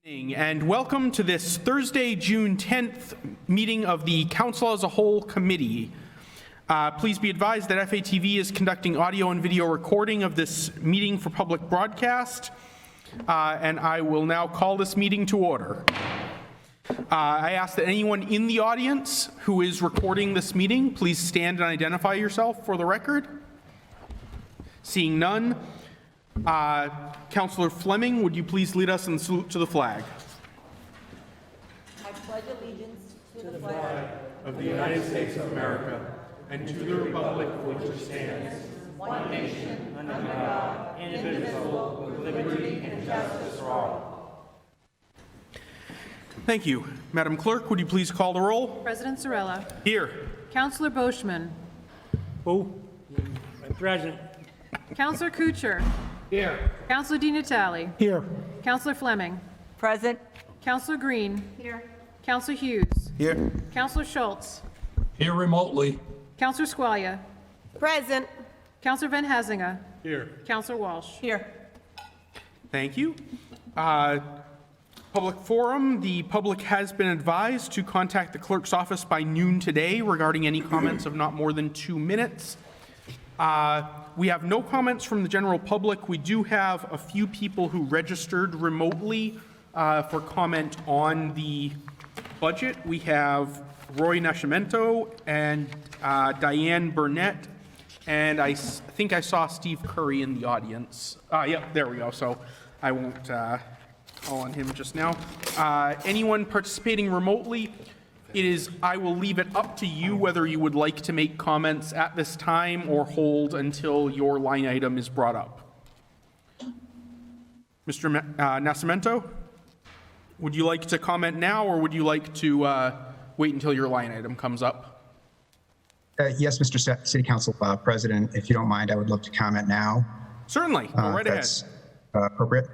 And welcome to this Thursday, June 10th meeting of the Council as a Whole Committee. Please be advised that FATV is conducting audio and video recording of this meeting for public broadcast, and I will now call this meeting to order. I ask that anyone in the audience who is recording this meeting, please stand and identify yourself for the record. Seeing none, Councillor Fleming, would you please lead us in the salute to the flag? I pledge allegiance to the flag of the United States of America and to the republic for which it stands, one nation, under God, indivisible, with liberty and justice for all. Thank you. Madam Clerk, would you please call the roll? President Zarella. Here. Councillor Boschman. Who? I'm present. Councillor Kuchar. Here. Councillor Di Natale. Here. Councillor Fleming. Present. Councillor Green. Here. Councillor Hughes. Here. Councillor Schultz. Here remotely. Councillor Squalia. Present. Councillor Van Hazinga. Here. Councillor Walsh. Here. Thank you. Public forum. The public has been advised to contact the clerk's office by noon today regarding any comments of not more than 2 minutes. We have no comments from the general public. We do have a few people who registered remotely for comment on the budget. We have Roy Nascimento and Diane Burnett, and I think I saw Steve Curry in the audience. Yep, there we go. So I won't call on him just now. Anyone participating remotely, I will leave it up to you whether you would like to make comments at this time or hold until your line item is brought up. Mr. Nascimento, would you like to comment now or would you like to wait until your line item comes up? Yes, Mr. City Council President, if you don't mind, I would love to comment now. Certainly, go right ahead. That's appropriate.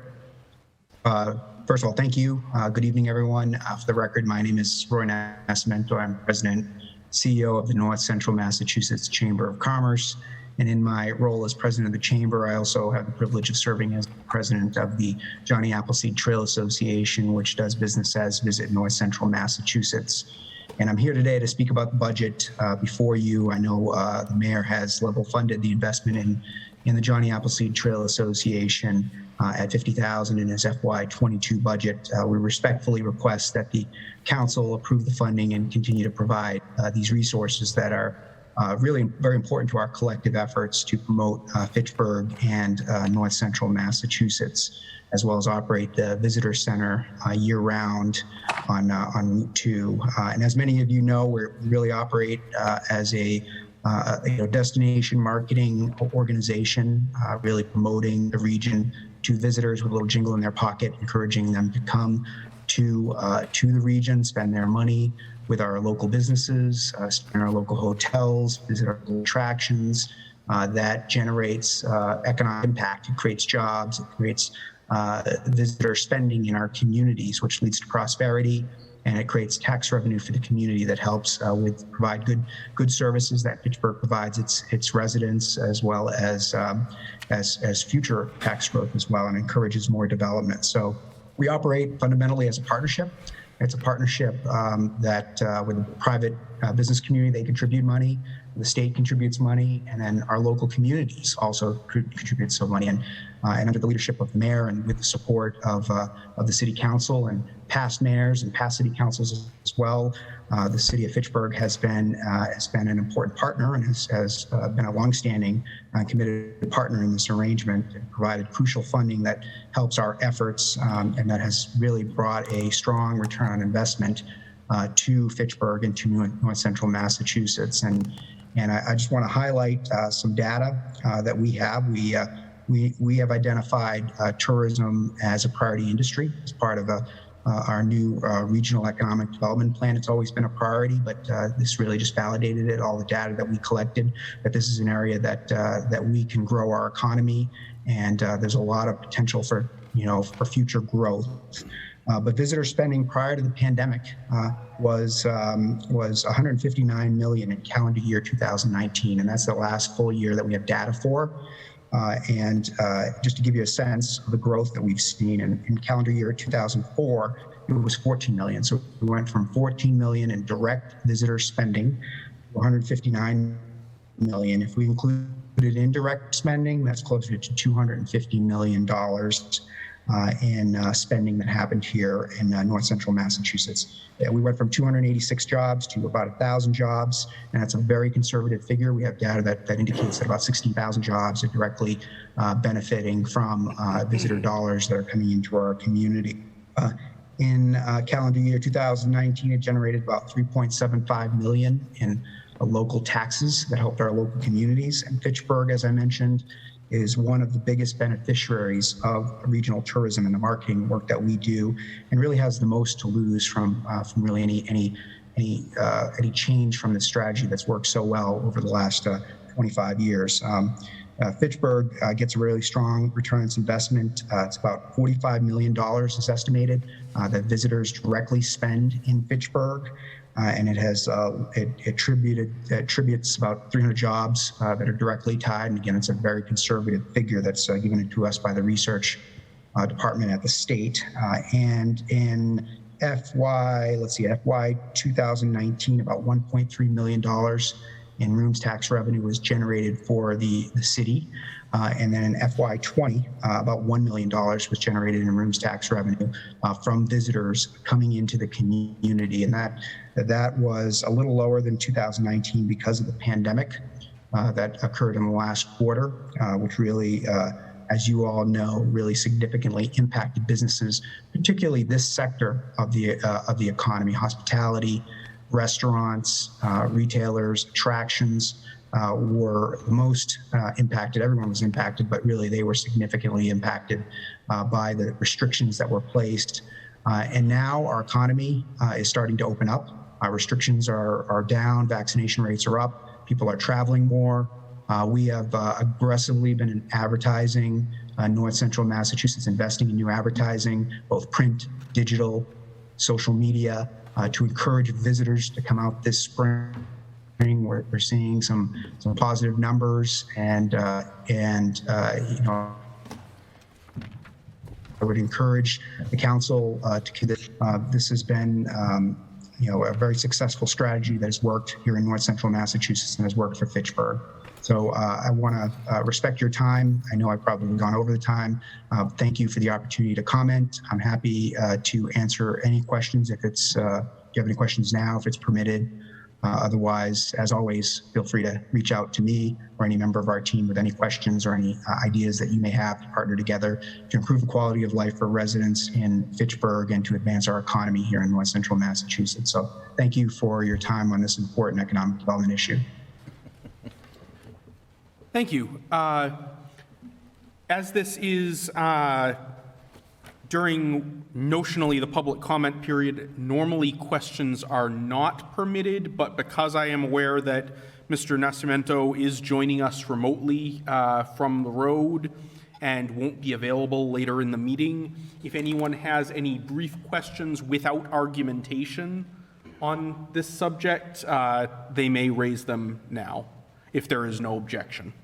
First of all, thank you. Good evening, everyone. For the record, my name is Roy Nascimento. I'm President, CEO of the North Central Massachusetts Chamber of Commerce. And in my role as President of the Chamber, I also have the privilege of serving as President of the Johnny Appleseed Trail Association, which does business as Visit North Central Massachusetts. And I'm here today to speak about the budget before you. I know the mayor has level funded the investment in the Johnny Appleseed Trail Association at $50,000 in his FY22 budget. We respectfully request that the council approve the funding and continue to provide these resources that are really very important to our collective efforts to promote Fitchburg and North Central Massachusetts, as well as operate the visitor center year-round on Route 2. And as many of you know, we really operate as a destination marketing organization, really promoting the region to visitors with a little jingle in their pocket, encouraging them to come to the region, spend their money with our local businesses, spend our local hotels, visit our local attractions. That generates economic impact. It creates jobs. It creates visitor spending in our communities, which leads to prosperity, and it creates tax revenue for the community that helps provide good services that Fitchburg provides its residents, as well as future tax growth as well, and encourages more development. So we operate fundamentally as a partnership. It's a partnership that with the private business community, they contribute money, the state contributes money, and then our local communities also contribute some money. And under the leadership of the mayor and with the support of the city council and past mayors and past city councils as well, the city of Fitchburg has been an important partner and has been a longstanding committed partner in this arrangement and provided crucial funding that helps our efforts and that has really brought a strong return on investment to Fitchburg and to North Central Massachusetts. And I just want to highlight some data that we have. We have identified tourism as a priority industry as part of our new regional economic development plan. It's always been a priority, but this really just validated it. All the data that we collected, that this is an area that we can grow our economy, and there's a lot of potential for future growth. But visitor spending prior to the pandemic was $159 million in calendar year 2019, and that's the last full year that we have data for. Just to give you a sense of the growth that we've seen in calendar year 2004, it was 14 million. So we went from 14 million in direct visitor spending to 159 million. If we included indirect spending, that's closer to $250 million in spending that happened here in North Central Massachusetts. We went from 286 jobs to about 1,000 jobs, and that's a very conservative figure. We have data that indicates that about 16,000 jobs are directly benefiting from visitor dollars that are coming into our community. In calendar year 2019, it generated about 3.75 million in local taxes that helped our local communities. And Fitchburg, as I mentioned, is one of the biggest beneficiaries of regional tourism and the marketing work that we do, and really has the most to lose from really any change from the strategy that's worked so well over the last 25 years. Fitchburg gets a really strong return on its investment. It's about $45 million is estimated that visitors directly spend in Fitchburg. And it has it attributes about 300 jobs that are directly tied. And again, it's a very conservative figure that's given to us by the research department at the state. And in FY 2019, about $1.3 million in rooms tax revenue was generated for the city. And then in FY20, about $1 million was generated in rooms tax revenue from visitors coming into the community. And that was a little lower than 2019 because of the pandemic that occurred in the last quarter, which really, as you all know, really significantly impacted businesses, particularly this sector of the economy: hospitality, restaurants, retailers, attractions. Were the most impacted. Everyone was impacted, but really they were significantly impacted by the restrictions that were placed. And now our economy is starting to open up. Our restrictions are down, vaccination rates are up, people are traveling more. We have aggressively been advertising, North Central Massachusetts investing in new advertising, both print, digital, social media, to encourage visitors to come out this spring. We're seeing some positive numbers, and I would encourage the council to this has been a very successful strategy that has worked here in North Central Massachusetts and has worked for Fitchburg. So I want to respect your time. I know I've probably gone over the time. Thank you for the opportunity to comment. I'm happy to answer any questions if it's if you have any questions now, if it's permitted. Otherwise, as always, feel free to reach out to me or any member of our team with any questions or any ideas that you may have to partner together to improve the quality of life for residents in Fitchburg and to advance our economy here in North Central Massachusetts. So thank you for your time on this important economic development issue. Thank you. As this is during notionally the public comment period, normally questions are not permitted, but because I am aware that Mr. Nascimento is joining us remotely from the road and won't be available later in the meeting, if anyone has any brief questions without argumentation on this subject, they may raise them now, if there is no objection.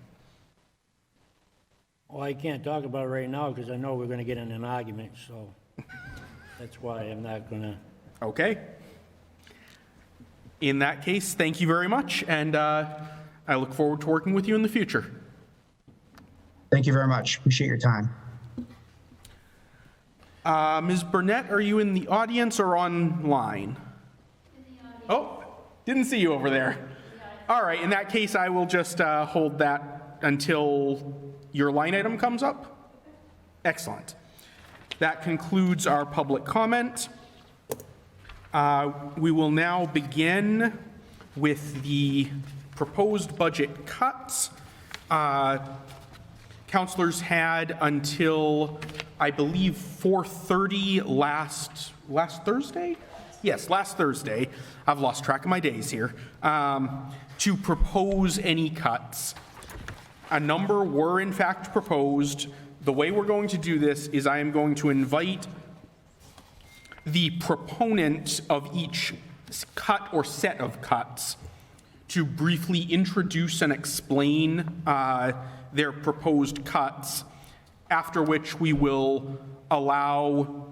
Well, I can't talk about it right now because I know we're going to get in an argument, so that's why I'm not going to. Okay. In that case, thank you very much, and I look forward to working with you in the future. Thank you very much. Appreciate your time. Ms. Burnett, are you in the audience or online? Oh, didn't see you over there. All right, in that case, I will just hold that until your line item comes up. Excellent. That concludes our public comment. We will now begin with the proposed budget cuts. Councilors had until, I believe, 4:30 last Thursday? Yes, last Thursday. I've lost track of my days here. To propose any cuts. A number were in fact proposed. The way we're going to do this is I am going to invite the proponent of each cut or set of cuts to briefly introduce and explain their proposed cuts, after which we will allow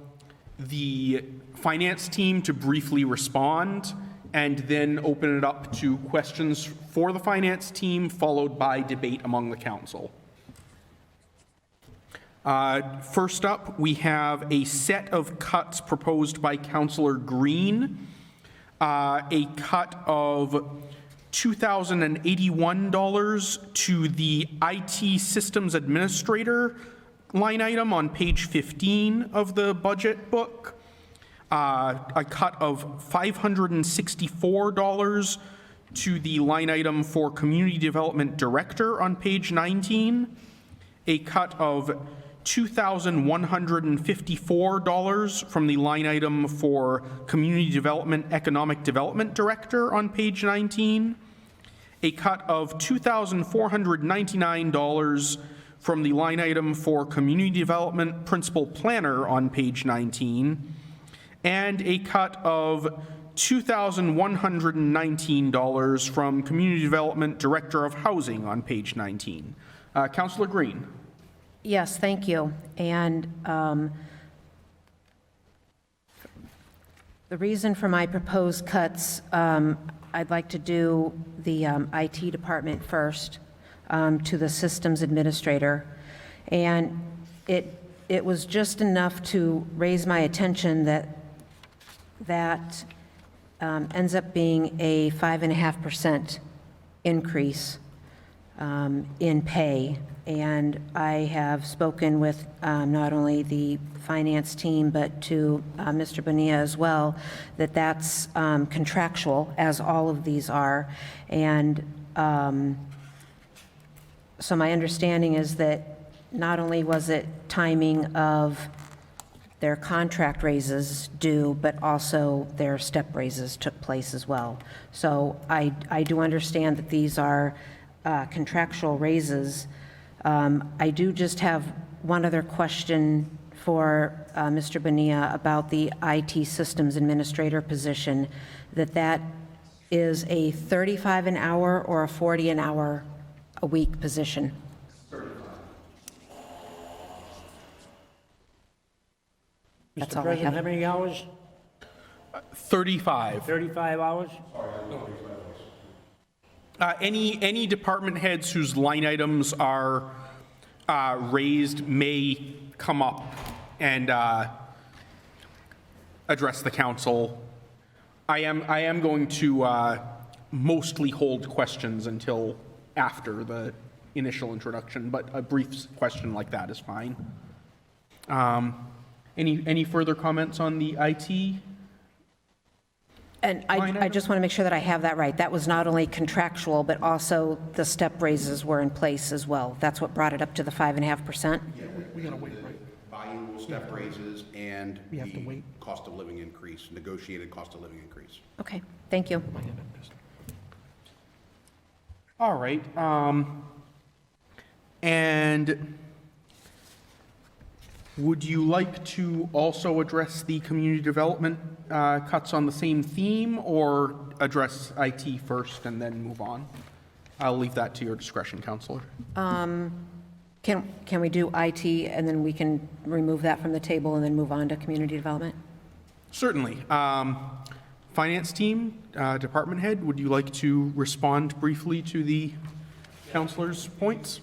the finance team to briefly respond and then open it up to questions for the finance team, followed by debate among the council. First up, we have a set of cuts proposed by Councillor Green. A cut of $2,081 to the IT Systems Administrator line item on page 15 of the budget book. A cut of $564 to the line item for Community Development Director on page 19. A cut of $2,154 from the line item for Community Development Economic Development Director on page 19. A cut of $2,499 from the line item for Community Development Principal Planner on page 19. And a cut of $2,119 from Community Development Director of Housing on page 19. Councillor Green. Yes, thank you. And the reason for my proposed cuts, I'd like to do the IT department first, to the systems administrator. And it was just enough to raise my attention that ends up being a 5.5% increase in pay. And I have spoken with not only the finance team, but to Mr. Bonilla as well, that's contractual, as all of these are. And so my understanding is that not only was it timing of their contract raises due, but also their step raises took place as well. So I do understand that these are contractual raises. I do just have one other question for Mr. Bonilla about the IT Systems Administrator position, that is a 35 an hour or a 40 an hour a week position. 35. That's Mr. all I President, have. how many hours? 35. 35 hours? Any department heads whose line items are raised may come up and address the council. I am going to mostly hold questions until after the initial introduction, but a brief question like that is fine. Any further comments on the IT? And I just want to make sure that I have that right. That was not only contractual, but also the step raises were in place as well. That's what brought it up to the 5.5%? We gotta wait, right? Biannual step raises and We have to the wait. cost of living increase, negotiated cost of living increase. Okay, thank you. All right. And would you like to also address the community development cuts on the same theme, or address IT first and then move on? I'll leave that to your discretion, Counselor. Can we do IT and then we can remove that from the table and then move on to community development? Certainly. Finance team, department head, would you like to respond briefly to the counselor's points?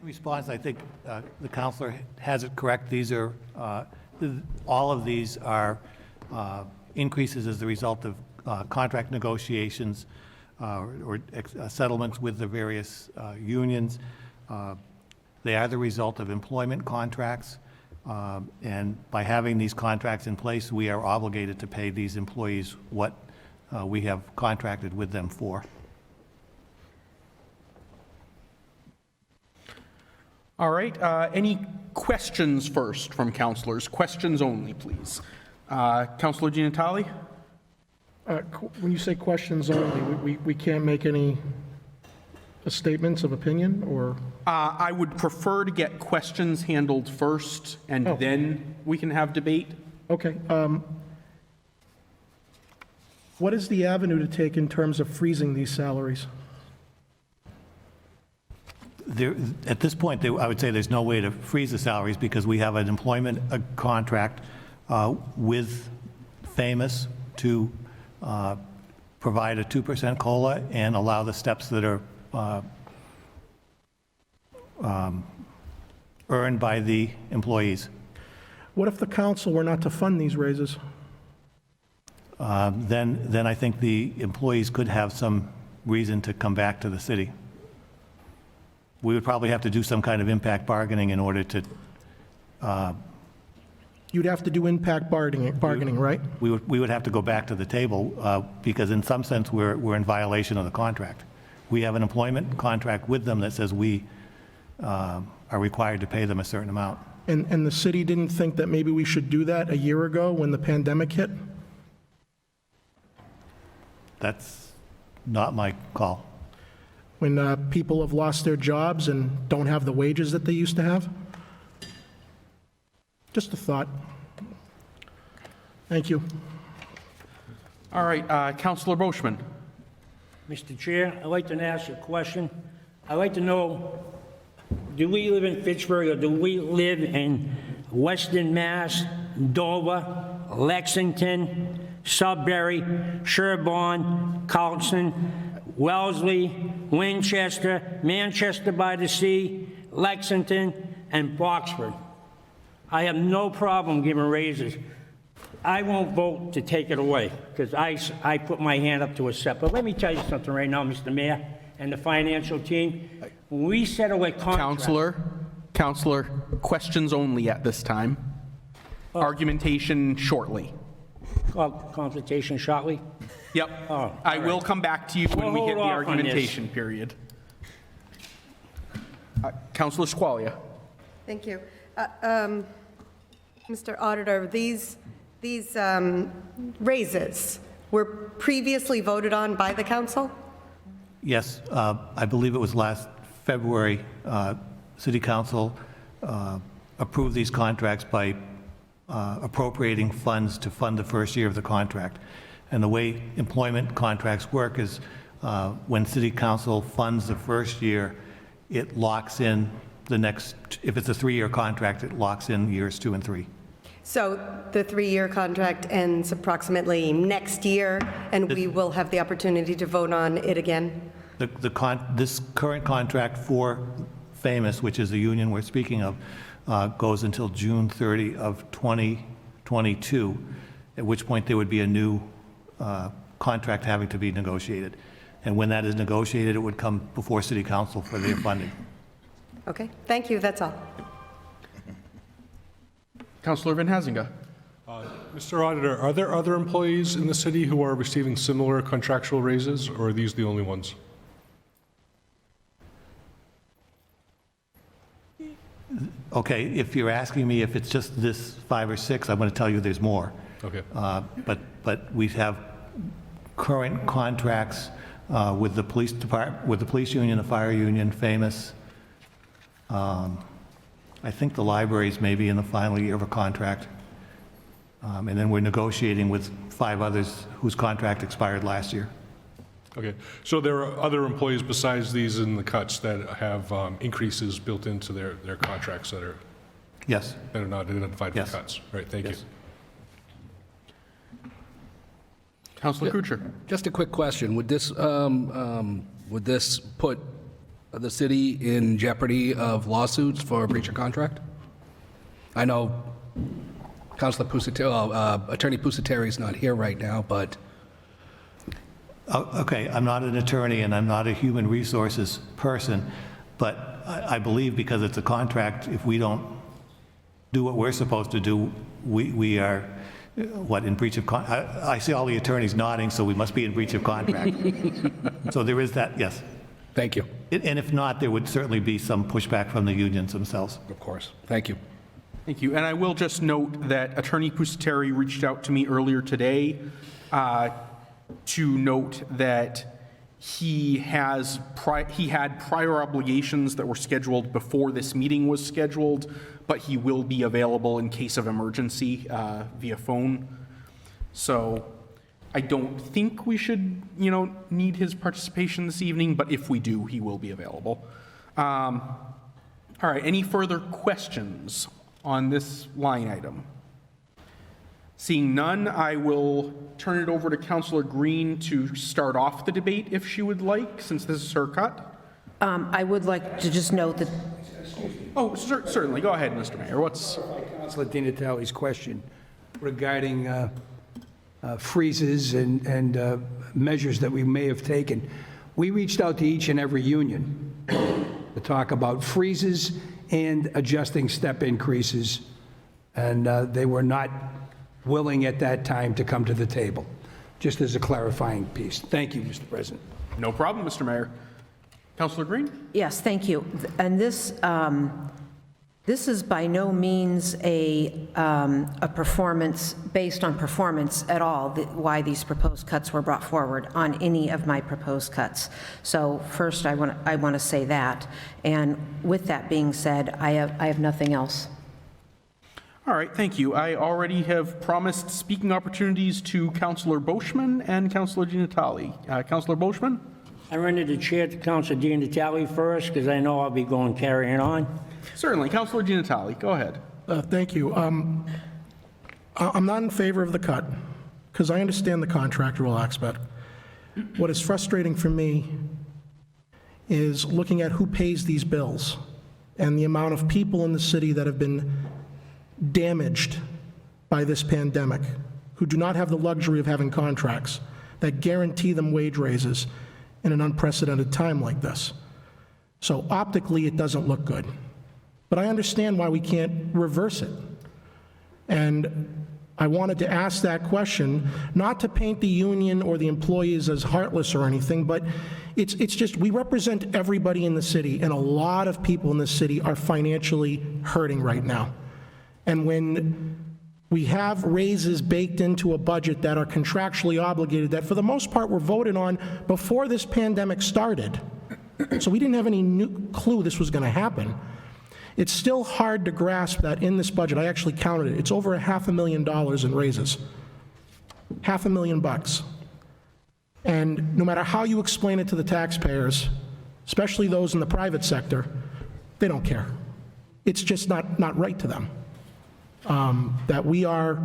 Response, I think the counselor has it correct. These are, all of these are increases as the result of contract negotiations or settlements with the various unions. They are the result of employment contracts, and by having these contracts in place, we are obligated to pay these employees what we have contracted with them for. All right. Any questions first from counselors? Questions only, please. Counselor Di Natale? When you say questions only, we can't make any statements of opinion, or? I would prefer to get questions handled first, and then we can have debate. Okay. What is the avenue to take in terms of freezing these salaries? At this point, I would say there's no way to freeze the salaries because we have an employment contract with Famous to provide a 2% COLA and allow the steps that are earned by the employees. What if the council were not to fund these raises? Then I think the employees could have some reason to come back to the city. We would probably have to do some kind of impact bargaining in order to, You'd have to do impact bargaining, right? we would have to go back to the table because in some sense, we're in violation of the contract. We have an employment contract with them that says we are required to pay them a certain amount. And the city didn't think that maybe we should do that a year ago when the pandemic hit? That's not my call. When people have lost their jobs and don't have the wages that they used to have? Just a thought. Thank you. All right, Councillor Boschman. Mr. Chair, I'd like to ask you a question. I'd like to know, do we live in Fitchburg or do we live in Western Mass, Dover, Lexington, Sudbury, Sherborne, Carlton, Wellesley, Winchester, Manchester by the Sea, Lexington, and Boxford? I have no problem giving raises. I won't vote to take it away because I put my hand up to accept. But let me tell you something right now, Mr. Mayor and the financial team. When we settle a contract... Counselor, questions only at this time. Argumentation shortly. Consultation shortly? Yep. Oh, I will come back to you when we We'll hit the hold off on this. argumentation period. Counselor Squalia. Thank you. Mr. Auditor, these raises were previously voted on by the council? Yes, I believe it was last February, City Council approved these contracts by appropriating funds to fund the first year of the contract. And the way employment contracts work is when City Council funds the first year, it locks in the next, if it's a 3-year contract, it locks in years 2 and 3. So the 3-year contract ends approximately next year, and we will have the opportunity to vote on it again? This current contract for Famous, which is the union we're speaking of, goes until June 30 of 2022, at which point there would be a new contract having to be negotiated. And when that is negotiated, it would come before City Council for their funding. Okay, thank you, that's all. Councillor Van Hazinga. Mr. Auditor, are there other employees in the city who are receiving similar contractual raises, or are these the only ones? Okay, if you're asking me if it's just this 5 or 6, I'm going to tell you there's more. Okay. But we have current contracts with the police department, with the police union, the fire union, Famous. I think the libraries may be in the final year of a contract. And then we're negotiating with 5 others whose contract expired last year. Okay, so there are other employees besides these in the cuts that have increases built into their contracts that are Yes. that are not identified for Yes. cuts? Right, thank you. Yes. Councillor Kuchar. Just a quick question. Would this put the city in jeopardy of lawsuits for breach of contract? I know Councilor Pusateri, Attorney Pusateri is not here right now, but... Okay, I'm not an attorney and I'm not a human resources person, but I believe because it's a contract, if we don't do what we're supposed to do, we are, in breach of I see all the attorneys nodding, so we must be in breach of contract. So there is that, yes. Thank you. And if not, there would certainly be some pushback from the unions themselves. Of course. Thank you. Thank you. And I will just note that Attorney Pusateri reached out to me earlier today to note that he had prior obligations that were scheduled before this meeting was scheduled, but he will be available in case of emergency via phone. So I don't think we should, need his participation this evening, but if we do, he will be available. All right, any further questions on this line item? Seeing none, I will turn it over to Councillor Green to start off the debate if she would like, since this is her cut. I would like to just note that, Oh, certainly. Go ahead, Mr. Mayor. What's... Councilor Di Natale's question regarding freezes and measures that we may have taken. We reached out to each and every union to talk about freezes and adjusting step increases, and they were not willing at that time to come to the table, just as a clarifying piece. Thank you, Mr. President. No problem, Mr. Mayor. Councillor Green? yes, thank you. And this is by no means a performance, based on performance at all, why these proposed cuts were brought forward on any of my proposed cuts. So first, I want to say that. And with that being said, I have nothing else. All right, thank you. I already have promised speaking opportunities to Councillor Boschman and Councillor Di Natale. Councillor Boschman? I render the chair to Councilor Di Natale first, because I know I'll be carrying on. Certainly. Councillor Di Natale, go ahead. Thank you. I'm not in favor of the cut, because I understand the contractual aspect. What is frustrating for me is looking at who pays these bills and the amount of people in the city that have been damaged by this pandemic, who do not have the luxury of having contracts that guarantee them wage raises in an unprecedented time like this. So optically, it doesn't look good. But I understand why we can't reverse it. And I wanted to ask that question, not to paint the union or the employees as heartless or anything, but it's just, we represent everybody in the city, and a lot of people in the city are financially hurting right now. And when we have raises baked into a budget that are contractually obligated, that for the most part were voted on before this pandemic started, so we didn't have any clue this was going to happen. It's still hard to grasp that in this budget, I actually counted it, it's over $500,000 in raises. $500,000. And no matter how you explain it to the taxpayers, especially those in the private sector, they don't care. It's just not right to them. That we are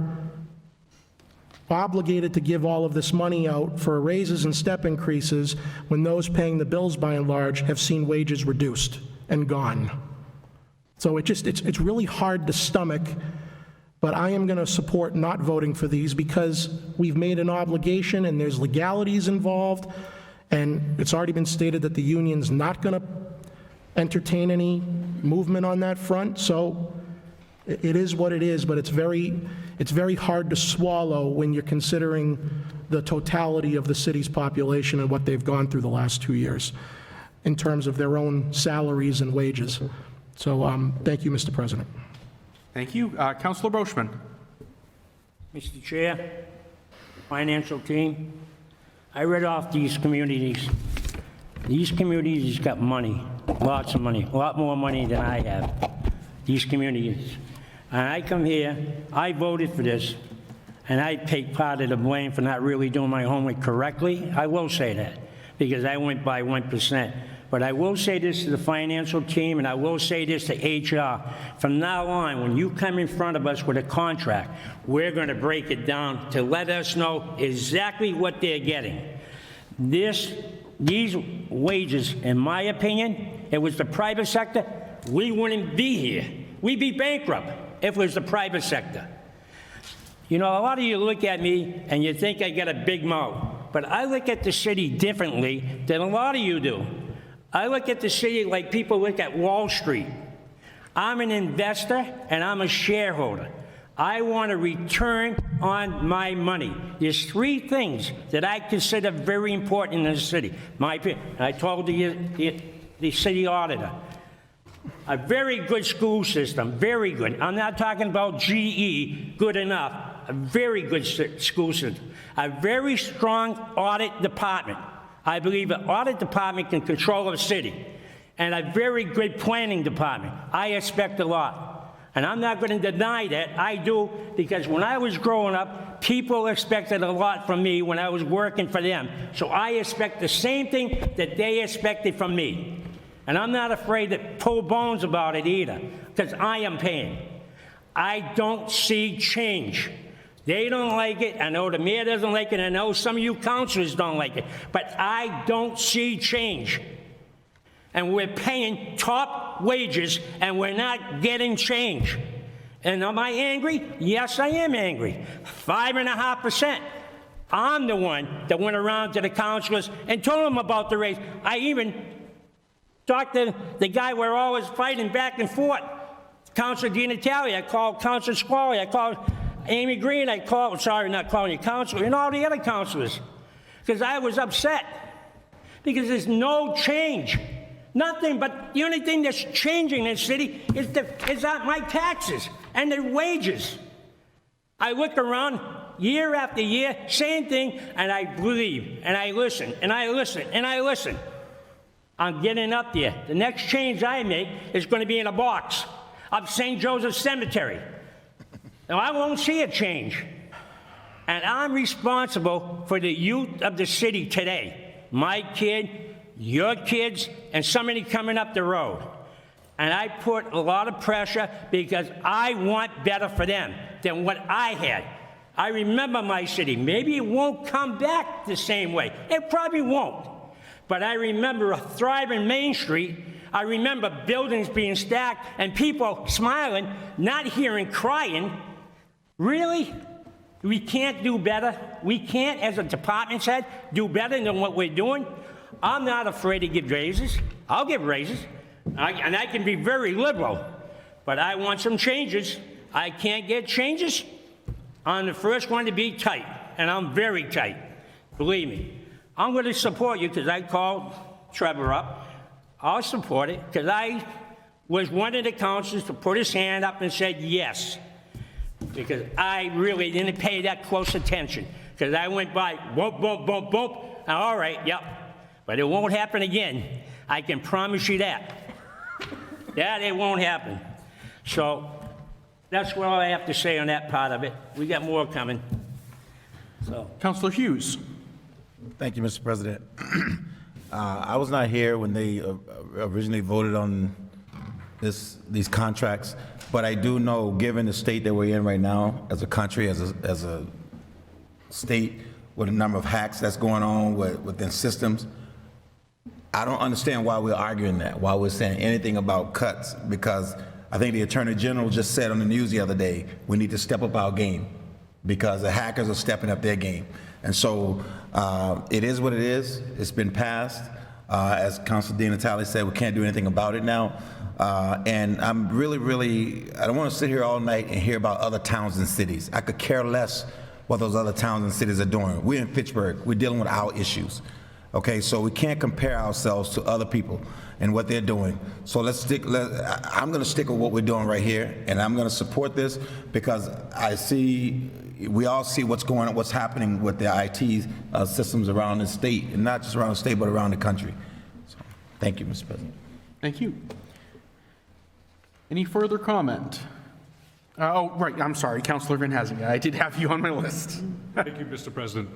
obligated to give all of this money out for raises and step increases when those paying the bills by and large have seen wages reduced and gone. So it's really hard to stomach, but I am going to support not voting for these because we've made an obligation and there's legalities involved, and it's already been stated that the union's not going to entertain any movement on that front, so it is what it is, but it's very hard to swallow when you're considering the totality of the city's population and what they've gone through the last 2 years in terms of their own salaries and wages. So thank you, Mr. President. Thank you. Councillor Boschman. Mr. Chair, financial team, I read off these communities. These communities got money, lots of money, a lot more money than I have, these communities. And I come here, I voted for this, and I take part of the blame for not really doing my homework correctly. I will say that, because I went by 1%. But I will say this to the financial team, and I will say this to HR. From now on, when you come in front of us with a contract, we're going to break it down to let us know exactly what they're getting. These wages, in my opinion, if it was the private sector, we wouldn't be here. We'd be bankrupt if it was the private sector. You know, a lot of you look at me and you think I got a big mouth, but I look at the city differently than a lot of you do. I look at the city like people look at Wall Street. I'm an investor and I'm a shareholder. I want a return on my money. There's three things that I consider very important in this city. My opinion. I told the city auditor, a very good school system, very good. I'm not talking about GE, good enough. A very good school system. A very strong audit department. I believe an audit department can control a city. And a very good planning department. I expect a lot. And I'm not going to deny that. I do, because when I was growing up, people expected a lot from me when I was working for them. So I expect the same thing that they expected from me. And I'm not afraid to pull bones about it either, because I am paying. I don't see change. They don't like it. I know the mayor doesn't like it. I know some of you councilors don't like it. But I don't see change. And we're paying top wages, and we're not getting change. And am I angry? Yes, I am angry. 5.5%. I'm the one that went around to the councilors and told them about the raise. I even talked to the guy we're always fighting back and forth, Councilor Di Natale. I called Councilor Squally. I called Amy Green. I called, sorry, not calling you councilor, and all the other councilors, because I was upset. Because there's no change. Nothing, but the only thing that's changing in the city is my taxes and the wages. I look around year after year, same thing, and I believe, and I listen, and I listen, and I listen. I'm getting up there. The next change I make is going to be in a box of St. Joseph Cemetery. Now, I won't see a change. And I'm responsible for the youth of the city today. My kid, your kids, and somebody coming up the road. And I put a lot of pressure because I want better for them than what I had. I remember my city. Maybe it won't come back the same way. It probably won't. But I remember a thriving Main Street. I remember buildings being stacked and people smiling, not hearing crying. Really? We can't do better? We can't, as a department head, do better than what we're doing? I'm not afraid to give raises. I'll give raises. And I can be very liberal. But I want some changes. I can't get changes. I'm the first one to be tight. And I'm very tight. Believe me. I'm going to support you because I called Trevor up. I'll support it because I was one of the councilors to put his hand up and said yes. Because I really didn't pay that close attention. Because I went by, boom, boom, boom, boom. All right, yep. But it won't happen again. I can promise you that. That it won't happen. So that's what I have to say on that part of it. We got more coming. So, Councilor Hughes. Thank you, Mr. President. I was not here when they originally voted on these contracts, but I do know, given the state that we're in right now, as a country, as a state, with a number of hacks that's going on within systems, I don't understand why we're arguing that, why we're saying anything about cuts, because I think the Attorney General just said on the news the other day, we need to step up our game because the hackers are stepping up their game. And so it is what it is. It's been passed. As Councilor Di Natale said, we can't do anything about it now. And I'm really, I don't want to sit here all night and hear about other towns and cities. I could care less what those other towns and cities are doing. We're in Fitchburg. We're dealing with our issues. Okay, so we can't compare ourselves to other people and what they're doing. So I'm going to stick with what we're doing right here, and I'm going to support this because we all see what's happening with the IT systems around the state, and not just around the state, but around the country. So, thank you, Mr. President. Thank you. Any further comment? Oh, right, I'm sorry, Councilor Van Hazinga. I did have you on my list. Thank you, Mr. President.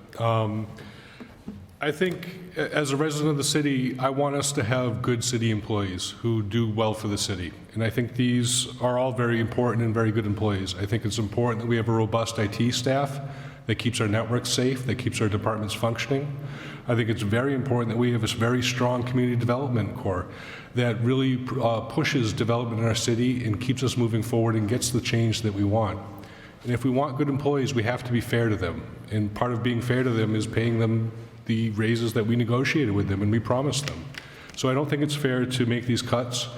I think as a resident of the city, I want us to have good city employees who do well for the city. And I think these are all very important and very good employees. I think it's important that we have a robust IT staff that keeps our networks safe, that keeps our departments functioning. I think it's very important that we have a very strong community development core that really pushes development in our city and keeps us moving forward and gets the change that we want. And if we want good employees, we have to be fair to them. And part of being fair to them is paying them the raises that we negotiated with them and we promised them. So I don't think it's fair to make these cuts,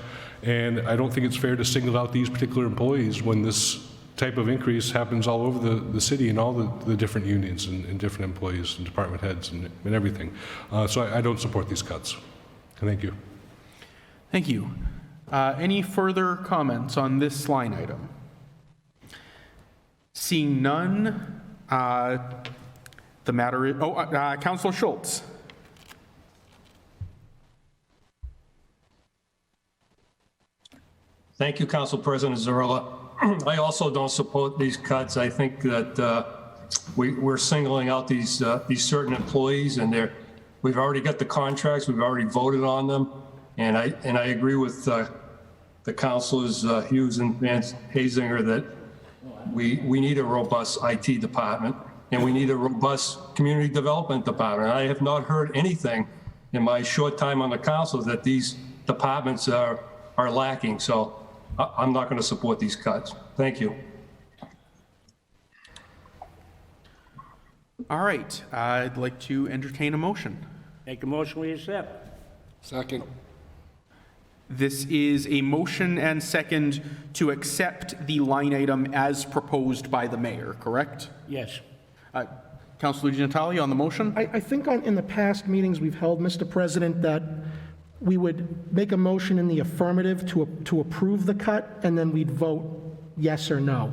and I don't think it's fair to single out these particular employees when this type of increase happens all over the city and all the different unions and different employees and department heads and everything. So I don't support these cuts. Thank you. Thank you. Any further comments on this line item? Seeing none, the matter is, Councilor Schultz. Thank you, Council President Zarella. I also don't support these cuts. I think that we're singling out these certain employees, and we've already got the contracts. We've already voted on them, And I agree with the councilors Hughes and Van Hazinger that we need a robust IT department, and we need a robust community development department. I have not heard anything in my short time on the council that these departments are lacking. So I'm not going to support these cuts. Thank you. All right, I'd like to entertain a motion. Make a motion, we accept. Second. This is a motion and second to accept the line item as proposed by the mayor, correct? Yes. Councilor Di Natale on the motion? I think in the past meetings we've held, Mr. President, that we would make a motion in the affirmative to approve the cut, and then we'd vote yes or no.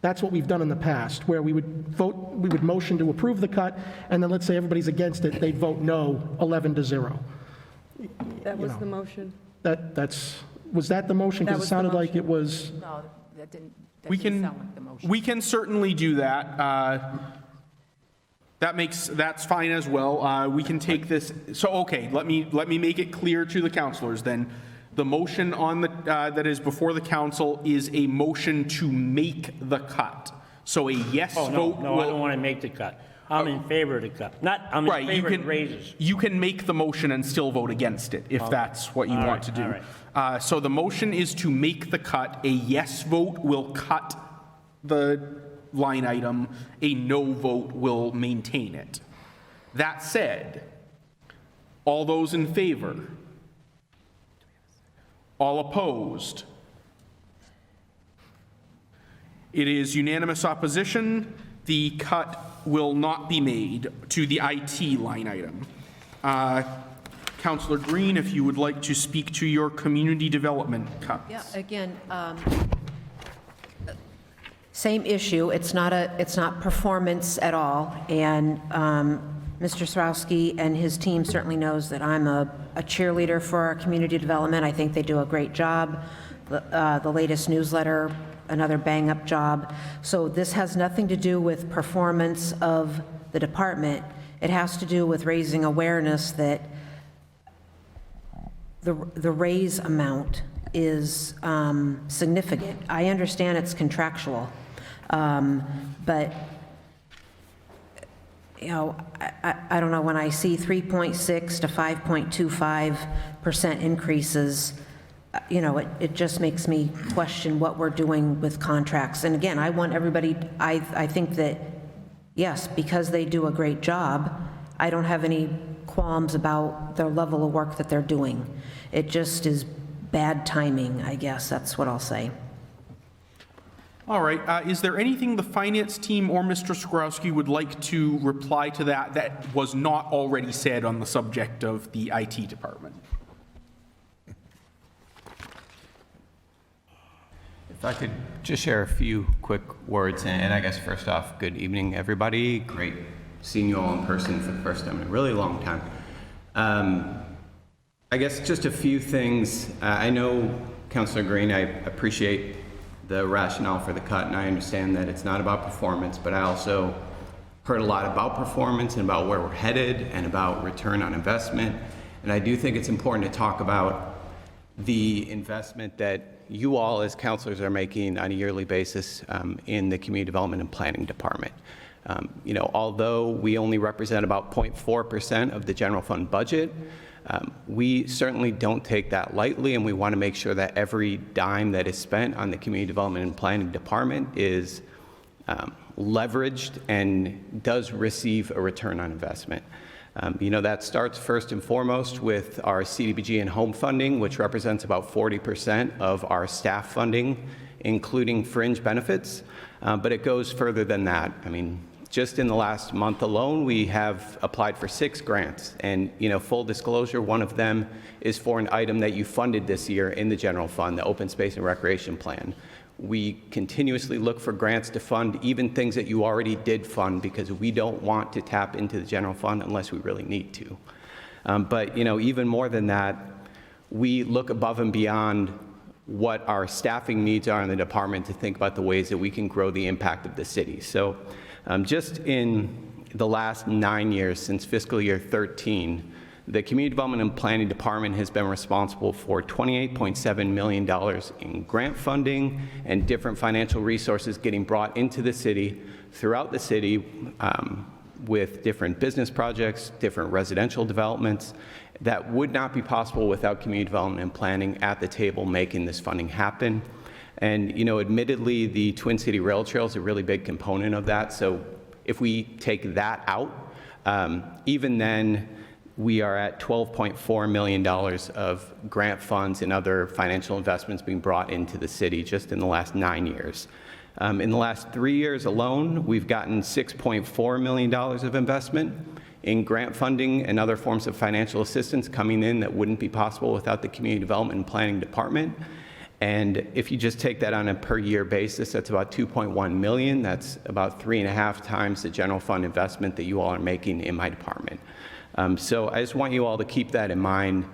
That's what we've done in the past, where we would motion to approve the cut, and then let's say everybody's against it, they'd vote no, 11-0. That was the motion. Was that the motion? That Because it was the sounded like motion. it was, No, that didn't We we can certainly do that. That's fine as well. We can take this, so, okay, let me make it clear to the councilors then. The motion on the, that is before the council is a motion to make the cut. So a yes Oh, vote no, I don't want to make the cut. I'm in favor of the cut. I'm in Right, you favor of can, raises. you can make the motion and still vote against it, if that's what you all want right, to do. all right. So the motion is to make the cut. A yes vote will cut the line item. A no vote will maintain it. That said, all those in favor? All opposed? It is unanimous opposition. The cut will not be made to the IT line item. Councillor Green, if you would like to speak to your community development cuts. Yeah, again, same issue. It's not performance at all. And Mr. Srowski and his team certainly knows that I'm a cheerleader for our community development. I think they do a great job. The latest newsletter, another bang-up job. So this has nothing to do with performance of the department. It has to do with raising awareness that the raise amount is significant. I understand it's contractual, but you know, I don't know, when I see 3.6 to 5.25% increases, you know, it just makes me question what we're doing with contracts. And again, I want everybody, I think that, yes, because they do a great job, I don't have any qualms about their level of work that they're doing. It just is bad timing, I guess, that's what I'll say. All right, is there anything the finance team or Mr. Skrowski would like to reply to that was not already said on the subject of the IT department? If I could just share a few quick words, and I guess first off, good evening, everybody. Great seeing you all in person for the first time in a really long time. I guess just a few things. I know, Councilor Green, I appreciate the rationale for the cut, and I understand that it's not about performance, but I also heard a lot about performance and about where we're headed and about return on investment. And I do think it's important to talk about the investment that you all as councilors are making on a yearly basis in the Community Development and Planning Department. You know, although we only represent about 0.4% of the general fund budget, we certainly don't take that lightly, and we want to make sure that every dime that is spent on the Community Development and Planning Department is leveraged and does receive a return on investment. You know, that starts first and foremost with our CDBG and home funding, which represents about 40% of our staff funding, including fringe benefits, but it goes further than that. I mean, just in the last month alone, we have applied for 6 grants, and, you know, full disclosure, one of them is for an item that you funded this year in the general fund, the Open Space and Recreation Plan. We continuously look for grants to fund even things that you already did fund, because we don't want to tap into the general fund unless we really need to. But, you know, even more than that, we look above and beyond what our staffing needs are in the department to think about the ways that we can grow the impact of the city. So just in the last 9 years, since fiscal year 13, The Community Development and Planning Department has been responsible for $28.7 million in grant funding and different financial resources getting brought into the city, throughout the city, with different business projects, different residential developments, that would not be possible without community development and planning at the table making this funding happen. And, you know, admittedly, the Twin City Rail Trail is a really big component of that. So if we take that out, even then, we are at $12.4 million of grant funds and other financial investments being brought into the city just in the last 9 years. In the last 3 years alone, we've gotten $6.4 million of investment in grant funding and other forms of financial assistance coming in that wouldn't be possible without the Community Development and Planning Department. And if you just take that on a per year basis, that's about $2.1 million. That's about 3.5 times the general fund investment that you all are making in my department. So I just want you all to keep that in mind.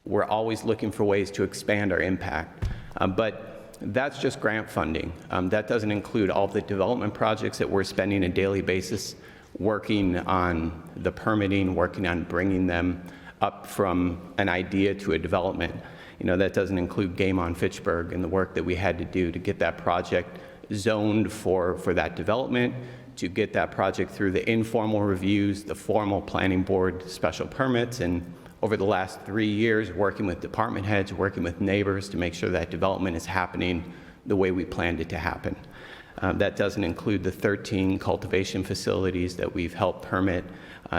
We're always looking for ways to expand our impact. But that's just grant funding. That doesn't include all the development projects that we're spending a daily basis working on the permitting, working on bringing them up from an idea to a development. You know, that doesn't include Game on Fitchburg and the work that we had to do to get that project zoned for that development, to get that project through the informal reviews, the formal planning board special permits, and over the last 3 years, working with department heads, working with neighbors to make sure that development is happening the way we planned it to happen. That doesn't include the 13 cultivation facilities that we've helped permit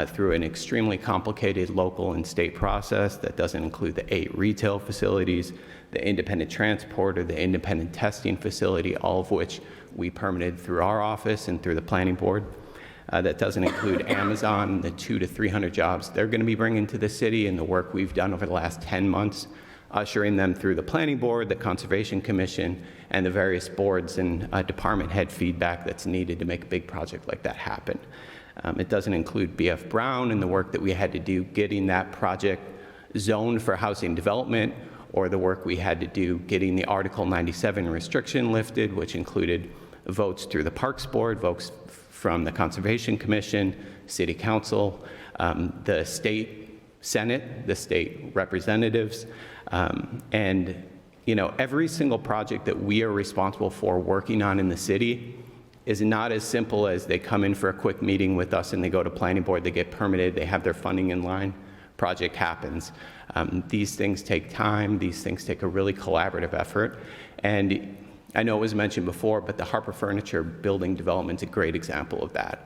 through an extremely complicated local and state process. That doesn't include the 8 retail facilities, the independent transport or the independent testing facility, all of which we permitted through our office and through the planning board. That doesn't include Amazon, the 200 to 300 jobs they're going to be bringing to the city, and the work we've done over the last 10 months, ushering them through the planning board, the conservation commission, and the various boards and department head feedback that's needed to make a big project like that happen. It doesn't include BF Brown and the work that we had to do getting that project zoned for housing development, or the work we had to do getting the Article 97 restriction lifted, which included votes through the Parks Board, votes from the Conservation Commission, City Council, the State Senate, the state representatives, and you know, every single project that we are responsible for working on in the city is not as simple as they come in for a quick meeting with us and they go to planning board, they get permitted, they have their funding in line, project happens. These things take time, these things take a really collaborative effort, and I know it was mentioned before, but the Harper Furniture building development is a great example of that.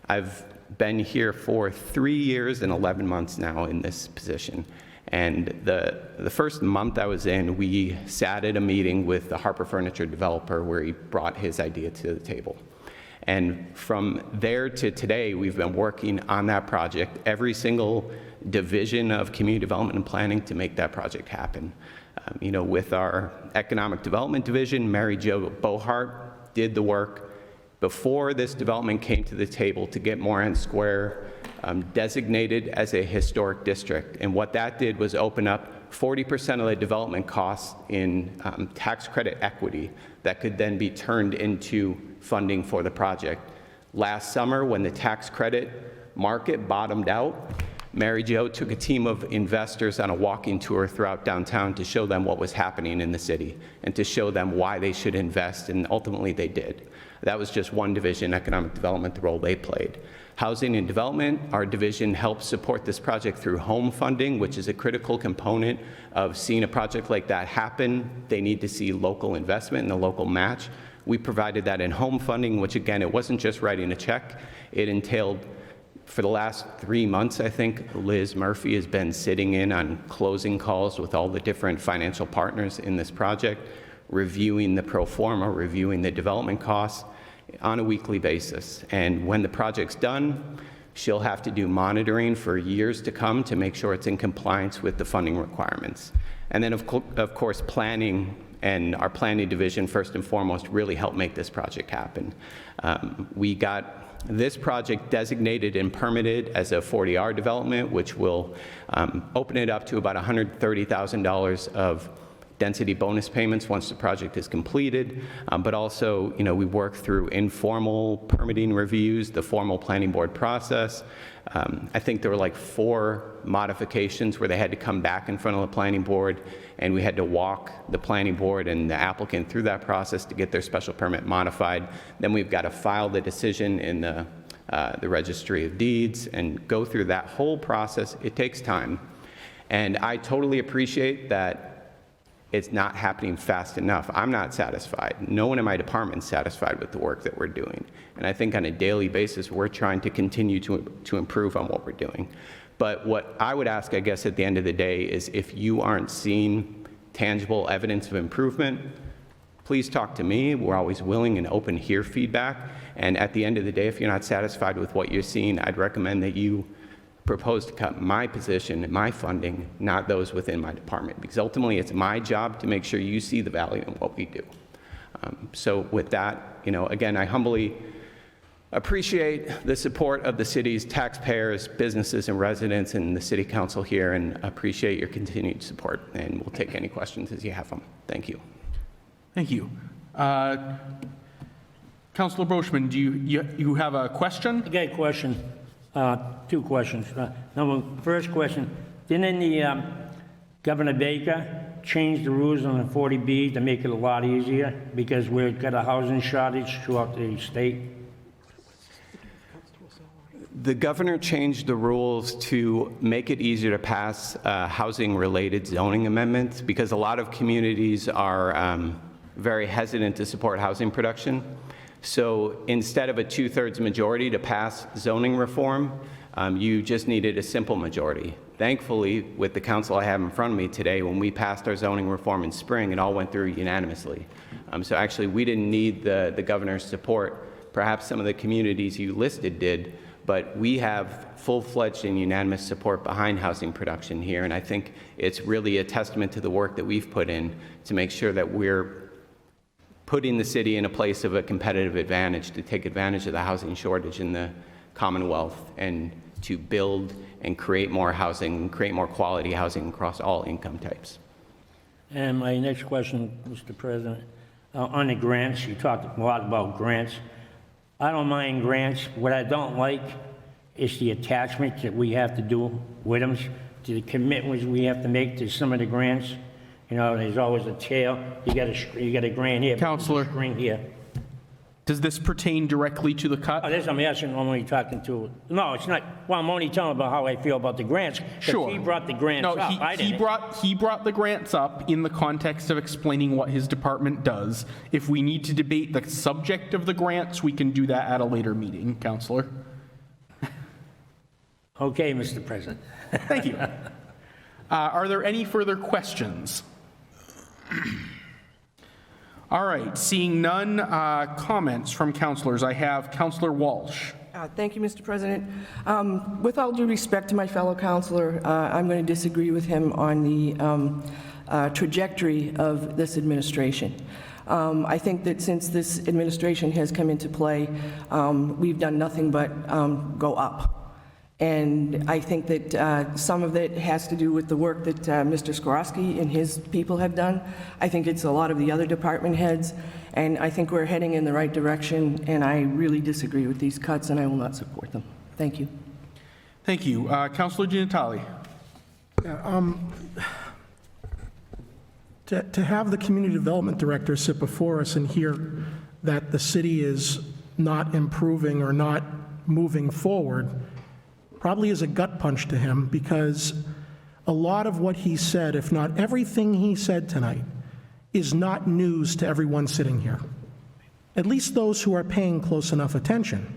I've been here for 3 years and 11 months now in this position. And the first month I was in, we sat at a meeting with the Harper Furniture developer where he brought his idea to the table. And from there to today, we've been working on that project, every single division of community development and planning to make that project happen. You know, with our economic development division, Mary Jo Bohart did the work before this development came to the table to get Moran Square designated as a historic district. And what that did was open up 40% of the development costs in tax credit equity that could then be turned into funding for the project. Last summer, when the tax credit market bottomed out, Mary Jo took a team of investors on a walking tour throughout downtown to show them what was happening in the city and to show them why they should invest, and ultimately they did. That was just one division, economic development, the role they played. Housing and development, our division helped support this project through home funding, which is a critical component of seeing a project like that happen. They need to see local investment and a local match. We provided that in home funding, which again, it wasn't just writing a check. It entailed, for the last 3 months, I think, Liz Murphy has been sitting in on closing calls with all the different financial partners in this project, reviewing the pro forma, reviewing the development costs on a weekly basis. And when the project's done, she'll have to do monitoring for years to come to make sure it's in compliance with the funding requirements. And then, of course, planning and our planning division, first and foremost, really helped make this project happen. We got this project designated and permitted as a 40R development, which will open it up to about $130,000 of density bonus payments once the project is completed, but also, we work through informal permitting reviews, the formal planning board process. I think there were like 4 modifications where they had to come back in front of the planning board, and we had to walk the planning board and the applicant through that process to get their special permit modified. Then we've got to file the decision in the Registry of Deeds and go through that whole process. It takes time. And I totally appreciate that it's not happening fast enough. I'm not satisfied. No one in my department is satisfied with the work that we're doing. And I think on a daily basis, we're trying to continue to improve on what we're doing. But what I would ask, I guess, at the end of the day is if you aren't seeing tangible evidence of improvement, please talk to me. We're always willing and open to hear feedback. And at the end of the day, if you're not satisfied with what you're seeing, I'd recommend that you propose to cut my position and my funding, not those within my department, because ultimately it's my job to make sure you see the value in what we do. So with that, again, I humbly appreciate the support of the city's taxpayers, businesses, and residents, and the city council here, and appreciate your continued support. And we'll take any questions as you have them. Thank you. Thank you. Councilor Brochman, do you have a question? I got a question. 2 questions. First question, didn't the Governor Baker change the rules on the 40B to make it a lot easier because we've got a housing shortage throughout the state? The governor changed the rules to make it easier to pass housing-related zoning amendments because a lot of communities are very hesitant to support housing production. So instead of a 2/3 majority to pass zoning reform, you just needed a simple majority. Thankfully, with the council I have in front of me today, when we passed our zoning reform in spring, it all went through unanimously. So actually, we didn't need the governor's support. Perhaps some of the communities you listed did, but we have full-fledged and unanimous support behind housing production here, and I think it's really a testament to the work that we've put in to make sure that we're putting the city in a place of a competitive advantage to take advantage of the housing shortage in the Commonwealth and to build and create more housing, create more quality housing across all income types. And my next question, Mr. President, on the grants, you talked a lot about grants. I don't mind grants. What I don't like is the attachments that we have to do with them, to the commitments we have to make to some of the grants. There's always a tail. You got a grant here. Counselor. Grant here. Does this pertain directly to the cut? Oh, this I'm asking, I'm only talking to, no, it's not, well, I'm only telling about how I feel about the grants. 'Cause Sure. he brought the grants No, up. I he didn't. brought the grants up in the context of explaining what his department does. If we need to debate the subject of the grants, we can do that at a later meeting, Counselor. Okay, Mr. President. Thank you. Are there any further questions? All right, seeing none, comments from councilors. I have Councilor Walsh. Thank you, Mr. President. With all due respect to my fellow councilor, I'm going to disagree with him on the trajectory of this administration. I think that since this administration has come into play, we've done nothing but go up. And I think that some of it has to do with the work that Mr. Skorosky and his people have done. I think it's a lot of the other department heads, and I think we're heading in the right direction, and I really disagree with these cuts, and I will not support them. Thank you. Thank you. Councilor Giannatalli. To have the community development director sit before us and hear that the city is not improving or not moving forward probably is a gut punch to him, because a lot of what he said, if not everything he said tonight, is not news to everyone sitting here, at least those who are paying close enough attention.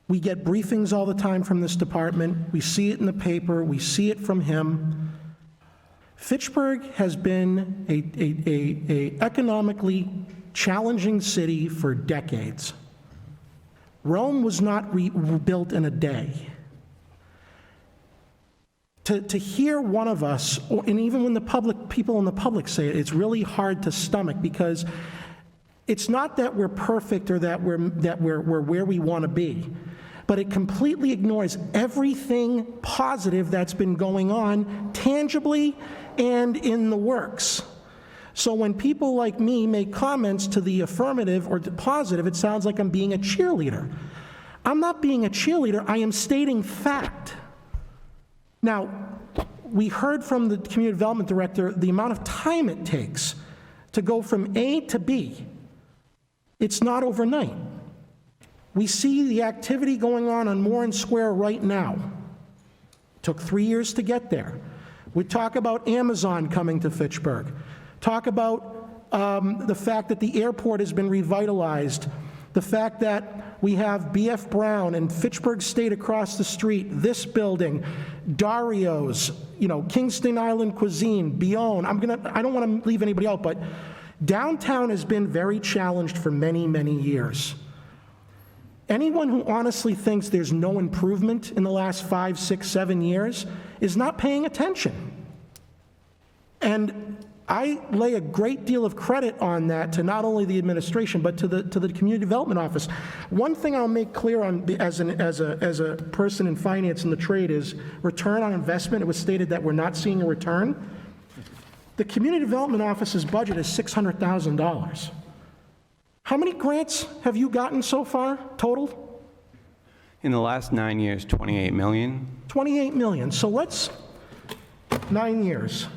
We get briefings all the time from this department. We see it in the paper. We see it from him. Fitchburg has been a economically challenging city for decades. Rome was not rebuilt in a day. To hear one of us, and even when people in the public say it, it's really hard to stomach, because it's not that we're perfect or that we're where we want to be, but it completely ignores everything positive that's been going on tangibly and in the works. So when people like me make comments to the affirmative or the positive, it sounds like I'm being a cheerleader. I'm not being a cheerleader, I am stating fact. Now, we heard from the community development director the amount of time it takes to go from A to B. It's not overnight. We see the activity going on Moran Square right now. Took 3 years to get there. We talk about Amazon coming to Fitchburg. Talk about the fact that the airport has been revitalized. The fact that we have B.F. Brown and Fitchburg State across the street, this building, Dario's, Kingston Island Cuisine, Bion. I don't want to leave anybody out, but downtown has been very challenged for many, many years. Anyone who honestly thinks there's no improvement in the last 5, 6, 7 years is not paying attention. And I lay a great deal of credit on that to not only the administration, but to the Community Development Office. One thing I'll make clear on as a person in finance and the trade is return on investment. It was stated that we're not seeing a return. The Community Development Office's budget is $600,000. How many grants have you gotten so far, total? In the last 9 years, 28 million. 28 million. So let's, 9 years,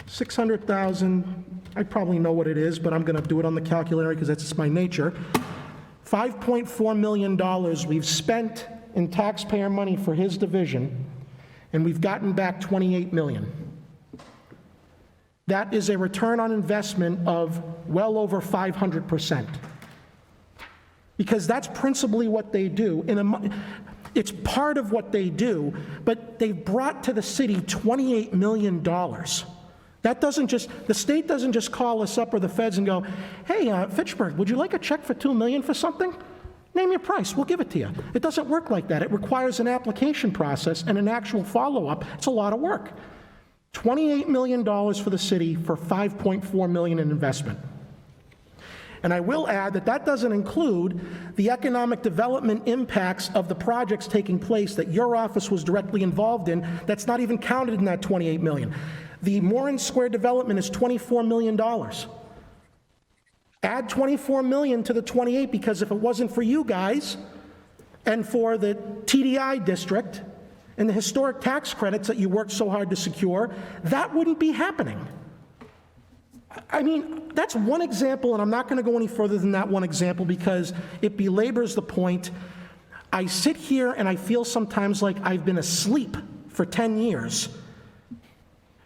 600,000, I probably know what it is, but I'm going to do it on the calculator because that's just my nature. $5.4 million we've spent in taxpayer money for his division, and we've gotten back 28 million. That is a return on investment of well over 500%. Because that's principally what they do. It's part of what they do, but they've brought to the city $28 million. That doesn't just, the state doesn't just call us up or the feds and go, hey, Fitchburg, would you like a check for $2 million for something? Name your price, we'll give it to you. It doesn't work like that. It requires an application process and an actual follow-up. It's a lot of work. $28 million for the city for $5.4 million in investment. And I will add that that doesn't include the economic development impacts of the projects taking place that your office was directly involved in. That's not even counted in that $28 million. The Moran Square development is $24 million. Add $24 million to the 28, because if it wasn't for you guys and for the TDI district and the historic tax credits that you worked so hard to secure, that wouldn't be happening. I mean, that's one example, and I'm not going to go any further than that one example because it belabors the point. I sit here and I feel sometimes like I've been asleep for 10 years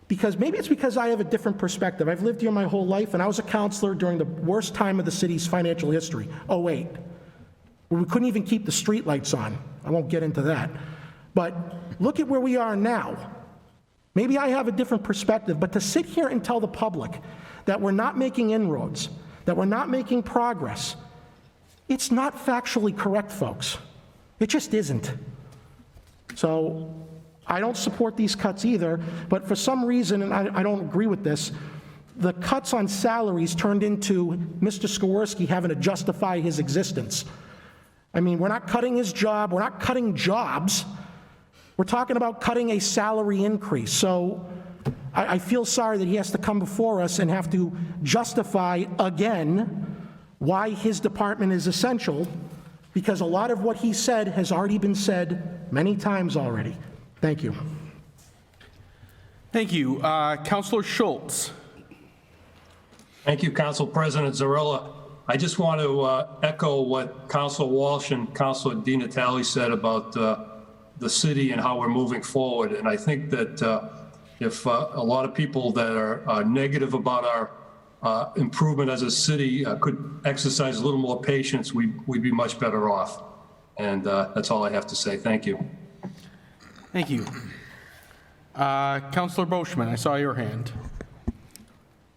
because maybe it's because I have a different perspective. I've lived here my whole life, and I was a counselor during the worst time of the city's financial history, 2008, where we couldn't even keep the streetlights on. I won't get into that. But look at where we are now. Maybe I have a different perspective, but to sit here and tell the public that we're not making inroads, that we're not making progress, it's not factually correct, folks. It just isn't. So I don't support these cuts either, but for some reason, and I don't agree with this, the cuts on salaries turned into Mr. Skaworski having to justify his existence. I mean, we're not cutting his job, we're not cutting jobs, we're talking about cutting a salary increase. So I feel sorry that he has to come before us and have to justify again why his department is essential, because a lot of what he said has already been said many times already. Thank you. Thank you. Councilor Schultz. Thank you, Council President Zarilla. I just want to echo what Councilor Walsh and Councilor Di Natale said about the city and how we're moving forward. And I think that if a lot of people that are negative about our improvement as a city could exercise a little more patience, we'd be much better off. And that's all I have to say. Thank you. Thank you. Councilor Boschman, I saw your hand.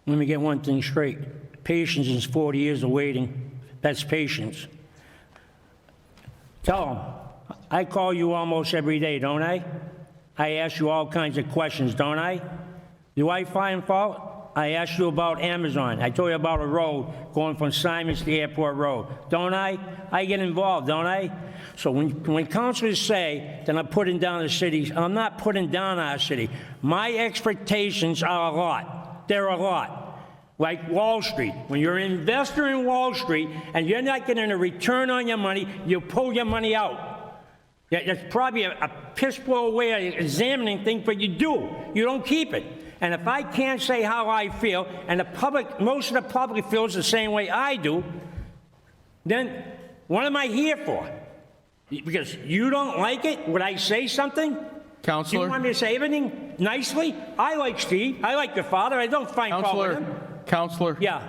Let me get one thing straight. Patience is 40 years of waiting. That's patience. Tell them, I call you almost every day, don't I? I ask you all kinds of questions, don't I? Do I find fault? I asked you about Amazon. I told you about a road going from Simons to Airport Road. Don't I? I get involved, don't I? So when councilors say that I'm putting down the city, I'm not putting down our city. My expectations are a lot. They're a lot. Like Wall Street. When you're an investor in Wall Street and you're not getting a return on your money, you pull your money out. That's probably a piss-poor way of examining things, but you do. You don't keep it. And if I can't say how I feel, and the public, most of the public feels the same way I do, then what am I here for? Because you don't like it? Would I say something? Counselor? You want me to say everything nicely? I like Steve. I like your father. I don't find fault with him. Counselor? Yeah.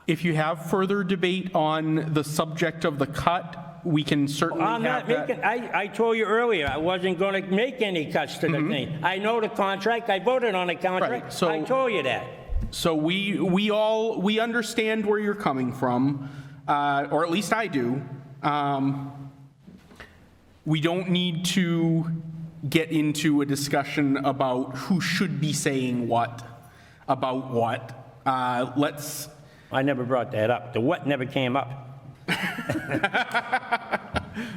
If you have further debate on the subject of the cut, we can certainly I'm not have making, that. I told you earlier, I wasn't going to make any cuts to the thing. I know the contract. I voted on the contract. Right, so- I told you that. So we understand where you're coming from, or at least I do. We don't need to get into a discussion about who should be saying what, about what. Let's... I never brought that up. The what never came up.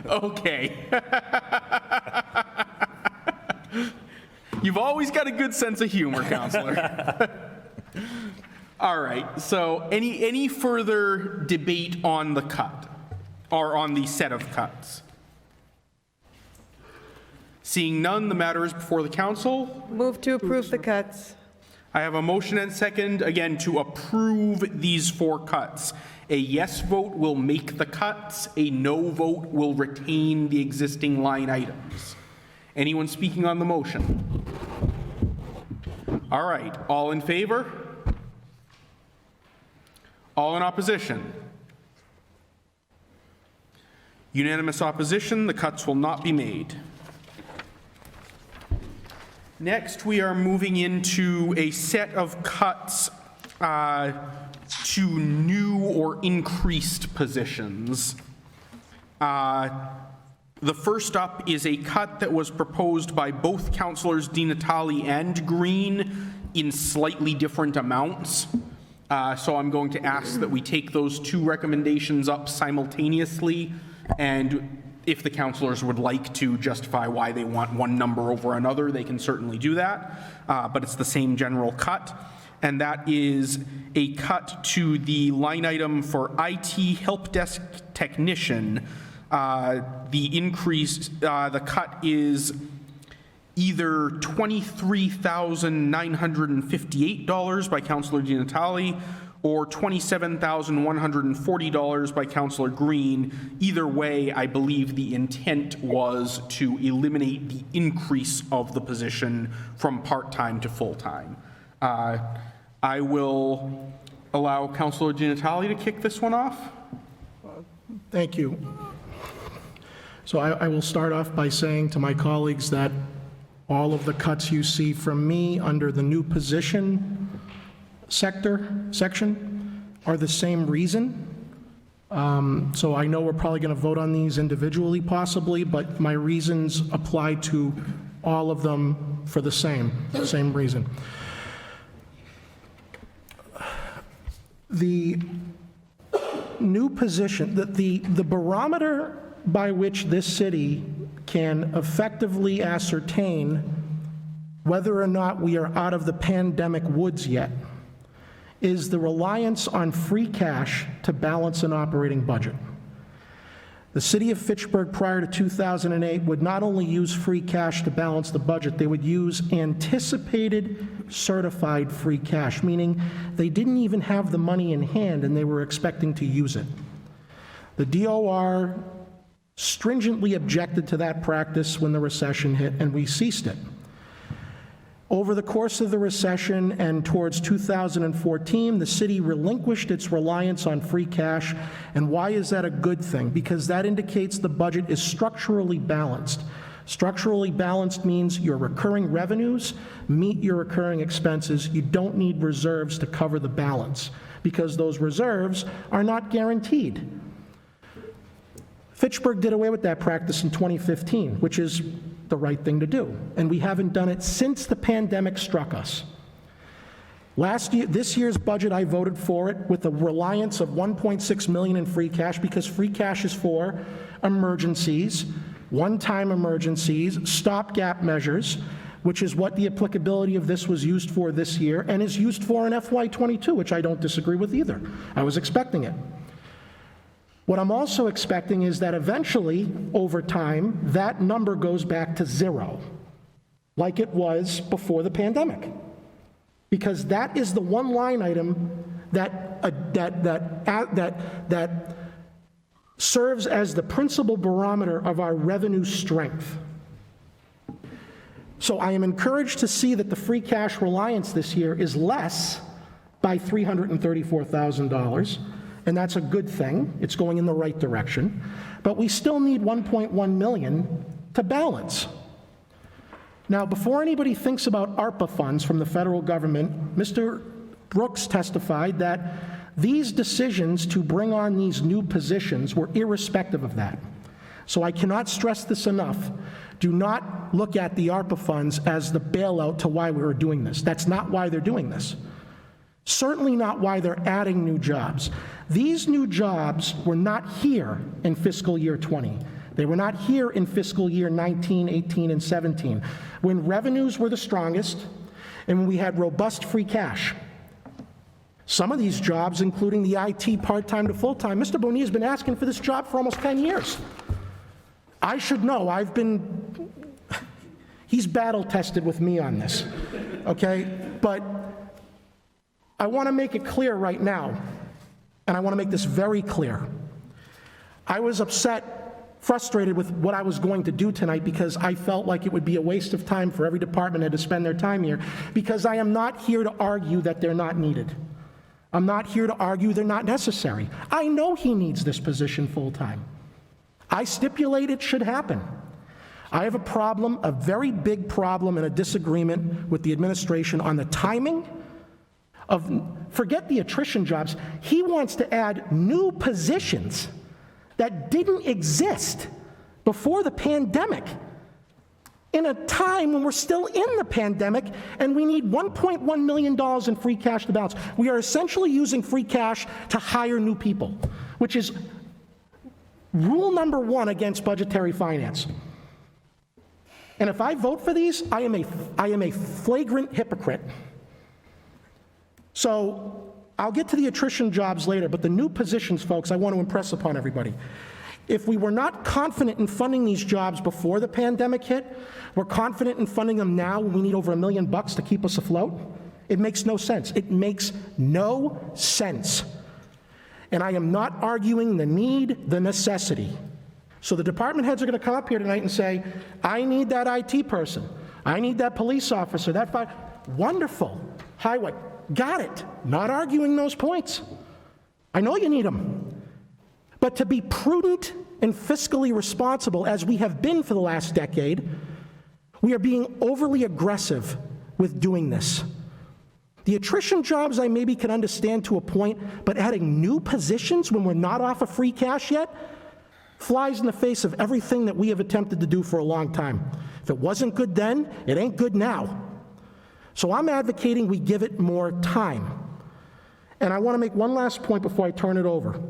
Okay. You've always got a good sense of humor, Counselor. All right, so any further debate on the cut, or on the set of cuts? Seeing none, the matter is before the council. Move to approve the cuts. I have a motion and second, again, to approve these 4 cuts. A yes vote will make the cuts. A no vote will retain the existing line items. Anyone speaking on the motion? All right, all in favor? All in opposition? Unanimous opposition, the cuts will not be made. Next, we are moving into a set of cuts to new or increased positions. The first up is a cut that was proposed by both councillors Di Natale and Green in slightly different amounts. So I'm going to ask that we take those 2 recommendations up simultaneously, and if the councillors would like to justify why they want one number over another, they can certainly do that, but it's the same general cut. And that is a cut to the line item for IT help desk technician. The increase, the cut is either $23,958 by Councillor Di Natale or $27,140 by Councillor Green. Either way, I believe the intent was to eliminate the increase of the position from part-time to full-time. I will allow Councillor Di Natale to kick this one off. Thank you. So I will start off by saying to my colleagues that all of the cuts you see from me under the new position section are the same reason. So I know we're probably going to vote on these individually possibly, but my reasons apply to all of them for the same reason. The new position, the barometer by which this city can effectively ascertain whether or not we are out of the pandemic woods yet is the reliance on free cash to balance an operating budget. The city of Fitchburg prior to 2008 would not only use free cash to balance the budget, they would use anticipated certified free cash, meaning they didn't even have the money in hand and they were expecting to use it. The DOR stringently objected to that practice when the recession hit, and we ceased it. Over the course of the recession and towards 2014, the city relinquished its reliance on free cash. And why is that a good thing? Because that indicates the budget is structurally balanced. Structurally balanced means your recurring revenues meet your recurring expenses. You don't need reserves to cover the balance because those reserves are not guaranteed. Fitchburg did away with that practice in 2015, which is the right thing to do, and we haven't done it since the pandemic struck us. This year's budget, I voted for it with a reliance of $1.6 million in free cash because free cash is for emergencies, one-time emergencies, stopgap measures, which is what the applicability of this was used for this year and is used for in FY22, which I don't disagree with either. I was expecting it. What I'm also expecting is that eventually, over time, that number goes back to zero, like it was before the pandemic. Because that is the one line item that serves as the principal barometer of our revenue strength. So I am encouraged to see that the free cash reliance this year is less by $334,000, and that's a good thing. It's going in the right direction. But we still need $1.1 million to balance. Now, before anybody thinks about ARPA funds from the federal government, Mr. Brooks testified that these decisions to bring on these new positions were irrespective of that. So I cannot stress this enough. Do not look at the ARPA funds as the bailout to why we were doing this. That's not why they're doing this. Certainly not why they're adding new jobs. These new jobs were not here in fiscal year 20. They were not here in fiscal year 19, 18, and 17, when revenues were the strongest and when we had robust free cash. Some of these jobs, including the IT part-time to full-time, Mr. Bonilla has been asking for this job for almost 10 years. I should know. He's battle-tested with me on this, okay? But I want to make it clear right now, and I want to make this very clear. I was frustrated with what I was going to do tonight because I felt like it would be a waste of time for every department head to spend their time here, because I am not here to argue that they're not needed. I'm not here to argue they're not necessary. I know he needs this position full-time. I stipulate it should happen. I have a problem, a very big problem, and a disagreement with the administration on the timing of, forget the attrition jobs, he wants to add new positions that didn't exist before the pandemic, in a time when we're still in the pandemic and we need $1.1 million in free cash to balance. We are essentially using free cash to hire new people, which is rule number one against budgetary finance. And if I vote for these, I am a flagrant hypocrite. So I'll get to the attrition jobs later, but the new positions, folks, I want to impress upon everybody. If we were not confident in funding these jobs before the pandemic hit, we're confident in funding them now when we need over $1 million to keep us afloat. It makes no sense. It makes no sense. And I am not arguing the need, the necessity. So the department heads are going to come up here tonight and say, I need that IT person. I need that police officer, that fire. Wonderful. Highway. Got it. Not arguing those points. I know you need them. But to be prudent and fiscally responsible, as we have been for the last decade, we are being overly aggressive with doing this. The attrition jobs I maybe can understand to a point, but adding new positions when we're not off of free cash yet flies in the face of everything that we have attempted to do for a long time. If it wasn't good then, it ain't good now. So I'm advocating we give it more time. And I want to make one last point before I turn it over.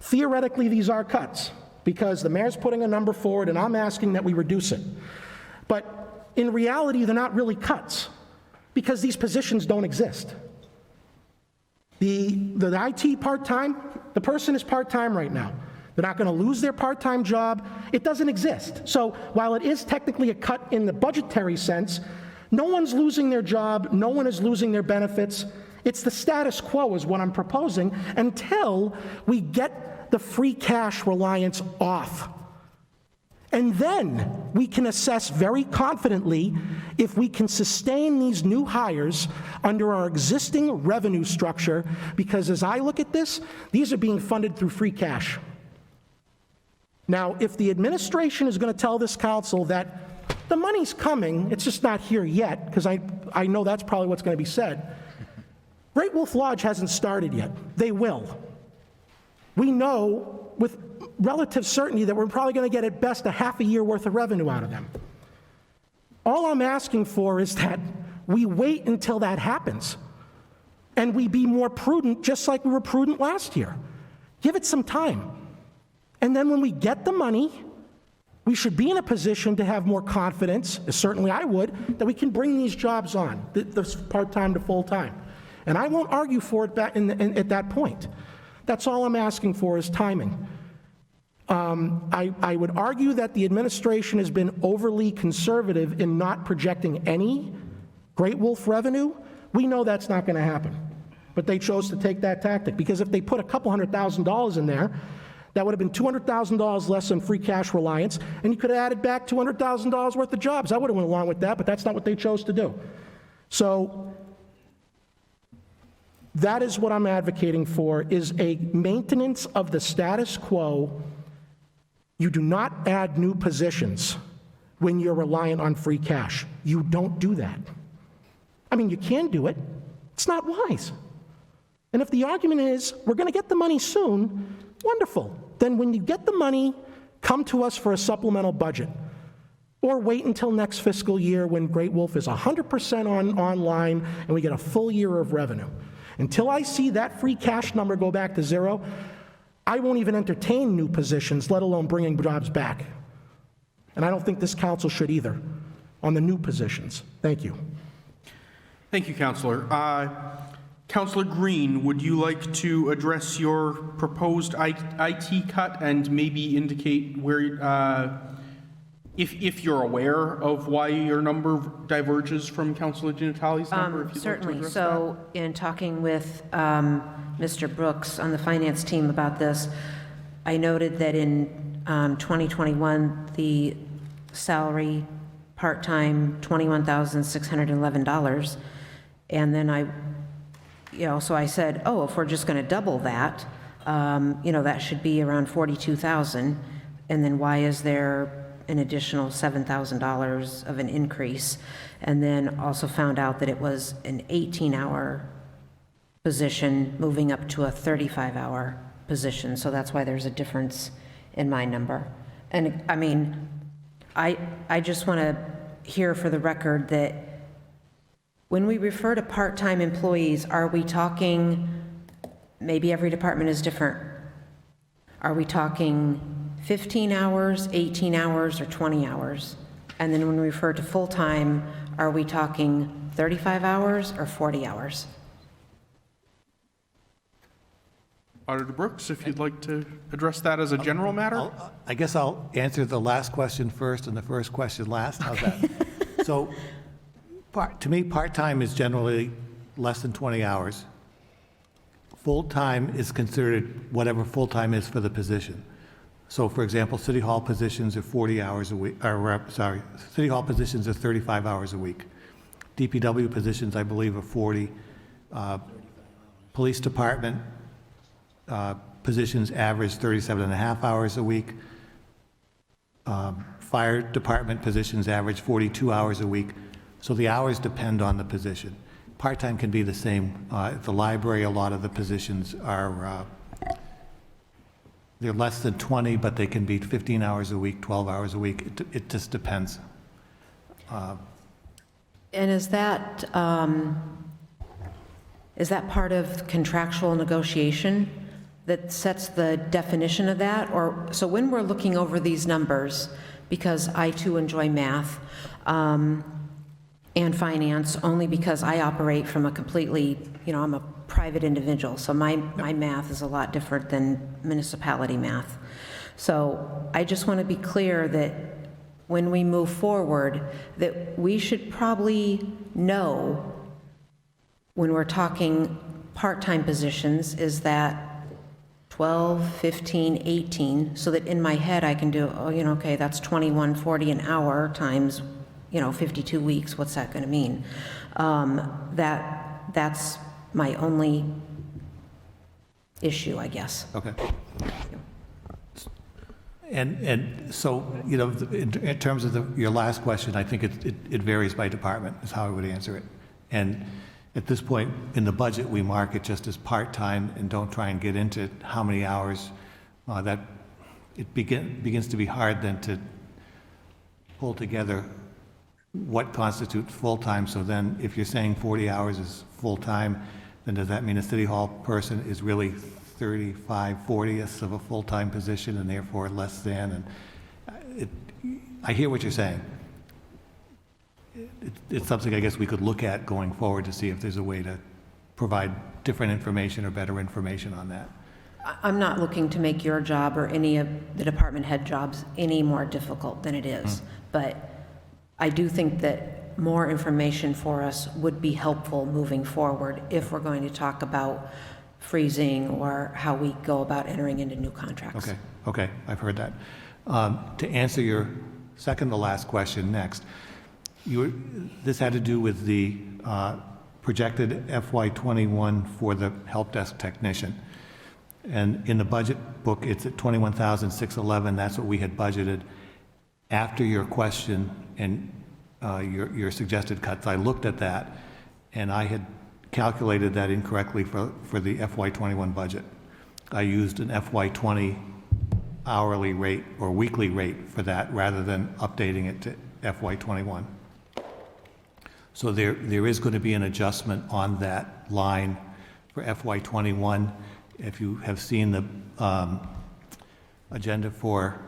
Theoretically, these are cuts, because the mayor's putting a number forward and I'm asking that we reduce it. But in reality, they're not really cuts, because these positions don't exist. The IT part-time, the person is part-time right now. They're not going to lose their part-time job. It doesn't exist. So while it is technically a cut in the budgetary sense, no one's losing their job, no one is losing their benefits. It's the status quo is what I'm proposing until we get the free cash reliance off. And then we can assess very confidently if we can sustain these new hires under our existing revenue structure, because as I look at this, these are being funded through free cash. Now, if the administration is going to tell this council that the money's coming, it's just not here yet, because I know that's probably what's going to be said. Great Wolf Lodge hasn't started yet. They will. We know with relative certainty that we're probably going to get at best a half a year worth of revenue out of them. All I'm asking for is that we wait until that happens. And we be more prudent, just like we were prudent last year. Give it some time. And then when we get the money, we should be in a position to have more confidence, certainly I would, that we can bring these jobs on, this part-time to full-time. And I won't argue for it at that point. That's all I'm asking for is timing. I would argue that the administration has been overly conservative in not projecting any Great Wolf revenue. We know that's not going to happen. But they chose to take that tactic, because if they put a couple $100,000 in there, that would have been $200,000 less in free cash reliance, and you could have added back $200,000 worth of jobs. I would have went along with that, but that's not what they chose to do. So that is what I'm advocating for, is a maintenance of the status quo. You do not add new positions when you're reliant on free cash. You don't do that. I mean, you can do it. It's not wise. And if the argument is, we're going to get the money soon, wonderful. Then when you get the money, come to us for a supplemental budget. Or wait until next fiscal year when Great Wolf is 100% online and we get a full year of revenue. Until I see that free cash number go back to zero, I won't even entertain new positions, let alone bringing jobs back. And I don't think this council should either on the new positions. Thank you. Thank you, Councillor. Councillor Green, would you like to address your proposed IT cut and maybe indicate where, if you're aware of why your number diverges from Councillor Di Natale's number? If you'd Certainly. like to So in talking with Mr. Brooks on the finance team about this, I noted that in 2021, the salary part-time, $21,611. And then so I said, oh, if we're just going to double that, that should be around $42,000. And then why is there an additional $7,000 of an increase? And then also found out that it was an 18-hour position moving up to a 35-hour position. So that's why there's a difference in my number. And I mean, I just want to hear for the record that when we refer to part-time employees, are we talking, maybe every department is different, are we talking 15 hours, 18 hours, or 20 hours? And then when we refer to full-time, are we talking 35 hours or 40 hours? Auditor Brooks, if you'd like to address that as a general matter? I guess I'll answer the last question first and the first question last. How's that? So, to me, part-time is generally less than 20 hours. Full-time is considered whatever full-time is for the position. So, for example, City Hall positions are 40 hours a week, City Hall positions are 35 hours a week. DPW positions, I believe, are 40. Police Department positions average 37 and a half hours a week. Fire Department positions average 42 hours a week. So the hours depend on the position. Part-time can be the same. At the library, a lot of the positions are, they're less than 20, but they can be 15 hours a week, 12 hours a week. It just depends. And is that part of contractual negotiation that sets the definition of that? Or, so when we're looking over these numbers, because I too enjoy math, and finance, only because I operate from a completely, I'm a private individual, so my math is a lot different than municipality math. So I just want to be clear that when we move forward, that we should probably know when we're talking part-time positions, is that 12, 15, 18, so that in my head I can do, okay, that's $21.40 an hour times 52 weeks, what's that going to mean? That's my only issue, I guess. Okay. And so, in terms of your last question, I think it varies by department, is how I would answer it. And at this point in the budget, we mark it just as part-time and don't try and get into how many hours. That it begins to be hard then to pull together what constitutes full-time. So then, if you're saying 40 hours is full-time, then does that mean a city hall person is really 35/40ths of a full-time position and therefore less than? And I hear what you're saying. It's something I guess we could look at going forward to see if there's a way to provide different information or better information on that. I'm not looking to make your job or any of the department head jobs any more difficult than it is, but I do think that more information for us would be helpful moving forward if we're going to talk about freezing or how we go about entering into new contracts. Okay, I've heard that. To answer your second to last question next, this had to do with the projected FY21 for the help desk technician. And in the budget book, it's at $21,611. That's what we had budgeted. After your question and your suggested cuts, I looked at that, and I had calculated that incorrectly for the FY21 budget. I used an FY20 hourly rate or weekly rate for that rather than updating it to FY21. So there is going to be an adjustment on that line for FY21. If you have seen the agenda for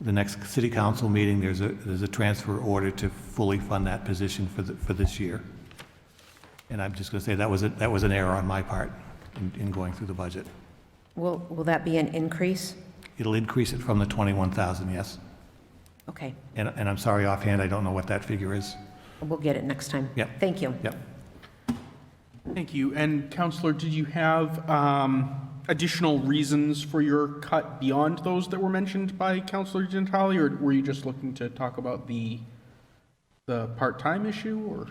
the next city council meeting, there's a transfer order to fully fund that position for this year. And I'm just going to say that was an error on my part in going through the budget. Will that be an increase? It'll increase it from the 21,000, yes. Okay, And I'm sorry offhand, I don't know what that figure is. we'll get it next time. Yep. Thank you. Yep. Thank you. And Counselor, did you have additional reasons for your cut beyond those that were mentioned by Counselor Gentile, or were you just looking to talk about the part-time issue, or?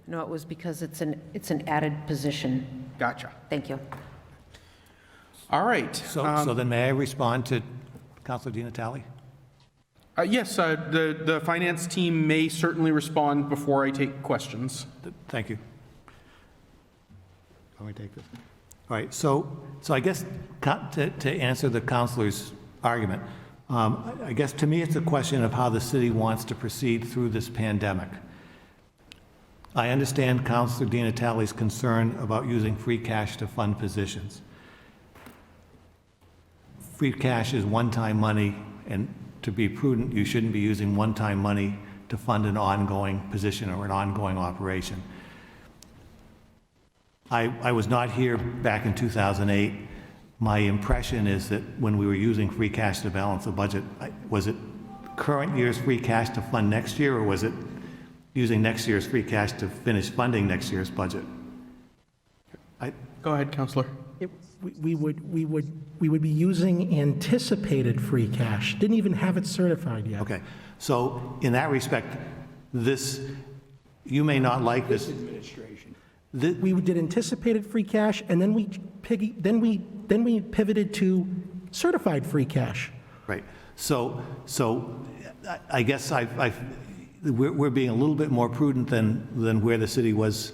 No, it was because it's an added position. Gotcha. Thank you. All right. So then may I respond to Counselor Di Natale? Yes, the finance team may certainly respond before I take questions. Thank you. Let me take this. All right, so I guess to answer the counselor's argument, I guess to me it's a question of how the city wants to proceed through this pandemic. I understand Counselor Di Natale's concern about using free cash to fund positions. Free cash is one-time money, and to be prudent, you shouldn't be using one-time money to fund an ongoing position or an ongoing operation. I was not here back in 2008. My impression is that when we were using free cash to balance the budget, was it current year's free cash to fund next year, or was it using next year's free cash to finish funding next year's budget? Go ahead, Counselor. We would be using anticipated free cash. Didn't even have it certified yet. Okay, so in that respect, you may not like this. We did anticipated free cash, and then we pivoted to certified free cash. Right. So I guess we're being a little bit more prudent than where the city was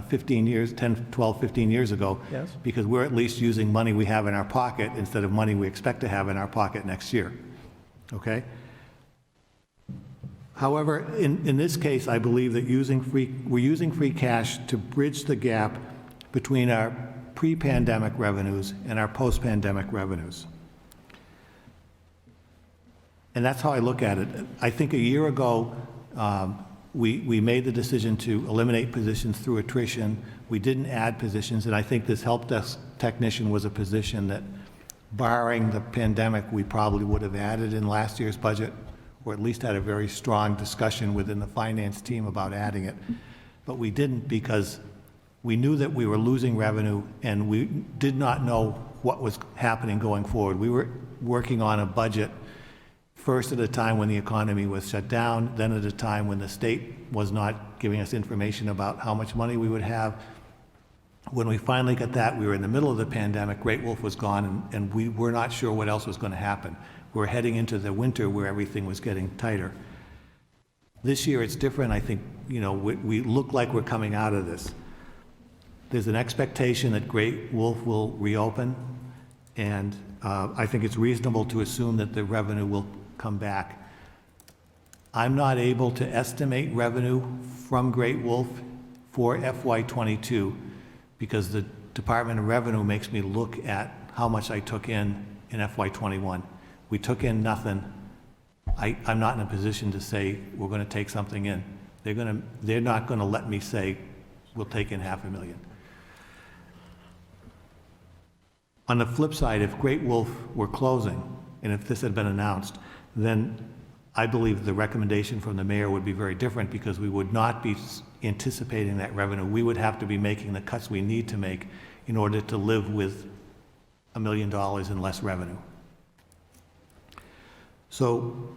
15 years, 10, 12, 15 years ago. Yes. Because we're at least using money we have in our pocket instead of money we expect to have in our pocket next year. Okay? However, in this case, I believe that we're using free cash to bridge the gap between our pre-pandemic revenues and our post-pandemic revenues. And that's how I look at it. I think a year ago, we made the decision to eliminate positions through attrition. We didn't add positions, and I think this help desk technician was a position that, barring the pandemic, we probably would have added in last year's budget, or at least had a very strong discussion within the finance team about adding it. But we didn't because we knew that we were losing revenue, and we did not know what was happening going forward. We were working on a budget first at a time when the economy was shut down, then at a time when the state was not giving us information about how much money we would have. When we finally got that, we were in the middle of the pandemic, Great Wolf was gone, and we were not sure what else was going to happen. We were heading into the winter where everything was getting tighter. This year it's different. I think, we look like we're coming out of this. There's an expectation that Great Wolf will reopen, and I think it's reasonable to assume that the revenue will come back. I'm not able to estimate revenue from Great Wolf for FY '22 because the Department of Revenue makes me look at how much I took in FY '21. We took in nothing. I'm not in a position to say we're going to take something in. They're not going to let me say we'll take in $500,000. On the flip side, if Great Wolf were closing, and if this had been announced, then I believe the recommendation from the mayor would be very different because we would not be anticipating that revenue. We would have to be making the cuts we need to make in order to live with $1 million in less revenue. So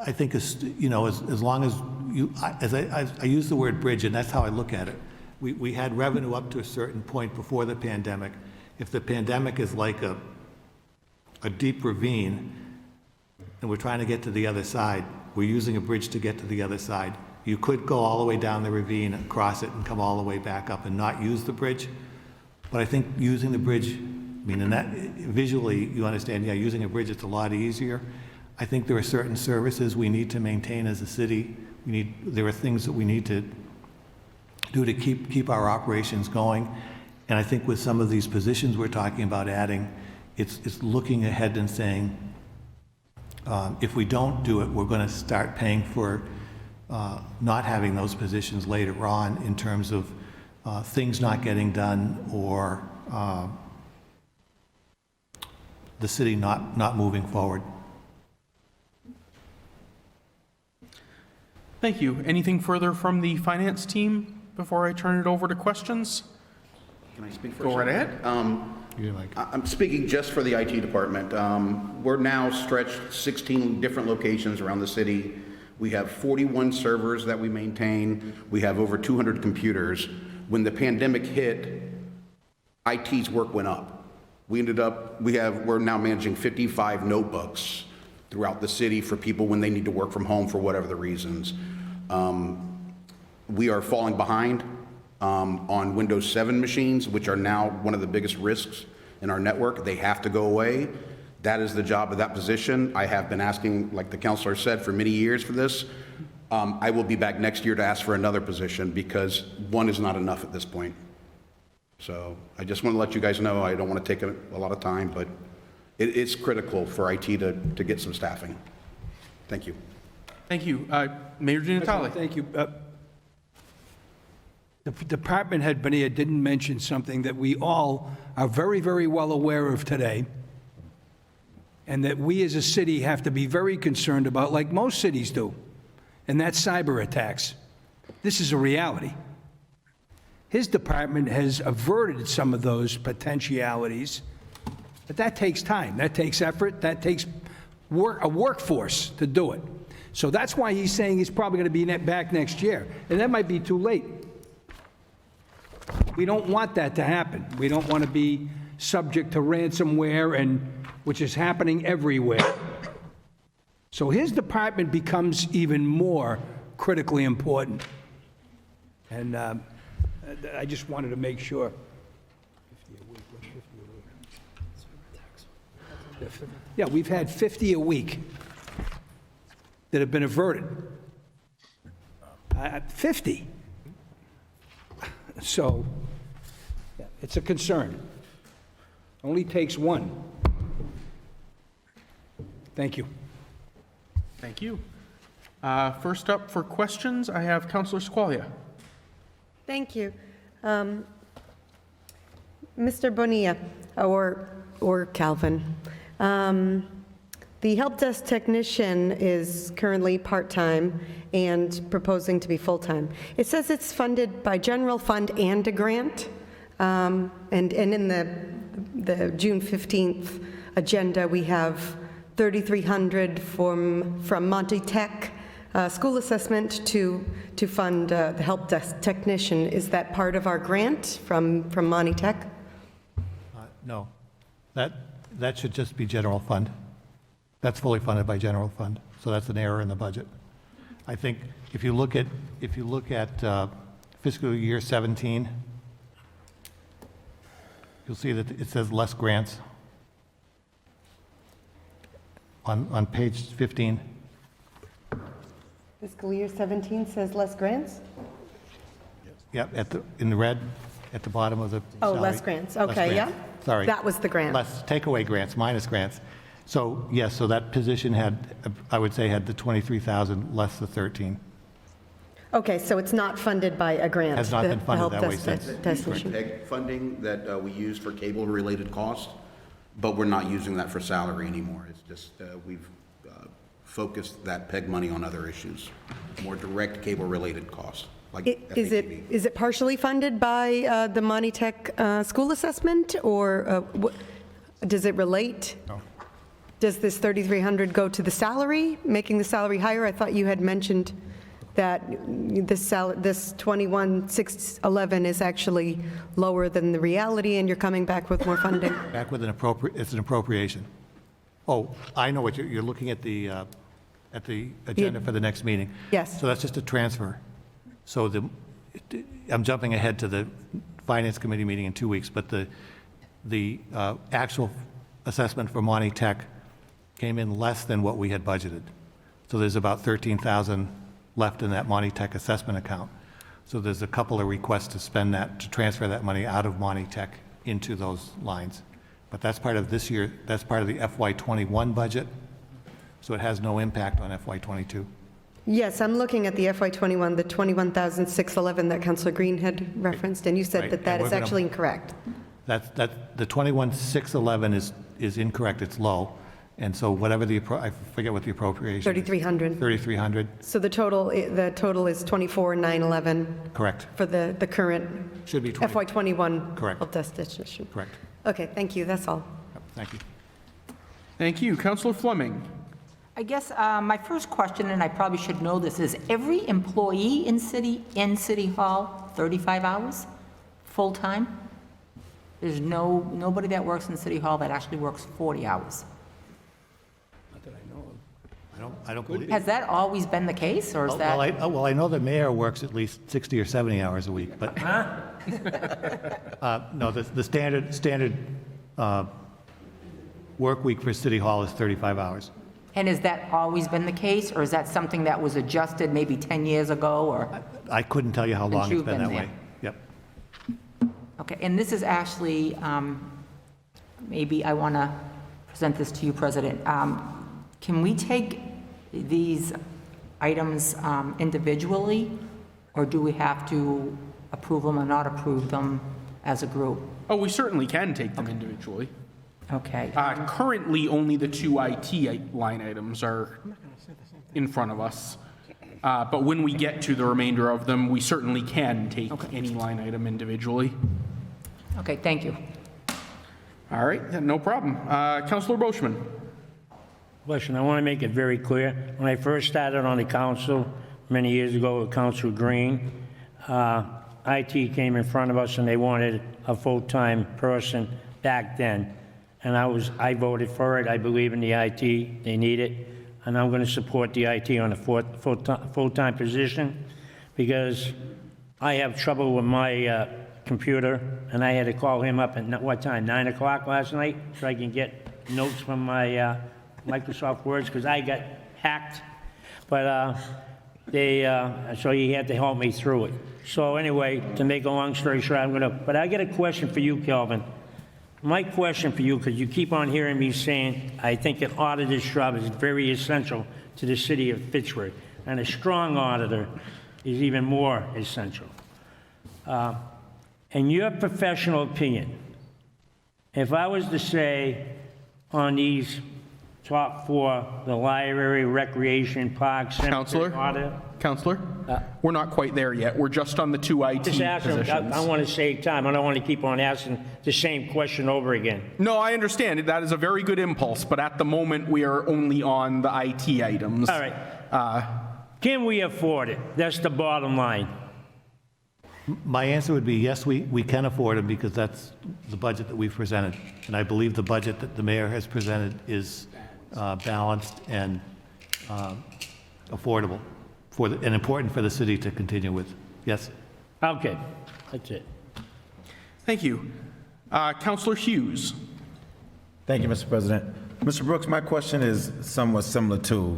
I think, as long as I use the word bridge, and that's how I look at it. We had revenue up to a certain point before the pandemic. If the pandemic is like a deep ravine, and we're trying to get to the other side, we're using a bridge to get to the other side. You could go all the way down the ravine, cross it, and come all the way back up and not use the bridge. But I think using the bridge, in that visually, you understand, yeah, using a bridge, it's a lot easier. I think there are certain services we need to maintain as a city. There are things that we need to do to keep our operations going. And I think with some of these positions we're talking about adding, it's looking ahead and saying, if we don't do it, we're going to start paying for not having those positions later on in terms of things not getting done or the city not moving forward. Thank you. Anything further from the finance team before I turn it over to questions? Can I speak for Go right ahead. I'm speaking just for the IT department. We're now stretched 16 different locations around the city. We have 41 servers that we maintain. We have over 200 computers. When the pandemic hit, IT's work went up. We're now managing 55 notebooks throughout the city for people when they need to work from home for whatever the reasons. We are falling behind on Windows 7 machines, which are now one of the biggest risks in our network. They have to go away. That is the job of that position. I have been asking, like the counselor said, for many years for this. I will be back next year to ask for another position because one is not enough at this point. So I just want to let you guys know, I don't want to take a lot of time, but it's critical for IT to get some staffing. Thank you. Thank you. Mayor Giannatalli. Thank you. The department head, Bonilla, didn't mention something that we all are very, very well aware of today, and that we as a city have to be very concerned about, like most cities do, and that's cyber attacks. This is a reality. His department has averted some of those potentialities, but that takes time, that takes effort, that takes a workforce to do it. So that's why he's saying he's probably going to be back next year, and that might be too late. We don't want that to happen. We don't want to be subject to ransomware, which is happening everywhere. So his department becomes even more critically important. And I just wanted to make sure. 50 a week. What's 50 a week? Yeah, we've had 50 a week that have been averted. 50. So, yeah, it's a concern. Only takes one. Thank you. Thank you. First up for questions, I have Councilor Squalia. Thank you. Mr. Bonilla, or Calvin, the help desk technician is currently part-time and proposing to be full-time. It says it's funded by general fund and a grant, and in the June 15th agenda, we have $3,300 from Monty Tech school assessment to fund the help desk technician. Is that part of our grant from Monty Tech? No, that should just be general fund. That's fully funded by general fund, so that's an error in the budget. I think if you look at fiscal year 17, you'll see that it says less grants on page 15. Fiscal year 17 says less grants? Yep, in the red, at the bottom of the Oh, salary. less grants, Less okay, yeah. grants. Sorry. That was the grant. Less takeaway grants, minus grants. So, yes, so that position had, I would say, had the 23,000 less the 13. Okay, so it's not funded by a grant? Has not the- been the funded help that way desk since. technician. PEG funding that we use for cable-related costs, but we're not using that for salary anymore. It's just, we've focused that PEG money on other issues, more direct cable-related costs, like Is FHTV. it partially funded by the Monty Tech school assessment, or does it relate? No. Does this 3,300 go to the salary, making the salary higher? I thought you had mentioned that this 21,611 is actually lower than the reality, and you're coming back with more funding? Back with it's an appropriation. Oh, I know what you're looking at the agenda for the next meeting. Yes. So that's just a transfer. So I'm jumping ahead to the Finance Committee meeting in 2 weeks, but the actual assessment for Monty Tech came in less than what we had budgeted. So there's about 13,000 left in that Monty Tech assessment account. So there's a couple of requests to spend that, to transfer that money out of Monty Tech into those lines. But that's part of this year, that's part of the FY21 budget, so it has no impact on FY22. Yes, I'm looking at the FY21, the 21,611 that Councilor Green had referenced, and you said Right, that that and is we're gonna- actually incorrect. The 21,611 is incorrect, it's low. And so whatever I forget what the appropriation is. 3,300. 3,300, So the total is 24,911 correct, for the current should be 20, FY21 Correct. help desk technician. correct. Okay, thank you, that's all. Yep, thank you. Thank you. Councillor Fleming. I guess my first question, and I probably should know this, is every employee in City Hall 35 hours, full-time? There's nobody that works in City Hall that actually works 40 hours? I don't believe. Has that always been the case, or is that? Well, I know the mayor works at least 60 or 70 hours a week, but, no, the standard work week for City Hall is 35 hours. And has that always been the case, or is that something that was adjusted maybe 10 years ago, or? I couldn't tell you how long it's you've been been that way. there. Yep. Okay, and this is actually, maybe I want to present this to you, President. Can we take these items individually, or do we have to approve them or not approve them as a group? Oh, we certainly can take them individually. Okay. Currently, only the two IT line items are in front of us. But when we get to the remainder of them, we certainly can take any line item individually. Okay, thank you. All right, no problem. Councillor Boschman. Listen, I want to make it very clear. When I first started on the council many years ago with Councilor Green, IT came in front of us and they wanted a full-time person back then. And I voted for it. I believe in the IT. They need it. And I'm going to support the IT on a full-time position because I have trouble with my computer, and I had to call him up at, what time, 9 o'clock last night, so I can get notes from my Microsoft Words, because I got hacked. But so he had to help me through it. So anyway, to make a long story short, but I got a question for you, Kelvin. My question for you, because you keep on hearing me saying, I think an auditor's job is very essential to the city of Fitchburg, and a strong auditor is even more essential. In your professional opinion, if I was to say on these top four, the library, recreation, parks, cemetery, auditor. Counselor, we're not quite there yet. We're just on the two IT Just ask him. positions. I want to save time. I don't want to keep on asking the same question over again. No, I understand. That is a very good impulse, but at the moment, we are only on the IT items. All right. Can we afford it? That's the bottom line. My answer would be yes, we can afford them because that's the budget that we've presented. And I believe the budget that the mayor has presented is balanced and affordable and important for the city to continue with. Yes? Okay, that's it. Thank you. Councillor Hughes. Thank you, Mr. President. Mr. Brooks, my question is somewhat similar to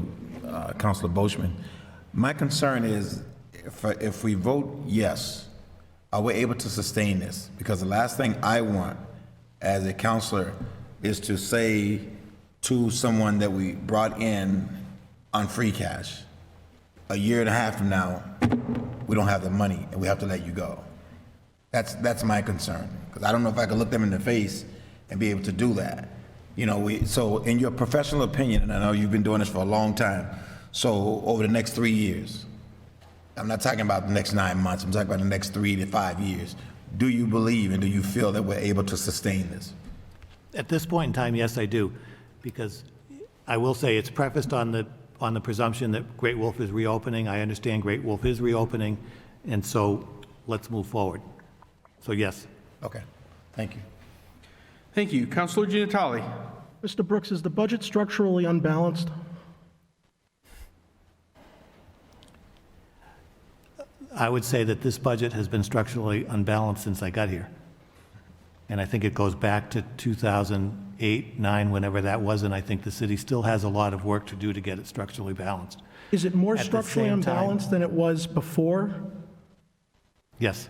Councilor Boschman. My concern is if we vote yes, are we able to sustain this? Because the last thing I want as a counselor is to say to someone that we brought in on free cash, a year and a half from now, we don't have the money and we have to let you go. That's my concern, because I don't know if I can look them in the face and be able to do that. You know, so in your professional opinion, and I know you've been doing this for a long time, so over the next 3 years, I'm not talking about the next 9 months, I'm talking about the next 3 to 5 years, do you believe and do you feel that we're able to sustain this? At this point in time, yes, I do, because I will say it's prefaced on the presumption that Great Wolf is reopening. I understand Great Wolf is reopening, and so let's move forward. So yes. Okay, thank you. Thank you. Councilor Giannatalli. Mr. Brooks, is the budget structurally unbalanced? I would say that this budget has been structurally unbalanced since I got here. And I think it goes back to 2008, 9, whenever that was, and I think the city still has a lot of work to do to get it structurally balanced. Is it more At the structurally same time- unbalanced than it was before? Yes.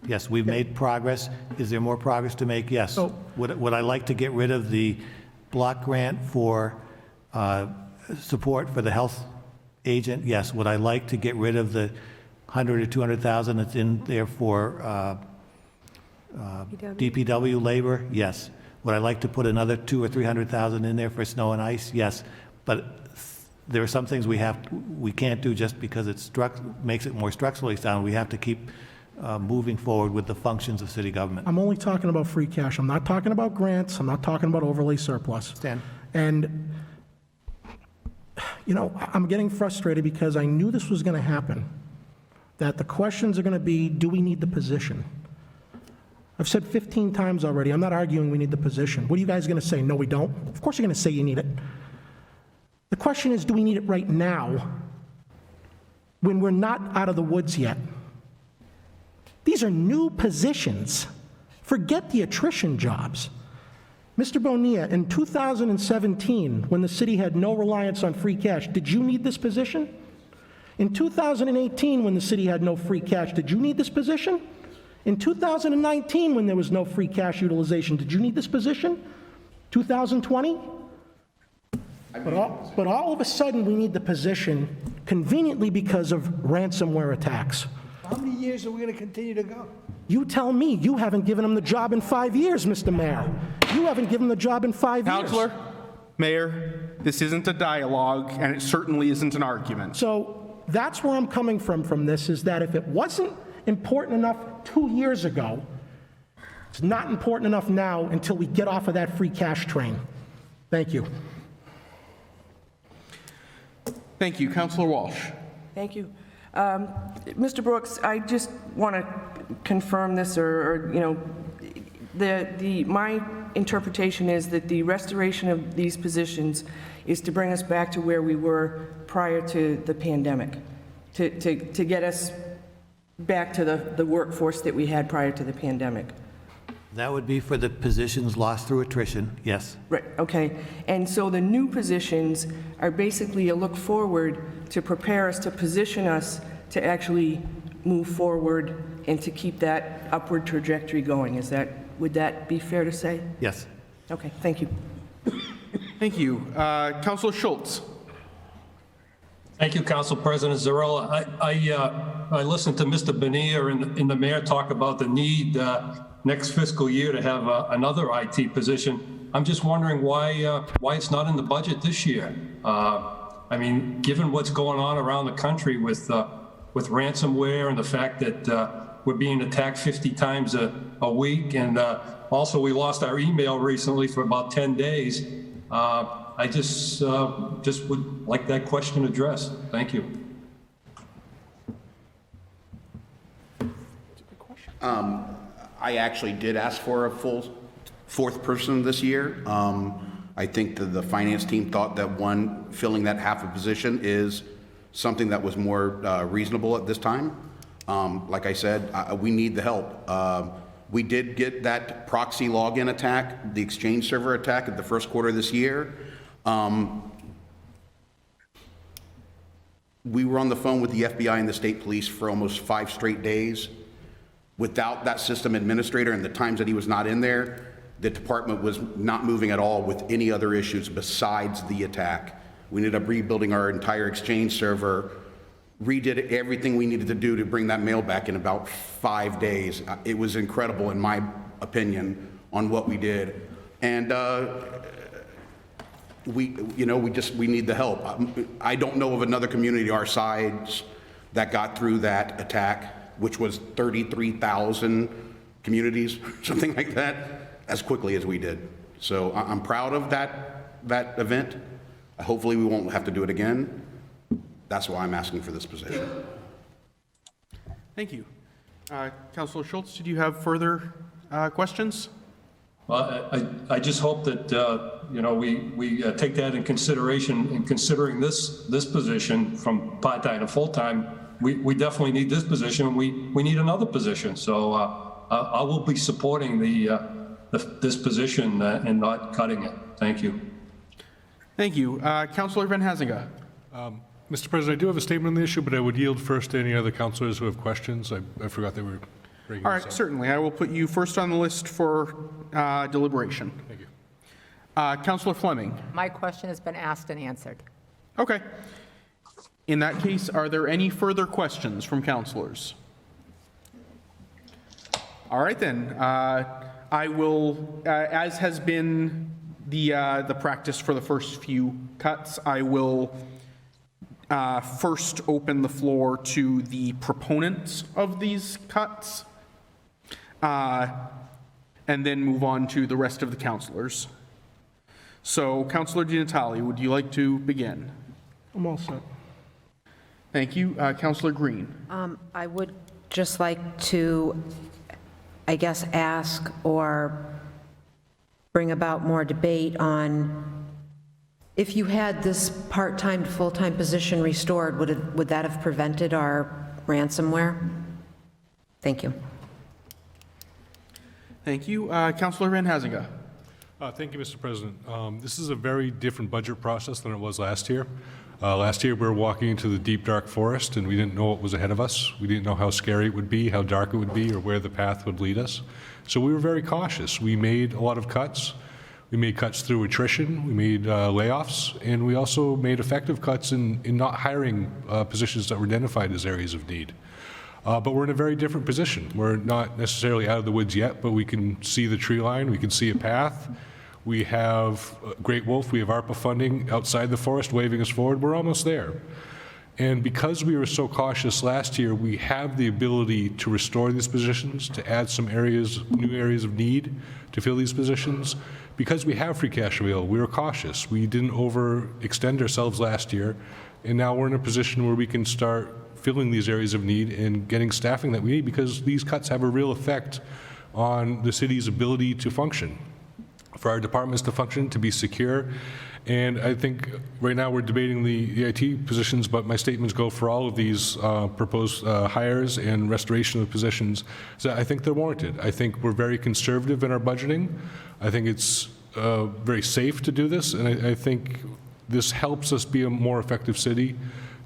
Yes, we've made progress. Is there more progress to make? Yes. So- Would I like to get rid of the block grant for support for the health agent? Yes. Would I like to get rid of the 100 or 200,000 that's in there for DPW labor? Yes. Would I like to put another 200 or 300,000 in there for snow and ice? Yes. But there are some things we can't do just because it makes it more structurally sound. We have to keep moving forward with the functions of city government. I'm only talking about free cash. I'm not talking about grants. I'm not talking about overlay surplus. Stan? And, you know, I'm getting frustrated because I knew this was going to happen, that the questions are going to be, do we need the position? I've said 15 times already, I'm not arguing we need the position. What are you guys going to say? No, we don't? Of course you're going to say you need it. The question is, do we need it right now when we're not out of the woods yet? These are new positions. Forget the attrition jobs. Mr. Bonilla, in 2017, when the city had no reliance on free cash, did you need this position? In 2018, when the city had no free cash, did you need this position? In 2019, when there was no free cash utilization, did you need this position? 2020? But all of a sudden, we need the position conveniently because of ransomware attacks. How many years are we going to continue to go? You tell me. You haven't given him the job in 5 years, Mr. Mayor. You haven't given him the job in 5 years. Counselor, Mayor, this isn't a dialogue, and it certainly isn't an argument. So that's where I'm coming from this, is that if it wasn't important enough 2 years ago, it's not important enough now until we get off of that free cash train. Thank you. Thank you. Councilor Walsh. Thank you. Mr. Brooks, I just want to confirm this, or you know, my interpretation is that the restoration of these positions is to bring us back to where we were prior to the pandemic, to get us back to the workforce that we had prior to the pandemic. That would be for the positions lost through attrition, yes. Right, okay. And so the new positions are basically a look forward to prepare us, to position us to actually move forward and to keep that upward trajectory going. Would that be fair to say? Yes. Okay, thank you. Thank you. Councilor Schultz. Thank you, Council President Zarella. I listened to Mr. Bonilla and the mayor talk about the need next fiscal year to have another IT position. I'm just wondering why it's not in the budget this year. I mean, given what's going on around the country with ransomware and the fact that we're being attacked 50 times a week, and also we lost our email recently for about 10 days. I just would like that question addressed. Thank you. I actually did ask for a full fourth person this year. I think that the finance team thought that filling that half a position is something that was more reasonable at this time. Like I said, we need the help. We did get that proxy login attack, the Exchange server attack at the first quarter of this year. we were on the phone with the FBI and the state police for almost 5 straight days. Without that system administrator and the times that he was not in there, the department was not moving at all with any other issues besides the attack. We ended up rebuilding our entire Exchange server, redid everything we needed to do to bring that mail back in about 5 days. It was incredible, in my opinion, on what we did. And we need the help. I don't know of another community our size that got through that attack, which was 33,000 communities, something like that, as quickly as we did. So I'm proud of that event. Hopefully we won't have to do it again. That's why I'm asking for this position. Thank you. Councilor Schultz, did you have further questions? Well, I just hope that, we take that in consideration in considering this position from part-time to full-time. We definitely need this position. We need another position. So I will be supporting this position and not cutting it. Thank you. Thank you. Councilor Van Hazinga. Mr. President, I do have a statement on the issue, but I would yield first to any other councilors who have questions. I forgot they were bringing All this right, up. certainly. I will put you first on the list for deliberation. Thank you. Councilor Fleming. My question has been asked and answered. Okay. In that case, are there any further questions from councilors? All right, then. I will, as has been the practice for the first few cuts, I will first open the floor to the proponents of these cuts, and then move on to the rest of the councilors. So, Councilor Di Natale, would you like to begin? I'm all set. Thank you. Councilor Green. I would just like to, I guess, ask or bring about more debate on if you had this part-time to full-time position restored, would that have prevented our ransomware? Thank you. Thank you. Councilor Van Hazinga. Thank you, Mr. President. This is a very different budget process than it was last year. Last year, we were walking into the deep, dark forest, and we didn't know what was ahead of us. We didn't know how scary it would be, how dark it would be, or where the path would lead us. So we were very cautious. We made a lot of cuts. We made cuts through attrition. We made layoffs, and we also made effective cuts in not hiring positions that were identified as areas of need. But we're in a very different position. We're not necessarily out of the woods yet, but we can see the tree line. We can see a path. We have Great Wolf. We have ARPA funding outside the forest waving us forward. We're almost there. And because we were so cautious last year, we have the ability to restore these positions, to add some areas, new areas of need to fill these positions. Because we have free cash available, we were cautious. We didn't overextend ourselves last year, and now we're in a position where we can start filling these areas of need and getting staffing that we need, because these cuts have a real effect on the city's ability to function, for our departments to function, to be secure. And I think right now we're debating the IT positions, but my statements go for all of these proposed hires and restoration of positions. So I think they're warranted. I think we're very conservative in our budgeting. I think it's very safe to do this, and I think this helps us be a more effective city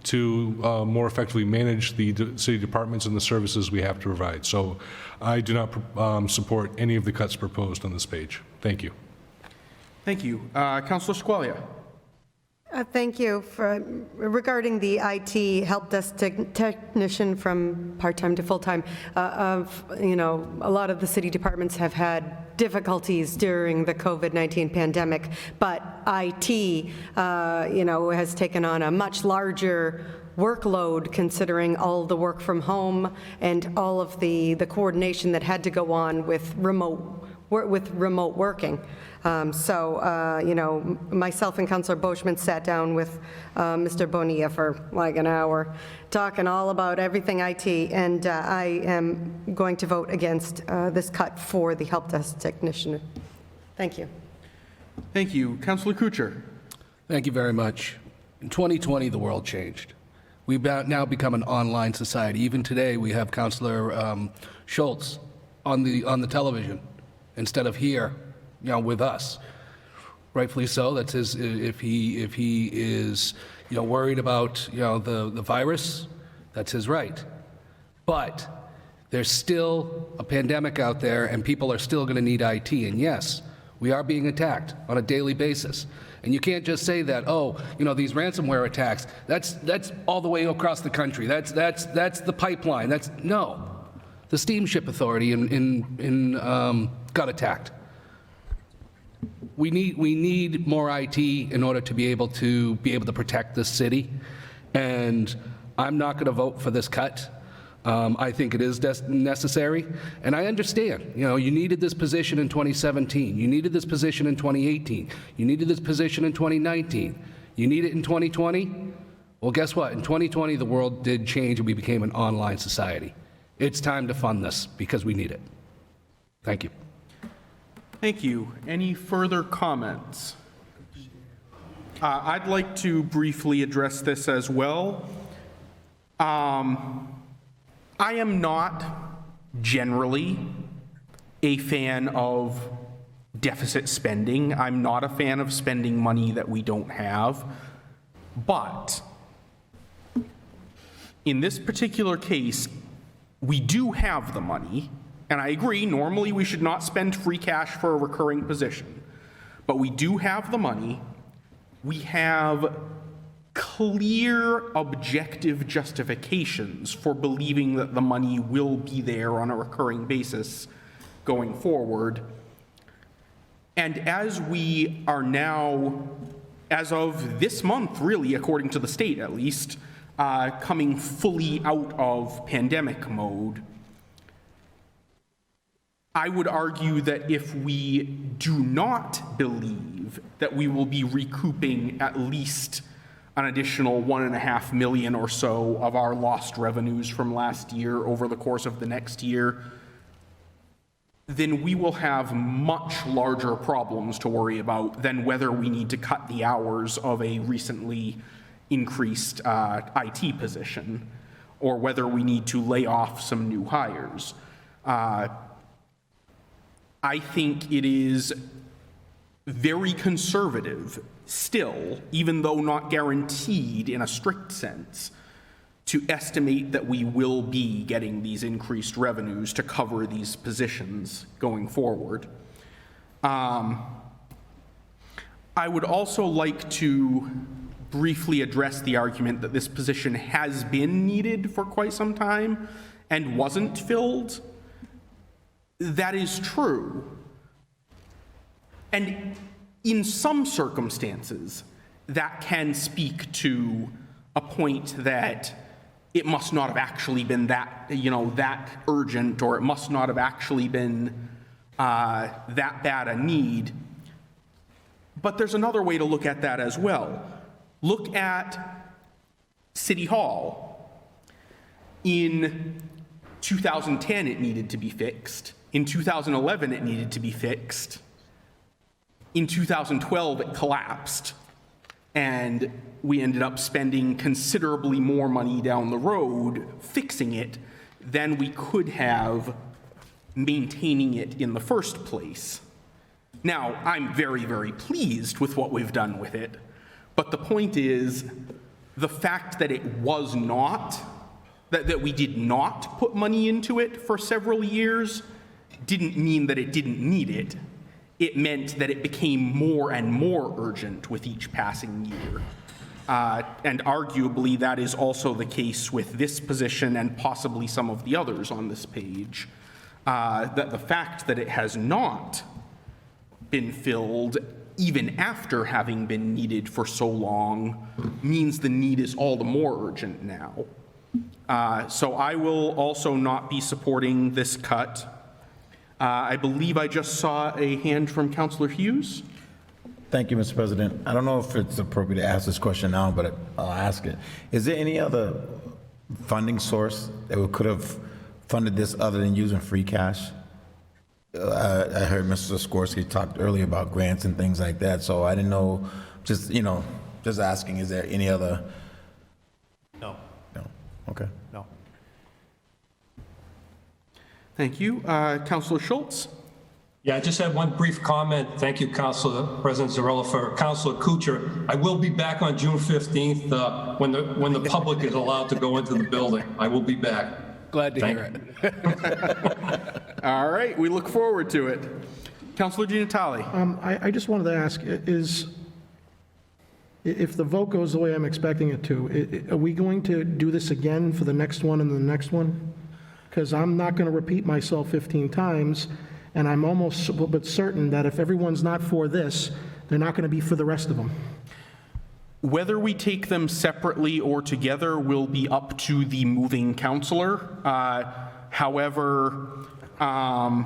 to more effectively manage the city departments and the services we have to provide. So I do not support any of the cuts proposed on this page. Thank you. Thank you. Councilor Squalia. Thank you. Regarding the IT help desk technician from part-time to full-time, a lot of the city departments have had difficulties during the COVID-19 pandemic, but IT, has taken on a much larger workload considering all the work from home and all of the coordination that had to go on with remote working. Myself and Councilor Boschman sat down with Mr. Bonilla for like an hour, talking all about everything IT, and I am going to vote against this cut for the help desk technician. Thank you. Thank you. Councilor Kuchar. Thank you very much. In 2020, the world changed. We've now become an online society. Even today, we have Councilor Schultz on the television instead of here, with us. Rightfully so. That's his. If he is worried about, the virus, that's his right. But there's still a pandemic out there, and people are still going to need IT. And yes, we are being attacked on a daily basis. And you can't just say that, these ransomware attacks, that's all the way across the country. That's the pipeline. No. The Steamship Authority got attacked. We need more IT in order to be able to protect this city. And I'm not going to vote for this cut. I think it is necessary, and I understand. You needed this position in 2017. You needed this position in 2018. You needed this position in 2019. You need it in 2020? Well, guess what? In 2020, the world did change, and we became an online society. It's time to fund this because we need it. Thank you. Thank you. Any further comments? I'd like to briefly address this as well. I am not generally a fan of deficit spending. I'm not a fan of spending money that we don't have. But in this particular case, we do have the money. And I agree, normally we should not spend free cash for a recurring position. But we do have the money. We have clear, objective justifications for believing that the money will be there on a recurring basis going forward. And as we are now, as of this month, really, according to the state at least, coming fully out of pandemic mode, I would argue that if we do not believe that we will be recouping at least an additional $1.5 million or so of our lost revenues from last year over the course of the next year, then we will have much larger problems to worry about than whether we need to cut the hours of a recently increased IT position or whether we need to lay off some new hires. I think it is very conservative still, even though not guaranteed in a strict sense, to estimate that we will be getting these increased revenues to cover these positions going forward. I would also like to briefly address the argument that this position has been needed for quite some time and wasn't filled. That is true. And in some circumstances, that can speak to a point that it must not have actually been that, that urgent, or it must not have actually been that bad a need. But there's another way to look at that as well. Look at City Hall. In 2010, it needed to be fixed. In 2011, it needed to be fixed. In 2012, it collapsed, and we ended up spending considerably more money down the road fixing it than we could have maintaining it in the first place. Now, I'm very, very pleased with what we've done with it, but the point is, the fact that it was not, that we did not put money into it for several years, didn't mean that it didn't need it. It meant that it became more and more urgent with each passing year. And arguably, that is also the case with this position and possibly some of the others on this page. That the fact that it has not been filled, even after having been needed for so long, means the need is all the more urgent now. So I will also not be supporting this cut. I believe I just saw a hand from Councillor Hughes. Thank you, Mr. President. I don't know if it's appropriate to ask this question now, but I'll ask it. Is there any other funding source that we could have funded this other than using free cash? I heard Mr. Skorsky talked earlier about grants and things like that, so I didn't know, just asking, is there any other? No. No, okay. No. Thank you. Councillor Schultz? Yeah, I just had one brief comment. Thank you, Councilor President Zarella, for Councilor Kuchar. I will be back on June 15th when the public is allowed to go into the building. I will be back. Glad to hear it. All right, we look forward to it. Councilor Di Natale. I just wanted to ask, if the vote goes the way I'm expecting it to, are we going to do this again for the next one and the next one? Because I'm not going to repeat myself 15 times, and I'm almost but certain that if everyone's not for this, they're not going to be for the rest of them. Whether we take them separately or together will be up to the moving counselor. However, I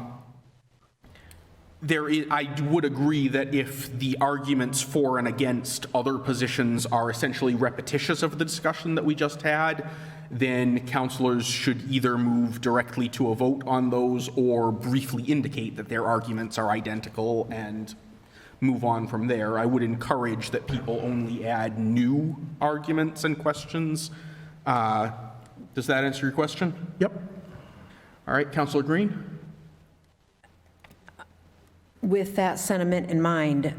would agree that if the arguments for and against other positions are essentially repetitious of the discussion that we just had, then counselors should either move directly to a vote on those or briefly indicate that their arguments are identical and move on from there. I would encourage that people only add new arguments and questions. Does that answer your question? Yep. All right, Councilor Green? With that sentiment in mind,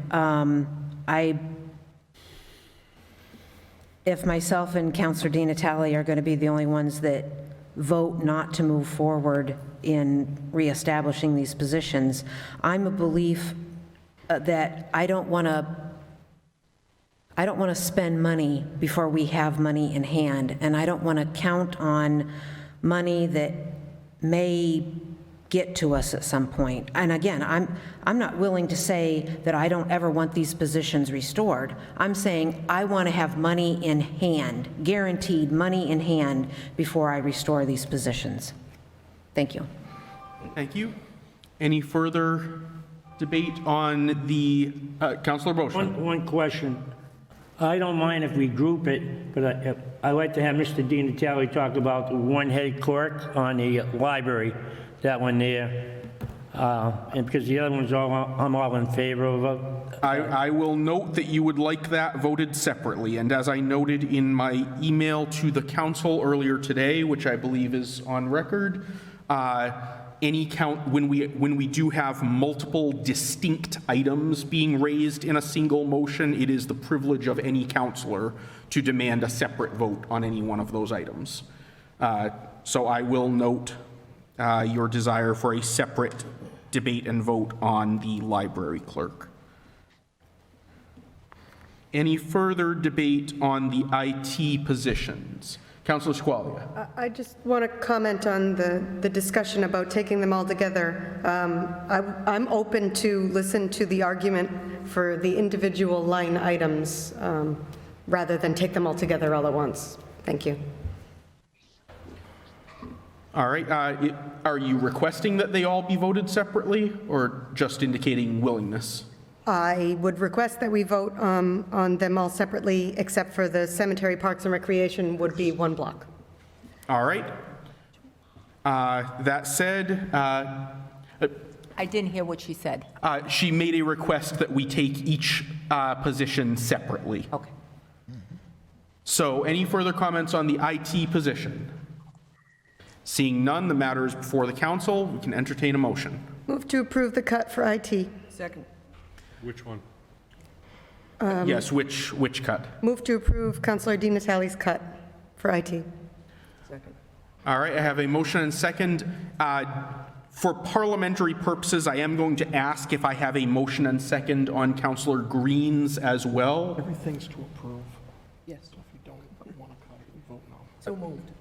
if myself and Councilor Di Natale are going to be the only ones that vote not to move forward in reestablishing these positions, I'm a belief that I don't want to spend money before we have money in hand, and I don't want to count on money that may get to us at some point. And again, I'm not willing to say that I don't ever want these positions restored. I'm saying I want to have money in hand, guaranteed money in hand, before I restore these positions. Thank you. Thank you. Any further debate on the, Councilor Beauchamp? One question. I don't mind if we group it, but I'd like to have Mr. Di Natale talk about the one head clerk on the library, that one there, and because the other one's I'm all in favor of. I will note that you would like that voted separately, and as I noted in my email to the council earlier today, which I believe is on record, any count when we do have multiple distinct items being raised in a single motion, it is the privilege of any councilor to demand a separate vote on any one of those items. So I will note your desire for a separate debate and vote on the library clerk. Any further debate on the IT positions? Councilor Squalia. I just want to comment on the discussion about taking them all together. I'm open to listen to the argument for the individual line items rather than take them all together all at once. Thank you. All right. Are you requesting that they all be voted separately or just indicating willingness? I would request that we vote on them all separately, except for the cemetery, parks, and recreation would be one block. All right. That said, I didn't hear what she said. she made a request that we take each position separately. Okay. So any further comments on the IT position? Seeing none, the matter is before the council. We can entertain a motion. Move to approve the cut for IT. Second. Which one? Yes, which cut? Move to approve Councilor Di Natale's cut for IT. Second. All right, I have a motion and second. For parliamentary purposes, I am going to ask if I have a motion and second on Councilor Green's as well. Everything's to approve. Yes. So if you don't want to cut it, you vote no. So moved.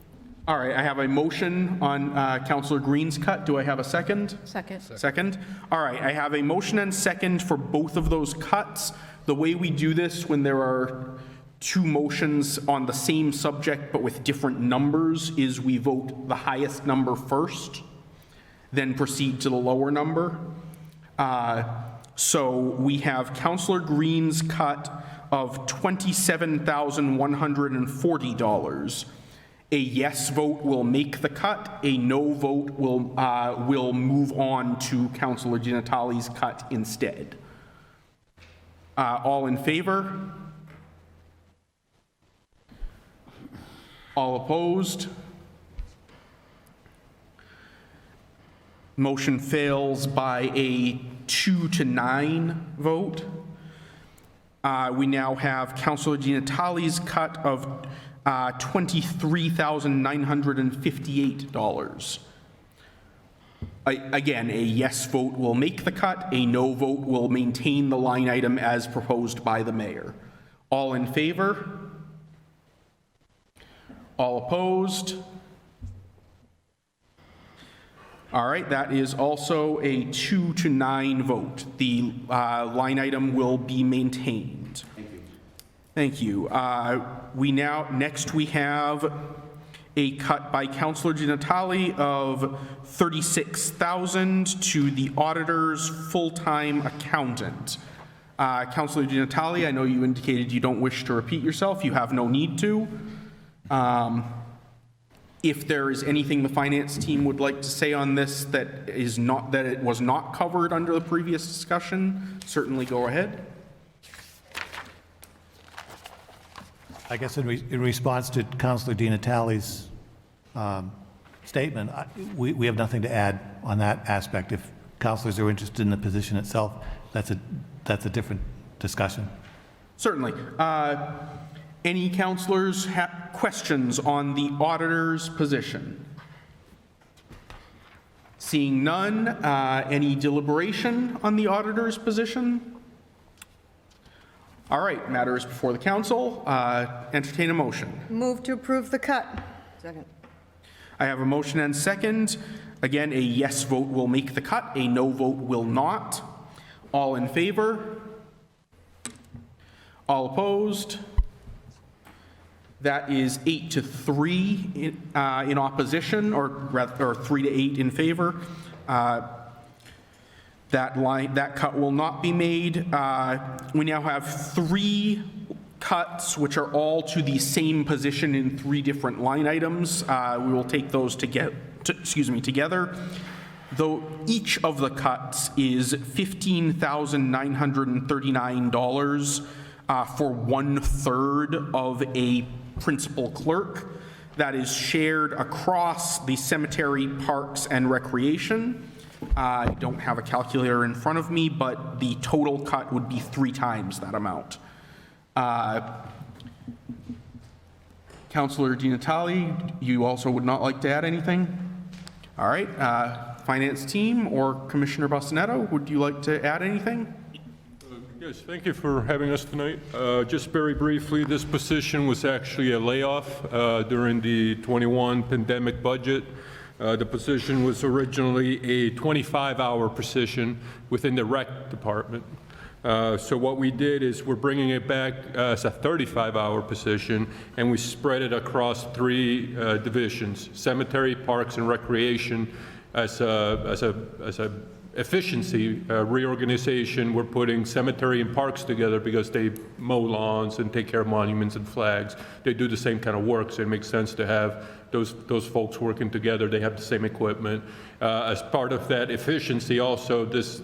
All right, I have a motion on Councilor Green's cut. Do I have a second? Second. Second. All right, I have a motion and second for both of those cuts. The way we do this when there are two motions on the same subject but with different numbers is we vote the highest number first, then proceed to the lower number. So we have Councilor Green's cut of $27,140. A yes vote will make the cut. A no vote will move on to Councilor Di Natale's cut instead. All in favor? All opposed? Motion fails by a 2-9 vote. We now have Councilor Di Natale's cut of $23,958. Again, a yes vote will make the cut, a no vote will maintain the line item as proposed by the mayor. All in favor? All opposed? All right, that is also a 2-9 vote. The line item will be maintained. Thank you. Next we have a cut by Councilor Di Natale of $36,000 to the auditor's full-time accountant. Councilor Di Natale, I know you indicated you don't wish to repeat yourself. You have no need to. If there is anything the finance team would like to say on this that it was not covered under the previous discussion, certainly go ahead. I guess in response to Councilor Di Natale's statement, we have nothing to add on that aspect. If councilors are interested in the position itself, that's a different discussion. Certainly. Any councilors have questions on the auditor's position? Seeing none, any deliberation on the auditor's position? All right, matter is before the council. Entertain a motion. Move to approve the cut. Second. I have a motion and second. Again, a yes vote will make the cut, a no vote will not. All in favor? All opposed? That is 8-3 in opposition, or 3-8 in favor. That cut will not be made. We now have 3 cuts, which are all to the same position in 3 different line items. We will take those together. Though each of the cuts is $15,939 for 1/3 of a principal clerk that is shared across the cemetery, parks, and recreation. I don't have a calculator in front of me, but the total cut would be 3 times that amount. Councilor Di Natale, you also would not like to add anything? All right, finance team or Commissioner Bassanetto, would you like to add anything? Yes, thank you for having us tonight. Just very briefly, this position was actually a layoff during the 21 pandemic budget. The position was originally a 25-hour position within the rec department. So what we did is we're bringing it back as a 35-hour position, and we spread it across 3 divisions: cemetery, parks, and recreation. As a efficiency reorganization, we're putting cemetery and parks together because they mow lawns and take care of monuments and flags. They do the same kind of work, so it makes sense to have those folks working together. They have the same equipment. As part of that efficiency, also, this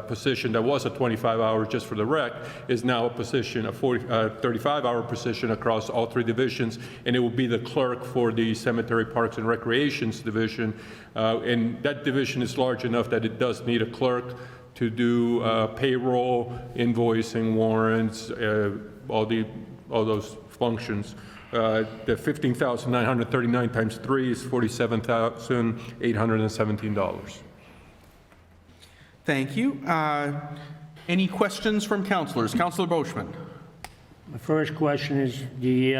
position that was a 25-hour just for the rec is now a position, a 35-hour position across all 3 divisions, and it will be the clerk for the cemetery, parks, and recreations division. And that division is large enough that it does need a clerk to do payroll, invoicing, warrants, all those functions. The $15,939 times 3 is $47,817. Thank you. Any questions from councilors? Councilor Boschman. My first question is, the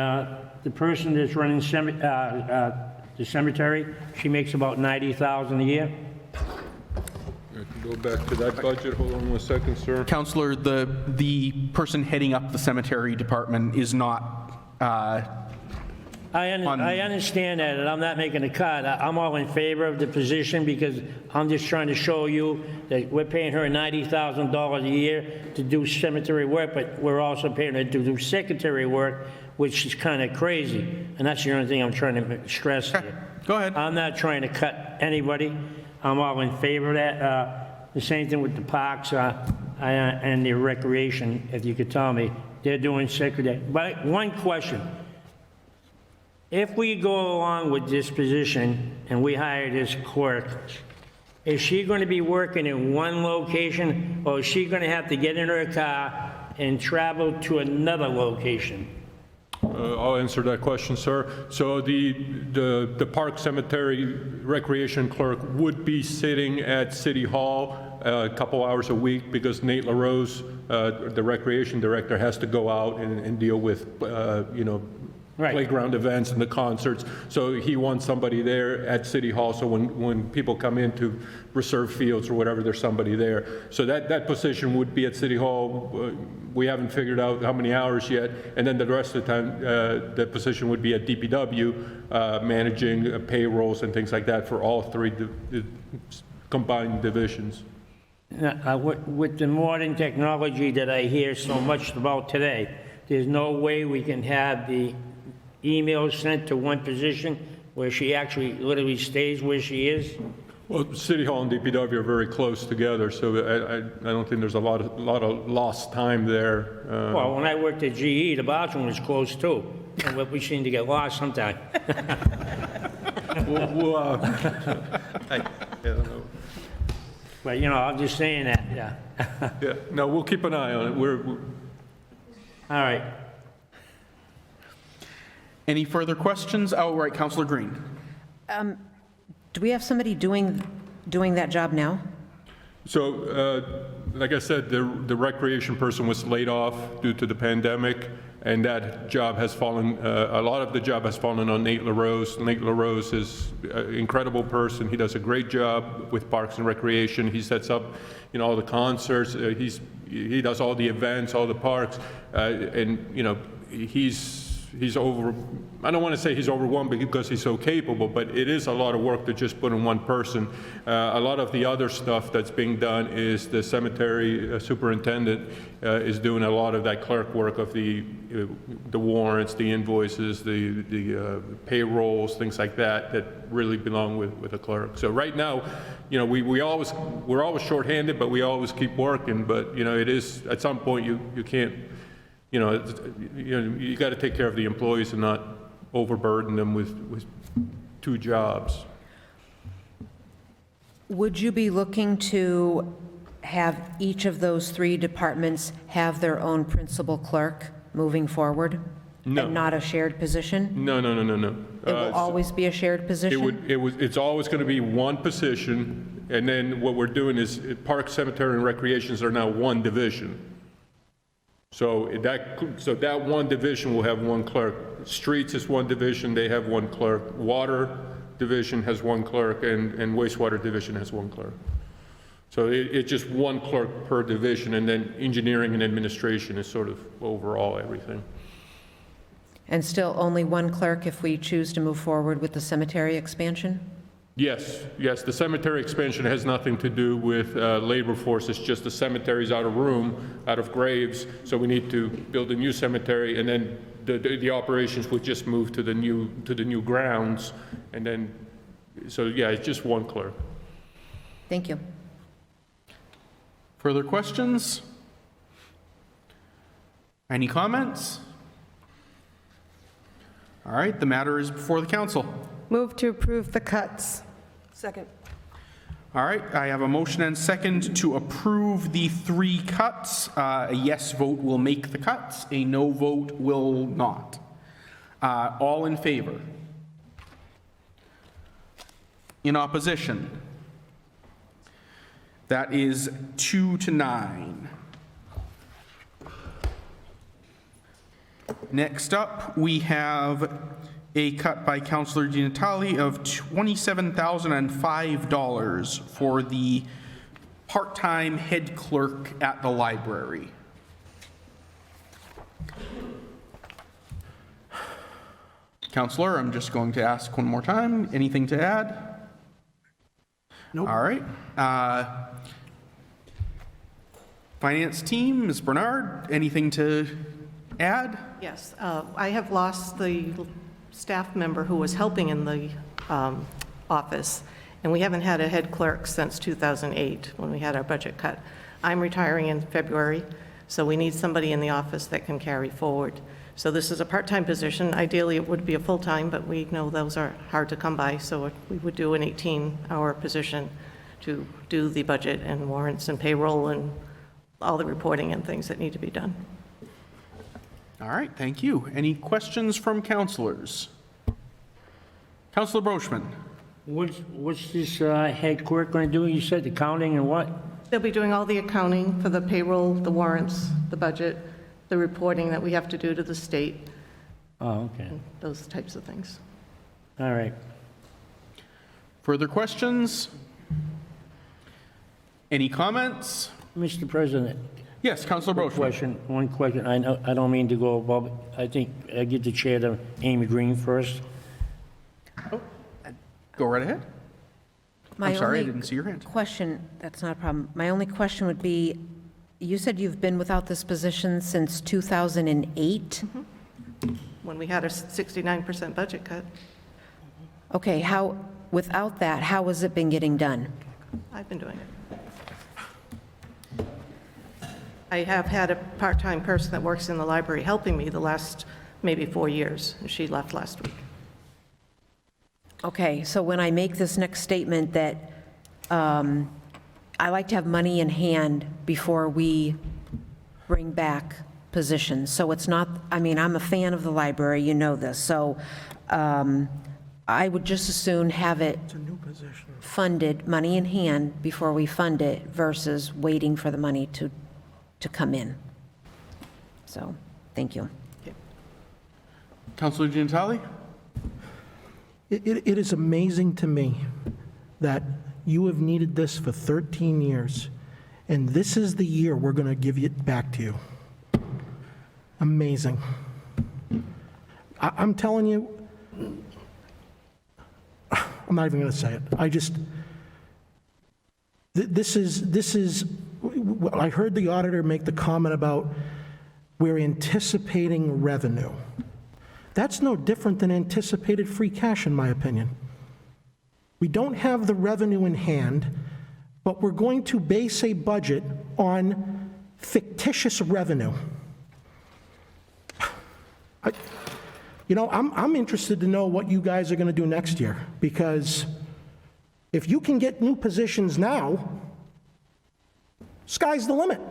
person that's running the cemetery, she makes about $90,000 a year? I can go back to that budget. Hold on 1 second, sir. Councilor, the person heading up the cemetery department is not I understand that, and I'm not making a cut. I'm all in favor of the position because I'm just trying to show you that we're paying her $90,000 a year to do cemetery work, but we're also paying her to do secretary work, which is kind of crazy. And that's the only thing I'm trying to stress here. Go ahead. I'm not trying to cut anybody. I'm all in favor of that. The same thing with the parks and the recreation, if you could tell me. They're doing secretary. But one question. If we go along with this position and we hire this clerk, Is she going to be working in one location, or is she going to have to get in her car and travel to another location? I'll answer that question, sir. So the Park Cemetery Recreation Clerk would be sitting at City Hall a couple hours a week because Nate LaRose, the Recreation Director, has to go out and deal with, playground events and the concerts. So he wants somebody there at City Hall, so when people come in to reserve fields or whatever, there's somebody there. So that position would be at City Hall. We haven't figured out how many hours yet. And then the rest of the time, the position would be at DPW, managing payrolls and things like that for all three combined divisions. With the modern technology that I hear so much about today, there's no way we can have the emails sent to one position where she actually literally stays where she is? Well, City Hall and DPW are very close together, so I don't think there's a lot of lost time there. Well, when I worked at GE, the bathroom was close too, and we seem to get lost sometime. I don't know. But, I'm just saying that, yeah. Yeah, no, we'll keep an eye on it. We're All right. Any further questions? Oh, right, Councillor Green. Do we have somebody doing that job now? So, like I said, the recreation person was laid off due to the pandemic, and that job has fallen, a lot of the job has fallen on Nate LaRose. Nate LaRose is an incredible person. He does a great job with Parks and Recreation. He sets up, all the concerts. He does all the events, all the parks, and, he's over, I don't want to say he's overwhelmed because he's so capable, but it is a lot of work to just put in one person. A lot of the other stuff that's being done is the cemetery superintendent is doing a lot of that clerk work of the warrants, the invoices, the payrolls, things like that really belong with a clerk. So right now, we're always shorthanded, but we always keep working. But it is at some point you can't. You got to take care of the employees and not overburden them with two jobs. Would you be looking to have each of those three departments have their own principal clerk moving forward? No. And not a shared position? No. It will always be a shared position? It's always going to be one position, and then what we're doing is Park, Cemetery, and Recreations are now one division. So that one division will have one clerk. Streets is one division, they have one clerk. Water division has one clerk, and wastewater division has one clerk. So it's just one clerk per division, and then engineering and administration is sort of overall everything. And still only one clerk if we choose to move forward with the cemetery expansion? Yes, the cemetery expansion has nothing to do with labor force. It's just the cemetery's out of room, out of graves, so we need to build a new cemetery, and then the operations would just move to the new grounds, and then, so yeah, it's just one clerk. Thank you. Further questions? Any comments? All right, the matter is before the council. Move to approve the cuts. Second. All right, I have a motion and second to approve the three cuts. A yes vote will make the cuts, a no vote will not. All in favor? In opposition? That is 2-9. Next up, we have a cut by Councillor Di Natale of $27,005 for the part-time head clerk at the library. Councillor, I'm just going to ask one more time. Anything to add? Nope. All right. Finance team, Ms. Bernard, anything to add? Yes, I have lost the staff member who was helping in the office, and we haven't had a head clerk since 2008 when we had our budget cut. I'm retiring in February, so we need somebody in the office that can carry forward. So this is a part-time position. Ideally, it would be a full-time, but we know those are hard to come by, so we would do an 18-hour position to do the budget and warrants and payroll and all the reporting and things that need to be done. All right, thank you. Any questions from councilors? Councilor Brochman. What's this head clerk going to do? You said accounting and what? They'll be doing all the accounting for the payroll, the warrants, the budget, the reporting that we have to do to the state, Oh, okay. those types of things. All right. Further questions? Any comments? Mr. President. Yes, Councilor Brochman. One question. I know, I don't mean to go above, I think I give the chair to Amy Green first. Go right ahead. I'm sorry, I only didn't see your hand. Question, that's not a problem. My only question would be, you said you've been without this position since 2008? When we had a 69% budget cut, Okay, how, without that, how has it been getting done? I've been doing it. I have had a part-time person that works in the library helping me the last maybe 4 years, and she left last week. Okay, so when I make this next statement that I like to have money in hand before we bring back positions, so it's not, I mean, I'm a fan of the library, you know this, so I would just as soon have it funded, money in hand, before we fund it versus waiting for the money to come in. So, thank you. Councilor Giantelli? It is amazing to me that you have needed this for 13 years, and this is the year we're going to give it back to you. Amazing. I'm telling you, I'm not even going to say it. I just, this is, I heard the auditor make the comment about we're anticipating revenue. That's no different than anticipated free cash, in my opinion. We don't have the revenue in hand, but we're going to base a budget on fictitious revenue. I'm interested to know what you guys are going to do next year, because if you can get new positions now, sky's the limit.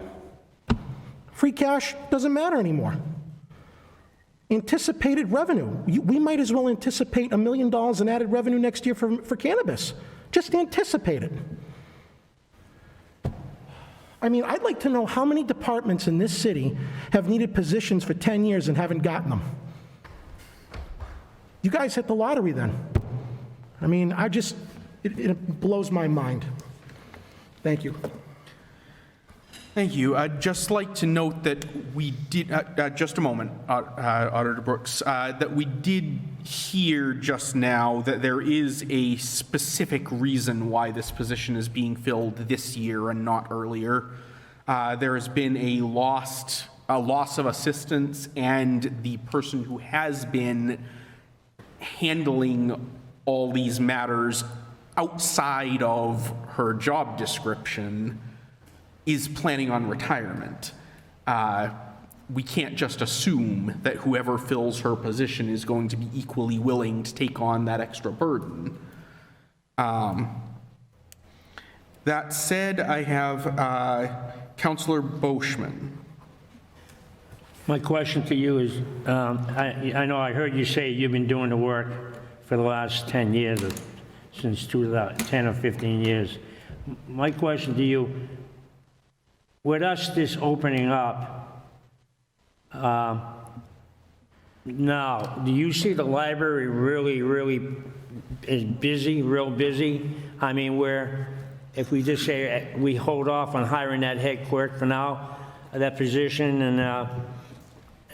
Free cash doesn't matter anymore. Anticipated revenue. We might as well anticipate $1 million in added revenue next year for cannabis. Just anticipate it. I mean, I'd like to know how many departments in this city have needed positions for 10 years and haven't gotten them. You guys hit the lottery then. I mean, it blows my mind. Thank you. Thank you. I'd just like to note that we did, just a moment, Auditor Brooks, that we did hear just now that there is a specific reason why this position is being filled this year and not earlier. There has been a loss of assistance, and the person who has been handling all these matters outside of her job description is planning on retirement. We can't just assume that whoever fills her position is going to be equally willing to take on that extra burden. That said, I have Councilor Boschman. My question to you is, I know I heard you say you've been doing the work for the last 10 years, since 10 or 15 years. My question to you, with us this opening up, now, do you see the library really is busy, real busy? I mean, where if we just say we hold off on hiring that head clerk for now, that position,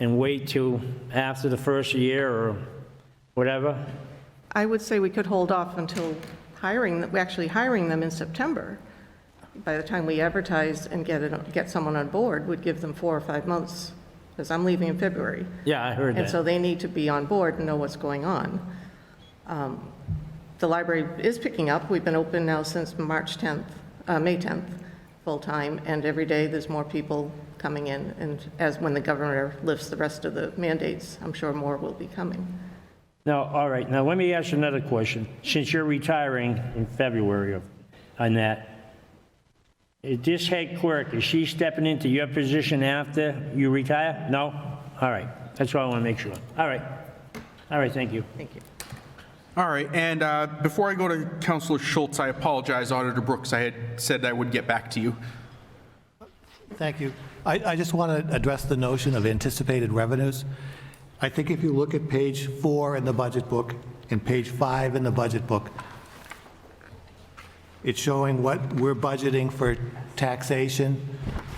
and wait till after the first year or whatever? I would say we could hold off until actually hiring them in September. By the time we advertise and get someone on board, would give them 4 or 5 months, because I'm leaving in February. Yeah, I heard that. And so they need to be on board and know what's going on. The library is picking up. We've been open now since May 10th, full-time, and every day there's more people coming in. And when the governor lifts the rest of the mandates, I'm sure more will be coming. Now, all right, now let me ask you another question. Since you're retiring in February of on that. Is this head clerk, is she stepping into your position after you retire? No? All right, that's what I want to make sure. All right, thank you. Thank you. All right, and before I go to Councilor Schultz, I apologize, Auditor Brooks, I had said I would get back to you. Thank you. I just want to address the notion of anticipated revenues. I think if you look at page 4 in the budget book and page 5 in the budget book, it's showing what we're budgeting for taxation,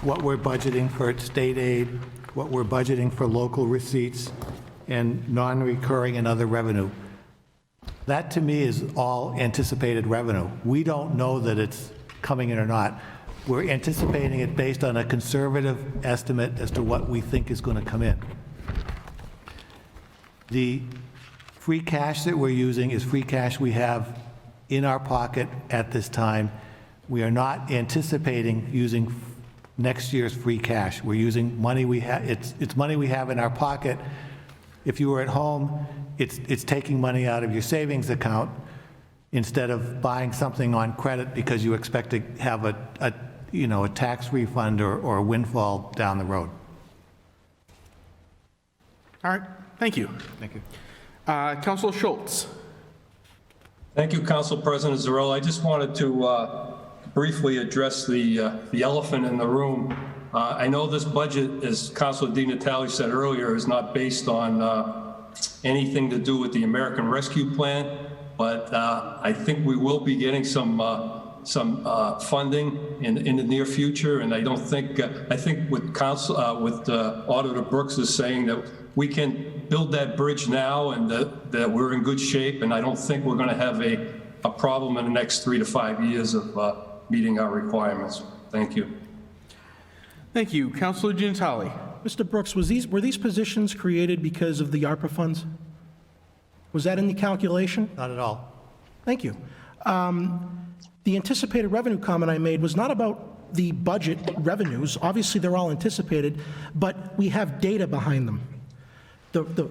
what we're budgeting for state aid, what we're budgeting for local receipts, and non-recurring and other revenue. That, to me, is all anticipated revenue. We don't know that it's coming in or not. We're anticipating it based on a conservative estimate as to what we think is going to come in. The free cash that we're using is free cash we have in our pocket at this time. We are not anticipating using next year's free cash. We're using money we have, it's money we have in our pocket. If you were at home, it's taking money out of your savings account instead of buying something on credit because you expect to have a tax refund or a windfall down the road. All right, thank you. Thank you. Councilor Schultz. Thank you, Council President Zarella. I just wanted to briefly address the elephant in the room. I know this budget, as Councilor Di Natale said earlier, is not based on anything to do with the American Rescue Plan, but I think we will be getting some funding in the near future, and I don't think I think what Auditor Brooks is saying that we can build that bridge now and that we're in good shape, and I don't think we're going to have a problem in the next 3 to 5 years of meeting our requirements. Thank you. Thank you. Councilor Di Natale. Mr. Brooks, were these positions created because of the ARPA funds? Was that in the calculation? Not at all. Thank you. The anticipated revenue comment I made was not about the budget revenues. Obviously, they're all anticipated, but we have data behind them. The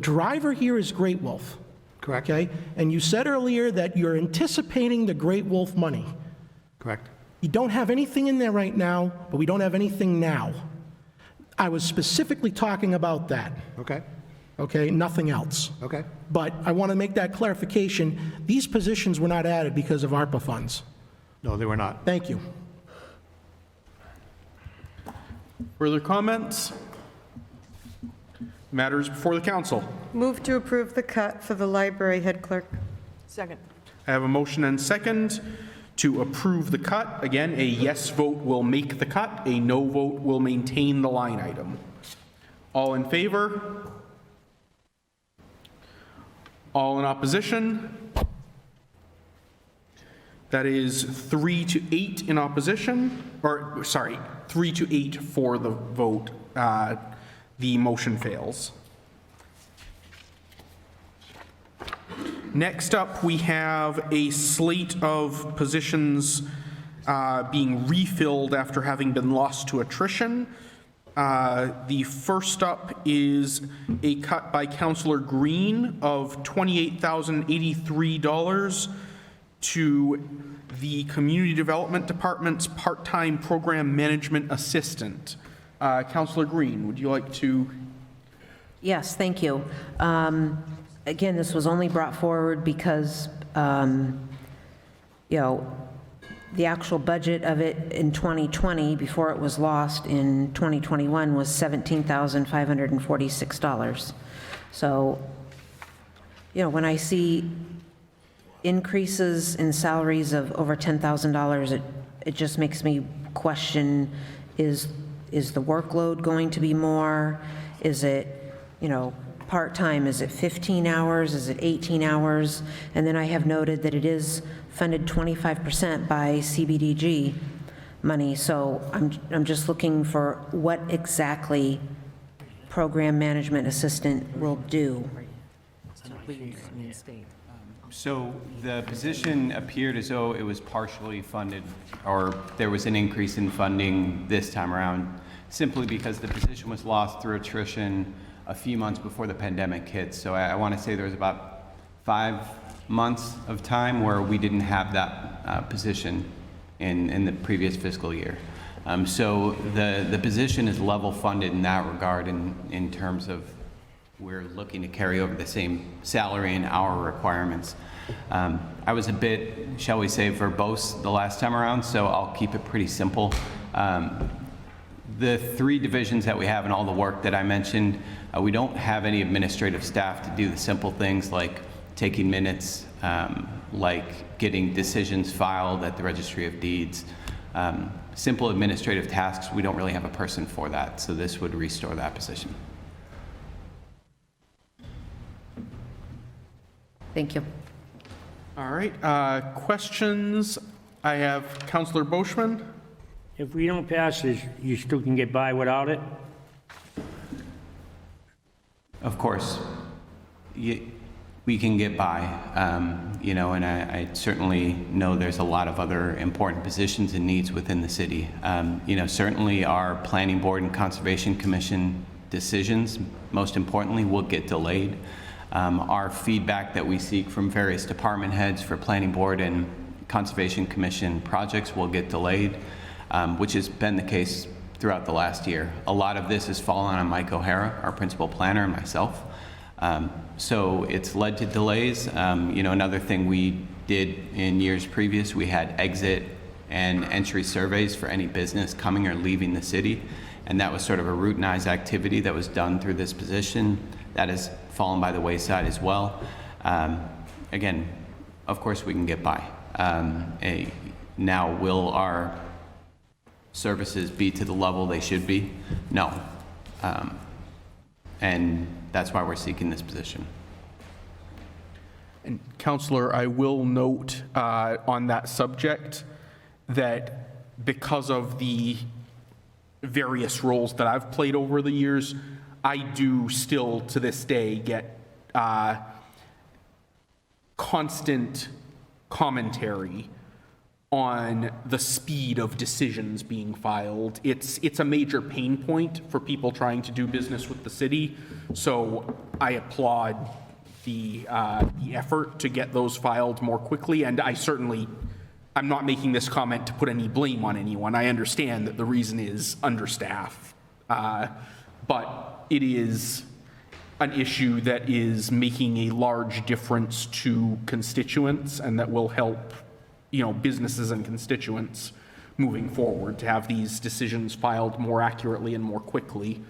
driver here is Great Wolf. Correct. Okay? And you said earlier that you're anticipating the Great Wolf money. Correct. You don't have anything in there right now, but we don't have anything now. I was specifically talking about that. Okay. Okay, nothing else. Okay. But I want to make that clarification. These positions were not added because of ARPA funds. No, they were not. Thank you. Further comments? Matters before the council. Move to approve the cut for the library head clerk. Second. I have a motion and second to approve the cut. Again, a yes vote will make the cut. A no vote will maintain the line item. All in favor? All in opposition? That is 3 to 8 in opposition, or sorry, 3 to 8 for the vote. The motion fails. Next up, we have a slate of positions being refilled after having been lost to attrition. The first up is a cut by Councillor Green of $28,083 to the Community Development Department's part-time program management assistant. Councillor Green, would you like to? Yes, thank you. Again, this was only brought forward because, the actual budget of it in 2020, before it was lost in 2021, was $17,546. So, when I see increases in salaries of over $10,000, it just makes me question, is the workload going to be more? Is it, part-time? Is it 15 hours? Is it 18 hours? And then I have noted that it is funded 25% by CBDG money. So I'm just looking for what exactly program management assistant will do. So the position appeared as though it was partially funded, or there was an increase in funding this time around, simply because the position was lost through attrition a few months before the pandemic hit. So I want to say there was about 5 months of time where we didn't have that position in the previous fiscal year. So the position is level funded in that regard in terms of we're looking to carry over the same salary and hour requirements. I was a bit, shall we say, verbose the last time around, so I'll keep it pretty simple. The 3 divisions that we have and all the work that I mentioned, we don't have any administrative staff to do the simple things like taking minutes, like getting decisions filed at the Registry of Deeds. Simple administrative tasks, we don't really have a person for that, so this would restore that position. Thank you. All right, questions? I have Counselor Boschman. If we don't pass this, you still can get by without it? Of course, we can get by, you know, and I certainly know there's a lot of other important positions and needs within the city. You know, certainly our Planning Board and Conservation Commission decisions, most importantly, will get delayed. Our feedback that we seek from various department heads for Planning Board and Conservation Commission projects will get delayed, which has been the case throughout the last year. A lot of this has fallen on Mike O'Hara, our principal planner, and myself. So it's led to delays. You know, another thing we did in years previous, we had exit and entry surveys for any business coming or leaving the city. And that was sort of a routinized activity that was done through this position. That has fallen by the wayside as well. Again, of course we can get by. Now, will our services be to the level they should be? No. And that's why we're seeking this position. And Counselor, I will note on that subject that because of the various roles that I've played over the years, I do still to this day get constant commentary on the speed of decisions being filed. It's a major pain point for people trying to do business with the city, so I applaud the effort to get those filed more quickly, and I'm not making this comment to put any blame on anyone. I understand that the reason is understaffed, but it is an issue that is making a large difference to constituents and that will help, you know, businesses and constituents moving forward to have these decisions filed more accurately and more quickly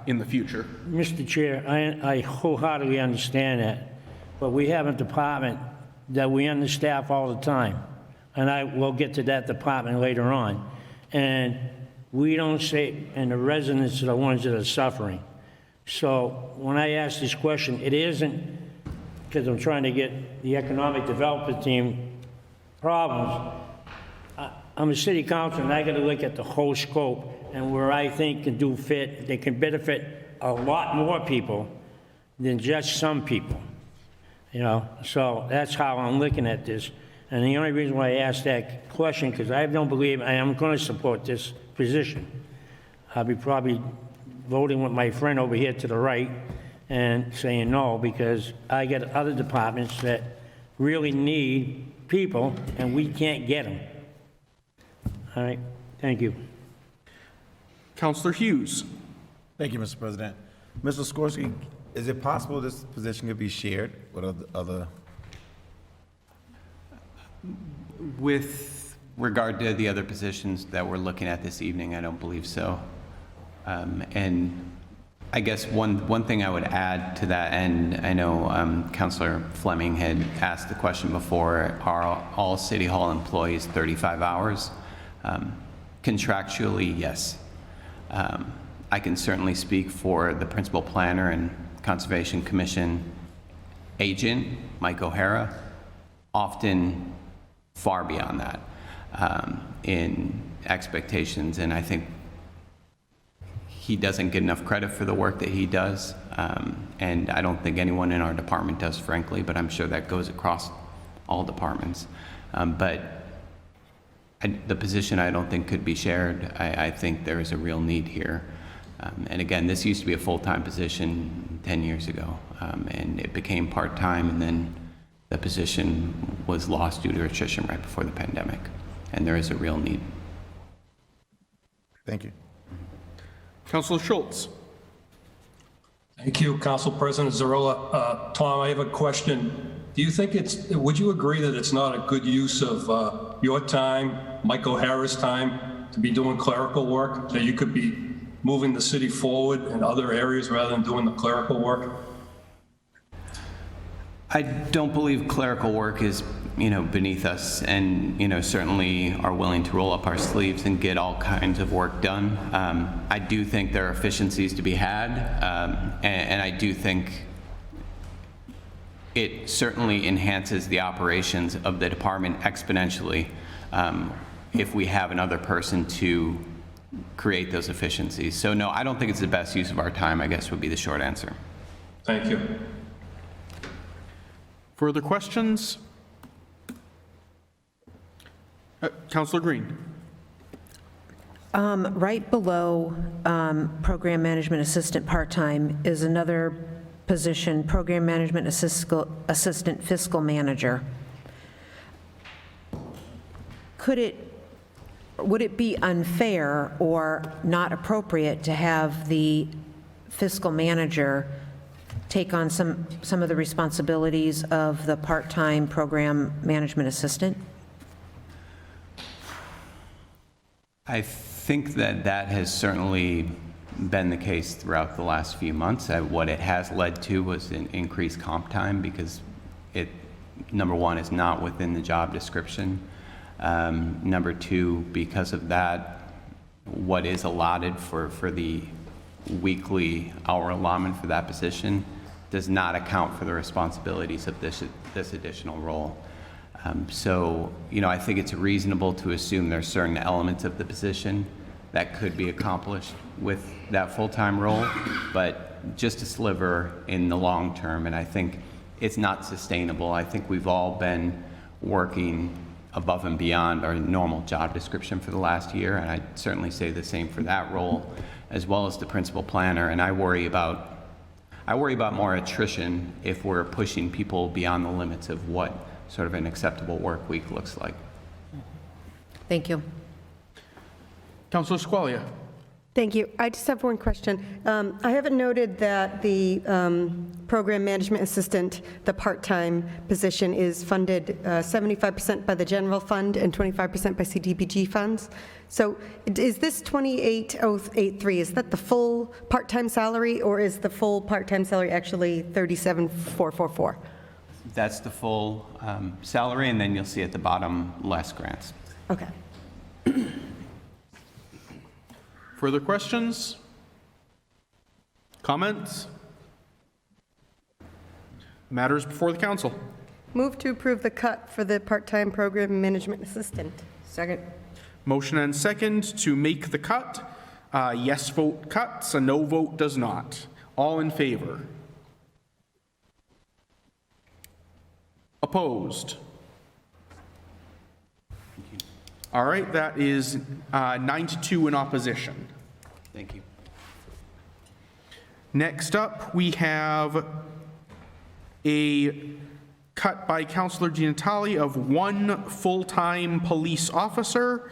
in the future. Mr. Chair, I wholeheartedly understand that, but we have a department that we understaff all the time, and I will get to that department later on. And we don't say, and the residents are the ones that are suffering. So when I ask this question, it isn't because I'm trying to get the economic development team problems. I'm a city councilor, and I got to look at the whole scope and where I think they can benefit a lot more people than just some people. You know, so that's how I'm looking at this. And the only reason why I asked that question, because I don't believe I am going to support this position. I'll be probably voting with my friend over here to the right and saying no, because I get other departments that really need people, and we can't get them. All right, thank you. Councillor Hughes. Thank you, Mr. President. Mr. Skorsky, is it possible this position could be shared with other? With regard to the other positions that we're looking at this evening, I don't believe so. And I guess one thing I would add to that, and I know Councillor Fleming had asked the question before, are all City Hall employees 35 hours? Contractually, yes. I can certainly speak for the principal planner and Conservation Commission agent, Mike O'Hara, often far beyond that in expectations, and I think he doesn't get enough credit for the work that he does, and I don't think anyone in our department does, frankly, but I'm sure that goes across all departments. But the position I don't think could be shared. I think there is a real need here. And again, this used to be a full-time position 10 years ago, and it became part-time, and then the position was lost due to attrition right before the pandemic, and there is a real need. Thank you. Councilor Schultz. Thank you, Council President Zarilla. Tom, I have a question. Do you think would you agree that it's not a good use of your time, Mike O'Hara's time, to be doing clerical work, that you could be moving the city forward in other areas rather than doing the clerical work? I don't believe clerical work is, beneath us, and, certainly are willing to roll up our sleeves and get all kinds of work done. I do think there are efficiencies to be had, and I do think it certainly enhances the operations of the department exponentially if we have another person to create those efficiencies. So no, I don't think it's the best use of our time, I guess would be the short answer. Thank you. Further questions? Councilor Green. Right below Program Management Assistant Part-Time is another position, Program Management Assistant Fiscal Manager. Would it be unfair or not appropriate to have the fiscal manager take on some of the responsibilities of the part-time program management assistant? I think that has certainly been the case throughout the last few months. What it has led to was an increased comp time because it, number one, is not within the job description. Number two, because of that, what is allotted for the weekly hour allotment for that position does not account for the responsibilities of this additional role. So, I think it's reasonable to assume there's certain elements of the position that could be accomplished with that full-time role, but just a sliver in the long term, and I think it's not sustainable. I think we've all been working above and beyond our normal job description for the last year, and I'd certainly say the same for that role, as well as the principal planner, and I worry about more attrition if we're pushing people beyond the limits of what sort of an acceptable work week looks like. Thank you. Councilor Squalia. Thank you. I just have one question. I haven't noted that the program management assistant, the part-time position, is funded 75% by the general fund and 25% by CDBG funds. So is this 28,083, is that the full part-time salary, or is the full part-time salary actually 37,444? That's the full salary, and then you'll see at the bottom less grants. Okay. Further questions? Comments? Matters before the council. Move to approve the cut for the part-time program management assistant. Second. Motion and second to make the cut. Yes vote cuts, a no vote does not. All in favor? Opposed? All right, that is 9-2 in opposition. Thank you. Next up, we have a cut by Councilor Di Natale of one full-time police officer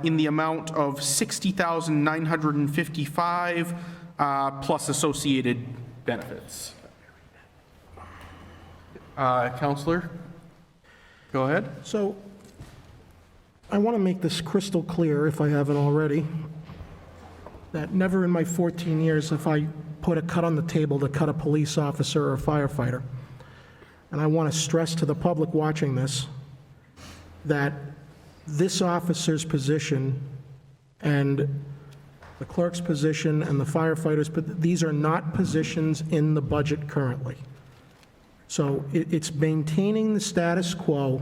in the amount of $60,955 plus associated benefits. Councilor, go ahead. So I want to make this crystal clear, if I haven't already, that never in my 14 years have I put a cut on the table to cut a police officer or a firefighter. And I want to stress to the public watching this that this officer's position and the clerk's position and the firefighter's, but these are not positions in the budget currently. So it's maintaining the status quo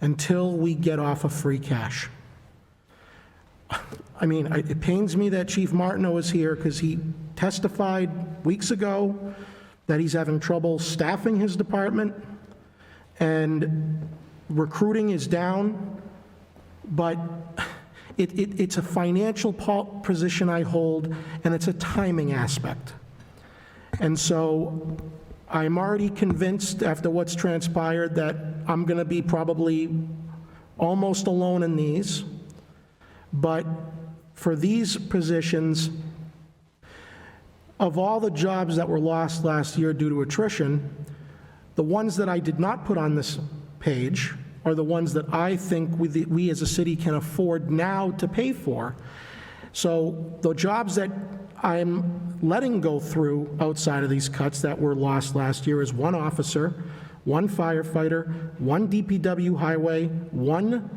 until we get off of free cash. I mean, it pains me that Chief Martineau is here because he testified weeks ago that he's having trouble staffing his department and recruiting is down, but it's a financial position I hold, and it's a timing aspect. And so I'm already convinced after what's transpired that I'm going to be probably almost alone in these. But for these positions, of all the jobs that were lost last year due to attrition, the ones that I did not put on this page are the ones that I think we as a city can afford now to pay for. So the jobs that I'm letting go through outside of these cuts that were lost last year is one officer, one firefighter, one DPW highway, one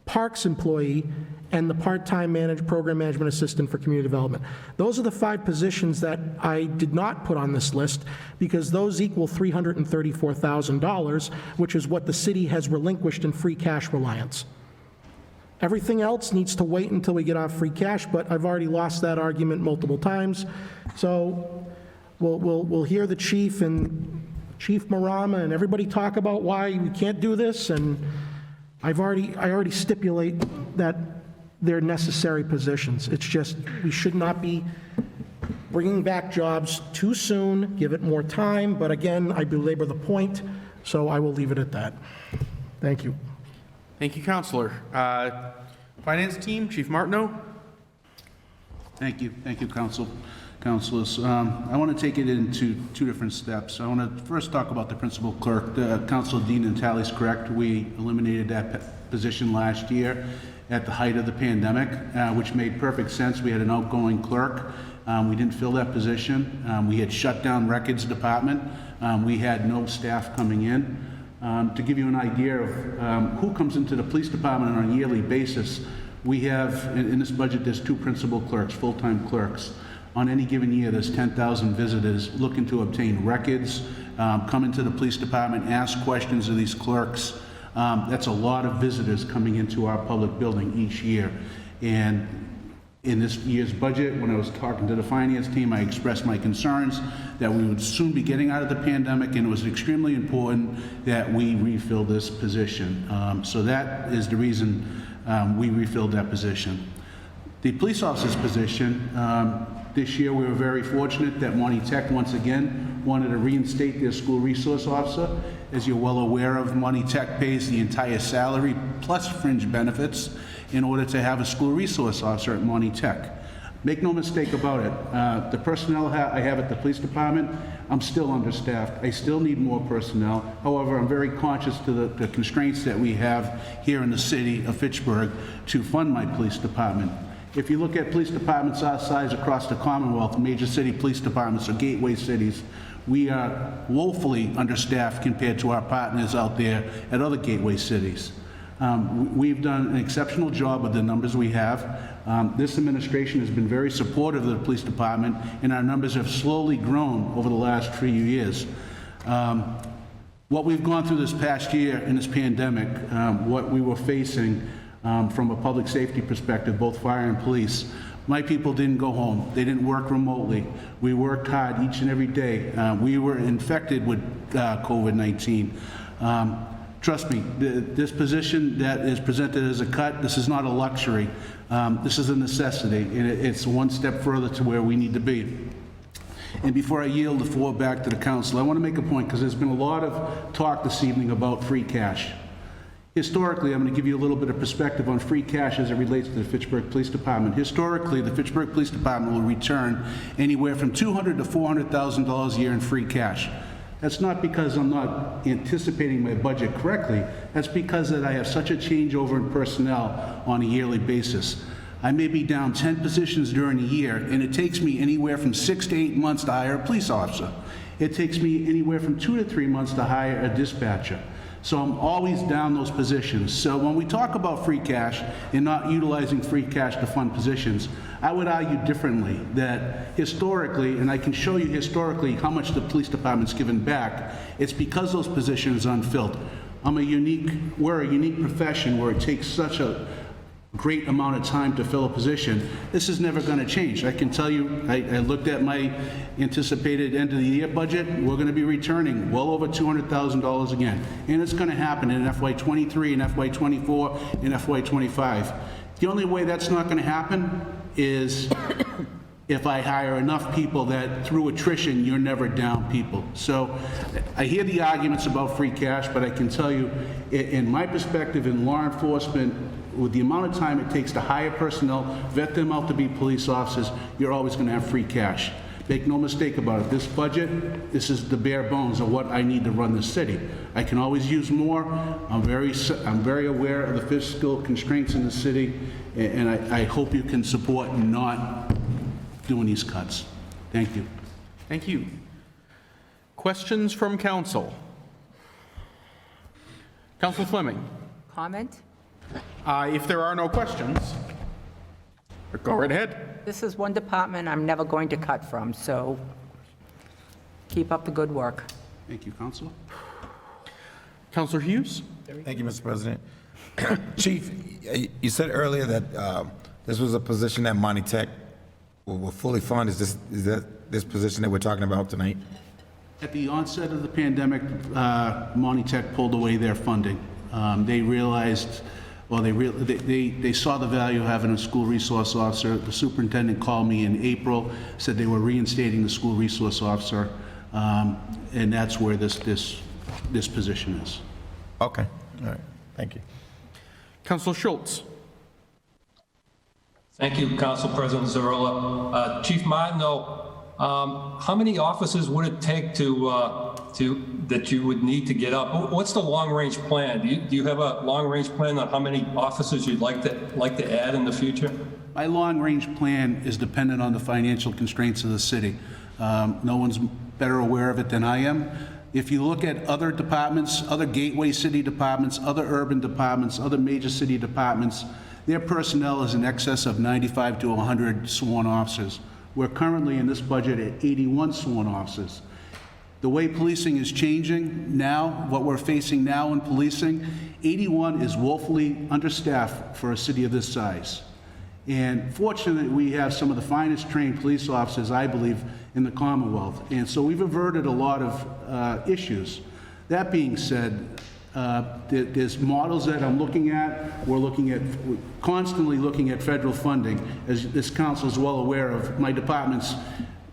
parks employee, and the part-time program management assistant for community development. Those are the 5 positions that I did not put on this list because those equal $334,000, which is what the city has relinquished in free cash reliance. Everything else needs to wait until we get off free cash, but I've already lost that argument multiple times. So we'll hear the chief and Chief Marama and everybody talk about why we can't do this, and I already stipulate that they're necessary positions. It's just, we should not be bringing back jobs too soon, give it more time, but again, I belabor the point, so I will leave it at that. Thank you. Thank you, Counselor. Finance team, Chief Martineau. Thank you, councilors. I want to take it into 2 different steps. I want to first talk about the principal clerk. Councilor Dean Natale is correct. We eliminated that position last year at the height of the pandemic, which made perfect sense. We had an outgoing clerk. We didn't fill that position. We had shut down records department. We had no staff coming in. To give you an idea of who comes into the police department on a yearly basis, we have, in this budget, there's 2 principal clerks, full-time clerks. On any given year, there's 10,000 visitors looking to obtain records, come into the police department, ask questions of these clerks. That's a lot of visitors coming into our public building each year. And in this year's budget, when I was talking to the finance team, I expressed my concerns that we would soon be getting out of the pandemic, and it was extremely important that we refill this position. So that is the reason we refilled that position. The police officer's position, this year we were very fortunate that Monty Tech once again wanted to reinstate their school resource officer. As you're well aware of, Monty Tech pays the entire salary plus fringe benefits in order to have a school resource officer at Monty Tech. Make no mistake about it, the personnel I have at the police department, I'm still understaffed. I still need more personnel. However, I'm very conscious to the constraints that we have here in the city of Fitchburg to fund my police department. If you look at police departments our size across the Commonwealth, major city police departments or gateway cities, we are woefully understaffed compared to our partners out there at other gateway cities. We've done an exceptional job with the numbers we have. This administration has been very supportive of the police department, and our numbers have slowly grown over the last few years. What we've gone through this past year in this pandemic, what we were facing from a public safety perspective, both fire and police, my people didn't go home. They didn't work remotely. We worked hard each and every day. We were infected with COVID-19. Trust me, this position that is presented as a cut, this is not a luxury. This is a necessity, and it's one step further to where we need to be. And before I yield the floor back to the council, I want to make a point, because there's been a lot of talk this evening about free cash. Historically, I'm going to give you a little bit of perspective on free cash as it relates to the Fitchburg Police Department. Historically, the Fitchburg Police Department will return anywhere from $200,000 to $400,000 a year in free cash. That's not because I'm not anticipating my budget correctly. That's because that I have such a changeover in personnel on a yearly basis. I may be down 10 positions during a year, and it takes me anywhere from 6 to 8 months to hire a police officer. It takes me anywhere from 2 to 3 months to hire a dispatcher. So I'm always down those positions. So when we talk about free cash and not utilizing free cash to fund positions, I would argue differently that historically, and I can show you historically how much the police department's given back, it's because those positions are unfilled. We're a unique profession where it takes such a great amount of time to fill a position. This is never going to change. I can tell you, I looked at my anticipated end of the year budget. We're going to be returning well over $200,000 again. And it's going to happen in FY23 and FY24 and FY25. The only way that's not going to happen is if I hire enough people that through attrition, you're never down people. So I hear the arguments about free cash, but I can tell you, in my perspective in law enforcement, with the amount of time it takes to hire personnel, vet them out to be police officers, you're always going to have free cash. Make no mistake about it. This budget, this is the bare bones of what I need to run the city. I can always use more. I'm very aware of the fiscal constraints in the city, and I hope you can support not doing these cuts. Thank you. Thank you. Questions from council? Councilor Fleming? Comment? If there are no questions, go right ahead. This is one department I'm never going to cut from, so keep up the good work. Thank you, Councilor. Councilor Hughes? Thank you, Mr. President. Chief, you said earlier that this was a position that Monty Tech will fully fund. Is that this position that we're talking about tonight? At the onset of the pandemic, Monty Tech pulled away their funding. They realized, well, they saw the value of having a school resource officer. The superintendent called me in April, said they were reinstating the school resource officer, and that's where this position is. Okay, all right, thank you. Councilor Schultz? Thank you, Council President Zarella. Chief Martineau, how many officers would it take that you would need to get up? What's the long-range plan? Do you have a long-range plan on how many officers you'd like to add in the future? My long-range plan is dependent on the financial constraints of the city. No one's better aware of it than I am. If you look at other departments, other gateway city departments, other urban departments, other major city departments, their personnel is in excess of 95 to 100 sworn officers. We're currently in this budget at 81 sworn officers. The way policing is changing now, what we're facing now in policing, 81 is woefully understaffed for a city of this size. And fortunately, we have some of the finest trained police officers, I believe, in the Commonwealth. And so we've averted a lot of issues. That being said, there's models that I'm looking at. We're constantly looking at federal funding. As this council is well aware of, my department's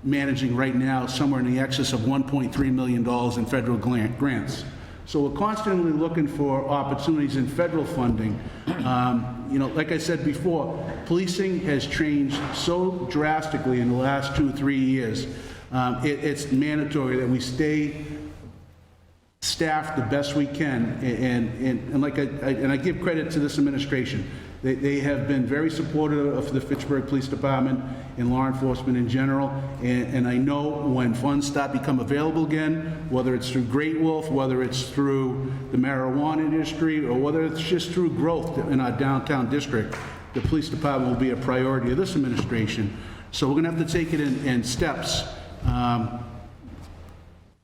managing right now somewhere in the excess of $1.3 million in federal grants. So we're constantly looking for opportunities in federal funding. Like I said before, policing has changed so drastically in the last 2-3 years. It's mandatory that we stay staffed the best we can, and I give credit to this administration. They have been very supportive of the Fitchburg Police Department and law enforcement in general, and I know when funds become available again, whether it's through Great Wolf, whether it's through the marijuana industry, or whether it's just through growth in our downtown district, the police department will be a priority of this administration. So we're going to have to take it in steps.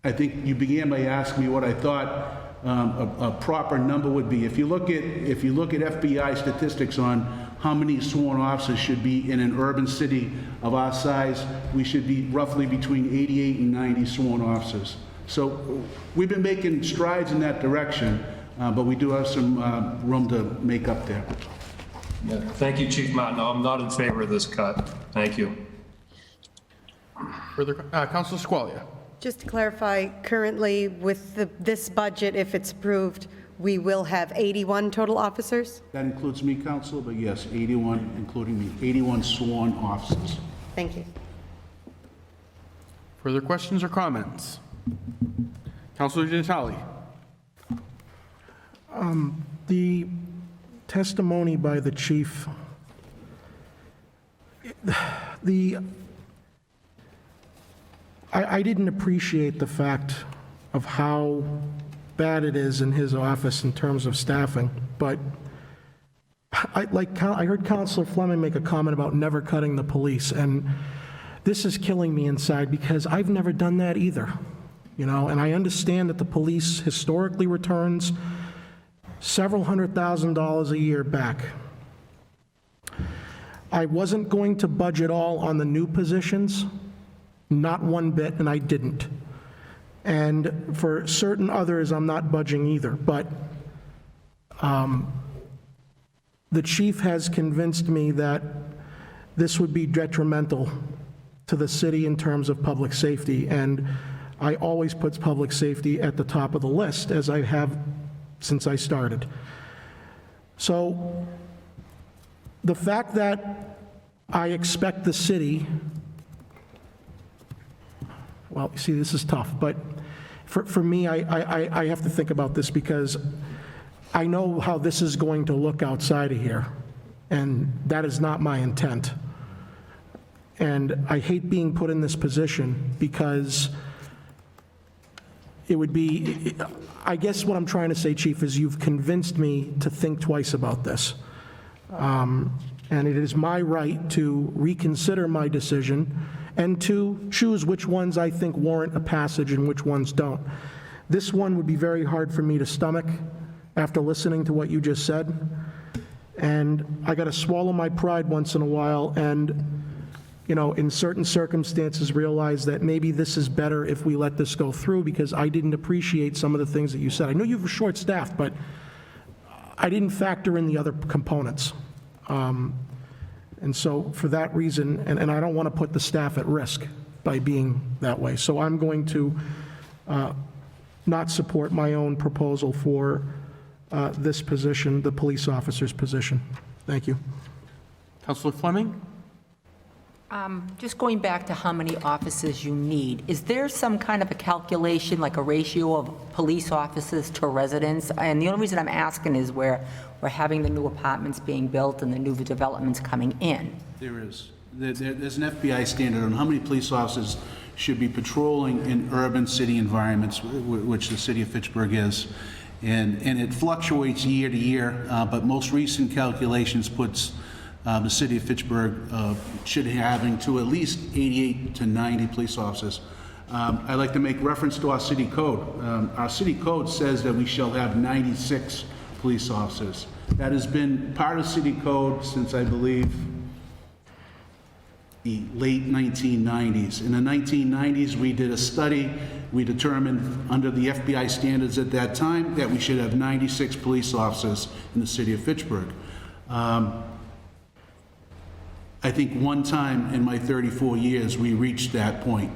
I think you began by asking me what I thought a proper number would be. If you look at FBI statistics on how many sworn officers should be in an urban city of our size, we should be roughly between 88 and 90 sworn officers. So we've been making strides in that direction, but we do have some room to make up there. Yeah. Thank you, Chief Martineau. I'm not in favor of this cut. Thank you. Further, Councilor Squalia. Just to clarify, currently with this budget, if it's approved, we will have 81 total officers? That includes me, Councilor, but yes, 81, including me, 81 sworn officers. Thank you. Further questions or comments? Councilor Natali. The testimony by the chief, I didn't appreciate the fact of how bad it is in his office in terms of staffing, but I heard Councilor Fleming make a comment about never cutting the police, and this is killing me inside because I've never done that either, and I understand that the police historically returns several $100,000 a year back. I wasn't going to budget all on the new positions, not one bit, and I didn't. And for certain others, I'm not budging either. But the chief has convinced me that this would be detrimental to the city in terms of public safety, and I always put public safety at the top of the list, as I have since I started. So the fact that I expect the city, well, you see, this is tough, but for me, I have to think about this because I know how this is going to look outside of here, and that is not my intent. And I hate being put in this position because it would be, I guess what I'm trying to say, Chief, is you've convinced me to think twice about this. And it is my right to reconsider my decision and to choose which ones I think warrant a passage and which ones don't. This one would be very hard for me to stomach after listening to what you just said. And I got to swallow my pride once in a while and, you know, in certain circumstances realize that maybe this is better if we let this go through because I didn't appreciate some of the things that you said. I know you were short-staffed, but I didn't factor in the other components. And so for that reason, and I don't want to put the staff at risk by being that way. So I'm going to not support my own proposal for this position, the police officer's position. Thank you. Councillor Fleming? Just going back to how many offices you need, is there some kind of a calculation, like a ratio of police officers to residents? And the only reason I'm asking is where we're having the new apartments being built and the new developments coming in. There is. There's an FBI standard on how many police officers should be patrolling in urban city environments, which the city of Fitchburg is. And it fluctuates year to year, but most recent calculations puts the city of Fitchburg should having to at least 88 to 90 police officers. I'd like to make reference to our city code. Our city code says that we shall have 96 police officers. That has been part of city code since, I believe, the late 1990s. In the 1990s, we did a study. We determined under the FBI standards at that time that we should have 96 police officers in the city of Fitchburg. I think one time in my 34 years, we reached that point.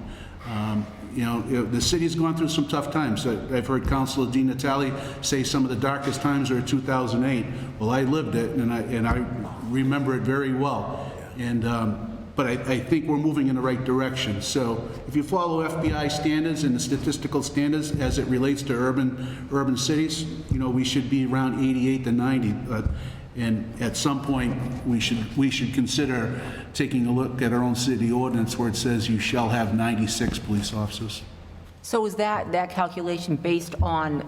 You know, the city's gone through some tough times. I've heard Councilor Di Natale say some of the darkest times are 2008. Well, I lived it, and I remember it very well. And but I think we're moving in the right direction. So if you follow FBI standards and the statistical standards as it relates to urban cities, you know, we should be around 88 to 90. And at some point, we should consider taking a look at our own city ordinance where it says you shall have 96 police officers. So is that calculation based on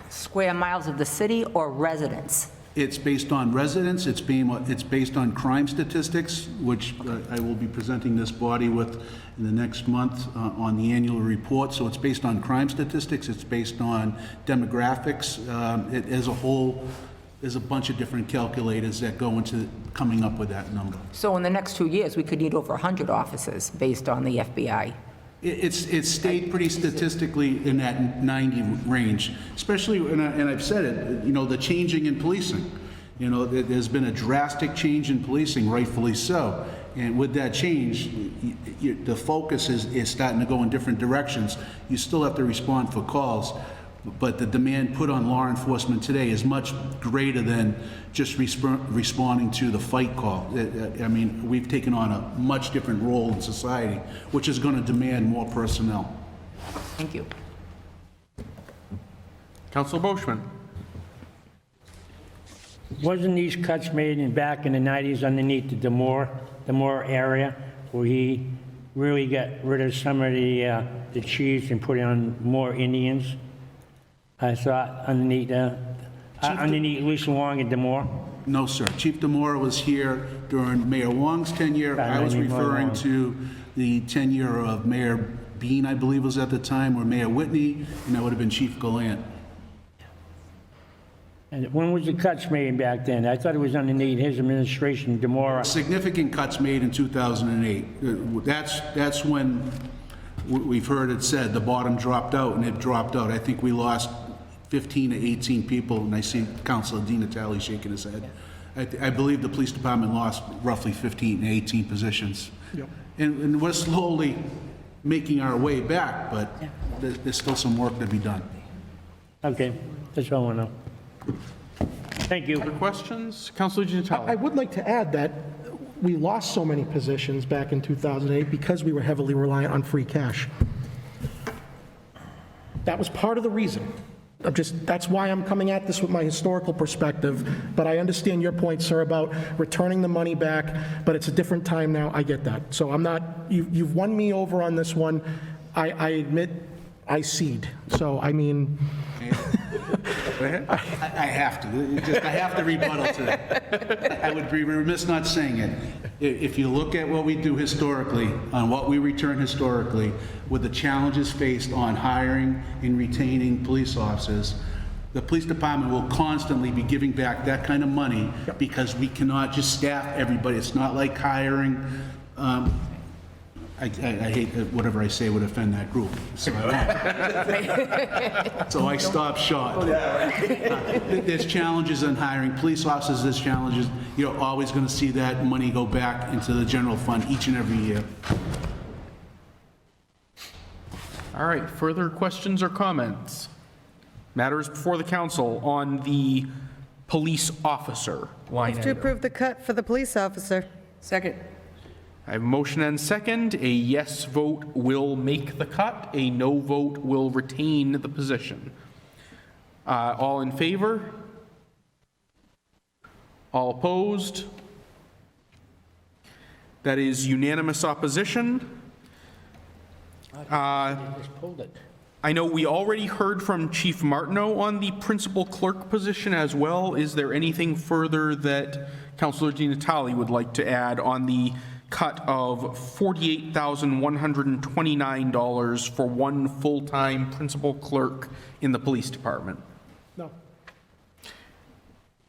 square miles of the city or residents? It's based on residents, it's based on crime statistics, which I will be presenting this body with in the next month on the annual report. So it's based on crime statistics, it's based on demographics. As a whole, there's a bunch of different calculators that go into coming up with that number. So in the next 2 years, we could need over 100 officers based on the FBI. It's stayed pretty statistically in that 90 range, especially, and I've said it, you know, the changing in policing. You know, there's been a drastic change in policing, rightfully so. And with that change, the focus is starting to go in different directions. You still have to respond for calls, but the demand put on law enforcement today is much greater than just responding to the fight call. I mean, we've taken on a much different role in society, which is going to demand more personnel. Thank you. Councilor Boschman. Wasn't these cuts made back in the 90s underneath the Demore area, where he really got rid of some of the chiefs and put on more Indians? I thought underneath Lisa Wong and Demore. No, sir. Chief Demore was here during Mayor Wong's tenure. I was referring to the tenure of Mayor Bean, I believe was at the time, or Mayor Whitney, and that would have been Chief Gallant. And when was the cuts made back then? I thought it was underneath his administration, Demore. Significant cuts made in 2008. That's when we've heard it said the bottom dropped out, and it dropped out. I think we lost 15 to 18 people, and I see Councilor Di Natale shaking his head. I believe the police department lost roughly 15 to 18 positions. Yep. And we're slowly making our way back, but there's still some work to be done. Okay, that's all I know. Thank you. Other questions? Councilor Giannatalli. I would like to add that we lost so many positions back in 2008 because we were heavily reliant on free cash. That was part of the reason. That's why I'm coming at this with my historical perspective, but I understand your point, sir, about returning the money back, but it's a different time now. I get that. So I'm not, you've won me over on this one. I admit I cede. So, I mean... I have to. I have to rebuttal to that. I would be remiss not saying it. If you look at what we do historically, on what we return historically, with the challenges faced on hiring and retaining police officers, the police department will constantly be giving back that kind of money because we cannot just staff everybody. It's not like hiring. I hate that whatever I say would offend that group, so I stopped short. There's challenges in hiring police officers, there's challenges. You're always going to see that money go back into the general fund each and every year. All right, further questions or comments? Matters before the council on the police officer line To item. approve the cut for the police officer. Second. I have motion and second. A yes vote will make the cut. A no vote will retain the position. All in favor? All opposed? That is unanimous opposition. I know we already heard from Chief Martineau on the principal clerk position as well. Is there anything further that Councilor Giannatalli would like to add on the cut of $48,129 for one full-time principal clerk in the police department? No.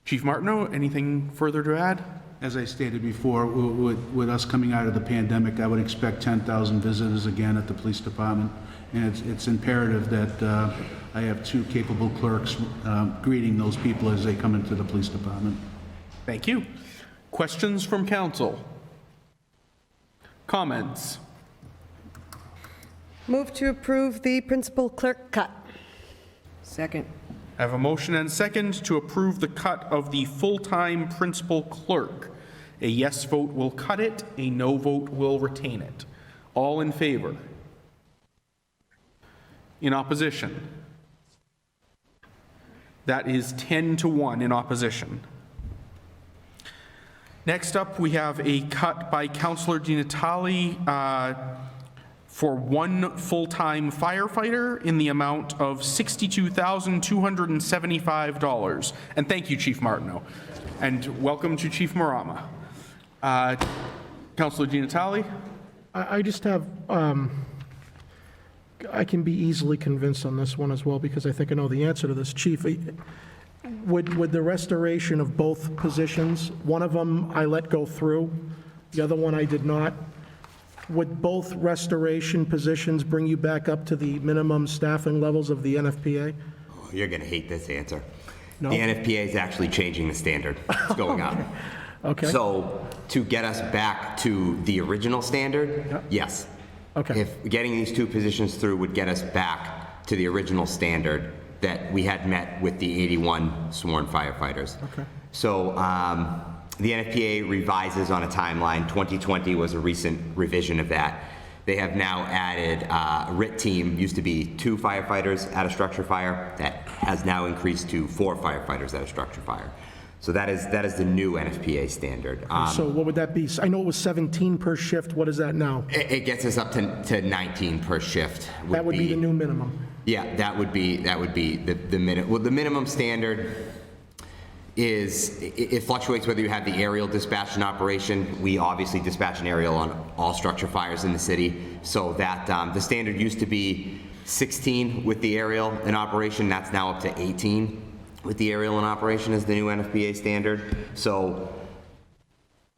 Chief Martineau, anything further to add? As I stated before, with us coming out of the pandemic, I would expect 10,000 visitors again at the police department. And it's imperative that I have two capable clerks greeting those people as they come into the police department. Thank you. Questions from council? Comments? Move to approve the principal clerk cut. Second. I have a motion and second to approve the cut of the full-time principal clerk. A yes vote will cut it, a no vote will retain it. All in favor? In opposition? That is 10-1 in opposition. Next up, we have a cut by Councilor Giannatalli for one full-time firefighter in the amount of $62,275. And thank you, Chief Martineau. And welcome to Chief Marama. Councilor Giannatalli? I just have, I can be easily convinced on this one as well because I think I know the answer to this. Chief, would the restoration of both positions, one of them I let go through, the other one I did not, would both restoration positions bring you back up to the minimum staffing levels of the NFPA? Oh, you're going to hate this answer. No? The NFPA is actually changing the standard. It's going up. Okay. So to get us back to the original standard, yes. Okay. If getting these two positions through would get us back to the original standard that we had met with the 81 sworn firefighters. Okay. So the NFPA revises on a timeline. 2020 was a recent revision of that. They have now added a RIT team, used to be 2 firefighters at a structure fire, that has now increased to 4 firefighters at a structure fire. So that is the new NFPA standard. So what would that be? I know it was 17 per shift. What is that now? It gets us up to 19 per shift. That would be the new minimum. Yeah, that would be the minimum. Well, the minimum standard is, it fluctuates whether you have the aerial dispatch in operation. We obviously dispatch an aerial on all structure fires in the city. So that the standard used to be 16 with the aerial in operation. That's now up to 18 with the aerial in operation as the new NFPA standard. So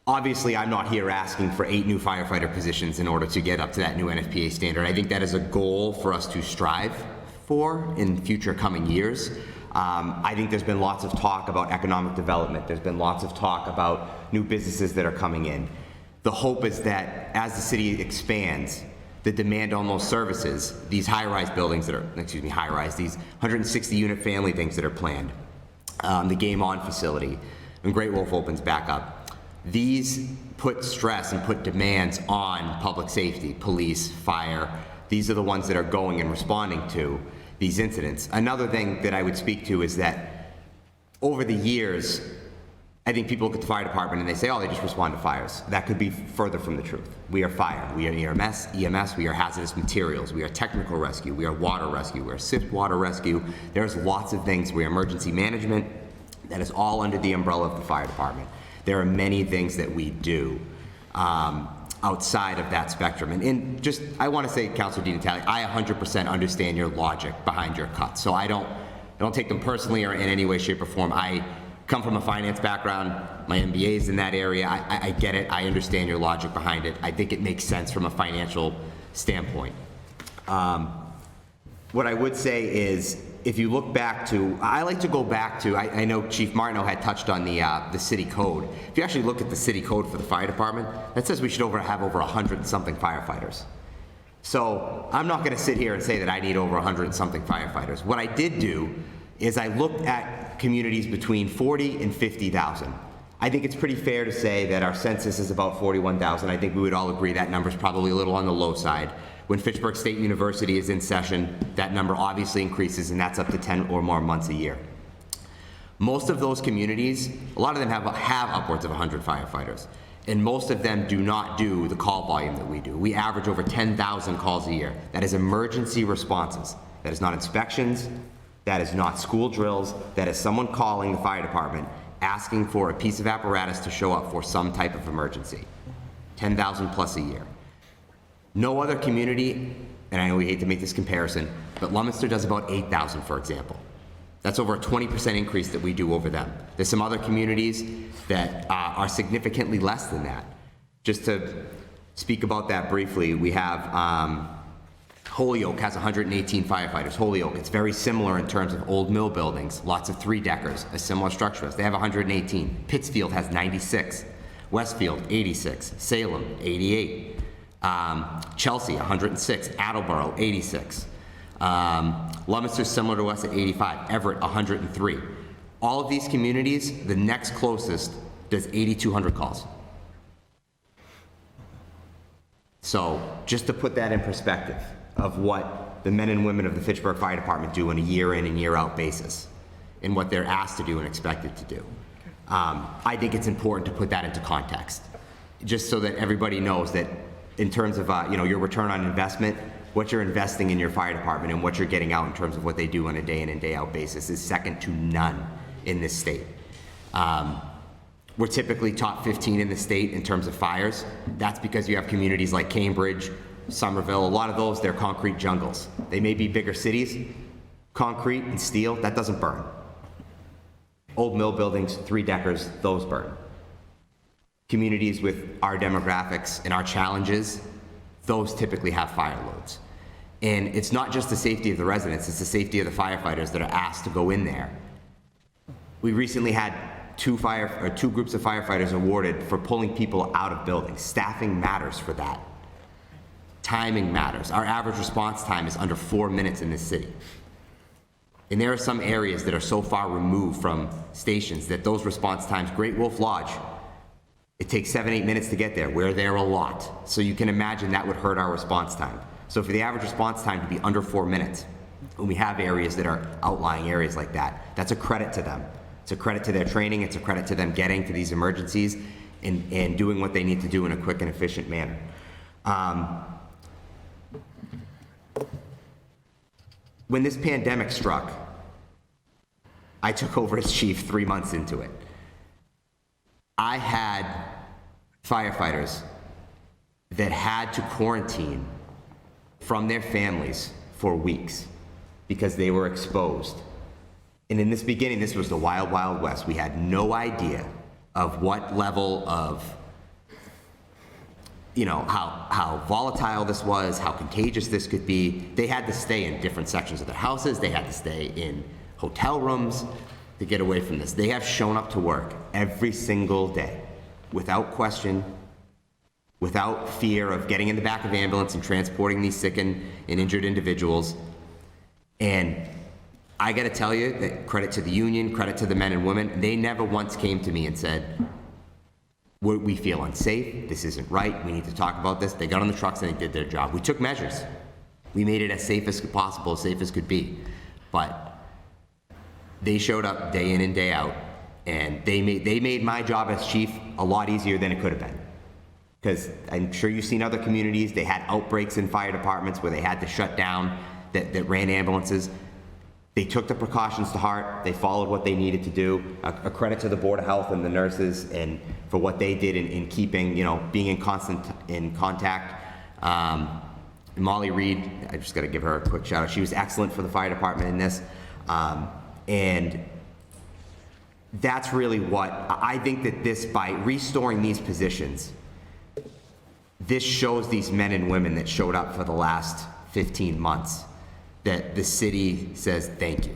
obviously I'm not here asking for 8 new firefighter positions in order to get up to that new NFPA standard. I think that is a goal for us to strive for in future coming years. I think there's been lots of talk about economic development. There's been lots of talk about new businesses that are coming in. The hope is that as the city expands, the demand on those services, these high-rise buildings that are, high-rise, these 160-unit family things that are planned, the Game On facility, when Great Wolf opens back up, these put stress and put demands on public safety, police, fire. These are the ones that are going and responding to these incidents. Another thing that I would speak to is that over the years, I think people look at the fire department and they say, oh, they just respond to fires. That could be further from the truth. We are fire, we are EMS, we are hazardous materials, we are technical rescue, we are water rescue, we are SIP water rescue. There's lots of things. We are emergency management. That is all under the umbrella of the fire department. There are many things that we do outside of that spectrum. And just, I want to say, Councilor Di Natale, I 100% understand your logic behind your cuts. So I don't take them personally or in any way, shape, or form. I come from a finance background. My MBA is in that area. I get it. I understand your logic behind it. I think it makes sense from a financial standpoint. What I would say is, if you look back to, I like to go back to, I know Chief Martineau had touched on the city code. If you actually look at the city code for the fire department, that says we should have over 100-something firefighters. So I'm not going to sit here and say that I need over 100-something firefighters. What I did do is I looked at communities between 40 and 50,000. I think it's pretty fair to say that our census is about 41,000. I think we would all agree that number is probably a little on the low side. When Fitchburg State University is in session, that number obviously increases, and that's up to 10 or more months a year. Most of those communities, a lot of them have upwards of 100 firefighters, and most of them do not do the call volume that we do. We average over 10,000 calls a year. That is emergency responses. That is not inspections. That is not school drills. That is someone calling the fire department asking for a piece of apparatus to show up for some type of emergency. 10,000 plus a year. No other community, and I know we hate to make this comparison, but Leominster does about 8,000, for example. That's over a 20% increase that we do over them. There's some other communities that are significantly less than that. Just to speak about that briefly, we have Holyoke has 118 firefighters. Holyoke, it's very similar in terms of old mill buildings, lots of three-deckers, a similar structure. They have 118. Pittsfield has 96. Westfield, 86. Salem, 88. Chelsea, 106. Attleboro, 86. Leominster, similar to us at 85. Everett, 103. All of these communities, the next closest does 8,200 calls. So just to put that in perspective of what the men and women of the Fitchburg Fire Department do on a year in and year out basis and what they're asked to do and expected to do. I think it's important to put that into context, just so that everybody knows that in terms of your return on investment, what you're investing in your fire department and what you're getting out in terms of what they do on a day in and day out basis is second to none in this state. We're typically top 15 in the state in terms of fires. That's because you have communities like Cambridge, Somerville, a lot of those, they're concrete jungles. They may be bigger cities, concrete and steel, that doesn't burn. Old mill buildings, three-deckers, those burn. Communities with our demographics and our challenges, those typically have fire loads. And it's not just the safety of the residents, it's the safety of the firefighters that are asked to go in there. We recently had two groups of firefighters awarded for pulling people out of buildings. Staffing matters for that. Timing matters. Our average response time is under 4 minutes in this city. And there are some areas that are so far removed from stations that those response times, Great Wolf Lodge, it takes 7-8 minutes to get there. We're there a lot. So you can imagine that would hurt our response time. So for the average response time to be under 4 minutes, when we have areas that are outlying areas like that, that's a credit to them. It's a credit to their training. It's a credit to them getting to these emergencies and doing what they need to do in a quick and efficient manner. When this pandemic struck, I took over as chief 3 months into it. I had firefighters that had to quarantine from their families for weeks because they were exposed. And in this beginning, this was the wild, wild west. We had no idea of what level of, how volatile this was, how contagious this could be. They had to stay in different sections of their houses. They had to stay in hotel rooms to get away from this. They have shown up to work every single day, without question, without fear of getting in the back of ambulance and transporting these sick and injured individuals. And I got to tell you that credit to the union, credit to the men and women, they never once came to me and said, we feel unsafe, this isn't right, we need to talk about this. They got on the trucks and they did their job. We took measures. We made it as safe as possible, as safe as could be. But they showed up day in and day out, and they made my job as chief a lot easier than it could have been. Because I'm sure you've seen other communities, they had outbreaks in fire departments where they had to shut down that ran ambulances. They took the precautions to heart. They followed what they needed to do. A credit to the Board of Health and the nurses and for what they did in keeping, being in contact. Molly Reed, I just got to give her a quick shout out. She was excellent for the fire department in this. And that's really what, I think that this, by restoring these positions, this shows these men and women that showed up for the last 15 months that the city says thank you.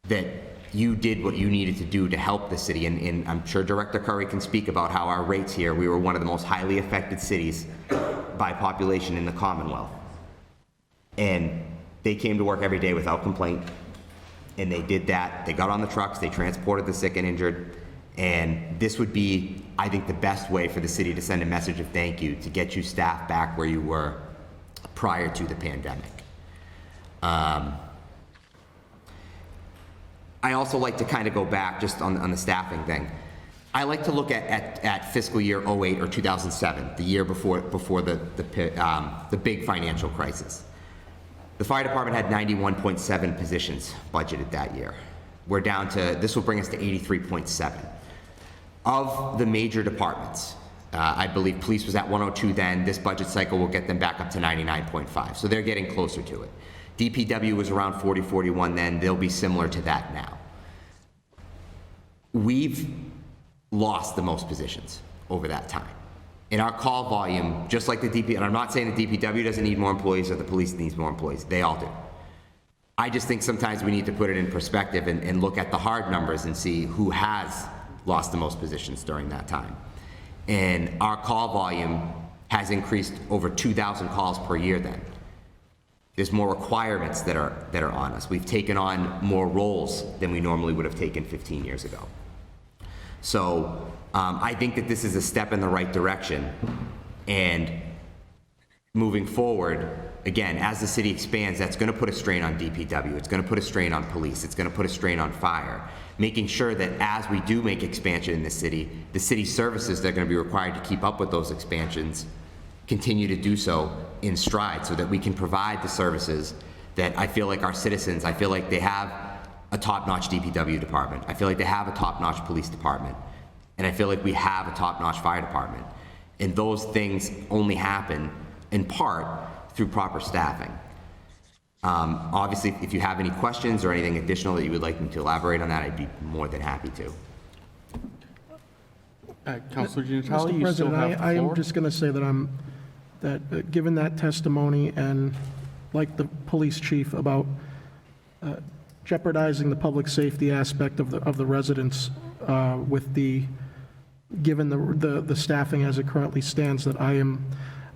That you did what you needed to do to help the city. And I'm sure Director Curry can speak about how our rates here, we were one of the most highly affected cities by population in the Commonwealth. And they came to work every day without complaint. And they did that. They got on the trucks, they transported the sick and injured. And this would be, I think, the best way for the city to send a message of thank you, to get you staff back where you were prior to the pandemic. I also like to kind of go back just on the staffing thing. I like to look at fiscal year 08 or 2007, the year before the big financial crisis. The fire department had 91.7 positions budgeted that year. We're down to, this will bring us to 83.7. Of the major departments, I believe police was at 102 then. This budget cycle will get them back up to 99.5. So they're getting closer to it. DPW was around 40, 41 then. They'll be similar to that now. We've lost the most positions over that time. In our call volume, just like the DP, and I'm not saying the DPW doesn't need more employees or the police needs more employees. They all do. I just think sometimes we need to put it in perspective and look at the hard numbers and see who has lost the most positions during that time. And our call volume has increased over 2,000 calls per year then. There's more requirements that are on us. We've taken on more roles than we normally would have taken 15 years ago. So I think that this is a step in the right direction. And moving forward, again, as the city expands, that's going to put a strain on DPW. It's going to put a strain on police. It's going to put a strain on fire. Making sure that as we do make expansion in the city services that are going to be required to keep up with those expansions continue to do so in stride so that we can provide the services that I feel like our citizens, I feel like they have a top-notch DPW department. I feel like they have a top-notch police department. And I feel like we have a top-notch fire department. And those things only happen in part through proper staffing. Obviously, if you have any questions or anything additional that you would like me to elaborate on that, I'd be more than happy to. Councilor Giannicelli, Mr. you still President, have the I am floor. just going to say that given that testimony and like the police chief about jeopardizing the public safety aspect of the residents with given the staffing as it currently stands, that I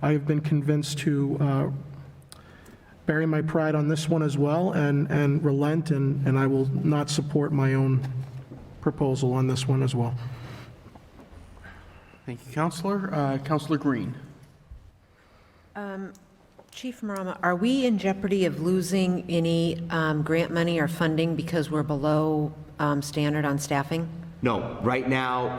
have been convinced to bury my pride on this one as well and relent, and I will not support my own proposal on this one as well. Thank you, Councilor. Councilor Green. Chief Marama, are we in jeopardy of losing any grant money or funding because we're below standard on staffing? No, right now,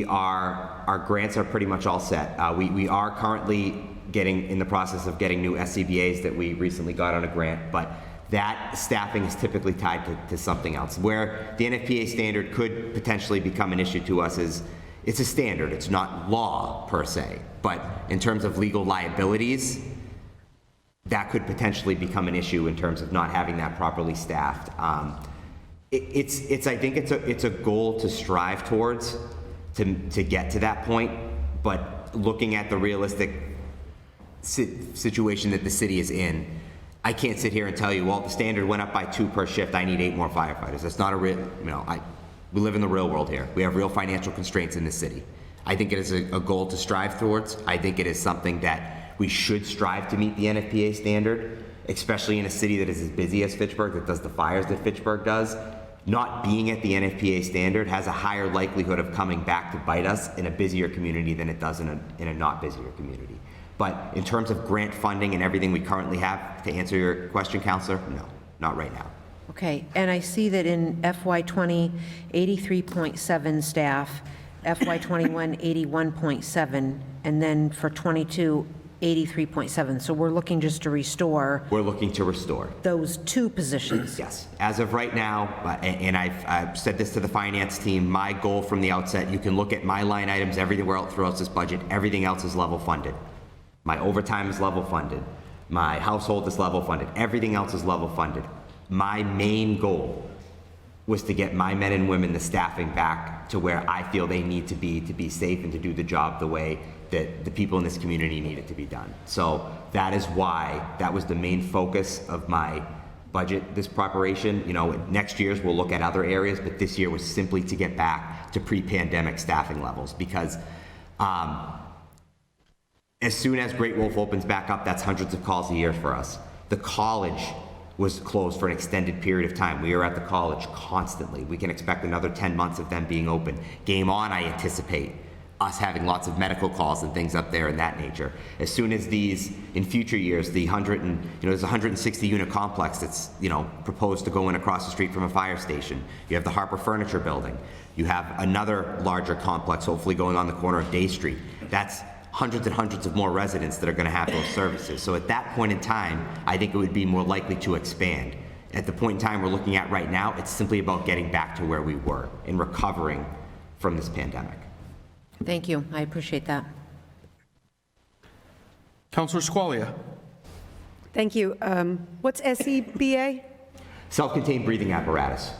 our grants are pretty much all set. We are currently in the process of getting new SCBAs that we recently got on a grant, but that staffing is typically tied to something else. Where the NFPA standard could potentially become an issue to us is, it's a standard, it's not law per se, but in terms of legal liabilities, that could potentially become an issue in terms of not having that properly staffed. I think it's a goal to strive towards to get to that point, but looking at the realistic situation that the city is in, I can't sit here and tell you, well, the standard went up by 2 per shift, I need 8 more firefighters. That's not a real, we live in the real world here. We have real financial constraints in this city. I think it is a goal to strive towards. I think it is something that we should strive to meet the NFPA standard, especially in a city that is as busy as Fitchburg, that does the fires that Fitchburg does. Not being at the NFPA standard has a higher likelihood of coming back to bite us in a busier community than it does in a not busier community. But in terms of grant funding and everything we currently have, to answer your question, Counselor, no, not right now. Okay, and I see that in FY20, 83.7 staff, FY21, 81.7, and then for 22, 83.7. So we're looking just to restore We're looking to restore. those two positions. Yes. As of right now, and I've said this to the finance team, my goal from the outset, you can look at my line items everywhere else throughout this budget, everything else is level funded. My overtime is level funded. My household is level funded. Everything else is level funded. My main goal was to get my men and women, the staffing, back to where I feel they need to be safe and to do the job the way that the people in this community need it to be done. So that is why that was the main focus of my budget, this preparation. You know, next year's we'll look at other areas, but this year was simply to get back to pre-pandemic staffing levels, because as soon as Great Wolf opens back up, that's hundreds of calls a year for us. The college was closed for an extended period of time. We are at the college constantly. We can expect another 10 months of them being open. Game On, I anticipate us having lots of medical calls and things up there in that nature. As soon as these, in future years, there's a 160 unit complex that's, proposed to go in across the street from a fire station. You have the Harper Furniture Building. You have another larger complex, hopefully going on the corner of Day Street. That's hundreds and hundreds of more residents that are going to have those services. So at that point in time, I think it would be more likely to expand. At the point in time we're looking at right now, it's simply about getting back to where we were and recovering from this pandemic. Thank you. I appreciate that. Councillor Squalia. Thank you. What's SEBA? Self-contained breathing apparatus.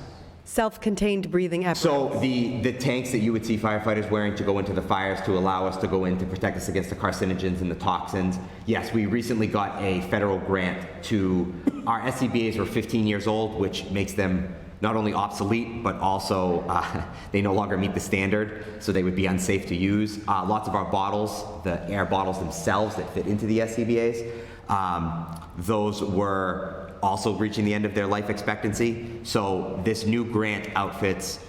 Self-contained breathing apparatus. So the tanks that you would see firefighters wearing to go into the fires to allow us to go in to protect us against the carcinogens and the toxins. Yes, we recently got a federal grant to, our SCBAs were 15 years old, which makes them not only obsolete, but also they no longer meet the standard, so they would be unsafe to use. Lots of our bottles, the air bottles themselves that fit into the SCBAs, those were also reaching the end of their life expectancy. So this new grant outfits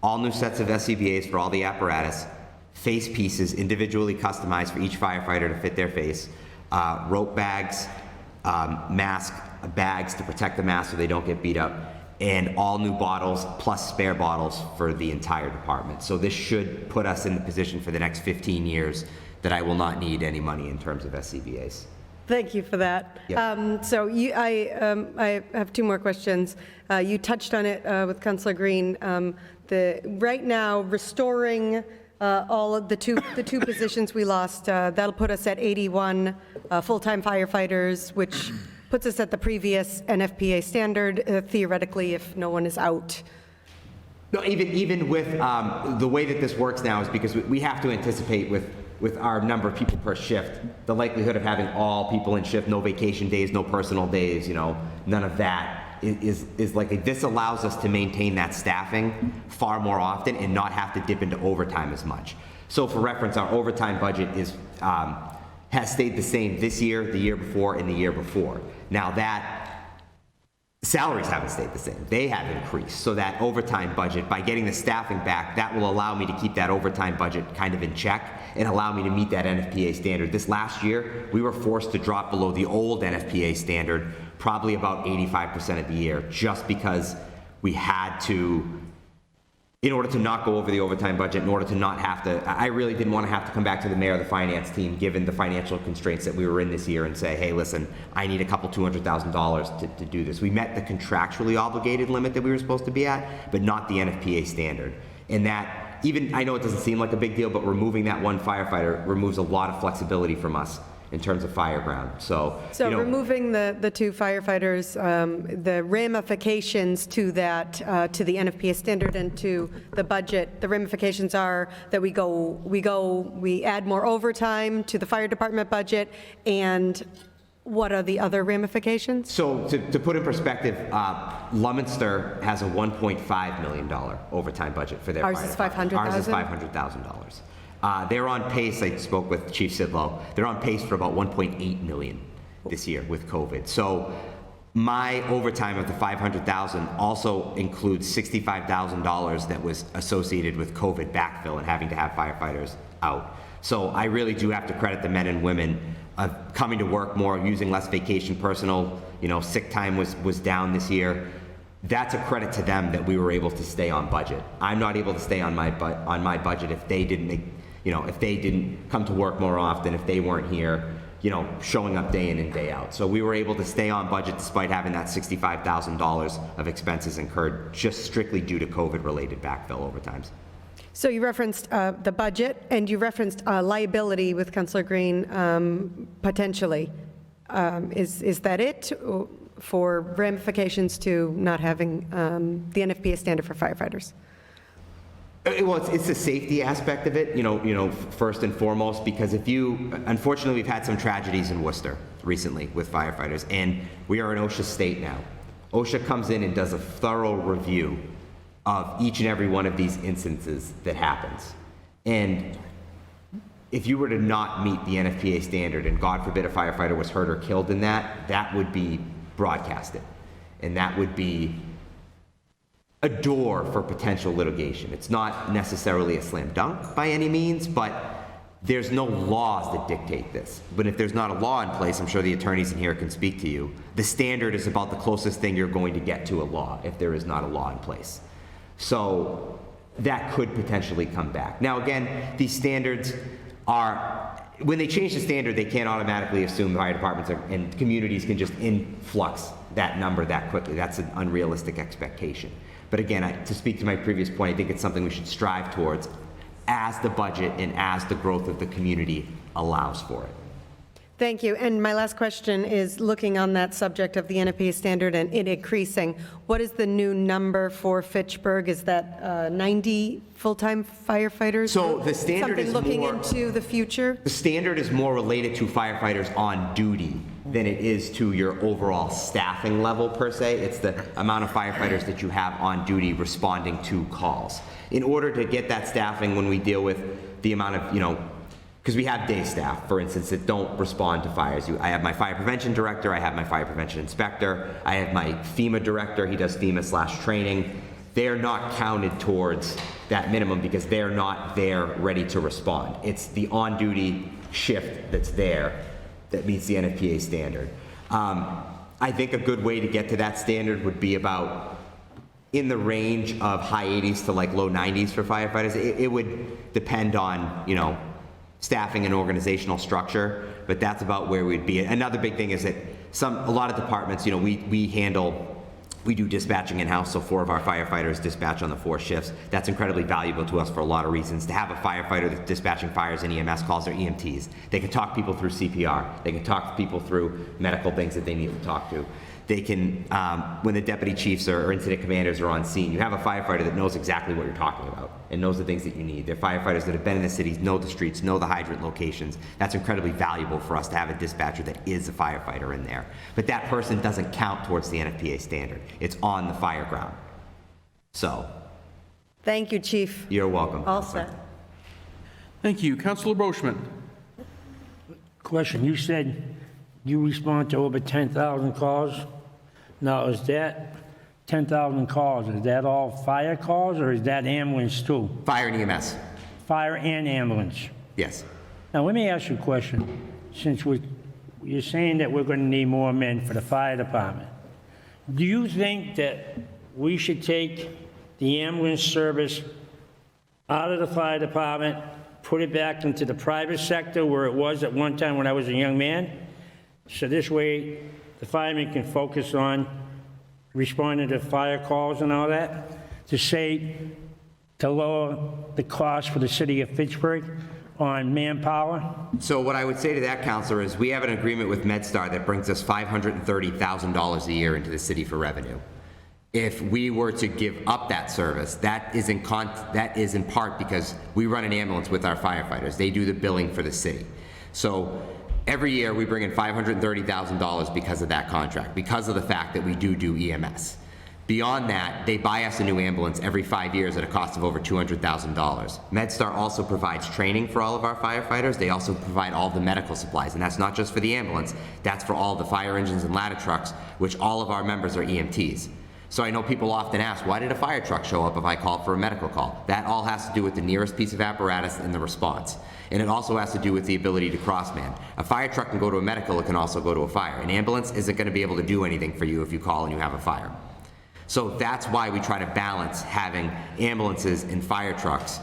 all new sets of SCBAs for all the apparatus, face pieces individually customized for each firefighter to fit their face, rope bags, mask bags to protect the mask so they don't get beat up, and all new bottles plus spare bottles for the entire department. So this should put us in the position for the next 15 years that I will not need any money in terms of SCBAs. Thank you for that. Yep. So I have two more questions. You touched on it with Councillor Green. Right now, restoring all of the two positions we lost, that'll put us at 81 full-time firefighters, which puts us at the previous NFPA standard, theoretically, if no one is out. No, even with the way that this works now is because we have to anticipate with our number of people per shift, the likelihood of having all people in shift, no vacation days, no personal days, none of that is likely. This allows us to maintain that staffing far more often and not have to dip into overtime as much. So for reference, our overtime budget has stayed the same this year, the year before, and the year before. Now that salaries haven't stayed the same. They have increased. So that overtime budget, by getting the staffing back, that will allow me to keep that overtime budget kind of in check and allow me to meet that NFPA standard. This last year, we were forced to drop below the old NFPA standard probably about 85% of the year, just because we had to, in order to not go over the overtime budget, in order to not have to, I really didn't want to have to come back to the mayor or the finance team, given the financial constraints that we were in this year, and say, hey, listen, I need a couple $200,000 to do this. We met the contractually obligated limit that we were supposed to be at, but not the NFPA standard. And that, even, I know it doesn't seem like a big deal, but removing that one firefighter removes a lot of flexibility from us in terms of fireground. So removing the two firefighters, the ramifications to that, to the NFPA standard and to the budget, the ramifications are that we add more overtime to the fire department budget, and what are the other ramifications? So to put in perspective, Leominster has a $1.5 million overtime budget for their Ours is $500,000? Ours is $500,000. They're on pace, I spoke with Chief Sidlow, they're on pace for about 1.8 million this year with COVID. So my overtime of the 500,000 also includes $65,000 that was associated with COVID backfill and having to have firefighters out. So I really do have to credit the men and women of coming to work more, using less vacation personal, sick time was down this year. That's a credit to them that we were able to stay on budget. I'm not able to stay on my budget if they didn't if they didn't come to work more often, if they weren't here, showing up day in and day out. So we were able to stay on budget despite having that $65,000 of expenses incurred just strictly due to COVID-related backfill overtimes. So you referenced the budget, and you referenced liability with Councillor Green, potentially. Is that it, for ramifications to not having the NFPA standard for firefighters? Well, it's the safety aspect of it, first and foremost, because unfortunately, we've had some tragedies in Worcester recently with firefighters, and we are an OSHA state now. OSHA comes in and does a thorough review of each and every one of these instances that happens. And if you were to not meet the NFPA standard, and God forbid a firefighter was hurt or killed in that would be broadcasted. And that would be a door for potential litigation. It's not necessarily a slam dunk by any means, but there's no laws that dictate this. But if there's not a law in place, I'm sure the attorneys in here can speak to you, the standard is about the closest thing you're going to get to a law if there is not a law in place. So that could potentially come back. Now again, these standards are, when they change the standard, they can't automatically assume fire departments and communities can just influx that number that quickly. That's an unrealistic expectation. But again, to speak to my previous point, I think it's something we should strive towards as the budget and as the growth of the community allows for it. Thank you. And my last question is, looking on that subject of the NFPA standard and it increasing, what is the new number for Fitchburg? Is that 90 full-time firefighters? So the standard is something looking more, into the future? The standard is more related to firefighters on duty than it is to your overall staffing level per se. It's the amount of firefighters that you have on duty responding to calls. In order to get that staffing, when we deal with the amount of, because we have day staff, for instance, that don't respond to fires. I have my fire prevention director, I have my fire prevention inspector, I have my FEMA director, he does FEMA/training. They're not counted towards that minimum because they're not there ready to respond. It's the on-duty shift that's there that meets the NFPA standard. I think a good way to get to that standard would be about in the range of high 80s to like low 90s for firefighters. It would depend on, staffing and organizational structure, but that's about where we'd be. Another big thing is that a lot of departments, we do dispatching in-house, so 4 of our firefighters dispatch on the 4 shifts. That's incredibly valuable to us for a lot of reasons. To have a firefighter that's dispatching fires and EMS calls, they're EMTs. They can talk people through CPR. They can talk people through medical things that they need to talk to. They can, when the deputy chiefs or incident commanders are on scene, you have a firefighter that knows exactly what you're talking about and knows the things that you need. They're firefighters that have been in the cities, know the streets, know the hydrant locations. That's incredibly valuable for us to have a dispatcher that is a firefighter in there. But that person doesn't count towards the NFPA standard. It's on the fire ground. So. Thank you, Chief. You're welcome. All set. Thank you. Councillor Boschman. Question, you said you respond to over 10,000 calls. Now, is that 10,000 calls, is that all fire calls or is that ambulance too? Fire and EMS. Fire and ambulance. Yes. Now, let me ask you a question. Since you're saying that we're going to need more men for the fire department, do you think that we should take the ambulance service out of the fire department, put it back into the private sector where it was at one time when I was a young man? So this way, the firemen can focus on responding to fire calls and all that, to lower the cost for the city of Fitchburg on manpower? So what I would say to that, Councilor, is we have an agreement with MedStar that brings us $530,000 a year into the city for revenue. If we were to give up that service, that is in part because we run an ambulance with our firefighters. They do the billing for the city. So every year we bring in $530,000 because of that contract, because of the fact that we do EMS. Beyond that, they buy us a new ambulance every 5 years at a cost of over $200,000. MedStar also provides training for all of our firefighters. They also provide all the medical supplies, and that's not just for the ambulance, that's for all the fire engines and ladder trucks, which all of our members are EMTs. So I know people often ask, why did a fire truck show up if I called for a medical call? That all has to do with the nearest piece of apparatus and the response. And it also has to do with the ability to crossman. A fire truck can go to a medical, it can also go to a fire. An ambulance isn't going to be able to do anything for you if you call and you have a fire. So that's why we try to balance having ambulances and fire trucks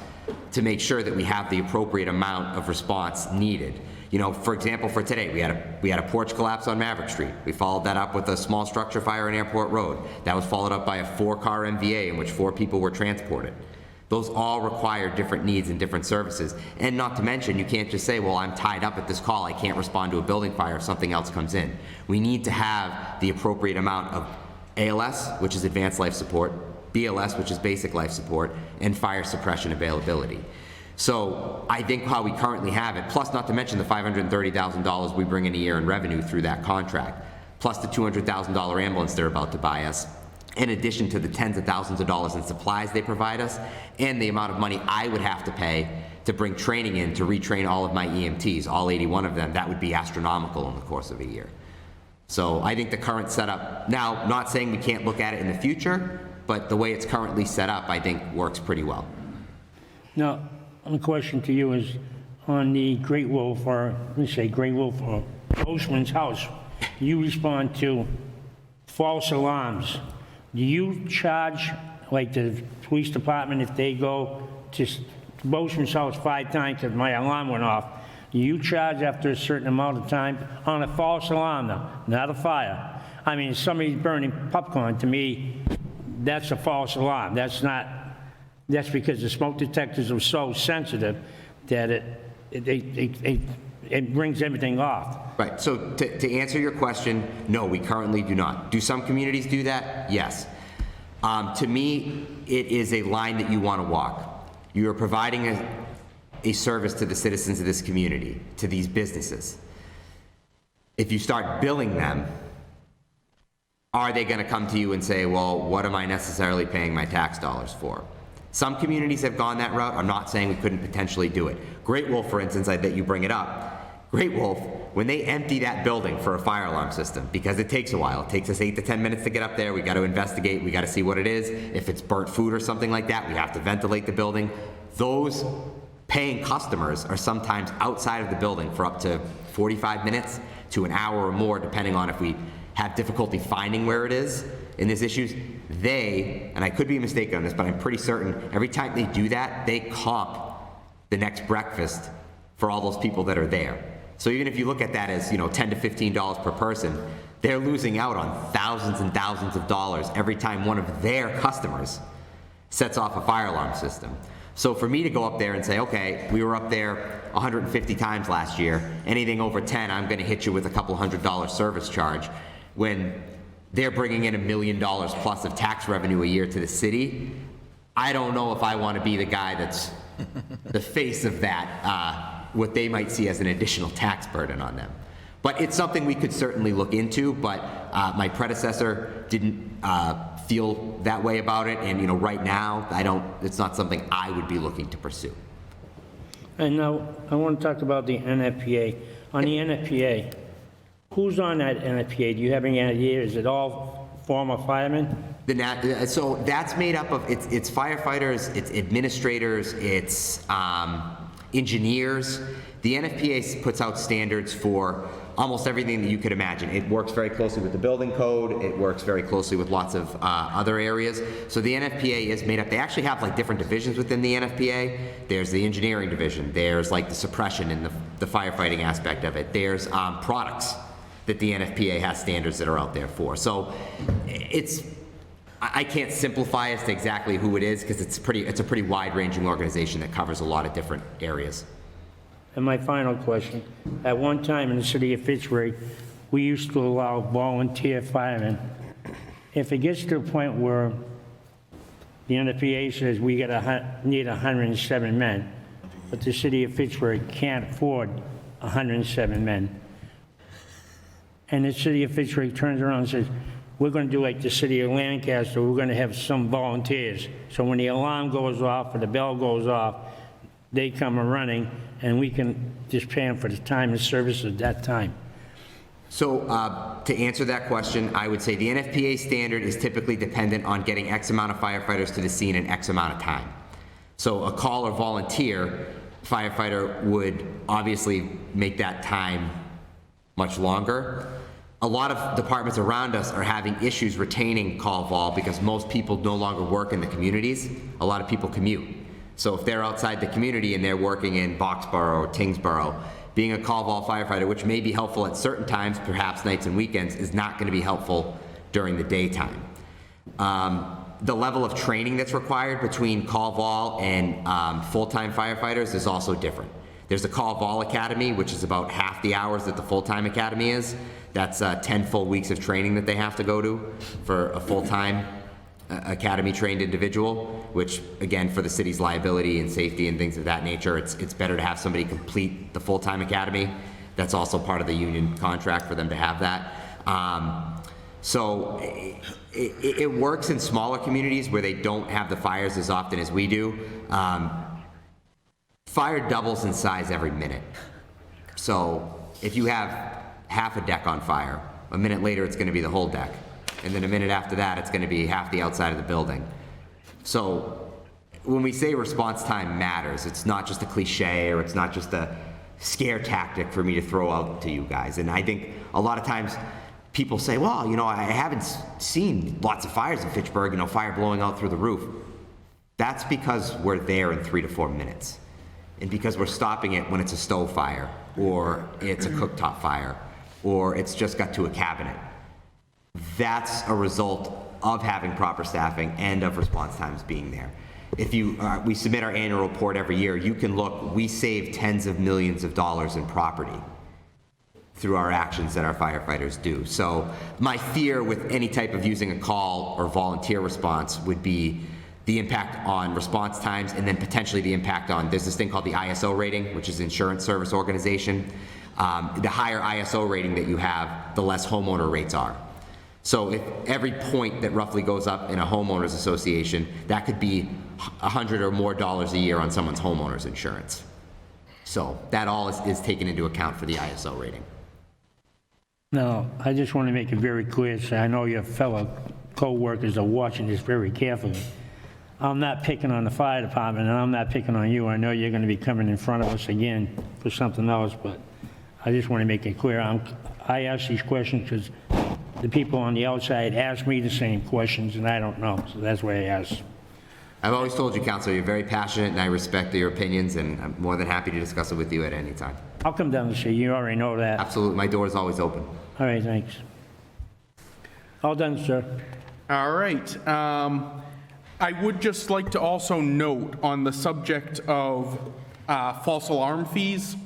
to make sure that we have the appropriate amount of response needed. You know, for example, for today, we had a porch collapse on Maverick Street. We followed that up with a small structure fire on Airport Road. That was followed up by a 4-car MVA in which 4 people were transported. Those all require different needs and different services. And not to mention, you can't just say, well, I'm tied up at this call, I can't respond to a building fire if something else comes in. We need to have the appropriate amount of ALS, which is advanced life support, BLS, which is basic life support, and fire suppression availability. So I think how we currently have it, plus not to mention the $530,000 we bring in a year in revenue through that contract, plus the $200,000 ambulance they're about to buy us, in addition to the tens of thousands of dollars in supplies they provide us, and the amount of money I would have to pay to bring training in to retrain all of my EMTs, all 81 of them, that would be astronomical in the course of a year. So I think the current setup, now not saying we can't look at it in the future, but the way it's currently set up, I think works pretty well. Now, the question to you is on the Great Wolf, or let's say Great Wolf or Postman's house, you respond to false alarms. Do you charge, like the police department, if they go to Postman's house 5 times because my alarm went off, do you charge after a certain amount of time on a false alarm, though, not a fire? I mean, if somebody's burning popcorn, to me, that's a false alarm. That's not, that's because the smoke detectors are so sensitive that it brings everything off. Right, so to answer your question, no, we currently do not. Do some communities do that? Yes. To me, it is a line that you want to walk. You are providing a service to the citizens of this community, to these businesses. If you start billing them, are they going to come to you and say, well, what am I necessarily paying my tax dollars for? Some communities have gone that route. I'm not saying we couldn't potentially do it. Great Wolf, for instance, I bet you bring it up. Great Wolf, when they empty that building for a fire alarm system, because it takes a while, it takes us 8 to 10 minutes to get up there, we got to investigate, we got to see what it is. If it's burnt food or something like that, we have to ventilate the building. Those paying customers are sometimes outside of the building for up to 45 minutes to an hour or more, depending on if we have difficulty finding where it is in these issues. They, and I could be mistaken on this, but I'm pretty certain every time they do that, they comp the next breakfast for all those people that are there. So even if you look at that as, you know, $10 to $15 per person, they're losing out on thousands and thousands of dollars every time one of their customers sets off a fire alarm system. So for me to go up there and say, okay, we were up there 150 times last year, anything over 10, I'm going to hit you with a couple $100 service charge, when they're bringing in $1 million plus of tax revenue a year to the city, I don't know if I want to be the guy that's the face of that, what they might see as an additional tax burden on them. But it's something we could certainly look into, but my predecessor didn't feel that way about it, and, you know, right now, it's not something I would be looking to pursue. And now, I want to talk about the NFPA. On the NFPA, who's on that NFPA? Do you have any idea? Is it all former firemen? So that's made up of, it's firefighters, it's administrators, it's engineers. The NFPA puts out standards for almost everything that you could imagine. It works very closely with the building code. It works very closely with lots of other areas. So the NFPA is made up, they actually have like different divisions within the NFPA. There's the engineering division. There's like the suppression and the firefighting aspect of it. There's products that the NFPA has standards that are out there for. So I can't simplify as to exactly who it is, because it's a pretty wide-ranging organization that covers a lot of different areas. And my final question, at one time in the city of Fitchburg, we used to allow volunteer firemen. If it gets to a point where the NFPA says we need 107 men, but the city of Fitchburg can't afford 107 men, and the city of Fitchburg turns around and says, we're going to do like the city of Lancaster, we're going to have some volunteers. So when the alarm goes off or the bell goes off, they come running, and we can just pay them for the time and service at that time. So to answer that question, I would say the NFPA standard is typically dependent on getting X amount of firefighters to the scene in X amount of time. So a call or volunteer firefighter would obviously make that time much longer. A lot of departments around us are having issues retaining call vol because most people no longer work in the communities. A lot of people commute. So if they're outside the community and they're working in Boxborough or Tingsboro, being a call vol firefighter, which may be helpful at certain times, perhaps nights and weekends, is not going to be helpful during the daytime. The level of training that's required between call vol and full-time firefighters is also different. There's a call vol academy, which is about half the hours that the full-time academy is. That's 10 full weeks of training that they have to go to for a full-time academy-trained individual, which, again, for the city's liability and safety and things of that nature, it's better to have somebody complete the full-time academy. That's also part of the union contract for them to have that. So it works in smaller communities where they don't have the fires as often as we do. Fire doubles in size every minute. So if you have half a deck on fire, a minute later it's going to be the whole deck. And then a minute after that, it's going to be half the outside of the building. So when we say response time matters, it's not just a cliche or it's not just a scare tactic for me to throw out to you guys. And I think a lot of times people say, well, you know, I haven't seen lots of fires in Fitchburg, you know, fire blowing out through the roof. That's because we're there in 3 to 4 minutes. And because we're stopping it when it's a stove fire, or it's a cooktop fire, or it's just got to a cabinet. That's a result of having proper staffing and of response times being there. If you, we submit our annual report every year, you can look, we save tens of millions of dollars in property through our actions that our firefighters do. So my fear with any type of using a call or volunteer response would be the impact on response times, and then potentially the impact on, there's this thing called the ISO rating, which is Insurance Service Organization. The higher ISO rating that you have, the less homeowner rates are. So if every point that roughly goes up in a homeowners association, that could be $100 or more a year on someone's homeowner's insurance. So that all is taken into account for the ISO rating. Now, I just want to make it very clear, so I know your fellow co-workers are watching this very carefully. I'm not picking on the fire department, and I'm not picking on you. I know you're going to be coming in front of us again for something else, but I just want to make it clear. I ask these questions because the people on the outside ask me the same questions, and I don't know, so that's why I ask. I've always told you, Counselor, you're very passionate, and I respect your opinions, and I'm more than happy to discuss it with you at any time. I'll come down to see you. You already know that. Absolutely. My door is always open. All right, thanks. All done, sir. All right. I would just like to also note on the subject of false alarm fees,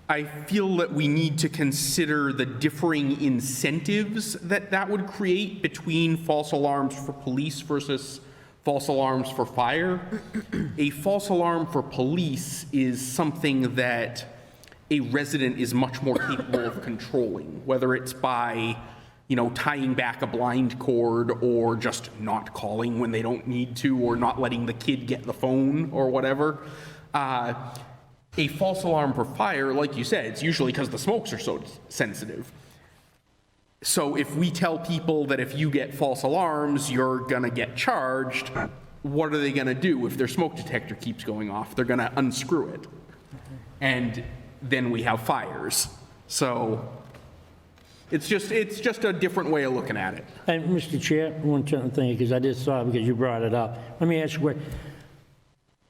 I feel that we need to consider the differing incentives that would create between false alarms for police versus false alarms for fire. A false alarm for police is something that a resident is much more capable of controlling, whether it's by, you know, tying back a blind cord or just not calling when they don't need to or not letting the kid get the phone or whatever. A false alarm for fire, like you said, it's usually because the smokes are so sensitive. So if we tell people that if you get false alarms, you're gonna get charged, what are they gonna do if their smoke detector keeps going off? They're gonna unscrew it. And then we have fires. So it's just a different way of looking at it. And Mr. Chair, one thing, because I just saw it because you brought it up. Let me ask you,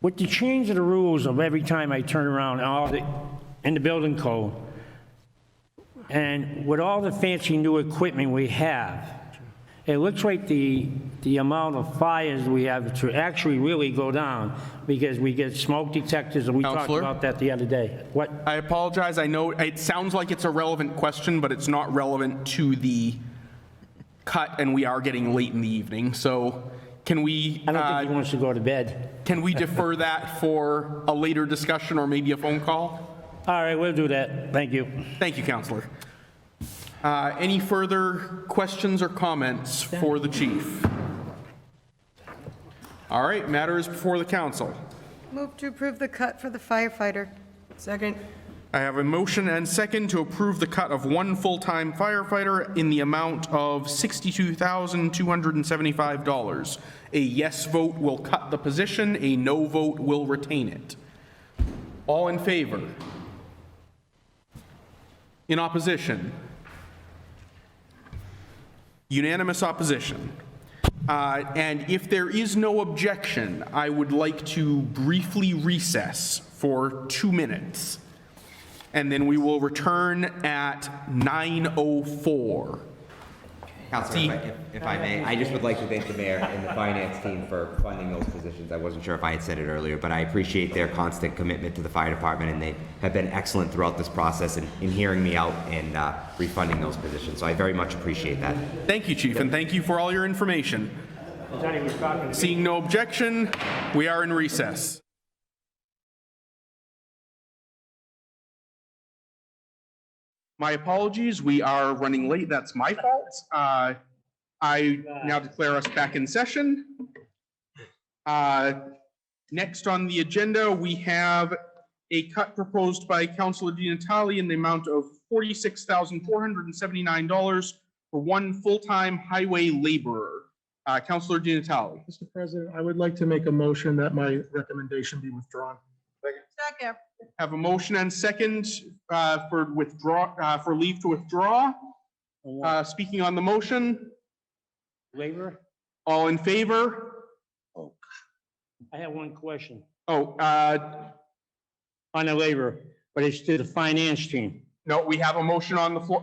with the change of the rules of every time I turn around in the building code, and with all the fancy new equipment we have, it looks like the amount of fires we have to actually really go down because we get smoke detectors, and we talked about that the other day. What? I apologize. I know it sounds like it's a relevant question, but it's not relevant to the cut, and we are getting late in the evening. So can we... I don't think he wants to go to bed. Can we defer that for a later discussion or maybe a phone call? All right, we'll do that. Thank you. Thank you, Counselor. Any further questions or comments for the chief? All right, matter is before the council. Move to approve the cut for the firefighter. Second. I have a motion and second to approve the cut of one full-time firefighter in the amount of $62,275. A yes vote will cut the position, a no vote will retain it. All in favor? In opposition? Unanimous opposition. And if there is no objection, I would like to briefly recess for 2 minutes. And then we will return at 9:04. Councilor, if I may, I just would like to thank the mayor and the finance team for funding those positions. I wasn't sure if I had said it earlier, but I appreciate their constant commitment to the fire department, and they have been excellent throughout this process in hearing me out and refunding those positions. So I very much appreciate that. Thank you, Chief, and thank you for all your information. Seeing no objection, we are in recess. My apologies, we are running late. That's my fault. I now declare us back in session. Next on the agenda, we have a cut proposed by Councilor Di Natale in the amount of $46,479 for one full-time highway laborer. Councilor Di Natale. Mr. President, I would like to make a motion that my recommendation be withdrawn. Second. Have a motion and second for leave to withdraw. Speaking on the motion, Labor? all in favor? I have one question Oh, on the labor, but it's to the finance team. no, we have a motion on the floor,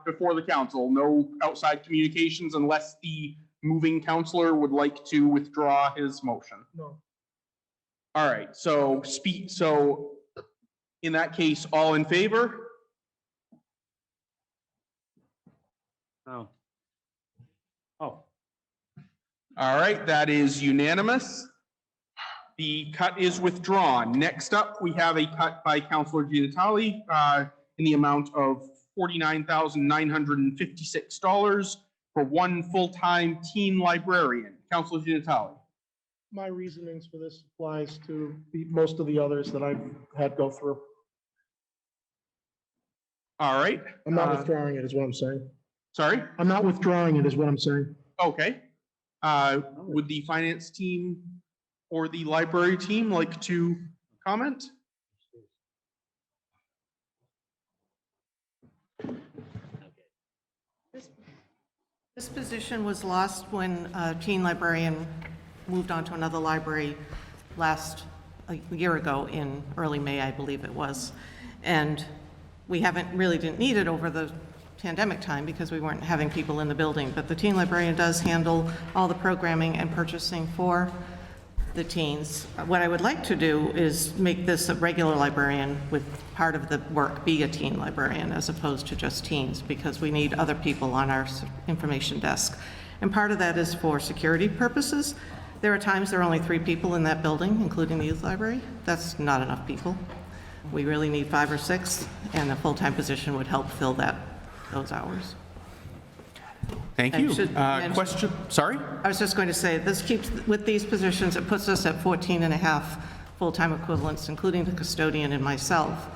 before the council. No outside communications unless the moving councilor would like to withdraw his motion. No. All right, so in that case, all in favor? Oh. All right, that is unanimous. The cut is withdrawn. Next up, we have a cut by Councilor Di Natale in the amount of $49,956 for one full-time teen librarian. Councilor Di Natale. My reasonings for this applies to most of the others that I've had go through. All right. I'm not withdrawing it, is what I'm saying. Sorry? I'm not withdrawing it, is what I'm saying. Okay. Would the finance team or the library team like to comment? This position was lost when a teen librarian moved on to another library a year ago in early May, I believe it was. And we didn't need it over the pandemic time because we weren't having people in the building. But the teen librarian does handle all the programming and purchasing for the teens. What I would like to do is make this a regular librarian with part of the work be a teen librarian as opposed to just teens, because we need other people on our information desk. And part of that is for security purposes. There are times there are only 3 people in that building, including the youth library. That's not enough people. We really need 5 or 6, and a full-time position would help fill those hours. Thank you. Question? Sorry? I was just going to say, with these positions, it puts us at 14 and a half full-time equivalents, including the custodian and myself.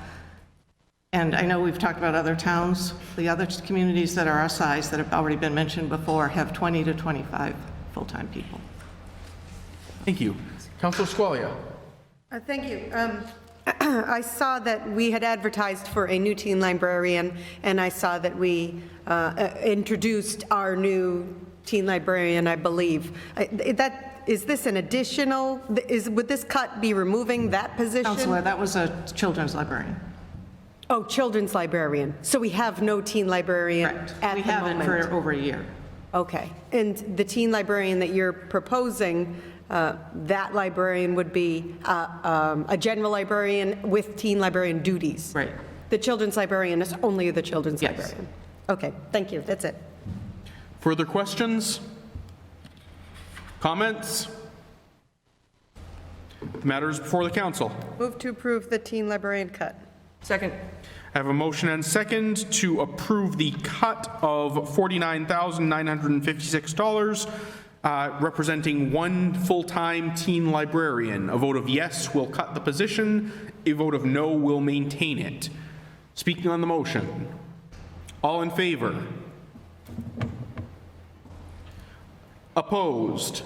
And I know we've talked about other towns. The other communities that are our size, that have already been mentioned before, have 20 to 25 full-time people. Thank you. Councilor Squalia. Thank you. I saw that we had advertised for a new teen librarian, and I saw that we introduced our new teen librarian, I believe. Is this an additional, would this cut be removing that position? Counselor, that was a children's librarian. Oh, children's librarian. So we have no teen librarian Correct. at the moment? We haven't for over a year. Okay. And the teen librarian that you're proposing, that librarian would be a general librarian with teen librarian duties? Right. The children's librarian is only the children's Yes. librarian? Okay, thank you. That's it. Further questions? Comments? The matter is before the council. Move to approve the teen librarian cut. Second. I have a motion and second to approve the cut of $49,956, representing one full-time teen librarian. A vote of yes will cut the position. A vote of no will maintain it. Speaking on the motion, all in favor? Opposed?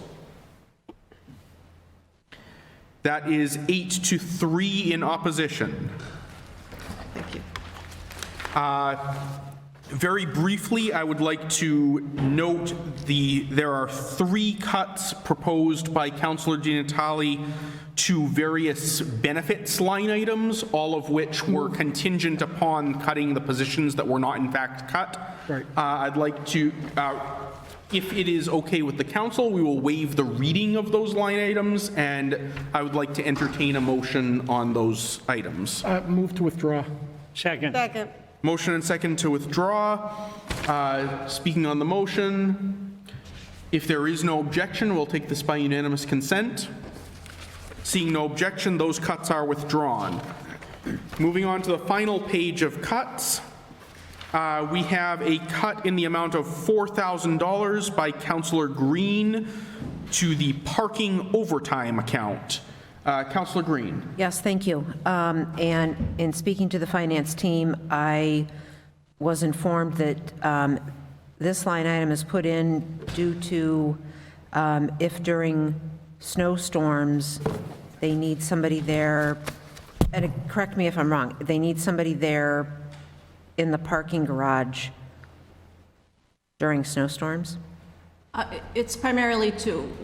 That is 8-3 in opposition. Thank you. Very briefly, I would like to note there are 3 cuts proposed by Councillor Di Natale to various benefits line items, all of which were contingent upon cutting the positions that were not in fact cut. Right. I'd like to, if it is okay with the council, we will waive the reading of those line items, and I would like to entertain a motion on those items. Move to withdraw. Second. Second. Motion and second to withdraw. Speaking on the motion, if there is no objection, we'll take this by unanimous consent. Seeing no objection, those cuts are withdrawn. Moving on to the final page of cuts, we have a cut in the amount of $4,000 by Councillor Green to the parking overtime account. Councillor Green. Yes, thank you. And in speaking to the finance team, I was informed that this line item is put in due to if during snowstorms they need somebody there, and correct me if I'm wrong, they need somebody there in the parking garage during snowstorms? It's primarily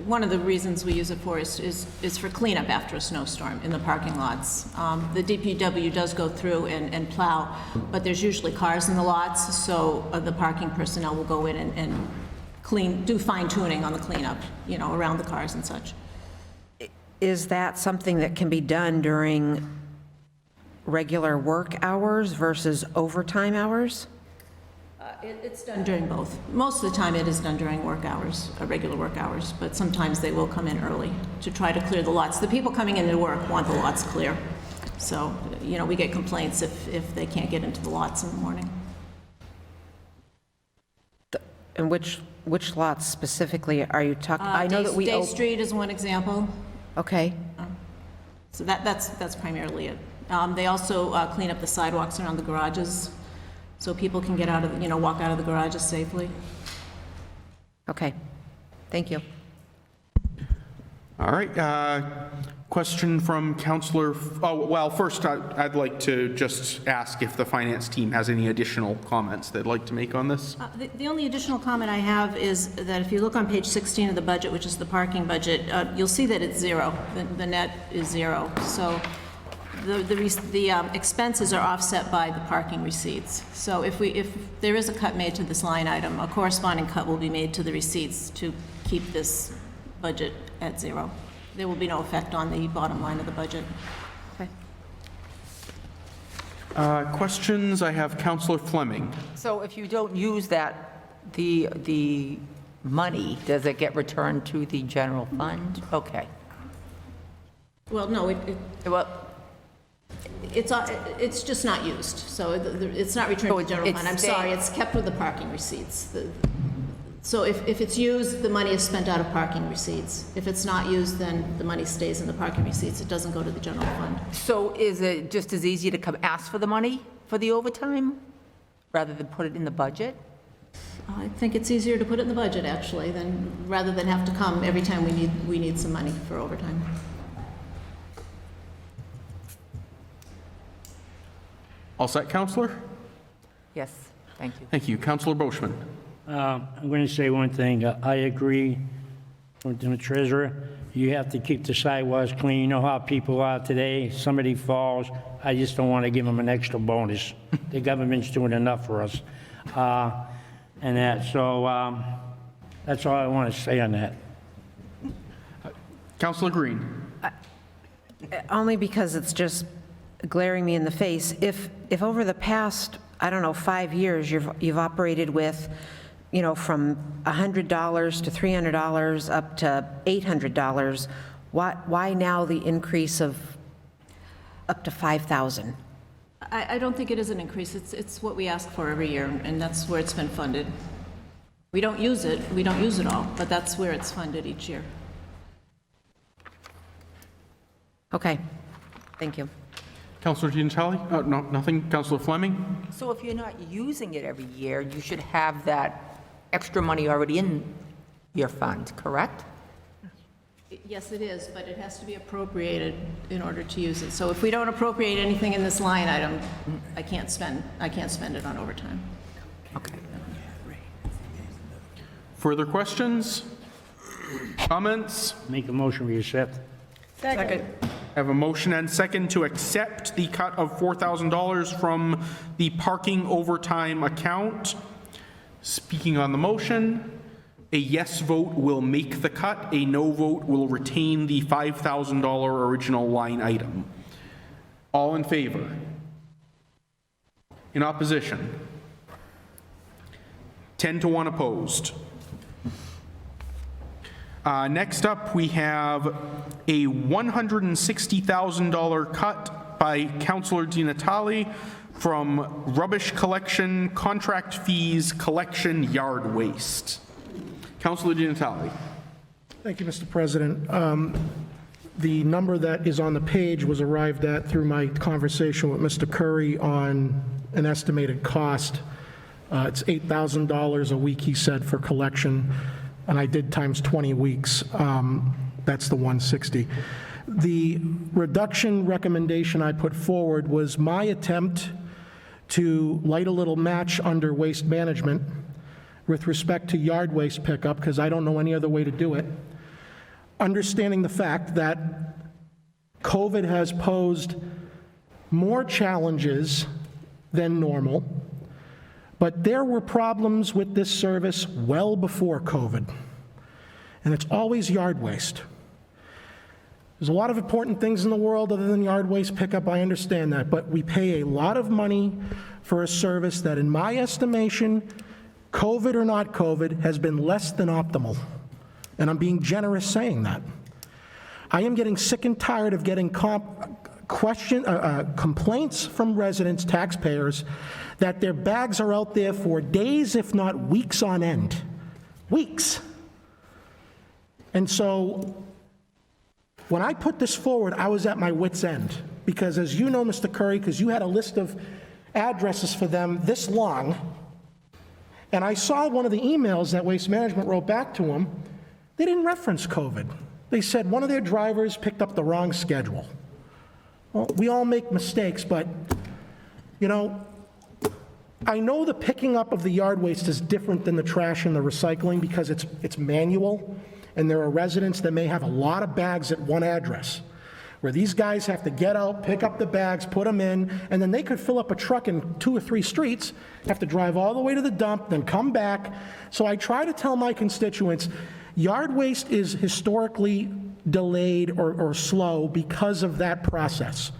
one of the reasons we use it for is for cleanup after a snowstorm in the parking lots. The DPW does go through and plow, but there's usually cars in the lots, so the parking personnel will go in and do fine tuning on the cleanup, around the cars and such. Is that something that can be done during regular work hours versus overtime hours? It's done during both. Most of the time it is done during work hours, regular work hours, but sometimes they will come in early to try to clear the lots. The people coming into work want the lots clear. So, we get complaints if they can't get into the lots in the morning. And which lots specifically are you talking? I know that we Day Street is one example. Okay. So that's primarily it. They also clean up the sidewalks around the garages, so people can get out of, walk out of the garages safely. Okay. Thank you. All right. Question from Councillor. First, I'd like to just ask if the finance team has any additional comments they'd like to make on this. The only additional comment I have is that if you look on page 16 of the budget, which is the parking budget, you'll see that it's zero. The net is zero. So the expenses are offset by the parking receipts. So if there is a cut made to this line item, a corresponding cut will be made to the receipts to keep this budget at zero. There will be no effect on the bottom line of the budget. Okay. Questions? I have Councillor Fleming. So if you don't use that, the money, does it get returned to the general fund? Okay. Well, no, it's just not used. So it's not returned to the general fund. I'm sorry, it's kept with the parking receipts. So if it's used, the money is spent out of parking receipts. If it's not used, then the money stays in the parking receipts. It doesn't go to the general fund. So is it just as easy to come ask for the money for the overtime rather than put it in the budget? I think it's easier to put it in the budget, actually, rather than have to come every time we need some money for overtime. All set, Councillor? Yes, thank you. Thank you. Councillor Boschman. I'm going to say one thing. I agree with the treasurer. You have to keep the sidewalks clean. You know how people are today. Somebody falls. I just don't want to give them an extra bonus. The government's doing enough for us. And that, so that's all I want to say on that. Councillor Green. Only because it's just glaring me in the face. If over the past, 5 years, you've operated with, from $100 to $300 up to $800, why now the increase of up to $5,000? I don't think it is an increase. It's what we ask for every year, and that's where it's been funded. We don't use it all, but that's where it's funded each year. Okay, thank you. Councillor Giancelli? No, nothing. Councillor Fleming? So if you're not using it every year, you should have that extra money already in your fund, correct? Yes, it is, but it has to be appropriated in order to use it. So if we don't appropriate anything in this line item, I can't spend it on overtime. Okay. Further questions? Comments? Make a motion, we accept. Second. I have a motion and second to accept the cut of $4,000 from the parking overtime account. Speaking on the motion, a yes vote will make the cut, a no vote will retain the $5,000 original line item. All in favor? In opposition? 10 to 1 opposed. Next up, we have a $160,000 cut by Councillor Di Natale from rubbish collection, contract fees, collection, yard waste. Councillor Di Natale. Thank you, Mr. President. The number that is on the page was arrived at through my conversation with Mr. Curry on an estimated cost. It's $8,000 a week, he said, for collection, and I did times 20 weeks. That's the 160. The reduction recommendation I put forward was my attempt to light a little match under waste management with respect to yard waste pickup, because I don't know any other way to do it, understanding the fact that COVID has posed more challenges than normal, but there were problems with this service well before COVID, and it's always yard waste. There's a lot of important things in the world other than yard waste pickup, I understand that, but we pay a lot of money for a service that, in my estimation, COVID or not COVID, has been less than optimal. And I'm being generous saying that. I am getting sick and tired of getting complaints from residents, taxpayers, that their bags are out there for days, if not weeks on end. Weeks. And so when I put this forward, I was at my wit's end. Because as you know, Mr. Curry, because you had a list of addresses for them this long, and I saw one of the emails that Waste Management wrote back to them, they didn't reference COVID. They said one of their drivers picked up the wrong schedule. Well, we all make mistakes, but, you know, I know the picking up of the yard waste is different than the trash and the recycling because it's manual, and there are residents that may have a lot of bags at one address, where these guys have to get out, pick up the bags, put them in, and then they could fill up a truck in 2 or 3 streets, have to drive all the way to the dump, then come back. So I try to tell my constituents, yard waste is historically delayed or slow because of that process.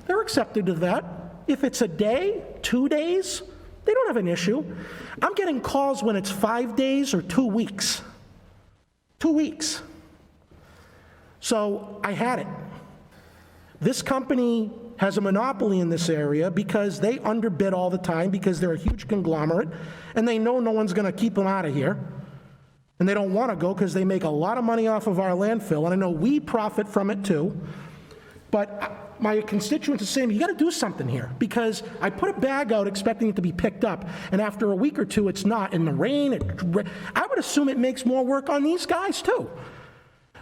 They're accepted to that. If it's a day, 2 days, they don't have an issue. I'm getting calls when it's 5 days or 2 weeks. 2 weeks. So I had it. This company has a monopoly in this area because they underbid all the time because they're a huge conglomerate and they know no one's going to keep them out of here. And they don't want to go because they make a lot of money off of our landfill, and I know we profit from it too. But my constituents are saying, you got to do something here, because I put a bag out expecting it to be picked up, and after a week or two, it's not. In the rain, I would assume it makes more work on these guys too.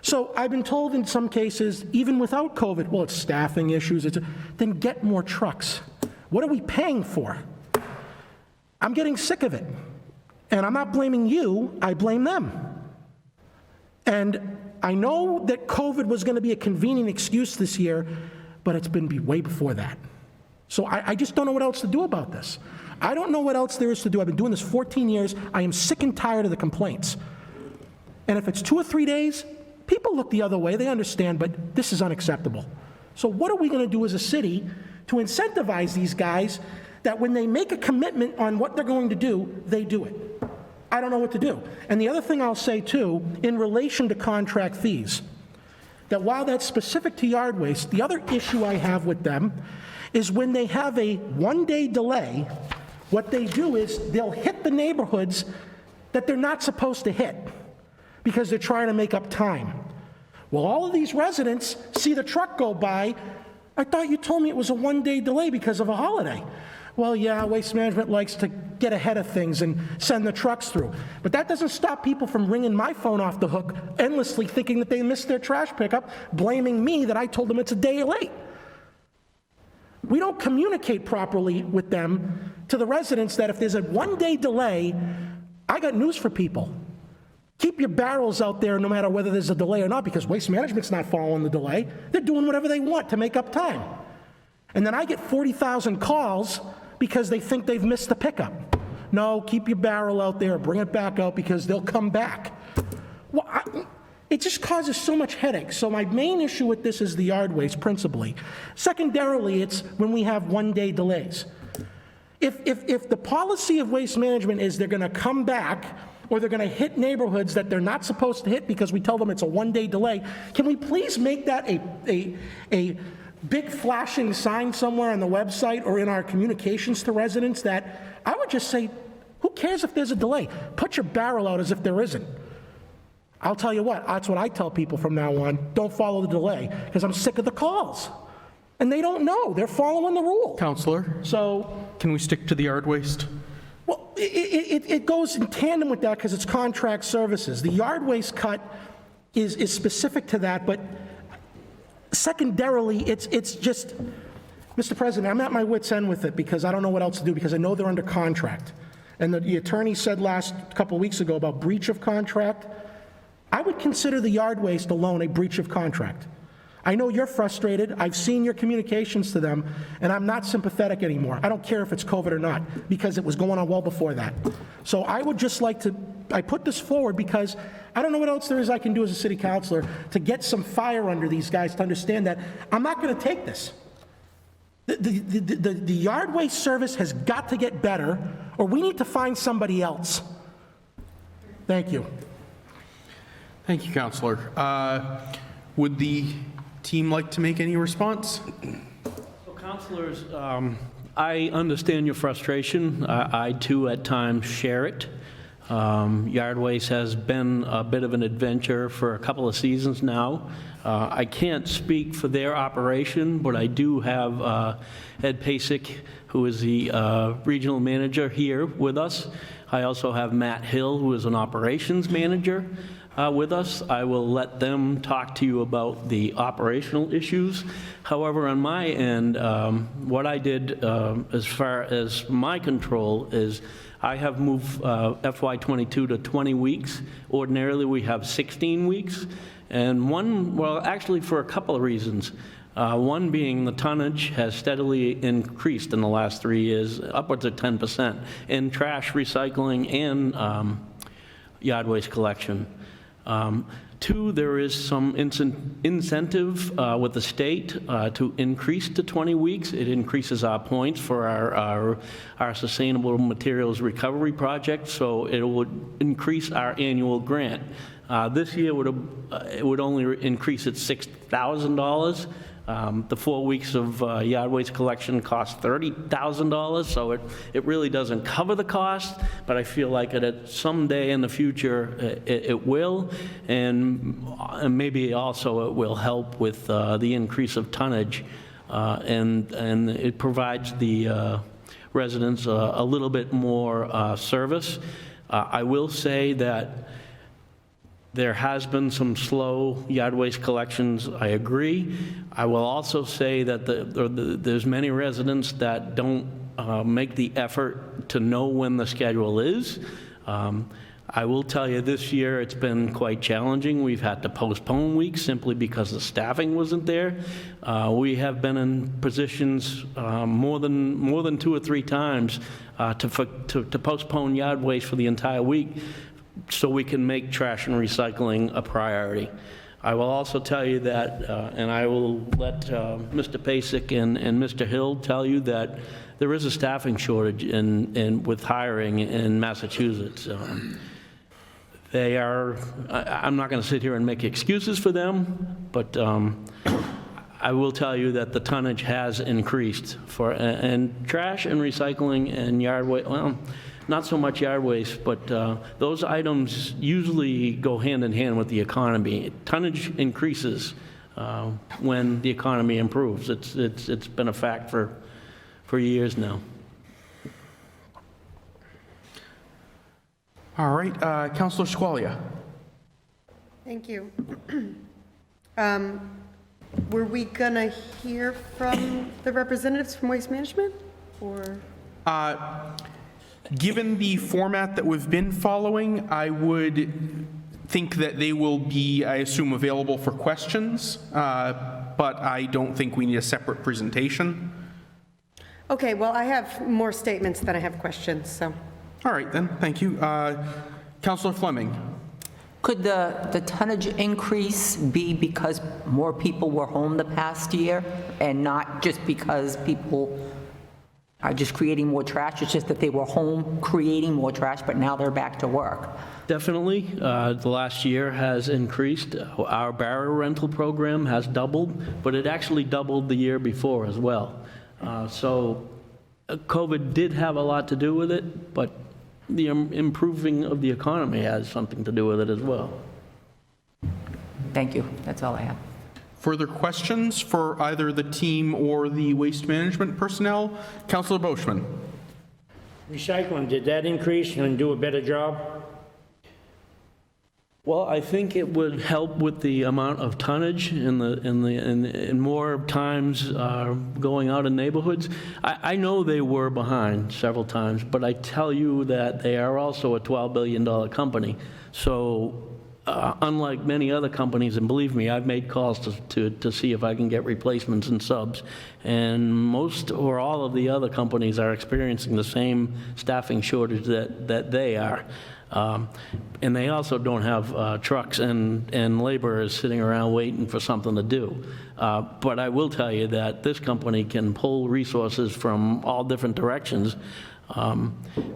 So I've been told in some cases, even without COVID, well, it's staffing issues, then get more trucks. What are we paying for? I'm getting sick of it. And I'm not blaming you, I blame them. And I know that COVID was going to be a convenient excuse this year, but it's been way before that. So I just don't know what else to do about this. I don't know what else there is to do. I've been doing this 14 years. I am sick and tired of the complaints. And if it's 2 or 3 days, people look the other way. They understand, but this is unacceptable. So what are we going to do as a city to incentivize these guys that when they make a commitment on what they're going to do, they do it? I don't know what to do. And the other thing I'll say, too, in relation to contract fees, that while that's specific to yard waste, the other issue I have with them is when they have a one-day delay, what they do is they'll hit the neighborhoods that they're not supposed to hit because they're trying to make up time. Well, all of these residents see the truck go by. I thought you told me it was a one-day delay because of a holiday. Well, yeah, Waste Management likes to get ahead of things and send the trucks through. But that doesn't stop people from ringing my phone off the hook endlessly, thinking that they missed their trash pickup, blaming me that I told them it's a day late. We don't communicate properly with them, to the residents, that if there's a one-day delay, I got news for people. Keep your barrels out there no matter whether there's a delay or not, because Waste Management's not following the delay. They're doing whatever they want to make up time. And then I get 40,000 calls because they think they've missed the pickup. No, keep your barrel out there, bring it back out because they'll come back. Well, it just causes so much headache. So my main issue with this is the yard waste, principally. Secondarily, it's when we have one-day delays. If the policy of Waste Management is they're going to come back or they're going to hit neighborhoods that they're not supposed to hit because we tell them it's a one-day delay, can we please make that a big flashing sign somewhere on the website or in our communications to residents that I would just say, who cares if there's a delay? Put your barrel out as if there isn't. I'll tell you what, that's what I tell people from now on. Don't follow the delay, because I'm sick of the calls. And they don't know. They're following the rule. Counselor, so can we stick to the yard waste? Well, it goes in tandem with that because it's contract services. The yard waste cut is specific to that, but secondarily, it's just, Mr. President, I'm at my wit's end with it because I don't know what else to do because I know they're under contract. And the attorney said last couple of weeks ago about breach of contract. I would consider the yard waste alone a breach of contract. I know you're frustrated. I've seen your communications to them, and I'm not sympathetic anymore. I don't care if it's COVID or not, because it was going on well before that. So I would just like to, I put this forward because I don't know what else there is I can do as a city councilor to get some fire under these guys to understand that I'm not going to take this. The yard waste service has got to get better, or we need to find somebody else. Thank you. Thank you, Counselor. Would the team like to make any response? So, councilors, I understand your frustration. I too, at times, share it. Yard waste has been a bit of an adventure for a couple of seasons now. I can't speak for their operation, but I do have Ed Pasek, who is the regional manager, here with us. I also have Matt Hill, who is an operations manager, with us. I will let them talk to you about the operational issues. However, on my end, what I did as far as my control is I have moved FY22 to 20 weeks. Ordinarily, we have 16 weeks. And well, actually for a couple of reasons. One being the tonnage has steadily increased in the last 3 years, upwards of 10%, in trash recycling and yard waste collection. Two, there is some incentive with the state to increase to 20 weeks. It increases our points for our sustainable materials recovery project, so it would increase our annual grant. This year it would only increase it $6,000. The 4 weeks of yard waste collection costs $30,000, so it really doesn't cover the cost, but I feel like someday in the future it will, and maybe also it will help with the increase of tonnage, and it provides the residents a little bit more service. I will say that there has been some slow yard waste collections, I agree. I will also say that there's many residents that don't make the effort to know when the schedule is. I will tell you this year it's been quite challenging. We've had to postpone weeks simply because the staffing wasn't there. We have been in positions more than 2 or 3 times to postpone yard waste for the entire week, so we can make trash and recycling a priority. I will also tell you that, and I will let Mr. Pasek and Mr. Hill tell you that there is a staffing shortage with hiring in Massachusetts. They are, I'm not going to sit here and make excuses for them, but I will tell you that the tonnage has increased for, and trash and recycling and yard waste, well, not so much yard waste, but those items usually go hand in hand with the economy. Tonnage increases when the economy improves. It's been a fact for years now. All right, Councilor Squalia. Thank you. Were we going to hear from the representatives from Waste Management, or? Given the format that we've been following, I would think that they will be, I assume, available for questions, but I don't think we need a separate presentation. Okay, well, I have more statements than I have questions, so. All right, then, thank you. Councilor Fleming. Could the tonnage increase be because more people were home the past year and not just because people are just creating more trash? It's just that they were home creating more trash, but now they're back to work. Definitely. The last year has increased. Our barrier rental program has doubled, but it actually doubled the year before as well. So COVID did have a lot to do with it, but the improving of the economy has something to do with it as well. Thank you. That's all I have. Further questions for either the team or the waste management personnel? Councilor Boschman. Recycling, did that increase and do a better job? Well, I think it would help with the amount of tonnage in more times going out in neighborhoods. I know they were behind several times, but I tell you that they are also a $12 billion company. So unlike many other companies, and believe me, I've made calls to see if I can get replacements and subs, and most or all of the other companies are experiencing the same staffing shortage that they are. And they also don't have trucks and laborers sitting around waiting for something to do. But I will tell you that this company can pull resources from all different directions.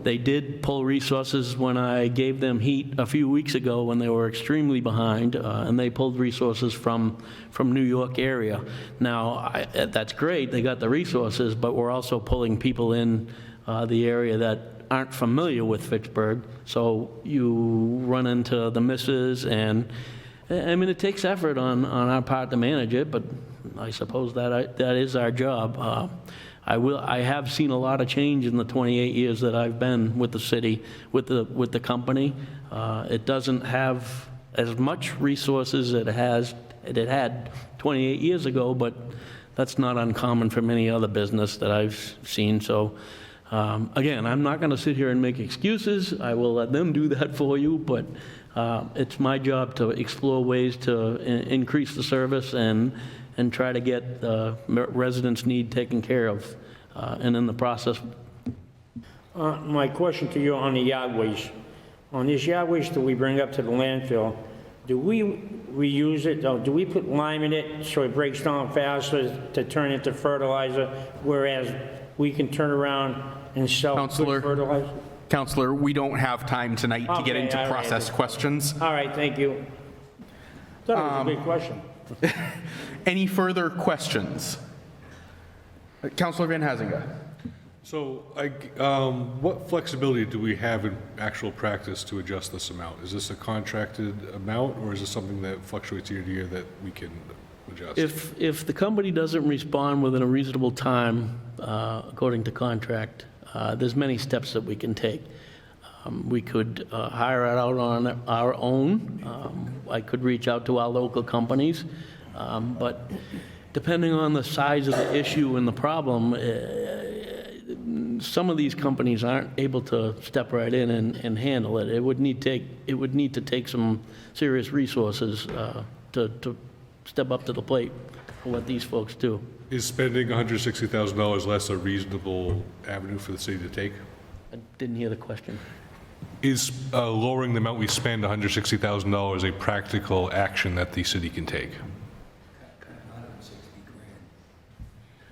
They did pull resources when I gave them heat a few weeks ago when they were extremely behind, and they pulled resources from New York area. Now, that's great, they got the resources, but we're also pulling people in the area that aren't familiar with Fitchburg, so you run into the misses, and I mean, it takes effort on our part to manage it, but I suppose that is our job. I have seen a lot of change in the 28 years that I've been with the city, with the company. It doesn't have as much resources as it had 28 years ago, but that's not uncommon for many other business that I've seen. So again, I'm not going to sit here and make excuses. I will let them do that for you, but it's my job to explore ways to increase the service and try to get the residents' need taken care of, and in the process. My question to you on the yard waste. On this yard waste that we bring up to the landfill, do we reuse it, or do we put lime in it so it breaks down faster to turn into fertilizer, whereas we can turn around and sell good fertilizer? Counselor, we don't have time tonight to get into process questions. All right, thank you. Thought it was a big question. Any further questions? Councilor Van Hazinga. So, what flexibility do we have in actual practice to adjust this amount? Is this a contracted amount, or is this something that fluctuates year to year that we can adjust? If the company doesn't respond within a reasonable time, according to contract, there's many steps that we can take. We could hire it out on our own. I could reach out to our local companies, but depending on the size of the issue and the problem, some of these companies aren't able to step right in and handle it. It would need to take some serious resources to step up to the plate for what these folks do. Is spending $160,000 less a reasonable avenue for the city to take? I didn't hear the question. Is lowering the amount we spend, $160,000, a practical action that the city can take?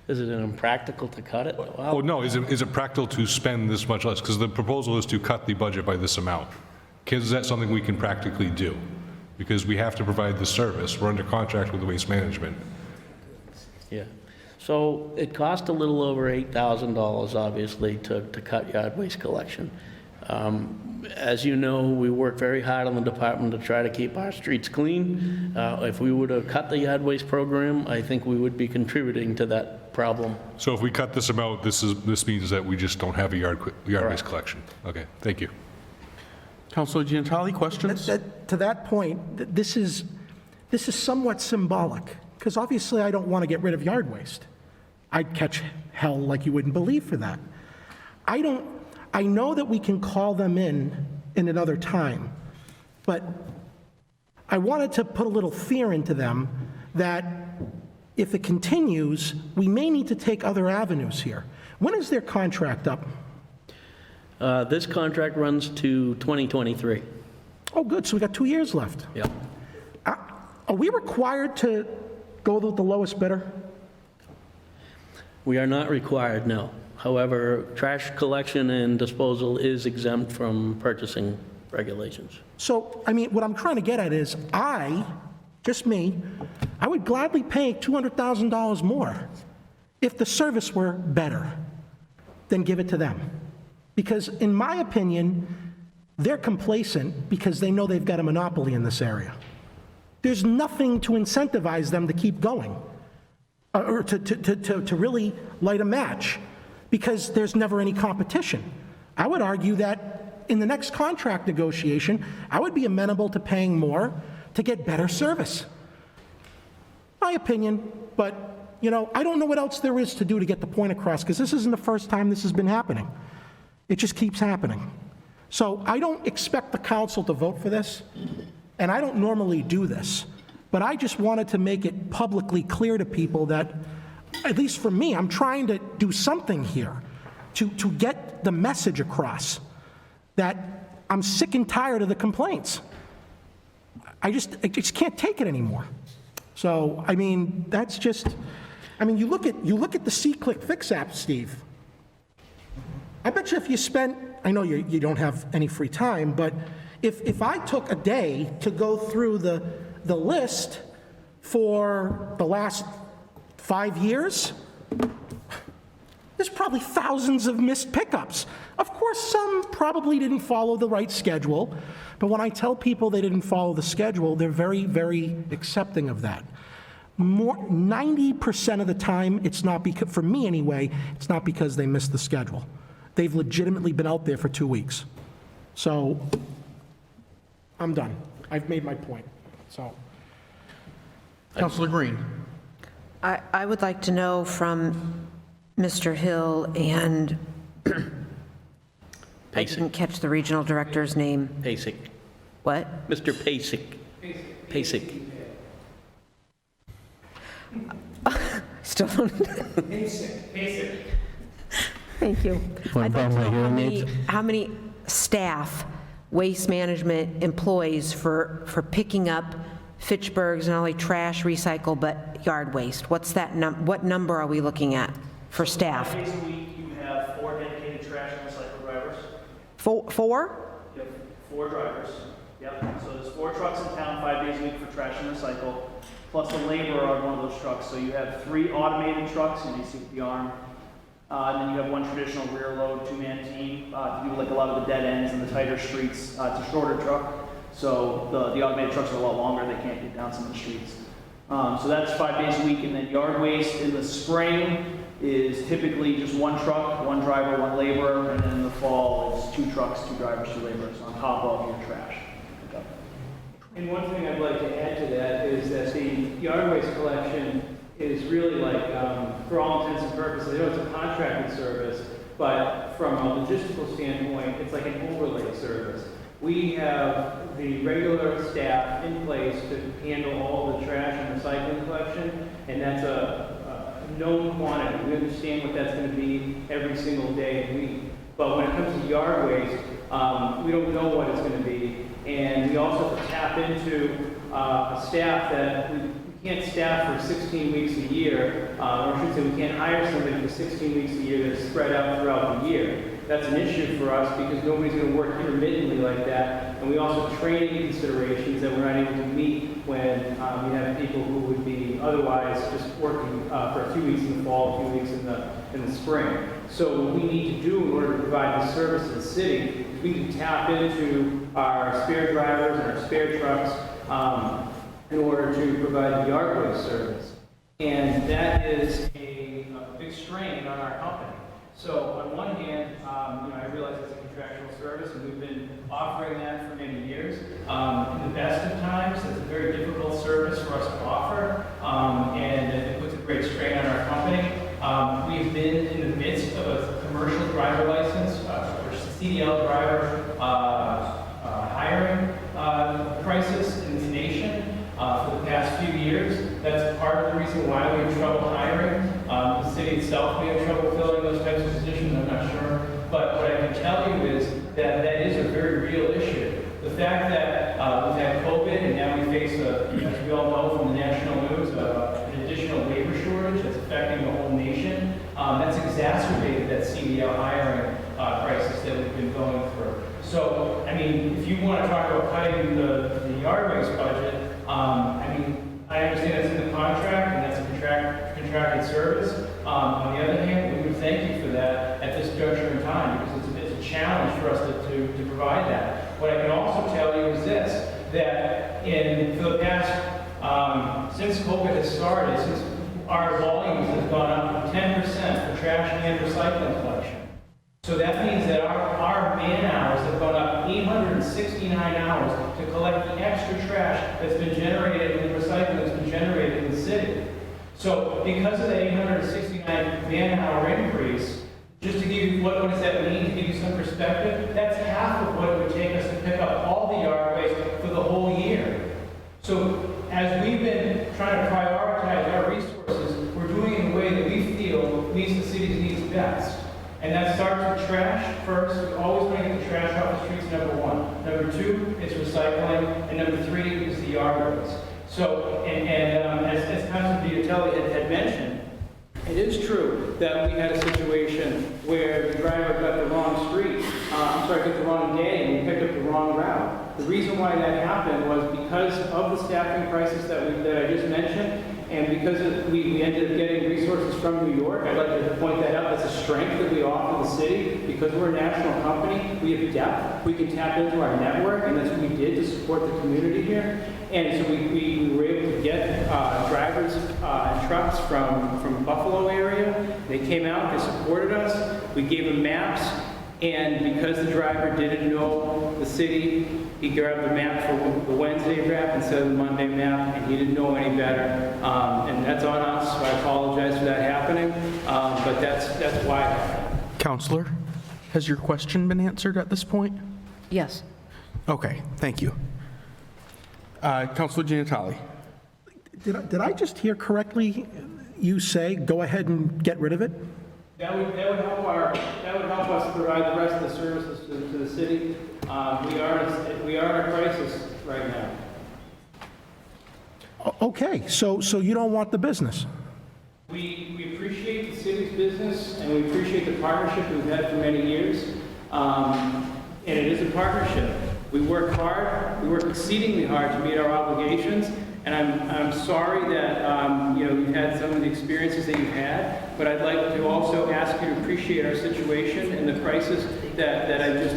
Is it impractical to cut it? Wow. Oh, no, is it practical to spend this much less? Because the proposal is to cut the budget by this amount. Is that something we can practically do? Because we have to provide the service. We're under contract with the Waste Management. Yeah. So it cost a little over $8,000, obviously, to cut yard waste collection. As you know, we work very hard on the department to try to keep our streets clean. If we were to cut the yard waste program, I think we would be contributing to that problem. So if we cut this amount, this means that we just don't have a yard waste collection. Okay, thank you. Councilor Gianatoli, questions? To that point, this is somewhat symbolic, because obviously I don't want to get rid of yard waste. I'd catch hell like you wouldn't believe for that. I know that we can call them in another time, but I wanted to put a little fear into them that if it continues, we may need to take other avenues here. When is their contract up? This contract runs to 2023. Oh, good, so we got 2 years left. Yep. Are we required to go with the lowest bidder? We are not required, no. However, trash collection and disposal is exempt from purchasing regulations. So, I mean, what I'm trying to get at is, just me, I would gladly pay $200,000 more if the service were better than give it to them. Because in my opinion, they're complacent because they know they've got a monopoly in this area. There's nothing to incentivize them to keep going, or to really light a match, because there's never any competition. I would argue that in the next contract negotiation, I would be amenable to paying more to get better service. My opinion, but, I don't know what else there is to do to get the point across, because this isn't the first time this has been happening. It just keeps happening. So I don't expect the council to vote for this, and I don't normally do this, but I just wanted to make it publicly clear to people that, at least for me, I'm trying to do something here to get the message across that I'm sick and tired of the complaints. I just can't take it anymore. So, I mean, that's just, you look at the C-Click Fix app, Steve. I bet you if you spent, I know you don't have any free time, but if I took a day to go through the list for the last 5 years, there's probably thousands of missed pickups. Of course, some probably didn't follow the right schedule, but when I tell people they didn't follow the schedule, they're very, very accepting of that. 90% of the time, it's not because, for me anyway, it's not because they missed the schedule. They've legitimately been out there for 2 weeks. So, I'm done. I've made my point, so. Councilor Green. I would like to know from Mr. Hill and I didn't catch the regional director's name. Pasek. What? Mr. Pasek. Pasek. Still don't. Basic. Thank you. I'd like to know how many staff, waste management employees for picking up Fitchburg's not only trash, recycle, but yard waste. What's that what number are we looking at for staff? 5 days a week, you have 4 dedicated trash and recycle drivers. Four? You have 4 drivers. Yep. So there's 4 trucks in town, 5 days a week for trash and recycle, plus a laborer on one of those trucks. So you have 3 automated trucks, and you see the arm. And then you have 1 traditional rear load, 2-man team to do like a lot of the dead ends and the tighter streets. It's a shorter truck. So the automated trucks are a lot longer, they can't get down some of the streets. So that's 5 days a week, and then yard waste in the spring is typically just 1 truck, 1 driver, 1 laborer, and then in the fall it's 2 trucks, 2 drivers, 2 laborers on top of your trash. And one thing I'd like to add to that is that the yard waste collection is really like, for all intents and purposes, I know it's a contracted service, but from a logistical standpoint, it's like an overlay service. We have the regular staff in place to handle all the trash and recycling collection, and that's a known quantity. We understand what that's going to be every single day and week. But when it comes to yard waste, we don't know what it's going to be. And we also have to tap into a staff that we can't staff for 16 weeks a year, or I should say we can't hire somebody for 16 weeks a year that's spread out throughout the year. that's an issue for us because nobody's going to work intermittently like that. And we also have training considerations that we're not able to meet when we have people who would be otherwise just working for a few weeks in the fall, a few weeks in the spring. So what we need to do in order to provide this service to the city is we can tap into our spare drivers and our spare trucks in order to provide the yard waste service. And that is a big strain on our company. So on one hand, I realize it's a contractual service, and we've been offering that for many years. In the best of times, it's a very difficult service for us to offer, and it puts a great strain on our company. We've been in the midst of a commercial driver license, or CDL driver hiring crisis in the nation for the past few years. That's part of the reason why we have trouble hiring. The city itself may have trouble filling those types of positions, I'm not sure. But what I can tell you is that that is a very real issue. The fact that we've had COVID and now we face, as we all know from the national news, an additional labor shortage that's affecting the whole nation, that's exacerbated that CDL hiring crisis that we've been going through. So, I mean, if you want to talk about cutting the yard waste budget, I mean, I understand it's in the contract and that's a contracted service. On the other hand, we would thank you for that at this juncture in time because it's a challenge for us to provide that. What I can also tell you is this, that for the past, since COVID has started, since our volumes have gone up 10% for trash and recycling collection. So that means that our man hours have gone up 869 hours to collect the extra trash that's been generated and the recycling that's been generated in the city. So because of the 869 man hour increase, just to give you, what does that mean, to give you some perspective, that's half of what it would take us to pick up all the yard waste for the whole year. So as we've been trying to prioritize our resources, we're doing it in a way that we feel meets the city's needs best. And that starts with trash first. We always want to get the trash off the streets, number one. Number two, it's recycling. And number three is the yard waste. So, as Councilor Vitelli had mentioned, it is true that we had a situation where the driver got the wrong street, got the wrong day, and we picked up the wrong route. The reason why that happened was because of the staffing crisis that I just mentioned, and because we ended up getting resources from New York. I'd like to point that out. That's a strength that we offer the city. Because we're a national company, we have depth. We can tap into our network, and that's what we did to support the community here. And so we were able to get drivers and trucks from Buffalo area. They came out, they supported us. We gave them maps, and because the driver didn't know the city, he grabbed the map for the Wednesday map instead of the Monday map, and he didn't know any better. And that's on us, so I apologize for that happening, but that's why it happened. Counselor, has your question been answered at this point? Yes. Okay, thank you. Counselor Giannatalli. Did I just hear correctly you say, go ahead and get rid of it? That would help us provide the rest of the services to the city. We are in a crisis right now. Okay, so you don't want the business? We appreciate the city's business, and we appreciate the partnership we've had for many years. And it is a partnership. We work hard. We work exceedingly hard to meet our obligations. And I'm sorry that you've had some of the experiences that you've had, but I'd like to also ask you to appreciate our situation and the crisis that I just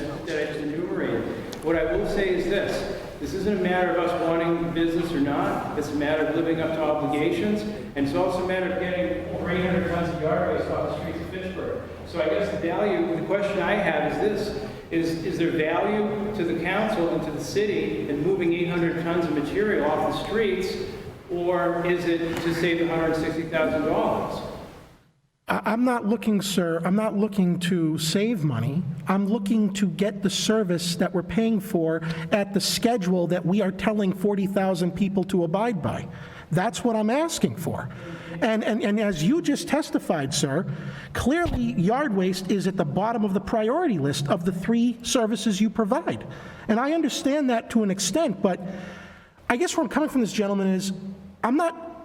enumerated. What I will say is this. This isn't a matter of us wanting business or not. It's a matter of living up to obligations, and it's also a matter of getting over 800 tons of yard waste off the streets of Fitchburg. So I guess the question I have is this. Is there value to the council and to the city in moving 800 tons of material off the streets, or is it to save $160,000? I'm not looking, sir, I'm not looking to save money. I'm looking to get the service that we're paying for at the schedule that we are telling 40,000 people to abide by. That's what I'm asking for. And as you just testified, sir, clearly yard waste is at the bottom of the priority list of the 3 services you provide. And I understand that to an extent, but I guess where I'm coming from this, gentleman, is I'm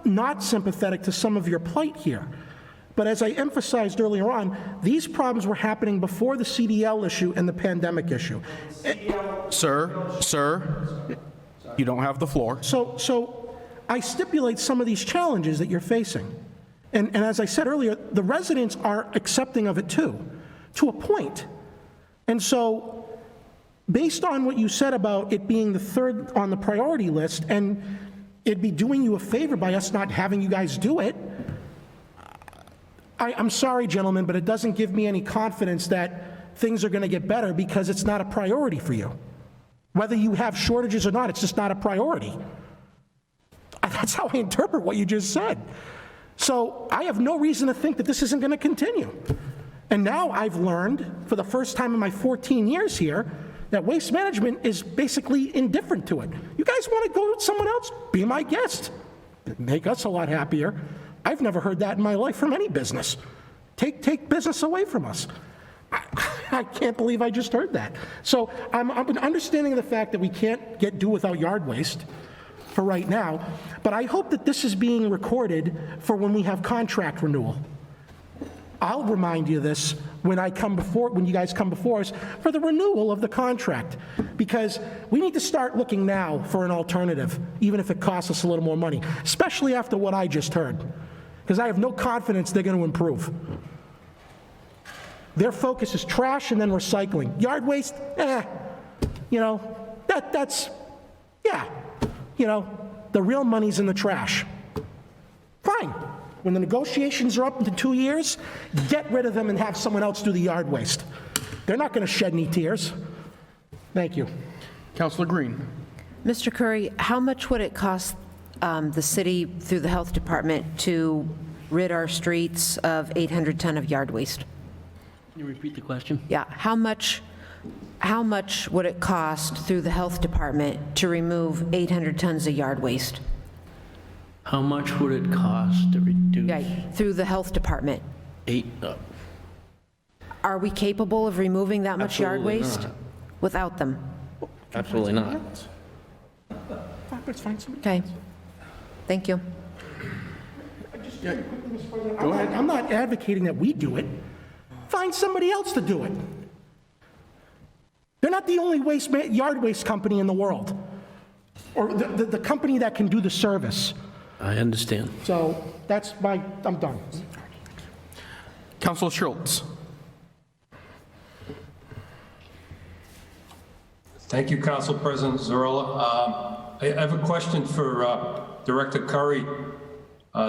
not sympathetic to some of your plight here. But as I emphasized earlier on, these problems were happening before the CDL issue and the pandemic issue. Sir, you don't have the floor. So I stipulate some of these challenges that you're facing. And as I said earlier, the residents are accepting of it too, to a point. And so, based on what you said about it being the third on the priority list, and it'd be doing you a favor by us not having you guys do it, I'm sorry, gentlemen, but it doesn't give me any confidence that things are going to get better because it's not a priority for you. Whether you have shortages or not, it's just not a priority. That's how I interpret what you just said. So I have no reason to think that this isn't going to continue. And now I've learned, for the first time in my 14 years here, that Waste Management is basically indifferent to it. You guys want to go with someone else? Be my guest. Make us a lot happier. I've never heard that in my life from any business. Take business away from us. I can't believe I just heard that. So I'm understanding the fact that we can't do without yard waste for right now, but I hope that this is being recorded for when we have contract renewal. I'll remind you of this when you guys come before us for the renewal of the contract, because we need to start looking now for an alternative, even if it costs us a little more money, especially after what I just heard, because I have no confidence they're going to improve. Their focus is trash and then recycling. Yard waste, the real money's in the trash. Fine. When the negotiations are up into 2 years, get rid of them and have someone else do the yard waste. They're not going to shed any tears. Thank you. Councilor Green. Mr. Curry, how much would it cost the city through the health department to rid our streets of 800 ton of yard waste? Can you repeat the question? Yeah, how much would it cost through the health department to remove 800 tons of yard waste? How much would it cost to reduce? Yeah, through the health department. Are we capable of removing that much yard Absolutely waste not. without them? Absolutely not. Okay. Thank you. Go ahead. I'm not advocating that we do it. Find somebody else to do it. They're not the only yard waste company in the world, or the company that can do the service. I understand. So I'm done. Councilor Schultz. Thank you, Council President Zarella. I have a question for Director Curry.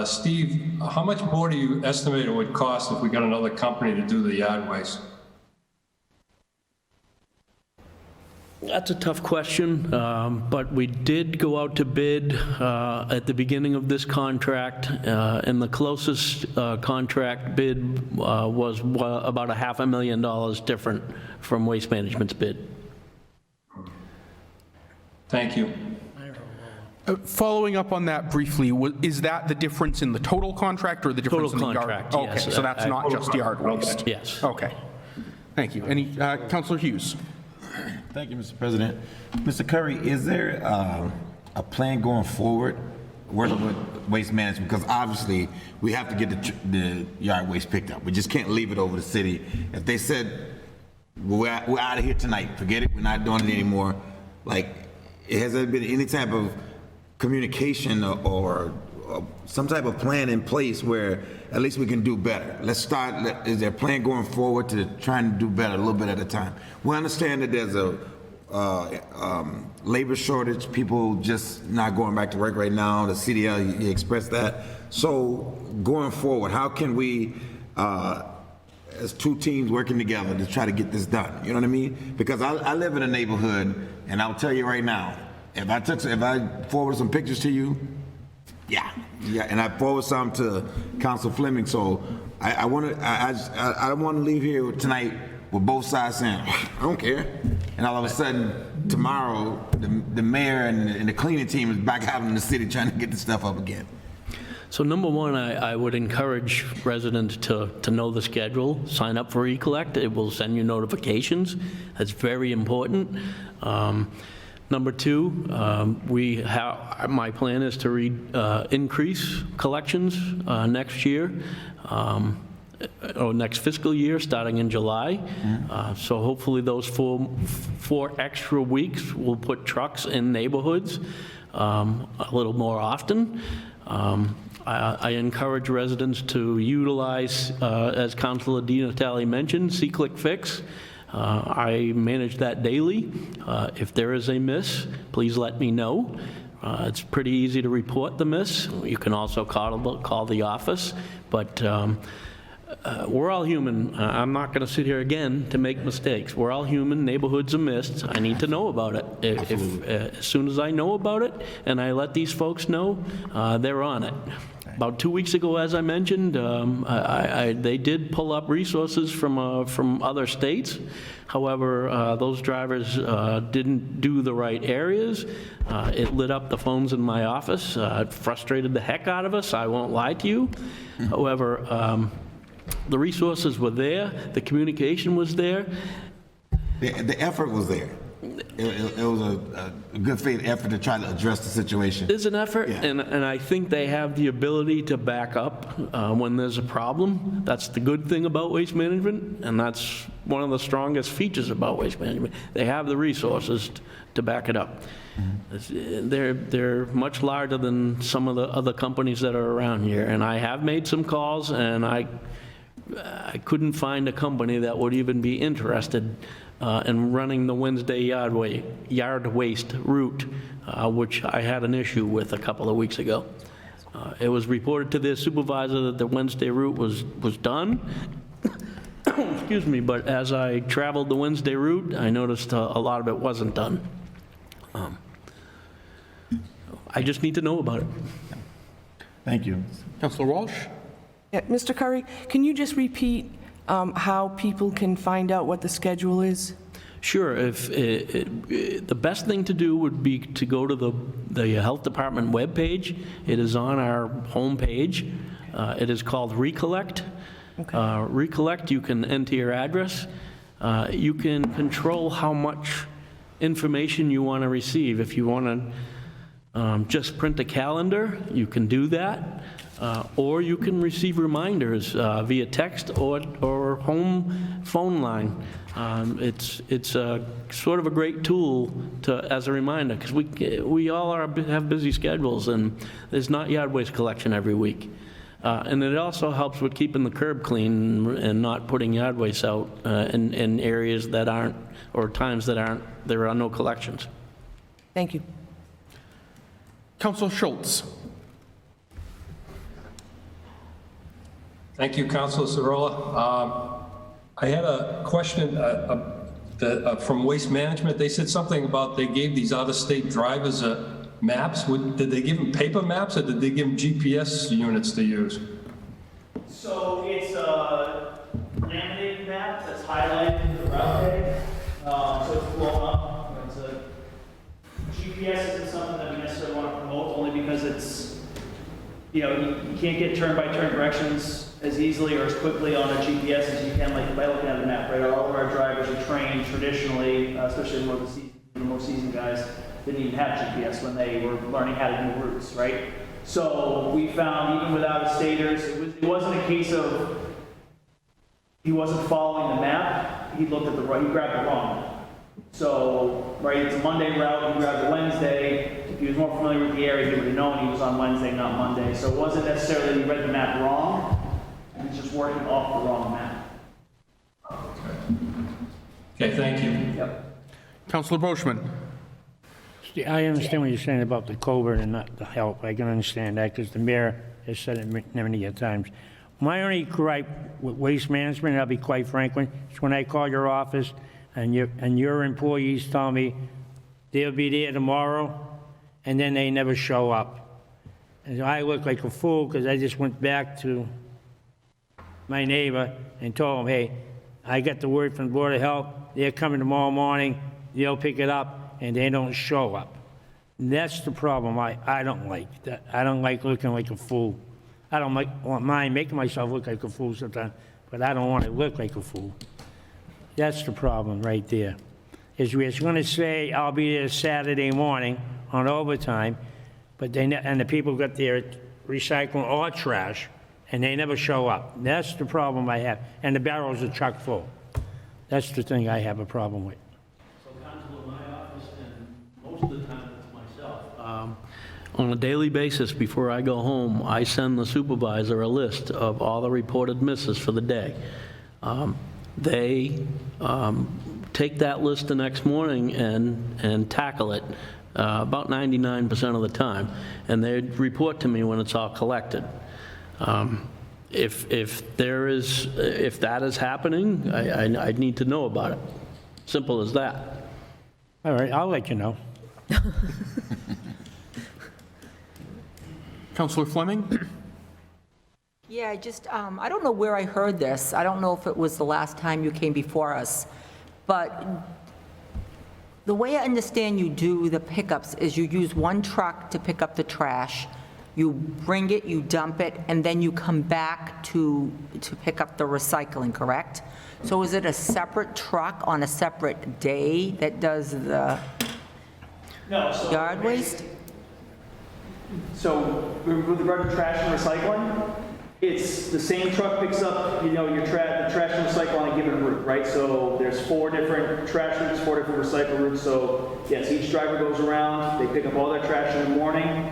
Steve, how much more do you estimate it would cost if we got another company to do the yard waste? That's a tough question, but we did go out to bid at the beginning of this contract, and the closest contract bid was about $500,000 different from Waste Management's bid. Thank you. Following up on that briefly, is that the difference in the total contract or the difference Total in the contract, yard? yes. Okay, so that's not just yard waste? Yes. Okay. Thank you. Any, Councilor Hughes? Thank you, Mr. President. Mr. Curry, is there a plan going forward working with Waste Management? Because obviously, we have to get the yard waste picked up. We just can't leave it over the city. If they said, we're out of here tonight, forget it, we're not doing it anymore, has there been any type of communication or some type of plan in place where at least we can do better? Let's start, is there a plan going forward to try and do better a little bit at a time? We understand that there's a labor shortage, people just not going back to work right now, the CDL, you expressed that. So going forward, how can we, as two teams working together to try to get this done? You know what I mean? Because I live in a neighborhood, and I'll tell you right now, if I forward some pictures to you, yeah, and I forward some to Council Fleming. So I want to leave here tonight with both sides saying, I don't care. And all of a sudden, tomorrow, the mayor and the cleaning team is back out in the city trying to get the stuff up again. So number one, I would encourage residents to know the schedule, sign up for eCollect. It will send you notifications. That's very important. Number two, my plan is to increase collections next year, or next fiscal year, starting in July. So hopefully those four extra weeks will put trucks in neighborhoods a little more often. I encourage residents to utilize, as Councilor Di Natale mentioned, See-Click Fix. I manage that daily. If there is a miss, please let me know. It's pretty easy to report the miss. You can also call the office, but we're all human. I'm not going to sit here again to make mistakes. We're all human. Neighborhoods are missed. I need to know about it. As soon as I know about it and I let these folks know, they're on it. About 2 weeks ago, as I mentioned, they did pull up resources from other states. However, those drivers didn't do the right areas. It lit up the phones in my office. It frustrated the heck out of us, I won't lie to you. However, the resources were there, the communication was there. The effort was there. It was a good faith effort to try to address the situation. There's an effort, and I think they have the ability to back up when there's a problem. That's the good thing about waste management, and that's one of the strongest features about waste management. They have the resources to back it up. They're much larger than some of the other companies that are around here, and I have made some calls, and I couldn't find a company that would even be interested in running the Wednesday yard waste route, which I had an issue with a couple of weeks ago. It was reported to their supervisor that the Wednesday route was done. Excuse me, but as I traveled the Wednesday route, I noticed a lot of it wasn't done. I just need to know about it. Thank you. Councilor Walsh? Yeah, Mr. Curry, can you just repeat how people can find out what the schedule is? Sure. The best thing to do would be to go to the Health Department webpage. It is on our homepage. It is called Recollect. Recollect, you can enter your address. You can control how much information you want to receive. If you want to just print a calendar, you can do that. Or you can receive reminders via text or home phone line. It's a sort of a great tool as a reminder, because we all have busy schedules, and there's not yard waste collection every week. And it also helps with keeping the curb clean and not putting yard waste out in areas that aren't, or times that there are no collections. Thank you. Councilor Schultz? Thank you, Councilor Cirola. I had a question from Waste Management. They said something about they gave these out-of-state drivers maps. Did they give them paper maps, or did they give them GPS units to use? So it's a laminated map that's highlighted in the route day. So it's blown up. It's a GPS isn't something that we necessarily want to promote, only because it's, you can't get turn-by-turn directions as easily or as quickly on a GPS as you can, like by looking at the map, right? All of our drivers are trained traditionally, especially the more seasoned guys, didn't even have GPS when they were learning how to do routes, right? So we found, even with out-of-staters, it wasn't a case of he wasn't following the map, he looked at he grabbed the wrong map. So, right, it's a Monday route, he grabbed the Wednesday. If he was more familiar with the area, he would have known he was on Wednesday, not Monday. So it wasn't necessarily he read the map wrong, he was just working off the wrong map. Okay, thank you. Yep. Councilor Boschman? I understand what you're saying about the culvert and not the help. I can understand that, because the mayor has said it many times. My only gripe with waste management, I'll be quite frank, is when I call your office and your employees tell me they'll be there tomorrow, and then they never show up. And I look like a fool, because I just went back to my neighbor and told him, hey, I got the word from the Board of Health, they're coming tomorrow morning, they'll pick it up, and they don't show up. That's the problem I don't like. I don't like looking like a fool. I don't mind making myself look like a fool sometimes, but I don't want to look like a fool. That's the problem right there. is we're going to say, I'll be there Saturday morning on overtime, but and the people got their recycling or trash, and they never show up. That's the problem I have. And the barrels are chock full. That's the thing I have a problem with. So, Councilor, my office, and most of the time it's myself, on a daily basis before I go home, I send the supervisor a list of all the reported misses for the day. They take that list the next morning and tackle it about 99% of the time, and they report to me when it's all collected. If that is happening, I need to know about it. Simple as that. All right, I'll let you know. Councillor Fleming? Yeah, I don't know where I heard this. I don't know if it was the last time you came before us, but the way I understand you do the pickups is you use one truck to pick up the trash, you bring it, you dump it, and then you come back to pick up the recycling, correct? So is it a separate truck on a separate day that does the yard waste? So with regard to trash and recycling, it's the same truck picks up, your the trash and recycle on a given route, right? So there's 4 different trash routes, 4 different recycle routes. So yes, each driver goes around, they pick up all their trash in the morning,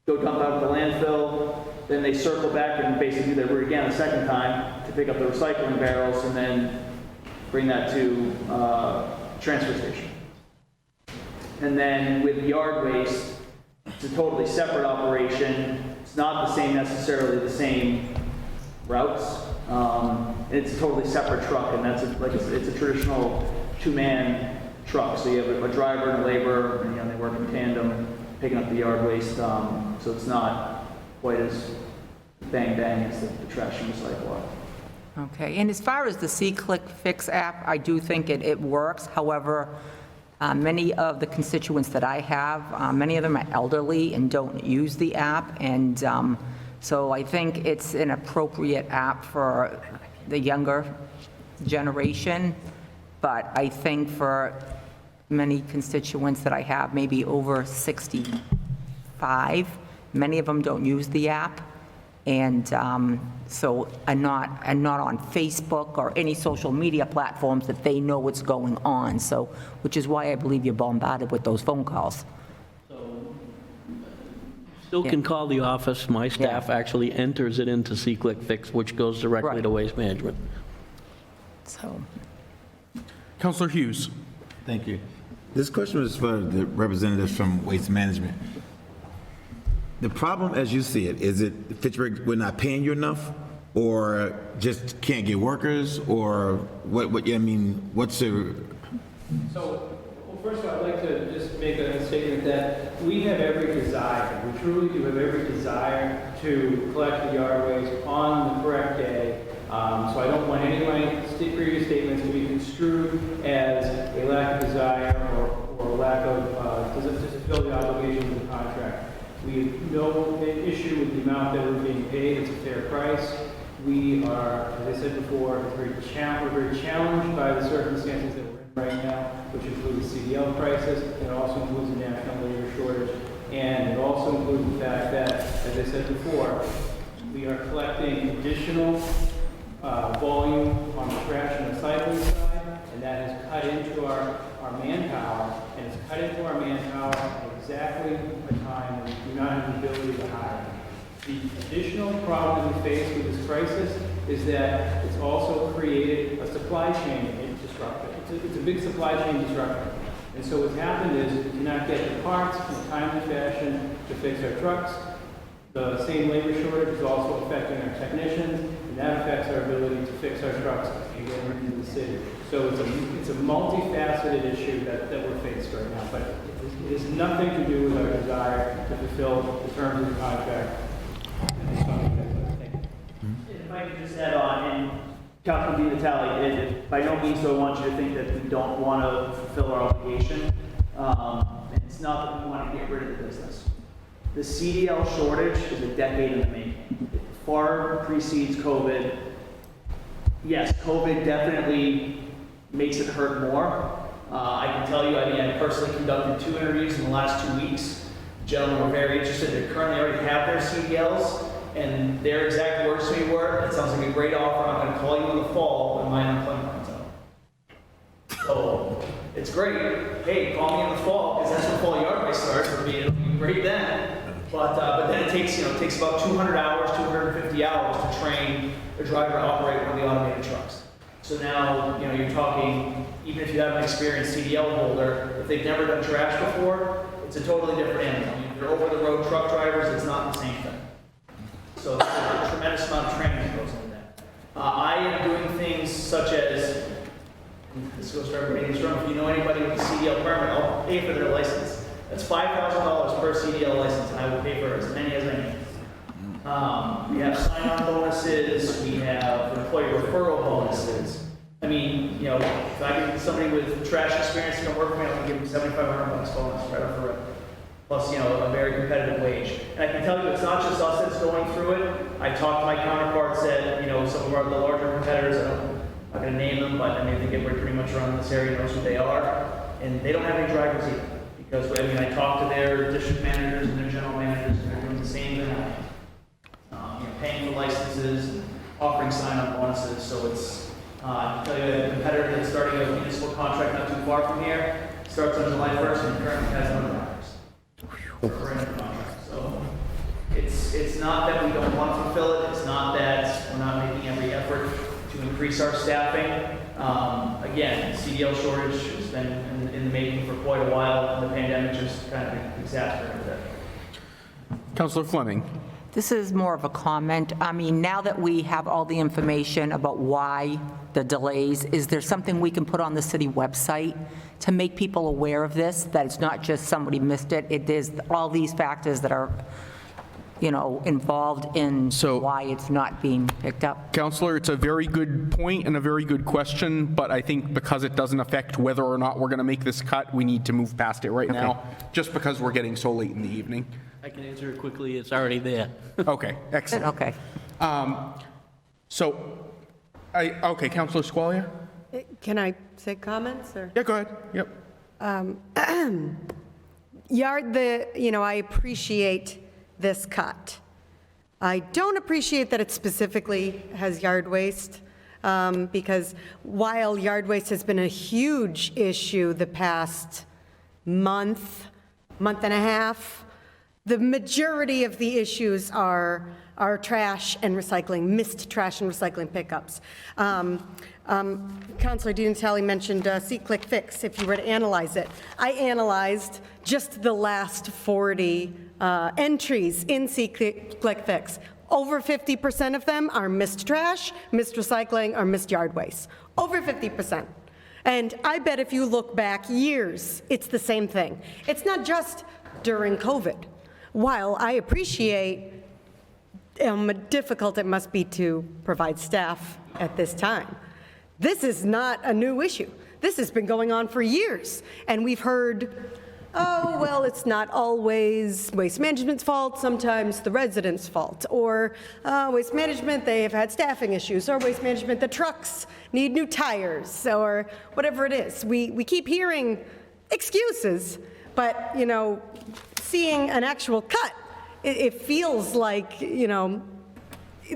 go dump out at the landfill, then they circle back and basically do their route again a second time to pick up the recycling barrels and then bring that to transfer station. And then with yard waste, it's a totally separate operation. It's not necessarily the same routes. It's a totally separate truck, and it's a traditional 2-man truck. So you have a driver and a laborer, and they work in tandem, picking up the yard waste. So it's not quite as bang as the trash and recycle are. Okay, and as far as the C-Click Fix app, I do think it works. However, many of the constituents that I have, many of them are elderly and don't use the app, and so I think it's an appropriate app for the younger generation, but I think for many constituents that I have, maybe over 65, many of them don't use the app, and so I'm not on Facebook or any social media platforms that they know what's going on, so, which is why I believe you're bombarded with those phone calls. Still can call the office. My staff actually enters it into C-Click Fix, which goes directly to Waste Management. So, Councillor Hughes. Thank you. This question is for the representatives from Waste Management. The problem, as you see it, is it Fitchburg, we're not paying you enough, or just can't get workers, or what? What's the? So, well, first of all, I'd like to just make a statement that we have every desire, we truly do have every desire to collect the yard waste on the correct day. So I don't want any of my previous statements to be construed as a lack of desire or a lack of to fulfill the obligations of the contract. We have no issue with the amount that we're being paid. It's a fair price. We are, as I said before, we're very challenged by the circumstances that we're in right now, which includes the CDL crisis. It also includes the national labor shortage. And it also includes the fact that, as I said before, we are collecting additional volume on the trash and recycling side, and that has cut into our manpower, and it's cut into our manpower at exactly a time when we do not have the ability to hire. The additional problem we face with this crisis is that it's also created a supply chain disruption. It's a big supply chain disruption. And so what's happened is we cannot get the parts in a timely fashion to fix our trucks. The same labor shortage is also affecting our technicians, and that affects our ability to fix our trucks and get them into the city. So it's a multifaceted issue that we're faced right now, but it has nothing to do with our desire to fulfill the terms of the contract. If I could just add on, and Councilman Di Natale, by no means do I want you to think that we don't want to fulfill our obligation. It's not that we want to get rid of the business. The CDL shortage is a decade in the making. It far precedes COVID. Yes, COVID definitely makes it hurt more, I can tell you, I mean, I personally conducted 2 interviews in the last 2 weeks. Gentlemen were very interested. They currently already have their CDLs, and their exact words to me were, "That sounds like a great offer. I'm going to call you in the fall when my unemployment comes out." So it's great. Hey, call me in the fall, because that's when fall yard waste starts. It'll be great then. But then it takes about 200 hours, 250 hours to train a driver to operate one of the automated trucks. So now, you're talking, even if you have an experienced CDL holder, if they've never done trash before, it's a totally different animal. They're over-the-road truck drivers, it's not the same thing. So there's a tremendous amount of training that goes into that. I am doing things such as, this goes for everybody in this room, if you know anybody with a CDL permit, I'll pay for their license. That's $5,000 per CDL license, and I will pay for as many as I need. We have sign-on bonuses, we have employee referral bonuses. I mean, if I get somebody with trash experience to come work for me, I'm gonna give them $7,500 bonus right off the rip. Plus, a very competitive wage. And I can tell you, it's not just us that's going through it. I talked to my counterparts at, some of the larger competitors. I'm not gonna name them, but I mean, I think everybody pretty much around this area knows who they are. And they don't have any drivers either. Because, I talked to their district managers and their general managers, and they're doing the same thing I am. Paying for licenses, and offering sign-on bonuses, so it's, I can tell you that a competitor that's starting a municipal contract not too far from here, starts on July 1st and currently has no drivers. So it's not that we don't want to fulfill it, it's not that we're not making every effort to increase our staffing. Again, CDL shortage has been in the making for quite a while, and the pandemic just kind of exacerbated it. Councillor Fleming. This is more of a comment. I mean, now that we have all the information about why the delays, is there something we can put on the city website to make people aware of this, that it's not just somebody missed it, it is all these factors that are, involved in why it's not being picked up? Councillor, it's a very good point and a very good question, but I think because it doesn't affect whether or not we're going to make this cut, we need to move past it right now, just because we're getting so late in the evening. I can answer it quickly. It's already there. Okay, excellent. Okay. Okay, Councillor Squalia? Can I say comments, or? Yeah, go ahead. Yep. I appreciate this cut. I don't appreciate that it specifically has yard waste, because while yard waste has been a huge issue the past month and a half, the majority of the issues are trash and recycling, missed trash and recycling pickups. Councilor Dinatelli mentioned See-Click Fix, if you were to analyze it. I analyzed just the last 40 entries in See-Click Fix. Over 50% of them are missed trash, missed recycling, or missed yard waste. Over 50%. And I bet if you look back years, it's the same thing. It's not just during COVID. While I appreciate how difficult it must be to provide staff at this time, this is not a new issue. This has been going on for years. And we've heard, oh, well, it's not always Waste Management's fault, sometimes the residents' fault. Or Waste Management, they have had staffing issues. Or Waste Management, the trucks need new tires, or whatever it is. We keep hearing excuses, but, seeing an actual cut, it feels like,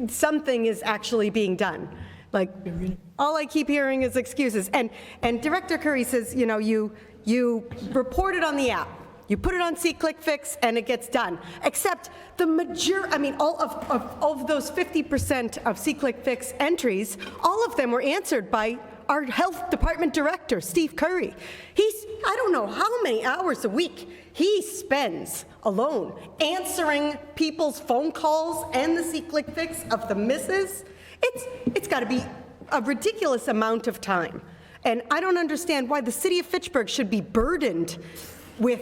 something is actually being done. Like, all I keep hearing is excuses. And Director Curry says, you report it on the app, you put it on See-Click Fix, and it gets done. Except all of those 50% of See-Click Fix entries, all of them were answered by our health department director, Steve Curry. I don't know how many hours a week he spends alone answering people's phone calls and the See-Click Fix of the misses. It's got to be a ridiculous amount of time. And I don't understand why the city of Fitchburg should be burdened with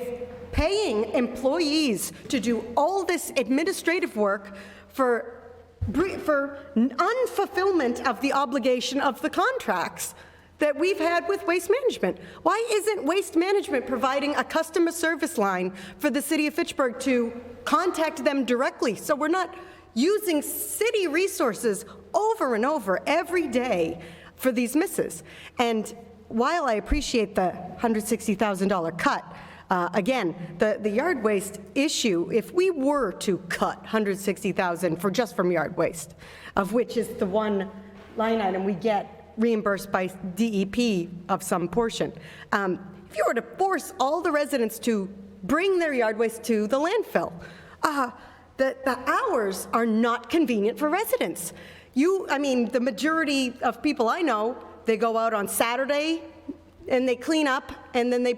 paying employees to do all this administrative work for unfulfillment of the obligation of the contracts that we've had with Waste Management. Why isn't Waste Management providing a customer service line for the city of Fitchburg to contact them directly, so we're not using city resources over and over every day for these misses? And while I appreciate the $160,000 cut, again, the yard waste issue, if we were to cut $160,000 for just from yard waste, of which is the one line item we get reimbursed by DEP of some portion, if you were to force all the residents to bring their yard waste to the landfill, the hours are not convenient for residents. I mean, the majority of people I know, they go out on Saturday and they clean up and then they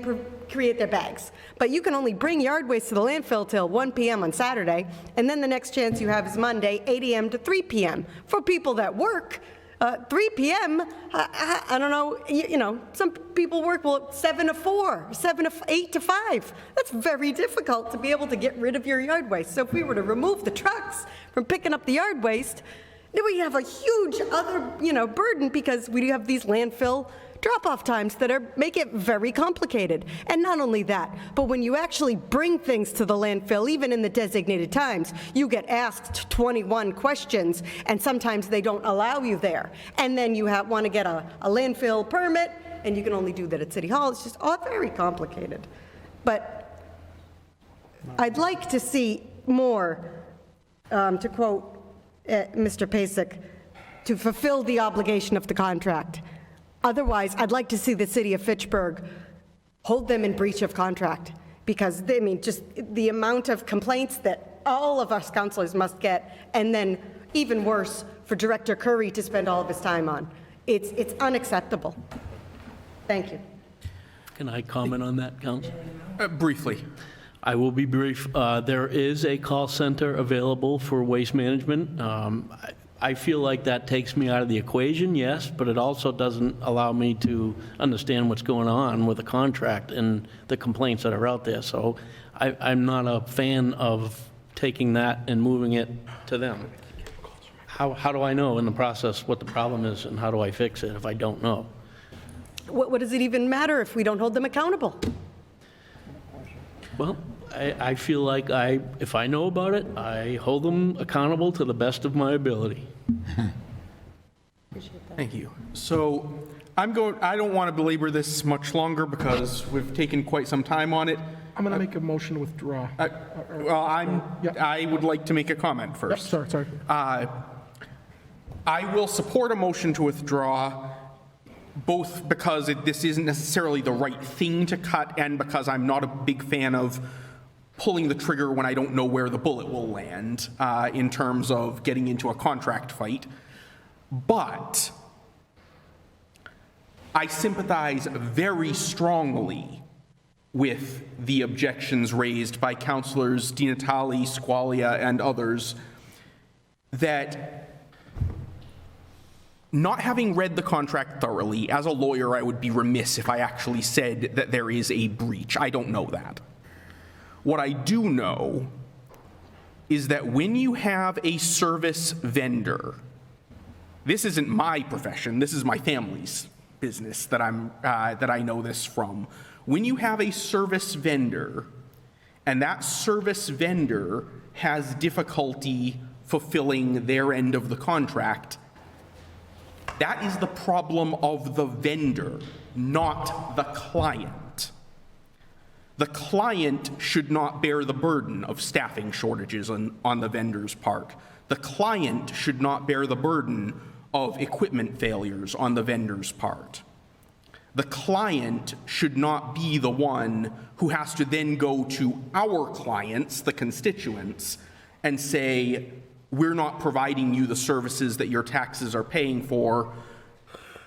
create their bags. But you can only bring yard waste to the landfill till 1 p.m. on Saturday, and then the next chance you have is Monday, 8 a.m. to 3 p.m. For people that work, 3 p.m., I don't know, you know, some people work, 7 to 4, 8 to 5. That's very difficult to be able to get rid of your yard waste. So if we were to remove the trucks from picking up the yard waste, then we have a huge other, burden, because we have these landfill drop-off times that make it very complicated. And not only that, but when you actually bring things to the landfill, even in the designated times, you get asked 21 questions, and sometimes they don't allow you there. And then you want to get a landfill permit, and you can only do that at City Hall. It's just all very complicated. But I'd like to see more, to quote Mr. Pasek, to fulfill the obligation of the contract. Otherwise, I'd like to see the city of Fitchburg hold them in breach of contract, because just the amount of complaints that all of us councilors must get, and then even worse, for Director Curry to spend all of his time on. It's unacceptable. Thank you. Can I comment on that, Council? Briefly. I will be brief. There is a call center available for waste management. I feel like that takes me out of the equation, yes, but it also doesn't allow me to understand what's going on with the contract and the complaints that are out there. So I'm not a fan of taking that and moving it to them. How do I know in the process what the problem is, and how do I fix it if I don't know? What does it even matter if we don't hold them accountable? Well, I feel like if I know about it, I hold them accountable to the best of my ability. Thank you. So I don't want to belabor this much longer because we've taken quite some time on it. I'm going to make a motion to withdraw. I would like to make a comment first. Yep, sorry. I will support a motion to withdraw, both because this isn't necessarily the right thing to cut, and because I'm not a big fan of pulling the trigger when I don't know where the bullet will land in terms of getting into a contract fight. But I sympathize very strongly with the objections raised by Councilors Di Natale, Squalia, and others that, not having read the contract thoroughly, as a lawyer, I would be remiss if I actually said that there is a breach. I don't know that. What I do know is that when you have a service vendor, this isn't my profession, this is my family's business that I know this from. When you have a service vendor, and that service vendor has difficulty fulfilling their end of the contract, that is the problem of the vendor, not the client. The client should not bear the burden of staffing shortages on the vendor's part. The client should not bear the burden of equipment failures on the vendor's part. The client should not be the one who has to then go to our clients, the constituents, and say, we're not providing you the services that your taxes are paying for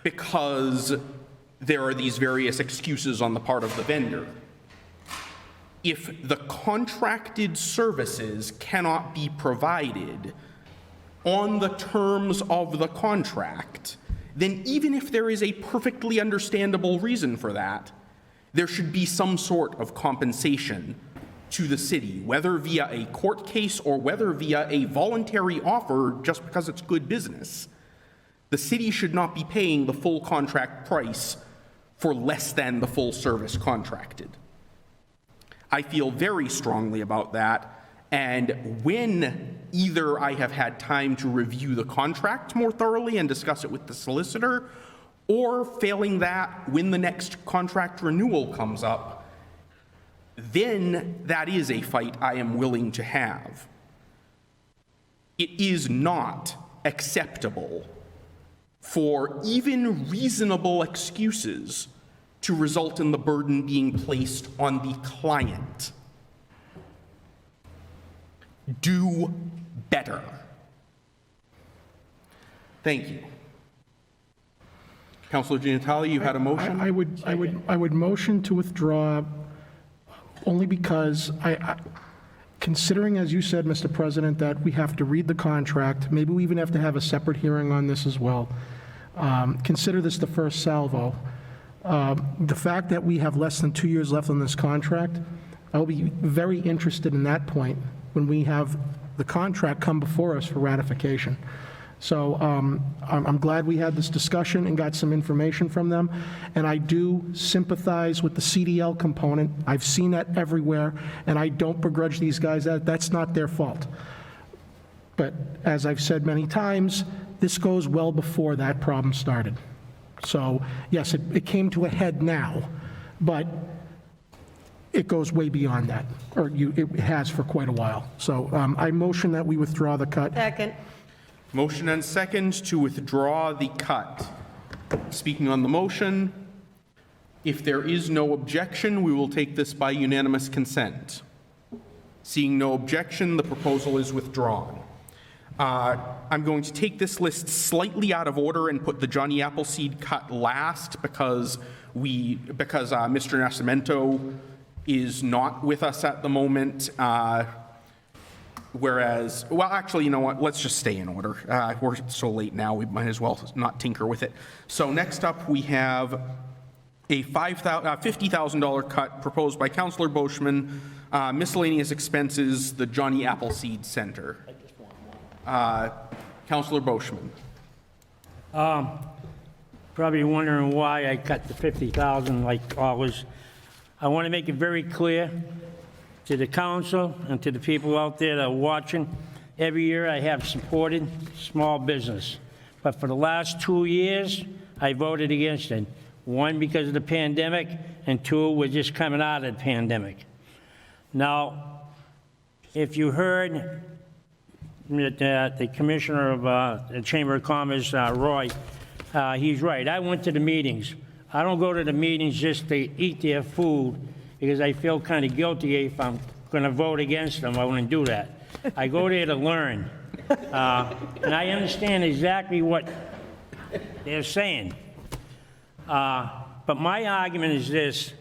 because there are these various excuses on the part of the vendor. If the contracted services cannot be provided on the terms of the contract, then even if there is a perfectly understandable reason for that, there should be some sort of compensation to the city, whether via a court case or whether via a voluntary offer just because it's good business. The city should not be paying the full contract price for less than the full service contracted. I feel very strongly about that, and when either I have had time to review the contract more thoroughly and discuss it with the solicitor, Or failing that, when the next contract renewal comes up, then that is a fight I am willing to have. It is not acceptable for even reasonable excuses to result in the burden being placed on the client. Do better. Thank you. Councilor Giannatalli, you had a motion? I would motion to withdraw only because considering, as you said, Mr. President, that we have to read the contract, maybe we even have to have a separate hearing on this as well. Consider this the first salvo. The fact that we have less than 2 years left on this contract, I'll be very interested in that point when we have the contract come before us for ratification. So I'm glad we had this discussion and got some information from them. And I do sympathize with the CDL component. I've seen that everywhere, and I don't begrudge these guys that. That's not their fault. But as I've said many times, this goes well before that problem started. So yes, it came to a head now, but it goes way beyond that, or it has for quite a while. So I motion that we withdraw the cut. Second. Motion and second to withdraw the cut. Speaking on the motion, if there is no objection, we will take this by unanimous consent. Seeing no objection, the proposal is withdrawn. I'm going to take this list slightly out of order and put the Johnny Appleseed cut last because Mr. Nascimento is not with us at the moment. Whereas, well, actually, you know what? Let's just stay in order. We're so late now, we might as well not tinker with it. So next up, we have a $50,000 cut proposed by Councillor Boschman, miscellaneous expenses, the Johnny Appleseed Center. Councillor Boschman. Probably wondering why I cut the $50,000 like always. I want to make it very clear to the council and to the people out there that are watching. Every year I have supported small business, but for the last 2 years, I voted against it. 1, because of the pandemic, and 2, we're just coming out of the pandemic. Now, if you heard the Commissioner of the Chamber of Commerce, Roy, he's right. I went to the meetings. I don't go to the meetings just to eat their food because I feel kind of guilty if I'm going to vote against them. I wouldn't do that. I go there to learn. And I understand exactly what they're saying. But my argument is this.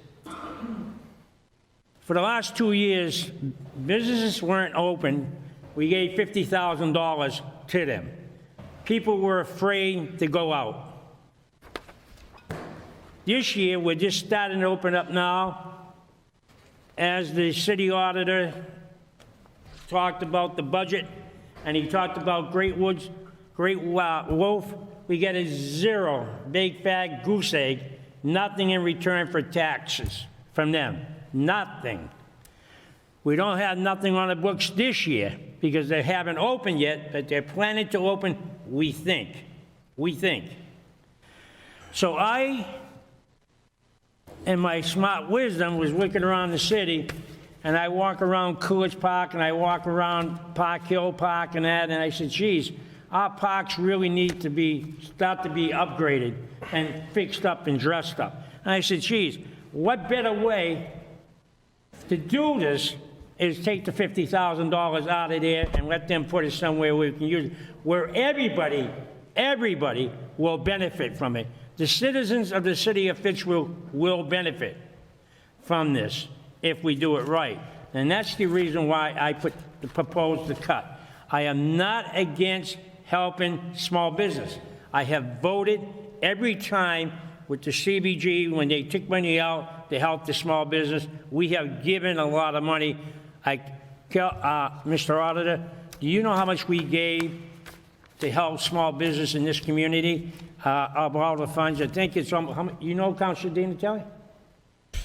For the last 2 years, businesses weren't open. We gave $50,000 to them. People were afraid to go out. This year, we're just starting to open up now. As the city auditor talked about the budget, and he talked about Great Wolf, we get a 0, big fat goose egg, nothing in return for taxes from them, nothing. We don't have nothing on the books this year because they haven't opened yet, but they're planning to open, we think. So I, in my smart wisdom, was looking around the city, and I walk around Coolidge Park, and I walk around Park Hill Park and that, and I said, geez, our parks really need to start to be upgraded and fixed up and dressed up. And I said, geez, what better way to do this is take the $50,000 out of there and let them put it somewhere where we can use it, where everybody will benefit from it. The citizens of the city of Fitchville will benefit from this if we do it right. And that's the reason why I proposed the cut. I am not against helping small business. I have voted every time with the CBG when they took money out to help the small business. We have given a lot of money. Mr. Auditor, do you know how much we gave to help small business in this community? Of all the funds, I think it's, you know, Councilor Giannatalli?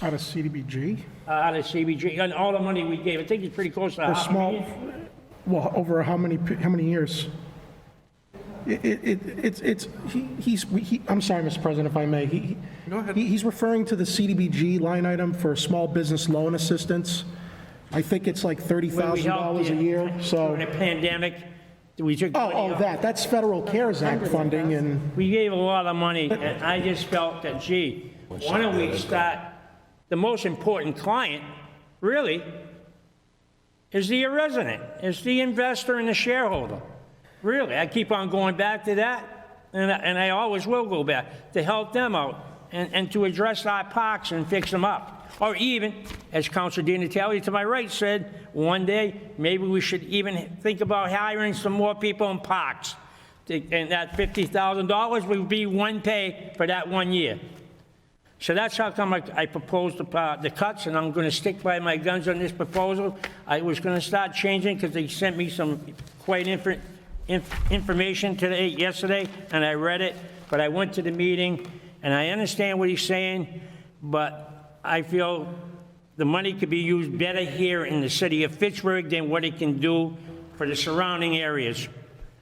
Out of CDBG? Out of CBG, and all the money we gave, I think it's pretty close to For small, well, over how many years? I'm sorry, Mr. President, if I may. Go ahead. He's referring to the CDBG line item for small business loan assistance. I think it's like When we helped $30,000 a year, so. During the pandemic, we took money off. That's Federal CARES Act funding, and We gave a lot of money, and I just felt that, gee, why don't we start, the most important client, really, is the resident, is the investor and the shareholder. Really, I keep on going back to that, and I always will go back, to help them out and to address our parks and fix them up. Or even, as Councilor Di Natale to my right said, one day, maybe we should even think about hiring some more people in parks. And that $50,000 would be one pay for that 1 year. So that's how come I proposed the cuts, and I'm going to stick by my guns on this proposal. I was going to start changing because they sent me some quite information yesterday, and I read it, but I went to the meeting, and I understand what he's saying, but I feel the money could be used better here in the city of Fitchburg than what it can do for the surrounding areas.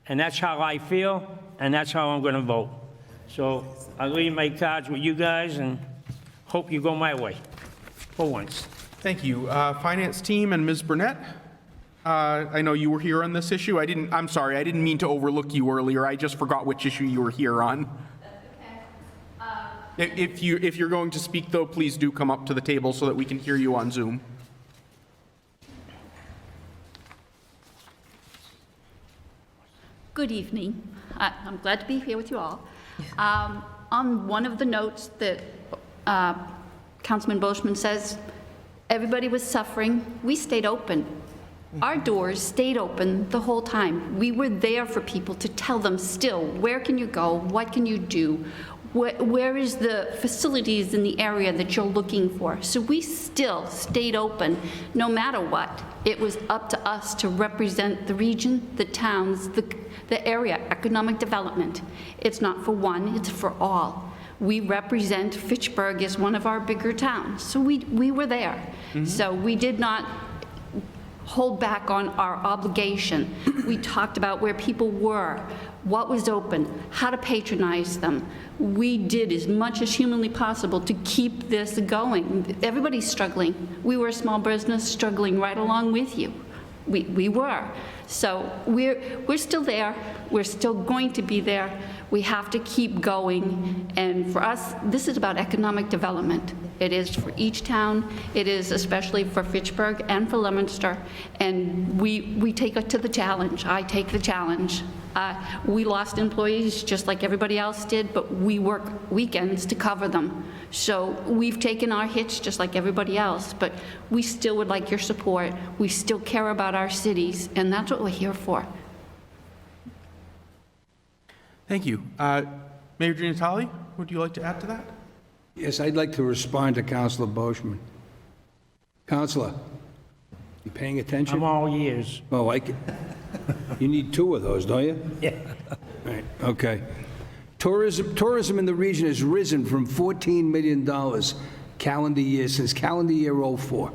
And that's how I feel, and that's how I'm going to vote. So I'll leave my cards with you guys and hope you go my way, for once. Thank you. Finance team and Ms. Burnett, I know you were here on this issue. I'm sorry, I didn't mean to overlook you earlier. I just forgot which issue you were here on. If you're going to speak, though, please do come up to the table so that we can hear you on Zoom. Good evening. I'm glad to be here with you all. On one of the notes that Councilman Boschman says, everybody was suffering. We stayed open. Our doors stayed open the whole time. We were there for people to tell them still, where can you go? What can you do? Where is the facilities in the area that you're looking for? So we still stayed open no matter what. It was up to us to represent the region, the towns, the area, economic development. It's not for one, it's for all. We represent Fitchburg as one of our bigger towns, so we were there. Mm-hmm. So we did not hold back on our obligation. We talked about where people were, what was open, how to patronize them. We did as much as humanly possible to keep this going. Everybody's struggling. We were a small business struggling right along with you. We were. So we're still there. We're still going to be there. We have to keep going. And for us, this is about economic development. It is for each town. It is especially for Fitchburg and for Leominster. And we take it to the challenge. I take the challenge. We lost employees just like everybody else did, but we work weekends to cover them. So we've taken our hits just like everybody else, but we still would like your support. We still care about our cities, and that's what we're here for. Thank you. Mayor Di Natale, would you like to add to that? Yes, I'd like to respond to Councilor Boschman. Councilor, you paying attention? I'm all ears. Oh, you need two of those, don't you? Yeah. Right, okay. Tourism in the region has risen from $14 million calendar year since calendar year '04.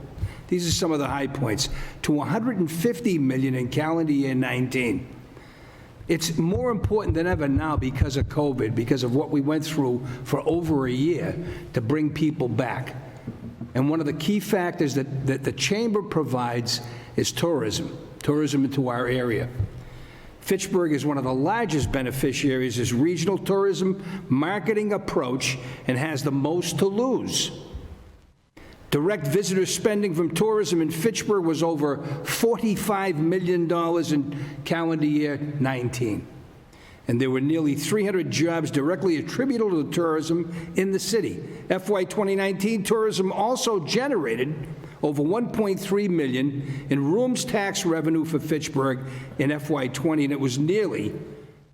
These are some of the high points, to $150 million in calendar year '19. It's more important than ever now because of COVID, because of what we went through for over a year to bring people back. And one of the key factors that the Chamber provides is tourism into our area. Fitchburg is one of the largest beneficiaries of regional tourism marketing approach and has the most to lose. Direct visitor spending from tourism in Fitchburg was over $45 million in calendar year '19. And there were nearly 300 jobs directly attributable to tourism in the city. FY 2019 tourism also generated over $1.3 million in rooms tax revenue for Fitchburg in FY 20, and it was nearly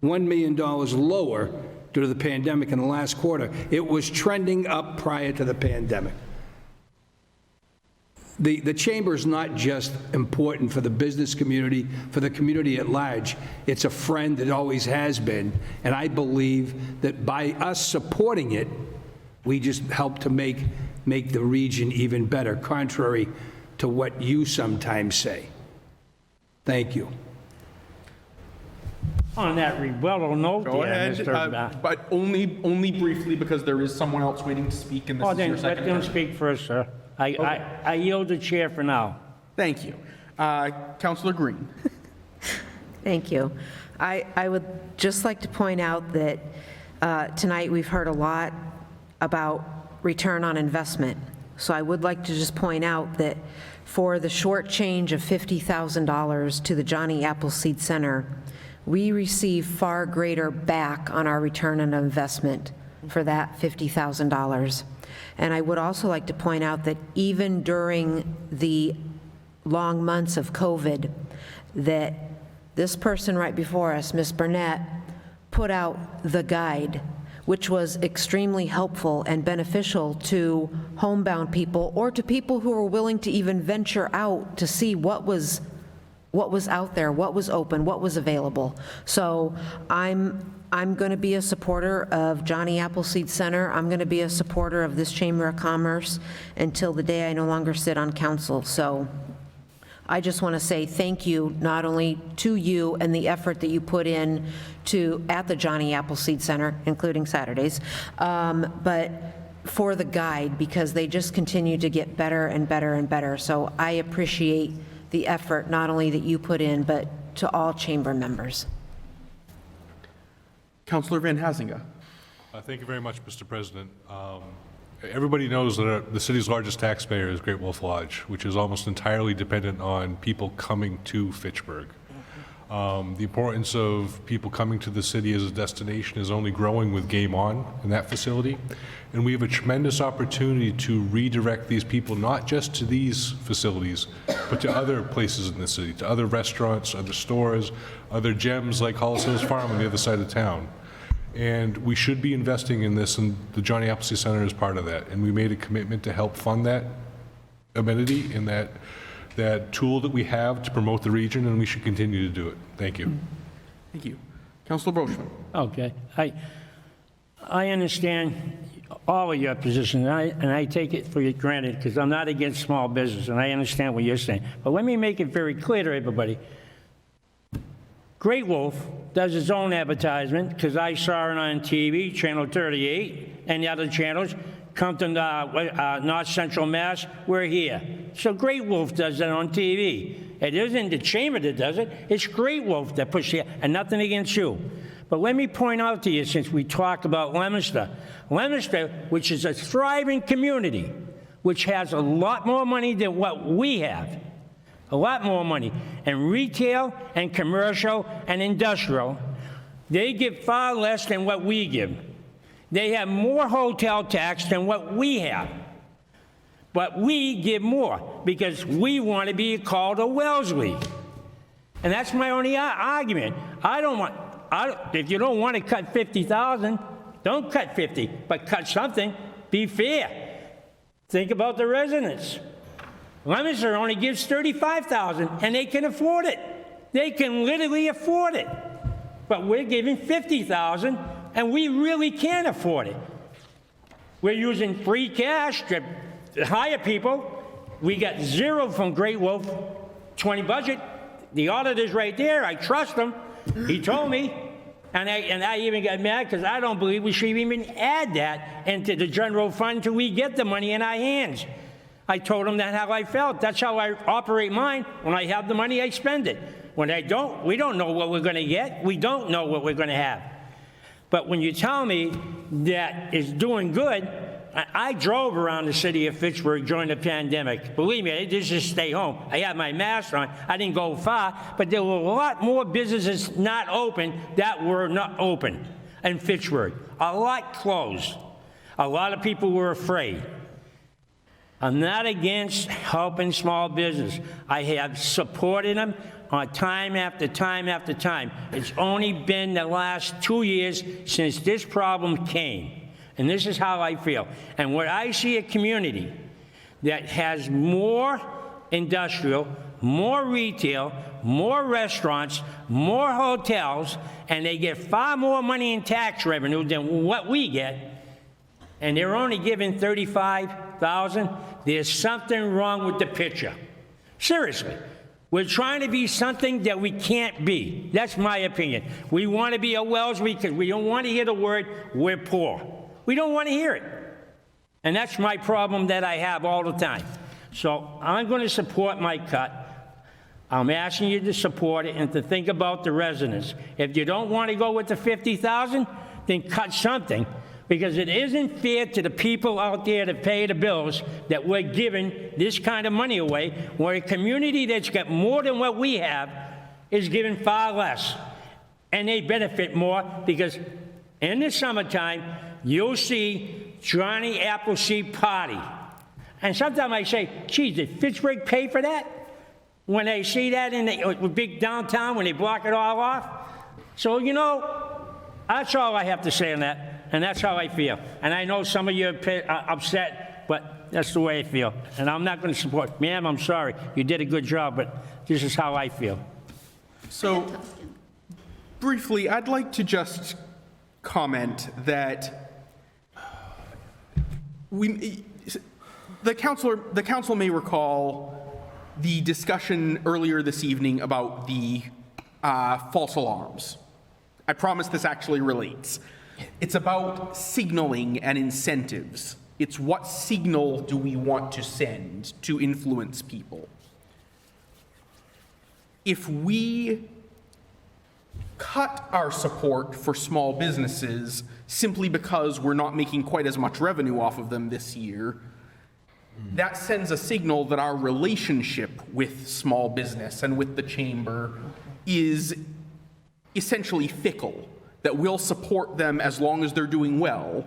$1 million lower due to the pandemic in the last quarter. It was trending up prior to the pandemic. The Chamber is not just important for the business community, for the community at large. It's a friend, it always has been, and I believe that by us supporting it, we just help to make the region even better, contrary to what you sometimes say. Thank you. On that rebuttal note Go there, ahead, Mr. but only briefly, because there is someone else waiting to speak, and this Oh, is then your let second them turn. speak first, sir. I yield the chair for now. Thank you. Councillor Green. Thank you. I would just like to point out that tonight we've heard a lot about return on investment. So I would like to just point out that for the short change of $50,000 to the Johnny Appleseed Center, we receive far greater back on our return on investment for that $50,000. And I would also like to point out that even during the long months of COVID, that this person right before us, Ms. Burnett, put out the guide, which was extremely helpful and beneficial to homebound people or to people who were willing to even venture out to see what was out there, what was open, what was available. So I'm going to be a supporter of Johnny Appleseed Center. I'm going to be a supporter of this Chamber of Commerce until the day I no longer sit on council. So I just want to say thank you, not only to you and the effort that you put in at the Johnny Appleseed Center, including Saturdays, but for the guide, because they just continue to get better and better and better. So I appreciate the effort, not only that you put in, but to all chamber members. Councillor Van Hazinga. Thank you very much, Mr. President. Everybody knows that the city's largest taxpayer is Great Wolf Lodge, which is almost entirely dependent on people coming to Fitchburg. The importance of people coming to the city as a destination is only growing with Game On in that facility. And we have a tremendous opportunity to redirect these people, not just to these facilities, but to other places in the city, to other restaurants, other stores, other gems like Hollis Hills Farm on the other side of town. And we should be investing in this, and the Johnny Appleseed Center is part of that. And we made a commitment to help fund that amenity and that tool that we have to promote the region, and we should continue to do it. Thank you. Thank you. Councillor Brochman. Okay. I understand all of your positions, and I take it for granted because I'm not against small business, and I understand what you're saying. But let me make it very clear to everybody. Great Wolf does its own advertisement because I saw it on TV, Channel 38, and the other channels. Come to North Central Mass, we're here. So Great Wolf does that on TV. It isn't the chamber that does it. It's Great Wolf that pushes it, and nothing against you. But let me point out to you, since we talked about Leominster, which is a thriving community, which has a lot more money than what we have, a lot more money, and retail and commercial and industrial, they give far less than what we give. They have more hotel tax than what we have. But we give more because we want to be called a Wellesley. And that's my only argument. If you don't want to cut 50,000, don't cut 50, but cut something. Be fair. Think about the residents. Leominster only gives 35,000, and they can afford it. They can literally afford it. But we're giving 50,000, and we really can't afford it. We're using free cash to hire people. We got zero from Great Wolf 20 budget. The auditor's right there. I trust him. He told me. And I even got mad because I don't believe we should even add that into the general fund until we get the money in our hands. I told him that how I felt. That's how I operate mine. When I have the money, I spend it. When I don't, we don't know what we're going to get. We don't know what we're going to have. But when you tell me that it's doing good, I drove around the city of Fitchburg during the pandemic. Believe me, I didn't just stay home. I had my mask on. I didn't go far, but there were a lot more businesses not open that were not open in Fitchburg. A lot closed. A lot of people were afraid. I'm not against helping small business. I have supported them on time after time after time. It's only been the last 2 years since this problem came. And this is how I feel. And when I see a community that has more industrial, more retail, more restaurants, more hotels, and they get far more money in tax revenue than what we get, and they're only giving 35,000, there's something wrong with the picture. Seriously. We're trying to be something that we can't be. That's my opinion. We want to be a Wellesley because we don't want to hear the word, we're poor. We don't want to hear it. And that's my problem that I have all the time. So I'm going to support my cut. I'm asking you to support it and to think about the residents. If you don't want to go with the 50,000, then cut something, because it isn't fair to the people out there that pay the bills that we're giving this kind of money away, where a community that's got more than what we have is giving far less. And they benefit more because in the summertime, you'll see Johnny Appleseed Party. And sometimes I say, geez, did Fitchburg pay for that? When they see that in the big downtown, when they block it all off. So, you know, that's all I have to say on that. And that's how I feel. And I know some of you are upset, but that's the way I feel. And I'm not going to support. Ma'am, I'm sorry. You did a good job, but this is how I feel. So, briefly, I'd like to just comment that the council may recall the discussion earlier this evening about the false alarms. I promise this actually relates. It's about signaling and incentives. It's what signal do we want to send to influence people. If we cut our support for small businesses simply because we're not making quite as much revenue off of them this year, that sends a signal that our relationship with small business and with the chamber is essentially fickle, that we'll support them as long as they're doing well,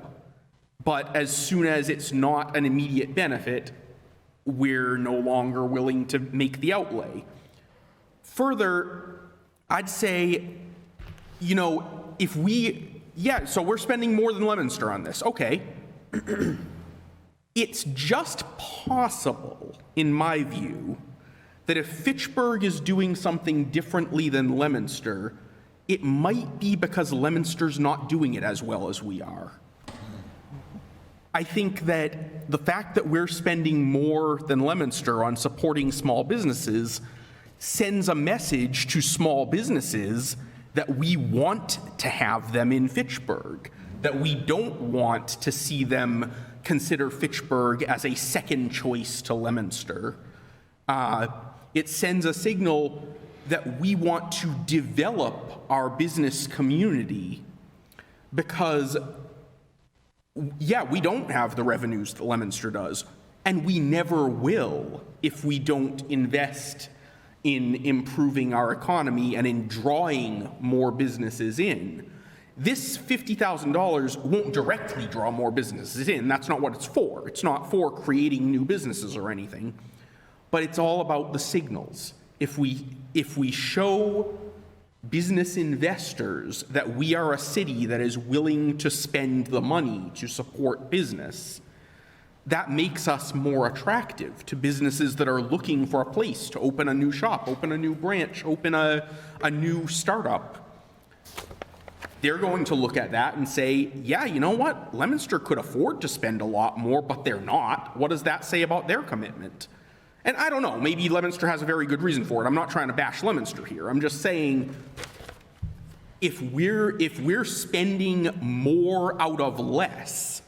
but as soon as it's not an immediate benefit, we're no longer willing to make the outlay. Further, I'd say, you know, if we, so we're spending more than Leominster on this, okay. It's just possible, in my view, that if Fitchburg is doing something differently than Leominster, it might be because Leominster's not doing it as well as we are. I think that the fact that we're spending more than Leominster on supporting small businesses sends a message to small businesses that we want to have them in Fitchburg, that we don't want to see them consider Fitchburg as a second choice to Leominster. It sends a signal that we want to develop our business community because, we don't have the revenues that Leominster does, and we never will if we don't invest in improving our economy and in drawing more businesses in. This $50,000 won't directly draw more businesses in. That's not what it's for. It's not for creating new businesses or anything, but it's all about the signals. If we show business investors that we are a city that is willing to spend the money to support business, that makes us more attractive to businesses that are looking for a place to open a new shop, open a new branch, open a new startup. They're going to look at that and say, yeah, you know what? Leominster could afford to spend a lot more, but they're not. What does that say about their commitment? And I don't know, maybe Leominster has a very good reason for it. I'm not trying to bash Leominster here. I'm just saying, if we're spending more out of less,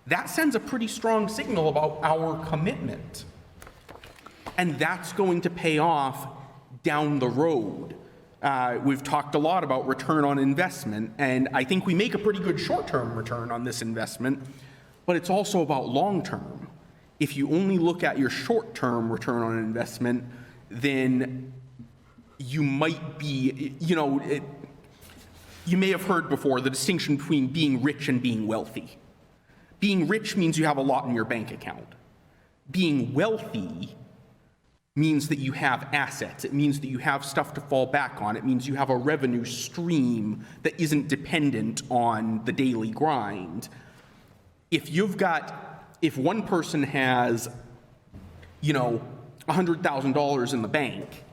that sends a pretty strong signal about our commitment. And that's going to pay off down the road. We've talked a lot about return on investment, and I think we make a pretty good short-term return on this investment, but it's also about long-term. If you only look at your short-term return on investment, then you might be, you may have heard before the distinction between being rich and being wealthy. Being rich means you have a lot in your bank account. Being wealthy means that you have assets. It means that you have stuff to fall back on. It means you have a revenue stream that isn't dependent on the daily grind. If one person has, $100,000 in the bank,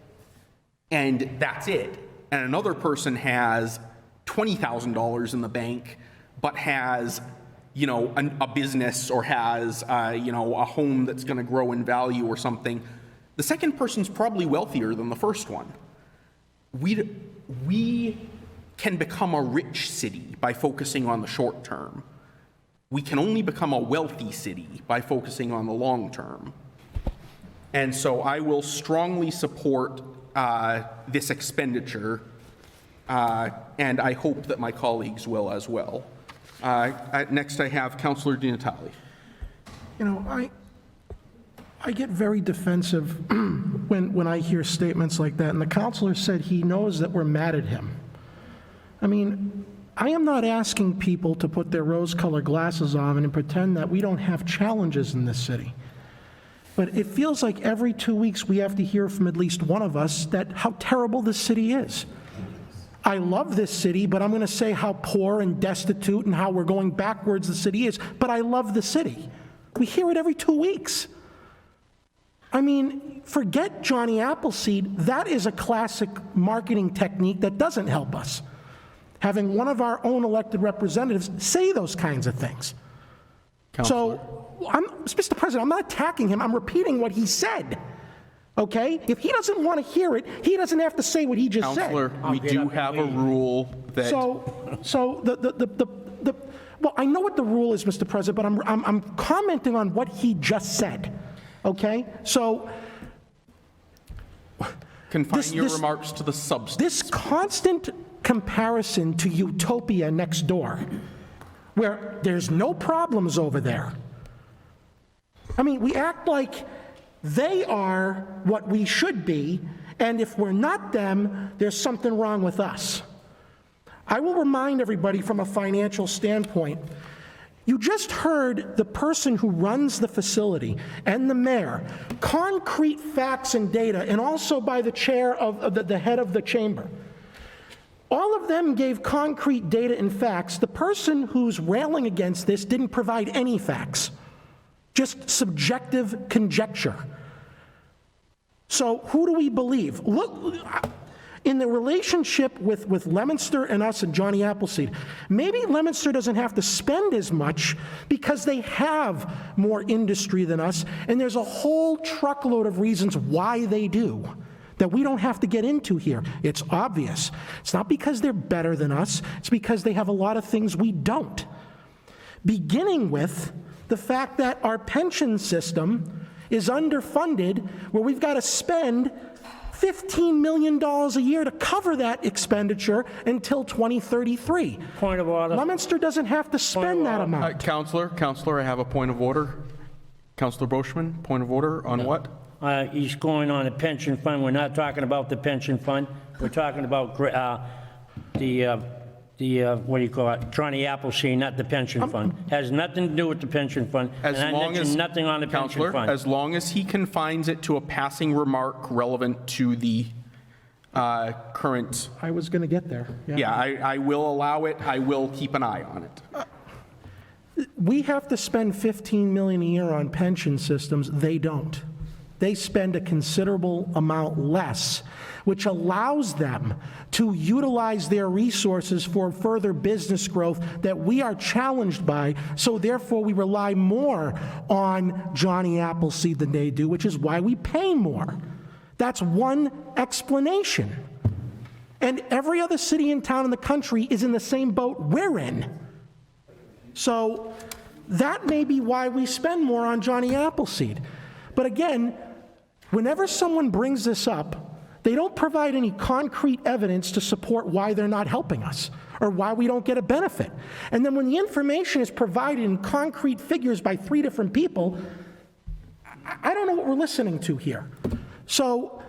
and that's it, and another person has $20,000 in the bank, but has, a business or has, a home that's going to grow in value or something, The second person's probably wealthier than the first one. We can become a rich city by focusing on the short term. We can only become a wealthy city by focusing on the long term. And so I will strongly support this expenditure, and I hope that my colleagues will as well. Next, I have Councillor Di Natale. You know, I get very defensive when I hear statements like that, and the counselor said he knows that we're mad at him. I mean, I am not asking people to put their rose-colored glasses on and pretend that we don't have challenges in this city. But it feels like every 2 weeks we have to hear from at least one of us that how terrible this city is. I love this city, but I'm going to say how poor and destitute and how we're going backwards the city is, but I love the city. We hear it every 2 weeks. I mean, forget Johnny Appleseed. That is a classic marketing technique that doesn't help us. Having one of our own elected representatives say those kinds of things. Counselor. So, Mr. President, I'm not attacking him. I'm repeating what he said. Okay? If he doesn't want to hear it, he doesn't have to say what he just said. Counselor, we do have a rule that... Well, I know what the rule is, Mr. President, but I'm commenting on what he just said. Okay? So... Confine your remarks to the substance. This constant comparison to utopia next door, where there's no problems over there. I mean, we act like they are what we should be, and if we're not them, there's something wrong with us. I will remind everybody from a financial standpoint, you just heard the person who runs the facility and the mayor, concrete facts and data, and also by the chair of the head of the chamber. All of them gave concrete data and facts. The person who's railing against this didn't provide any facts, just subjective conjecture. So who do we believe? Look, in the relationship with Leominster and us and Johnny Appleseed, maybe Leominster doesn't have to spend as much because they have more industry than us, and there's a whole truckload of reasons why they do that we don't have to get into here. It's obvious. It's not because they're better than us. It's because they have a lot of things we don't. Beginning with the fact that our pension system is underfunded, where we've got to spend $15 million a year to cover that expenditure until 2033. Point of order. Leominster doesn't have to spend that amount. Counselor, I have a point of order. Counselor Boschman, point of order on what? He's going on a pension fund. We're not talking about the pension fund. We're talking about what do you call it, Johnny Appleseed, not the pension fund. Has nothing to do with the pension fund. And I mentioned nothing on the pension fund. As long as he confines it to a passing remark relevant to the current... I was going to get there. Yeah, I will allow it. I will keep an eye on it. We have to spend $15 million a year on pension systems. They don't. They spend a considerable amount less, which allows them to utilize their resources for further business growth that we are challenged by, so therefore we rely more on Johnny Appleseed than they do, which is why we pay more. That's one explanation. And every other city and town in the country is in the same boat we're in. So that may be why we spend more on Johnny Appleseed. But again, whenever someone brings this up, they don't provide any concrete evidence to support why they're not helping us or why we don't get a benefit. And then when the information is provided in concrete figures by 3 different people, I don't know what we're listening to here. So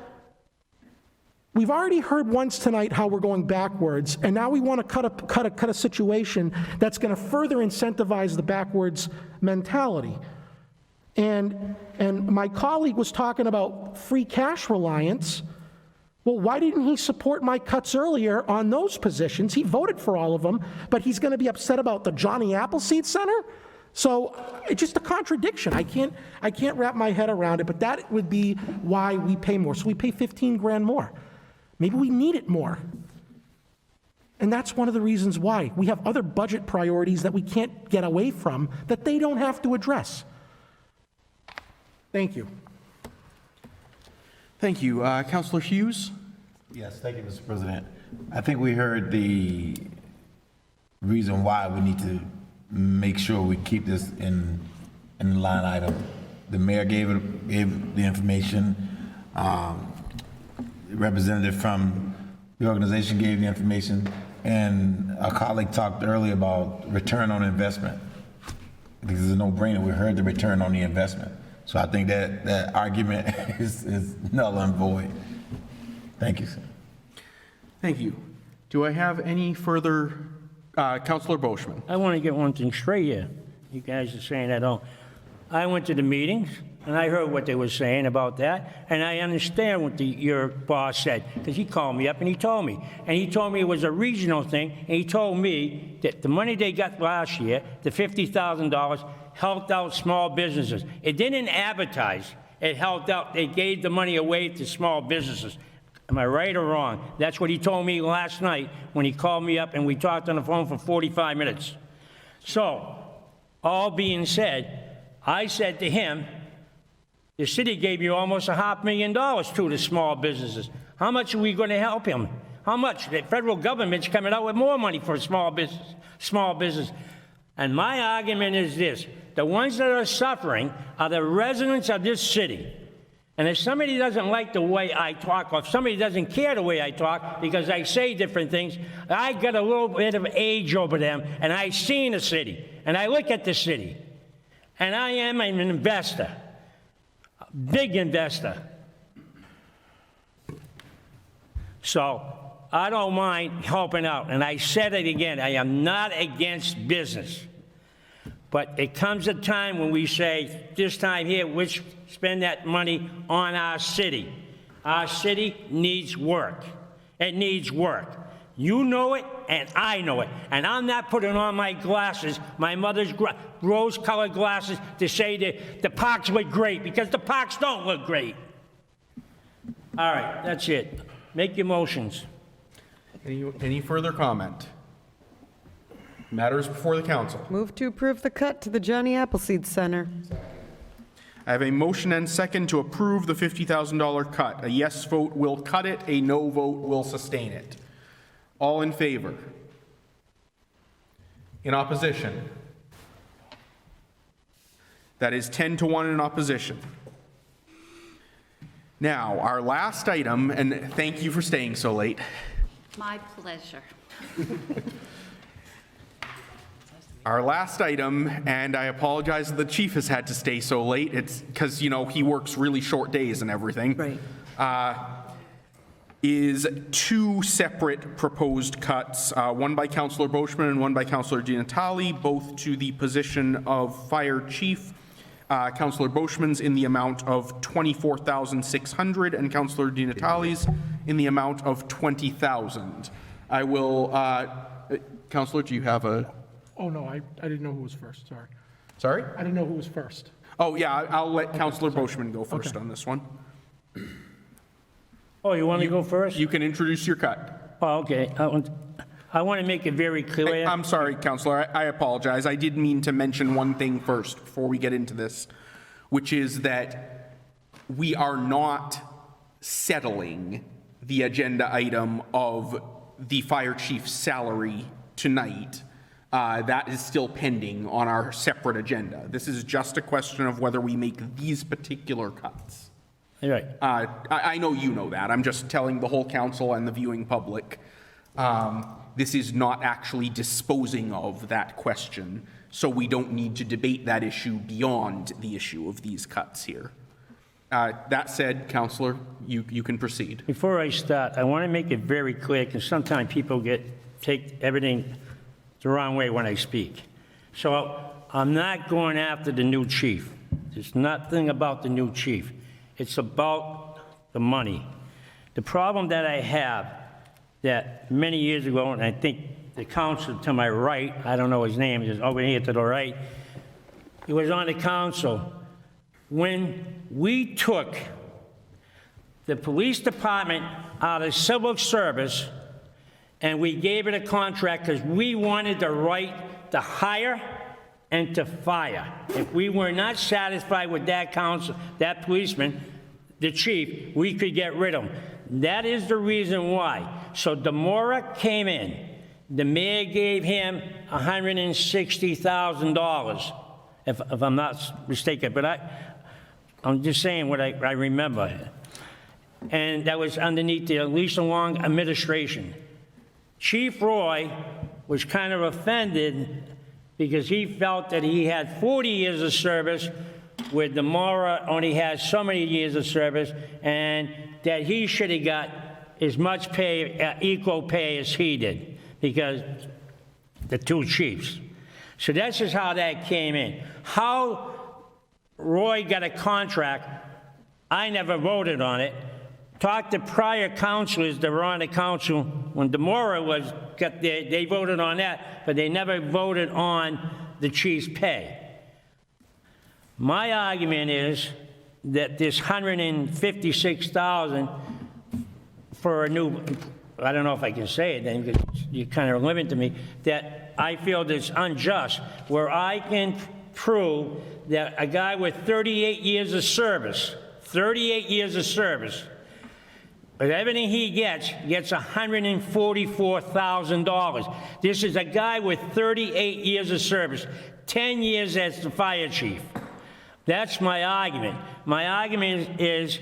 we've already heard once tonight how we're going backwards, and now we want to cut a situation that's going to further incentivize the backwards mentality. And my colleague was talking about free cash reliance. Well, why didn't he support my cuts earlier on those positions? He voted for all of them, but he's going to be upset about the Johnny Appleseed Center? So it's just a contradiction. I can't wrap my head around it, but that would be why we pay more. So we pay 15 grand more. Maybe we need it more. And that's one of the reasons why. We have other budget priorities that we can't get away from that they don't have to address. Thank you. Thank you. Councillor Hughes? Yes, thank you, Mr. President. I think we heard the reason why we need to make sure we keep this in the line item. The mayor gave the information. The representative from the organization gave the information, and a colleague talked earlier about return on investment. This is a no-brainer. We heard the return on the investment. So I think that argument is null and void. Thank you, sir. Thank you. Do I have any further, Councillor Boschman? I want to get one thing straight here. You guys are saying I don't. I went to the meetings, and I heard what they were saying about that, and I understand what your boss said, because he called me up and he told me. And he told me it was a regional thing, and he told me that the money they got last year, the $50,000, helped out small businesses. It didn't advertise. It helped out. They gave the money away to small businesses. Am I right or wrong? That's what he told me last night when he called me up and we talked on the phone for 45 minutes. So, all being said, I said to him, the city gave you almost $500,000 to the small businesses. How much are we going to help him? How much? The federal government's coming out with more money for small business. And my argument is this. The ones that are suffering are the residents of this city. And if somebody doesn't like the way I talk, or if somebody doesn't care the way I talk because I say different things, I got a little bit of age over them, and I've seen the city, and I look at the city. And I am an investor, a big investor. So I don't mind helping out. And I said it again, I am not against business. But it comes a time when we say, this time here, we spend that money on our city. Our city needs work. It needs work. You know it, and I know it. And I'm not putting on my glasses, my mother's rose-colored glasses, to say that the parks look great, because the parks don't look great. All right, that's it. Make your motions. Any further comment? Matters before the council. Move to approve the cut to the Johnny Appleseed Center. I have a motion and second to approve the $50,000 cut. A yes vote will cut it, a no vote will sustain it. All in favor? In opposition? That is 10-1 in opposition. Now, our last item, and thank you for staying so late. My pleasure. Our last item, and I apologize that the chief has had to stay so late. It's because, you know, he works really short days and everything. Right. Is two separate proposed cuts, one by Councillor Boschman and one by Councillor Di Natale, both to the position of fire chief. Councillor Boschman's in the amount of $24,600 and Councillor Di Natale's in the amount of $20,000. I will, Councillor, do you have a... Oh, no, I didn't know who was first, sorry. Sorry? I didn't know who was first. Oh, yeah, I'll let Councillor Boschman go first on this one. Oh, you want me to go first? You can introduce your cut. Oh, okay. I want to make it very clear. I'm sorry, Councillor, I apologize. I did mean to mention one thing first before we get into this, which is that we are not settling the agenda item of the fire chief's salary tonight. That is still pending on our separate agenda. This is just a question of whether we make these particular cuts. Right. I know you know that. I'm just telling the whole council and the viewing public. This is not actually disposing of that question, so we don't need to debate that issue beyond the issue of these cuts here. That said, Councillor, you can proceed. Before I start, I want to make it very clear, because sometimes people take everything the wrong way when I speak. So I'm not going after the new chief. There's nothing about the new chief. It's about the money. The problem that I have, that many years ago, and I think the council to my right, I don't know his name, is over here to the right, he was on the council. When we took the police department out of civil service and we gave it a contract because we wanted the right to hire and to fire. If we were not satisfied with that council, that policeman, the chief, we could get rid of him. That is the reason why. So Demora came in. The mayor gave him $160,000, if I'm not mistaken, but I'm just saying what I remember. And that was underneath the Lisa Long administration. Chief Roy was kind of offended because he felt that he had 40 years of service, where Demora only has so many years of service, and that he should have got as much pay, equal pay as he did, because the two chiefs. So that's just how that came in. How Roy got a contract, I never voted on it. Talked to prior councilors that were on the council when Demora got there, they voted on that, but they never voted on the chief's pay. My argument is that this $156,000 for a new, I don't know if I can say it then, because you kind of limited me, that I feel that's unjust, where I can prove that a guy with 38 years of service, 38 years of service, but everything he gets $144,000. This is a guy with 38 years of service, 10 years as the fire chief. That's my argument. My argument is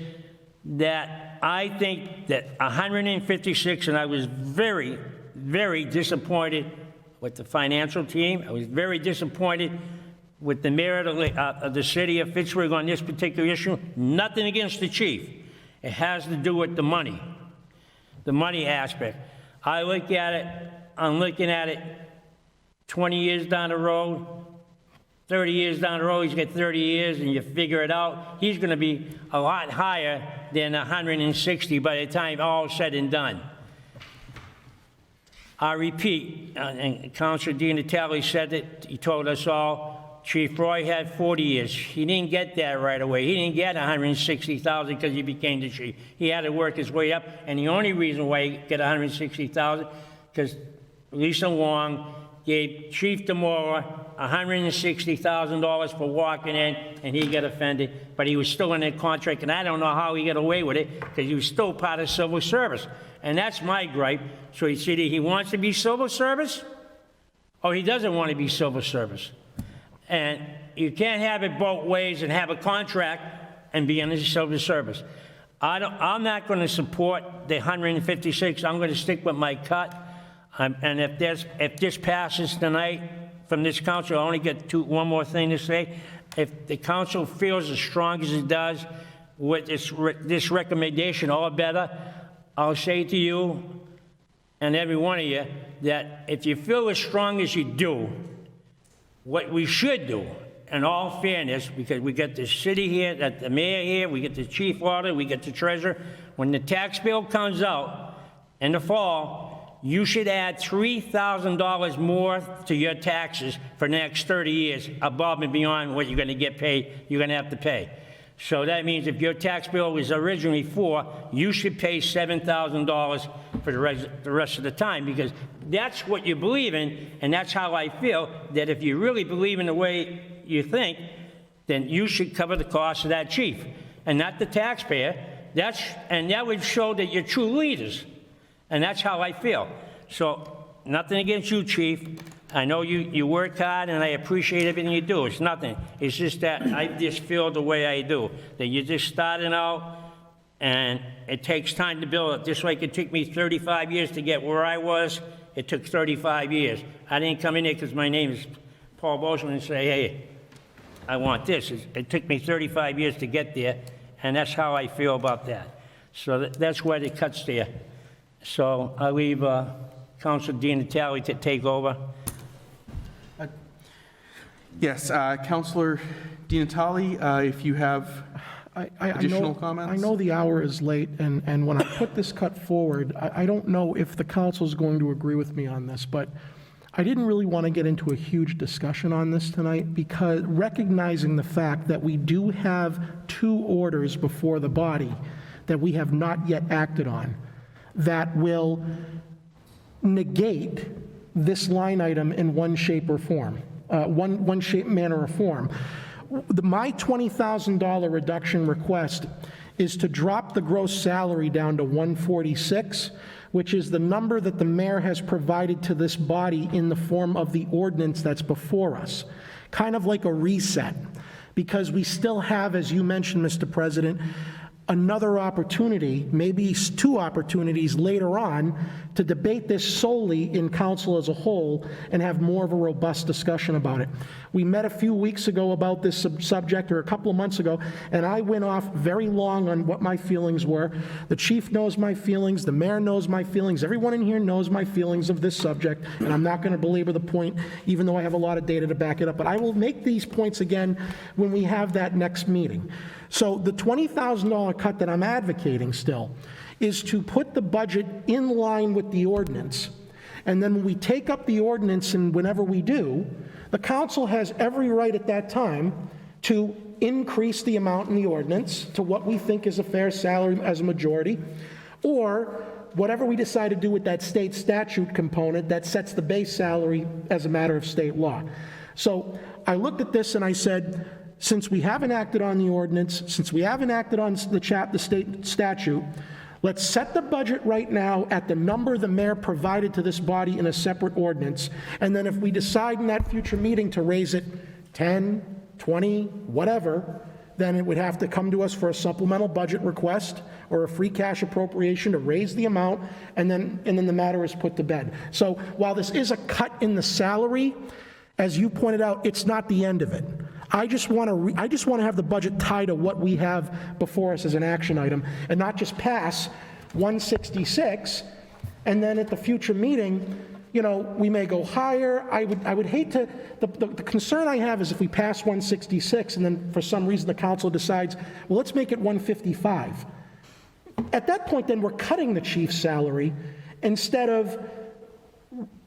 that I think that 156, and I was very, very disappointed with the financial team. I was very disappointed with the mayor of the city of Pittsburgh on this particular issue. Nothing against the chief. It has to do with the money aspect. I look at it, I'm looking at it 20 years down the road, 30 years down the road, he's got 30 years, and you figure it out, he's going to be a lot higher than 160 by the time all said and done. I repeat, and Councilor DiNatale said it, he told us all, Chief Roy had 40 years. He didn't get that right away. He didn't get $160,000 because he became the chief. He had to work his way up, and the only reason why he got $160,000 because Lisa Long gave Chief Demora $160,000 for walking in, and he got offended, but he was still in that contract, and I don't know how he got away with it because he was still part of civil service, and that's my gripe. So he said he wants to be civil service, or he doesn't want to be civil service. And you can't have it both ways and have a contract and be in the civil service. I'm not going to support the 156. I'm going to stick with my cut. And if this passes tonight from this council, I only get one more thing to say. If the council feels as strong as it does with this recommendation, all better, I'll say to you and every one of you that if you feel as strong as you do, what we should do, in all fairness, because we got the city here, the mayor here, we get the chief auditor, we get the treasurer, when the tax bill comes out in the fall, you should add $3,000 more to your taxes for the next 30 years, above and beyond what you're going to get paid, you're going to have to pay. So that means if your tax bill was originally $4,000, you should pay $7,000 for the rest of the time, because that's what you believe in, and that's how I feel, that if you really believe in the way you think, then you should cover the cost of that chief, and not the taxpayer. And that would show that you're true leaders, and that's how I feel. So nothing against you, Chief. I know you work hard, and I appreciate everything you do. It's nothing. It's just that I just feel the way I do, that you're just starting out, and it takes time to build it. Just like it took me 35 years to get where I was, it took 35 years. I didn't come in here because my name is Paul Bozeman and say, hey, I want this. It took me 35 years to get there, and that's how I feel about that. So that's where it cuts there. So I leave Councilor DiNatale to take over. Yes, Councilor DiNatale, if you have additional comments? I know the hour is late, and when I put this cut forward, I don't know if the council is going to agree with me on this, but I didn't really want to get into a huge discussion on this tonight, because recognizing the fact that we do have 2 orders before the body that we have not yet acted on that will negate this line item in one shape or form. One shape, manner, or form. My $20,000 reduction request is to drop the gross salary down to 146, which is the number that the mayor has provided to this body in the form of the ordinance that's before us. Kind of like a reset, because we still have, as you mentioned, Mr. President, another opportunity, maybe two opportunities later on, to debate this solely in council as a whole and have more of a robust discussion about it. We met a few weeks ago about this subject, or a couple of months ago, and I went off very long on what my feelings were. The chief knows my feelings, the mayor knows my feelings, everyone in here knows my feelings of this subject, and I'm not going to belabor the point, even though I have a lot of data to back it up. But I will make these points again when we have that next meeting. So the $20,000 cut that I'm advocating still is to put the budget in line with the ordinance. And then when we take up the ordinance, and whenever we do, the council has every right at that time to increase the amount in the ordinance to what we think is a fair salary as a majority, or whatever we decide to do with that state statute component that sets the base salary as a matter of state law. So I looked at this and I said, since we haven't acted on the ordinance, since we haven't acted on the state statute, let's set the budget right now at the number the mayor provided to this body in a separate ordinance, and then if we decide in that future meeting to raise it 10, 20, whatever, then it would have to come to us for a supplemental budget request or a free cash appropriation to raise the amount, and then the matter is put to bed. So while this is a cut in the salary, as you pointed out, it's not the end of it. I just want to have the budget tied to what we have before us as an action item, and not just pass 166, and then at the future meeting, you know, we may go higher. I would hate to, the concern I have is if we pass 166 and then for some reason the council decides, well, let's make it 155. At that point, then we're cutting the chief's salary instead of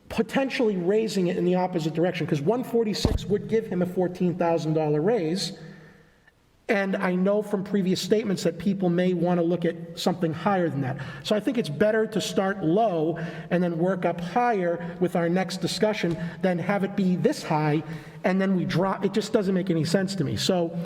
potentially raising it in the opposite direction, because 146 would give him a $14,000 raise. And I know from previous statements that people may want to look at something higher than that. So I think it's better to start low and then work up higher with our next discussion than have it be this high and then we drop. It just doesn't make any sense to me. So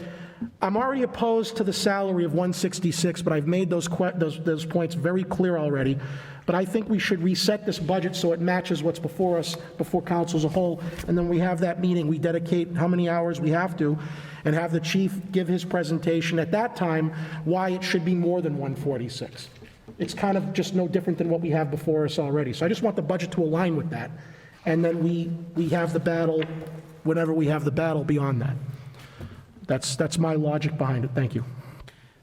I'm already opposed to the salary of 166, but I've made those points very clear already. But I think we should reset this budget so it matches what's before us, before council as a whole, and then we have that meeting. We dedicate how many hours we have to, and have the chief give his presentation at that time why it should be more than 146. It's kind of just no different than what we have before us already. So I just want the budget to align with that, and then we have the battle whenever we have the battle beyond that. That's my logic behind it. Thank you.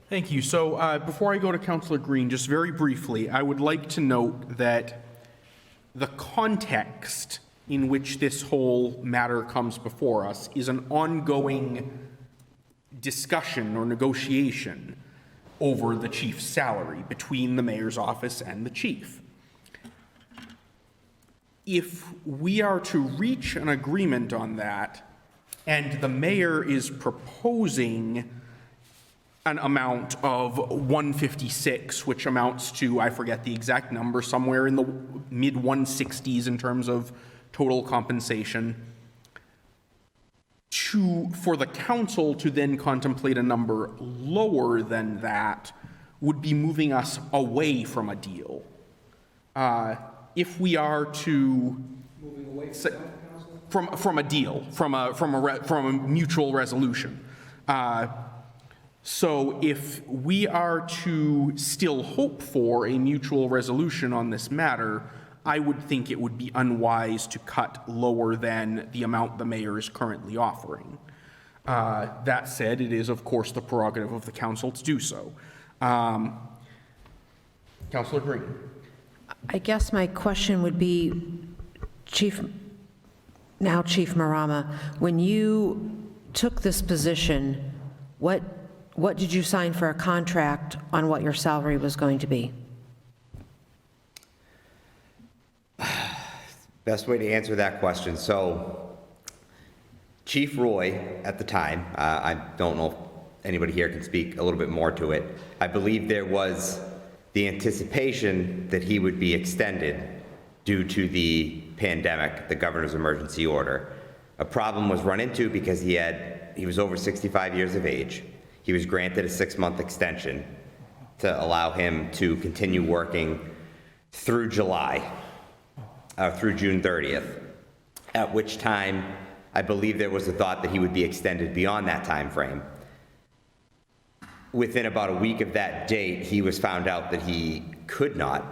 Thank you. So before I go to Councillor Green, just very briefly, I would like to note that the context in which this whole matter comes before us is an ongoing discussion or negotiation over the chief's salary between the mayor's office and the chief. If we are to reach an agreement on that, and the mayor is proposing an amount of 156, which amounts to, I forget the exact number, somewhere in the mid-160s in terms of total compensation, for the council to then contemplate a number lower than that would be moving us away from a deal. If we are to from a deal, from a mutual resolution. So if we are to still hope for a mutual resolution on this matter, I would think it would be unwise to cut lower than the amount the mayor is currently offering. That said, it is, of course, the prerogative of the council to do so. Councillor Green. I guess my question would be, Chief Marama, when you took this position, what did you sign for a contract on what your salary was going to be? Best way to answer that question. So Chief Roy, at the time, I don't know if anybody here can speak a little bit more to it. I believe there was the anticipation that he would be extended due to the pandemic, the governor's emergency order. A problem was run into because he was over 65 years of age. He was granted a 6-month extension, to allow him to continue working through July, through June 30th, at which time I believe there was a thought that he would be extended beyond that time frame. Within about a week of that date, he was found out that he could not.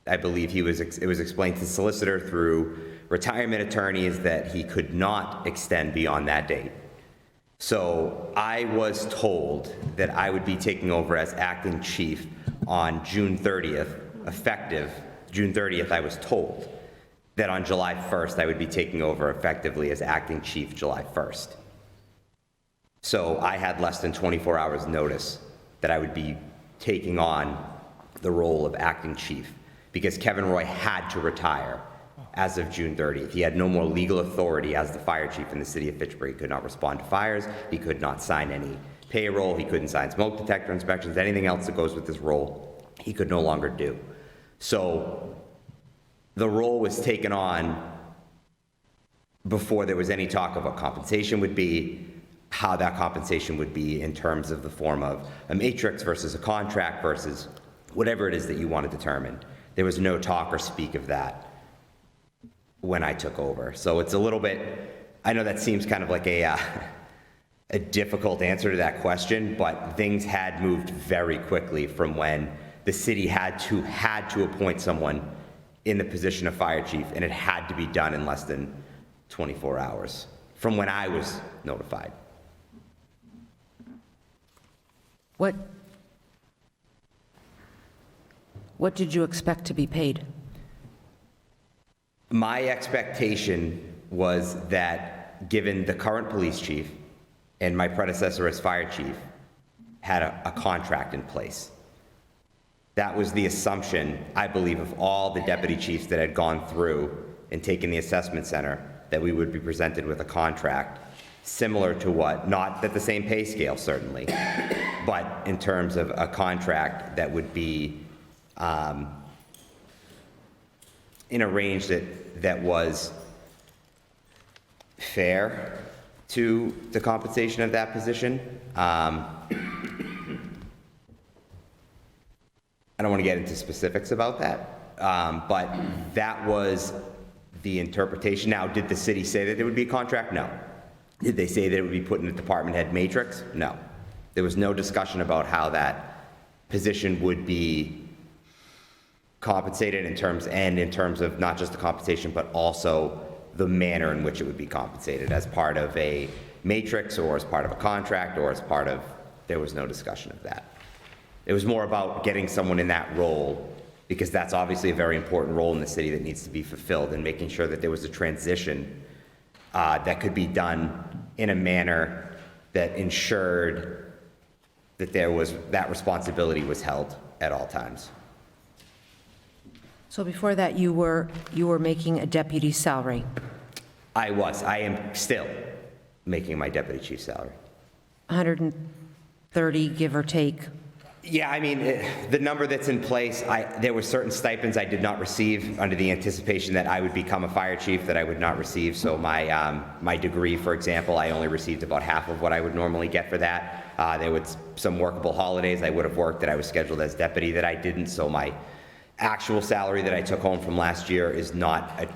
I believe it was explained to the solicitor through retirement attorneys that he could not extend beyond that date. So I was told that I would be taking over as acting chief on June 30th, effective June 30th. I was told that on July 1st, I would be taking over effectively as acting chief July 1st. So I had less than 24 hours notice that I would be taking on the role of acting chief because Kevin Roy had to retire as of June 30th. He had no more legal authority as the fire chief in the city of Fitchburg. He could not respond to fires. He could not sign any payroll. He couldn't sign smoke detector inspections. Anything else that goes with his role, he could no longer do. So the role was taken on before there was any talk of what compensation would be, how that compensation would be in terms of the form of a matrix versus a contract versus whatever it is that you want to determine. There was no talk or speak of that when I took over. So it's a little bit, I know that seems kind of like a difficult answer to that question, but things had moved very quickly from when the city had to appoint someone in the position of fire chief, and it had to be done in less than 24 hours from when I was notified. What did you expect to be paid? My expectation was that, given the current police chief and my predecessor as fire chief had a contract in place, that was the assumption, I believe, of all the deputy chiefs that had gone through and taken the assessment center, that we would be presented with a contract similar to what, not at the same pay scale, certainly, but in terms of a contract that would be in a range that was fair to the compensation of that position. I don't want to get into specifics about that, but that was the interpretation. Now, did the city say that it would be a contract? No. Did they say that it would be put in the department head matrix? No. There was no discussion about how that position would be compensated in terms of not just the compensation, but also the manner in which it would be compensated as part of a matrix or as part of a contract or as part of, there was no discussion of that. It was more about getting someone in that role, because that's obviously a very important role in the city that needs to be fulfilled, and making sure that there was a transition that could be done in a manner that ensured that that responsibility was held at all times. So before that, you were making a deputy salary? I am still making my deputy chief salary. 130, give or take? Yeah, I mean, the number that's in place, there were certain stipends I did not receive under the anticipation that I would become a fire chief that I would not receive. So my degree, for example, I only received about half of what I would normally get for that. There was some workable holidays I would have worked that I was scheduled as deputy that I didn't. So my actual salary that I took home from last year is not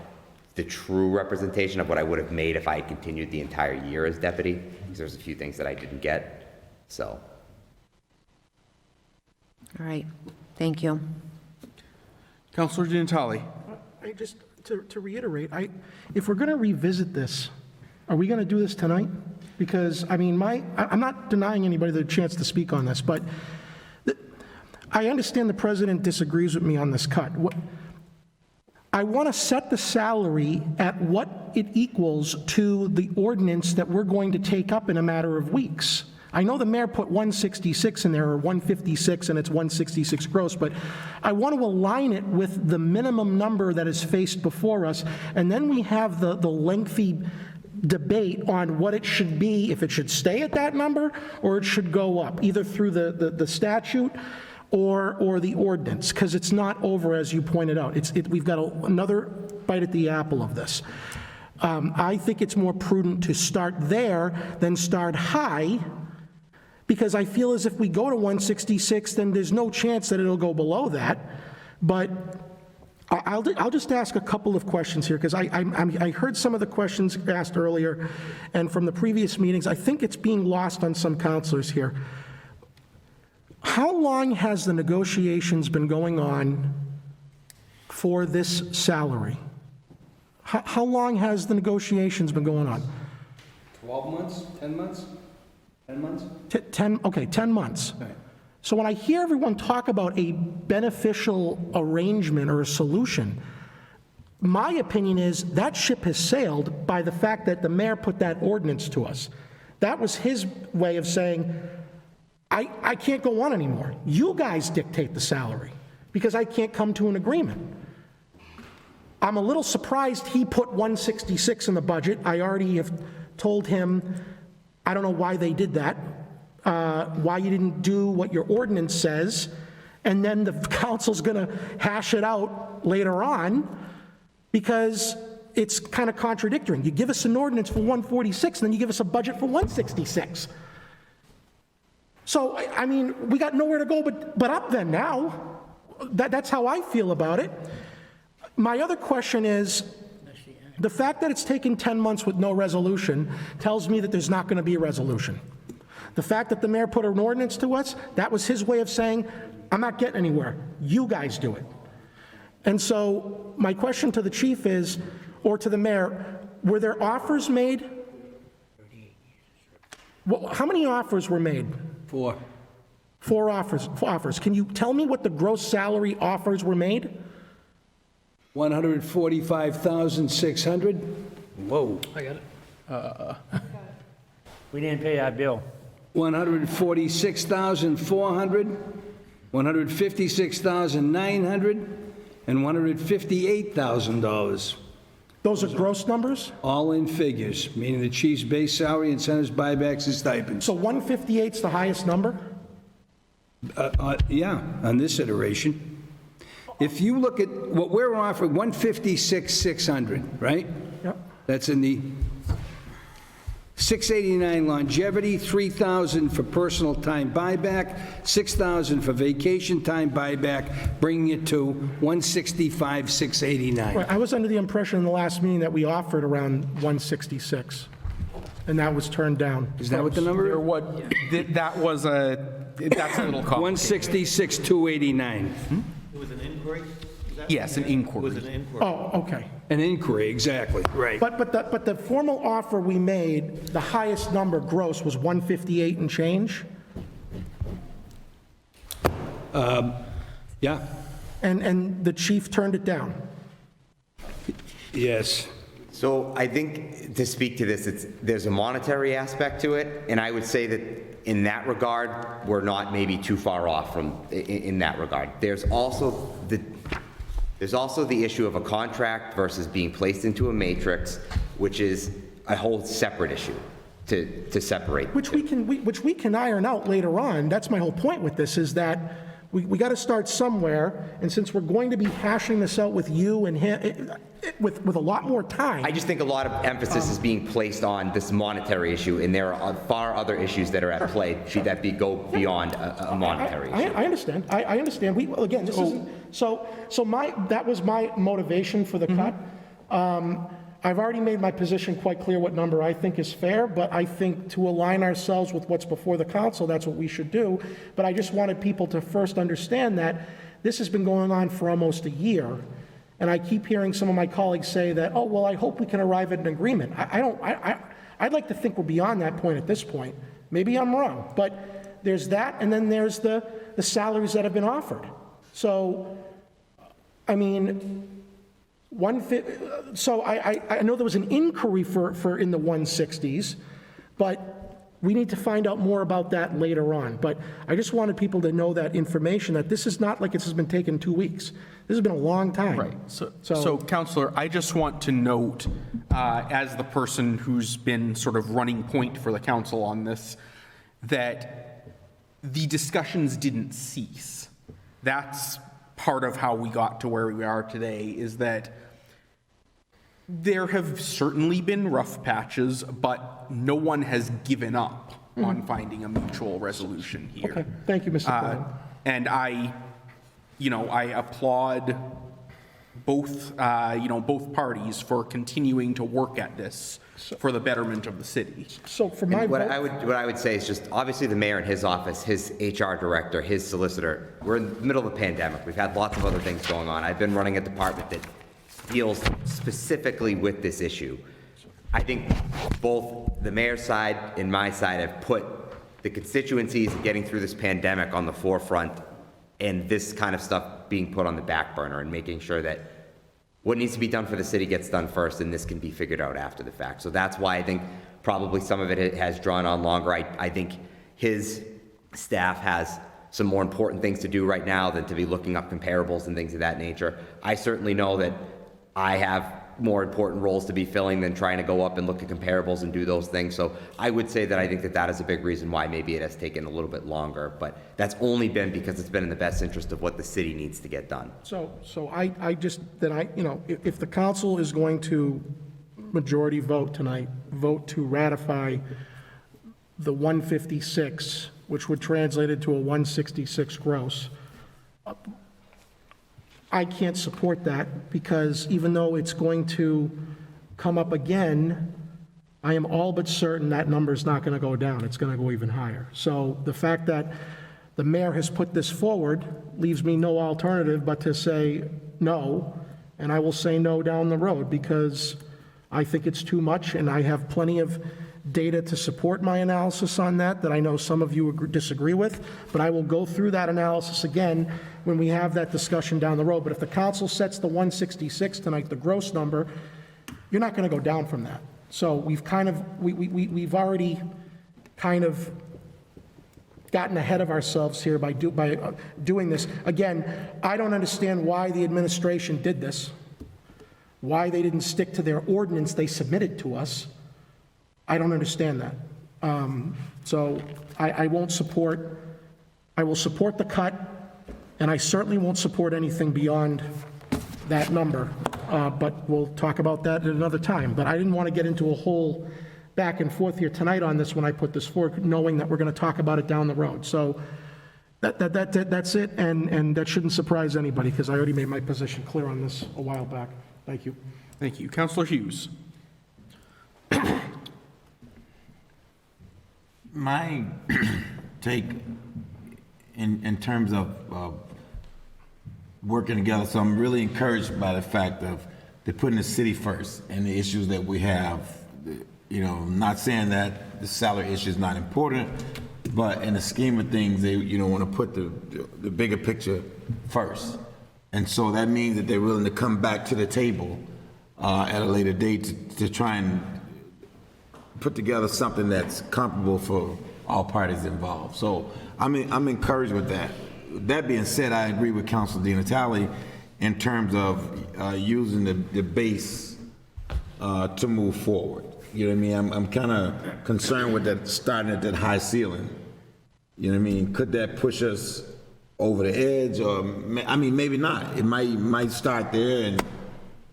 the true representation of what I would have made if I had continued the entire year as deputy, because there's a few things that I didn't get. So. All right, thank you. Councilor Gianatali. Just to reiterate, if we're going to revisit this, are we going to do this tonight? Because, I mean, I'm not denying anybody the chance to speak on this, but I understand the president disagrees with me on this cut. I want to set the salary at what it equals to the ordinance that we're going to take up in a matter of weeks. I know the mayor put 166 in there, or 156, and it's 166 gross, but I want to align it with the minimum number that is faced before us, and then we have the lengthy debate on what it should be, if it should stay at that number, or it should go up, either through the statute or the ordinance, because it's not over, as you pointed out. We've got another bite at the apple of this. I think it's more prudent to start there than start high, because I feel as if we go to 166, then there's no chance that it'll go below that. But I'll just ask a couple of questions here, because I heard some of the questions asked earlier, and from the previous meetings, I think it's being lost on some counselors here. How long has the negotiations been going on for this salary? How long has the negotiations been going on? 12 months, 10 months, 10 months? 10 months. So when I hear everyone talk about a beneficial arrangement or a solution, my opinion is that ship has sailed by the fact that the mayor put that ordinance to us. That was his way of saying, I can't go on anymore. You guys dictate the salary because I can't come to an agreement. I'm a little surprised he put 166 in the budget. I already have told him, I don't know why they did that, why you didn't do what your ordinance says, and then the council's going to hash it out later on because it's kind of contradictory. You give us an ordinance for 146, and then you give us a budget for 166. So, I mean, we got nowhere to go but up then now. That's how I feel about it. My other question is, the fact that it's taken 10 months with no resolution tells me that there's not going to be a resolution. The fact that the mayor put an ordinance to us, that was his way of saying, I'm not getting anywhere. You guys do it. And so my question to the chief is, or to the mayor, were there offers made? Well, how many offers were made? 4. 4 offers. Can you tell me what the gross salary offers were made? $145,600. Whoa. I got it. We didn't pay our bill. 146,400, 156,900, and $158,000. Those are gross numbers? All in figures, meaning the chief's base salary, incentives, buybacks, and stipends. So 158's the highest number? Yeah, on this iteration. If you look at what we're offering, 156,600, right? Yep. That's in the 689 longevity, 3,000 for personal time buyback, 6,000 for vacation time buyback, bringing it to 165,689. Right, I was under the impression in the last meeting that we offered around 166, and that was turned down. Is that what the number is? That's a little complicated. 166,289. It was an inquiry? Yes, an inquiry. It was an inquiry. Oh, okay. An inquiry, exactly, right. But the formal offer we made, the highest number gross was 158 and change? Yeah. And the chief turned it down? Yes. So I think to speak to this, there's a monetary aspect to it, and I would say that in that regard, we're not maybe too far off in that regard. There's also the issue of a contract versus being placed into a matrix, which is a whole separate issue to separate. Which we can iron out later on. That's my whole point with this, is that we got to start somewhere, and since we're going to be hashing this out with you and him, with a lot more time. I just think a lot of emphasis is being placed on this monetary issue, and there are far other issues that are at play, should that go beyond a monetary issue. I understand. I understand. Again, this isn't, so that was my motivation for the cut. I've already made my position quite clear what number I think is fair, but I think to align ourselves with what's before the council, that's what we should do. But I just wanted people to first understand that this has been going on for almost a year. And I keep hearing some of my colleagues say that, oh, well, I hope we can arrive at an agreement. I'd like to think we're beyond that point at this point. Maybe I'm wrong, but there's that, and then there's the salaries that have been offered. So, I mean, so I know there was an inquiry for in the 160s, but we need to find out more about that later on. But I just wanted people to know that information, that this is not like this has been taken 2 weeks. This has been a long time. Right. So Counselor, I just want to note, as the person who's been sort of running point for the council on this, that the discussions didn't cease. That's part of how we got to where we are today, is that there have certainly been rough patches, but no one has given up on finding a mutual resolution here. Okay, thank you, Mr. Quinn. And I applaud both parties for continuing to work at this for the betterment of the city. So for my What vote, I would say is just, obviously, the mayor and his office, his HR director, his solicitor, we're in the middle of a pandemic. We've had lots of other things going on. I've been running a department that deals specifically with this issue. I think both the mayor's side and my side have put the constituencies getting through this pandemic on the forefront, and this kind of stuff being put on the back burner, and making sure that what needs to be done for the city gets done first, and this can be figured out after the fact. So that's why I think probably some of it has drawn on longer. I think his staff has some more important things to do right now than to be looking up comparables and things of that nature. I certainly know that I have more important roles to be filling than trying to go up and look at comparables and do those things. So I would say that I think that is a big reason why maybe it has taken a little bit longer, but that's only been because it's been in the best interest of what the city needs to get done. so if the council is going to majority vote tonight, vote to ratify the 156, which would translate into a 166 gross, I can't support that, because even though it's going to come up again, I am all but certain that number's not going to go down. It's going to go even higher. So the fact that the mayor has put this forward leaves me no alternative but to say no, and I will say no down the road, because I think it's too much, and I have plenty of data to support my analysis on that I know some of you disagree with, but I will go through that analysis again when we have that discussion down the road. But if the council sets the 166 tonight, the gross number, you're not going to go down from that. So we've already kind of gotten ahead of ourselves here by doing this. Again, I don't understand why the administration did this, why they didn't stick to their ordinance they submitted to us. I don't understand that. So I will support the cut, and I certainly won't support anything beyond that number. But we'll talk about that at another time. But I didn't want to get into a whole back and forth here tonight on this when I put this forward, knowing that we're going to talk about it down the road. So that's it, and that shouldn't surprise anybody, because I already made my position clear on this a while back. Thank you. Thank you. Councillor Hughes. My take in terms of working together, so I'm really encouraged by the fact of they're putting the city first and the issues that we have. I'm not saying that the salary issue is not important, but in the scheme of things, they want to put the bigger picture first. And so that means that they're willing to come back to the table at a later date to try and put together something that's comparable for all parties involved. So I'm encouraged with that. That being said, I agree with Councilor Di Natale in terms of using the base to move forward. You know what I mean? I'm kind of concerned with that starting at that high ceiling. You know what I mean? Could that push us over the edge? Or maybe not. It might start there, and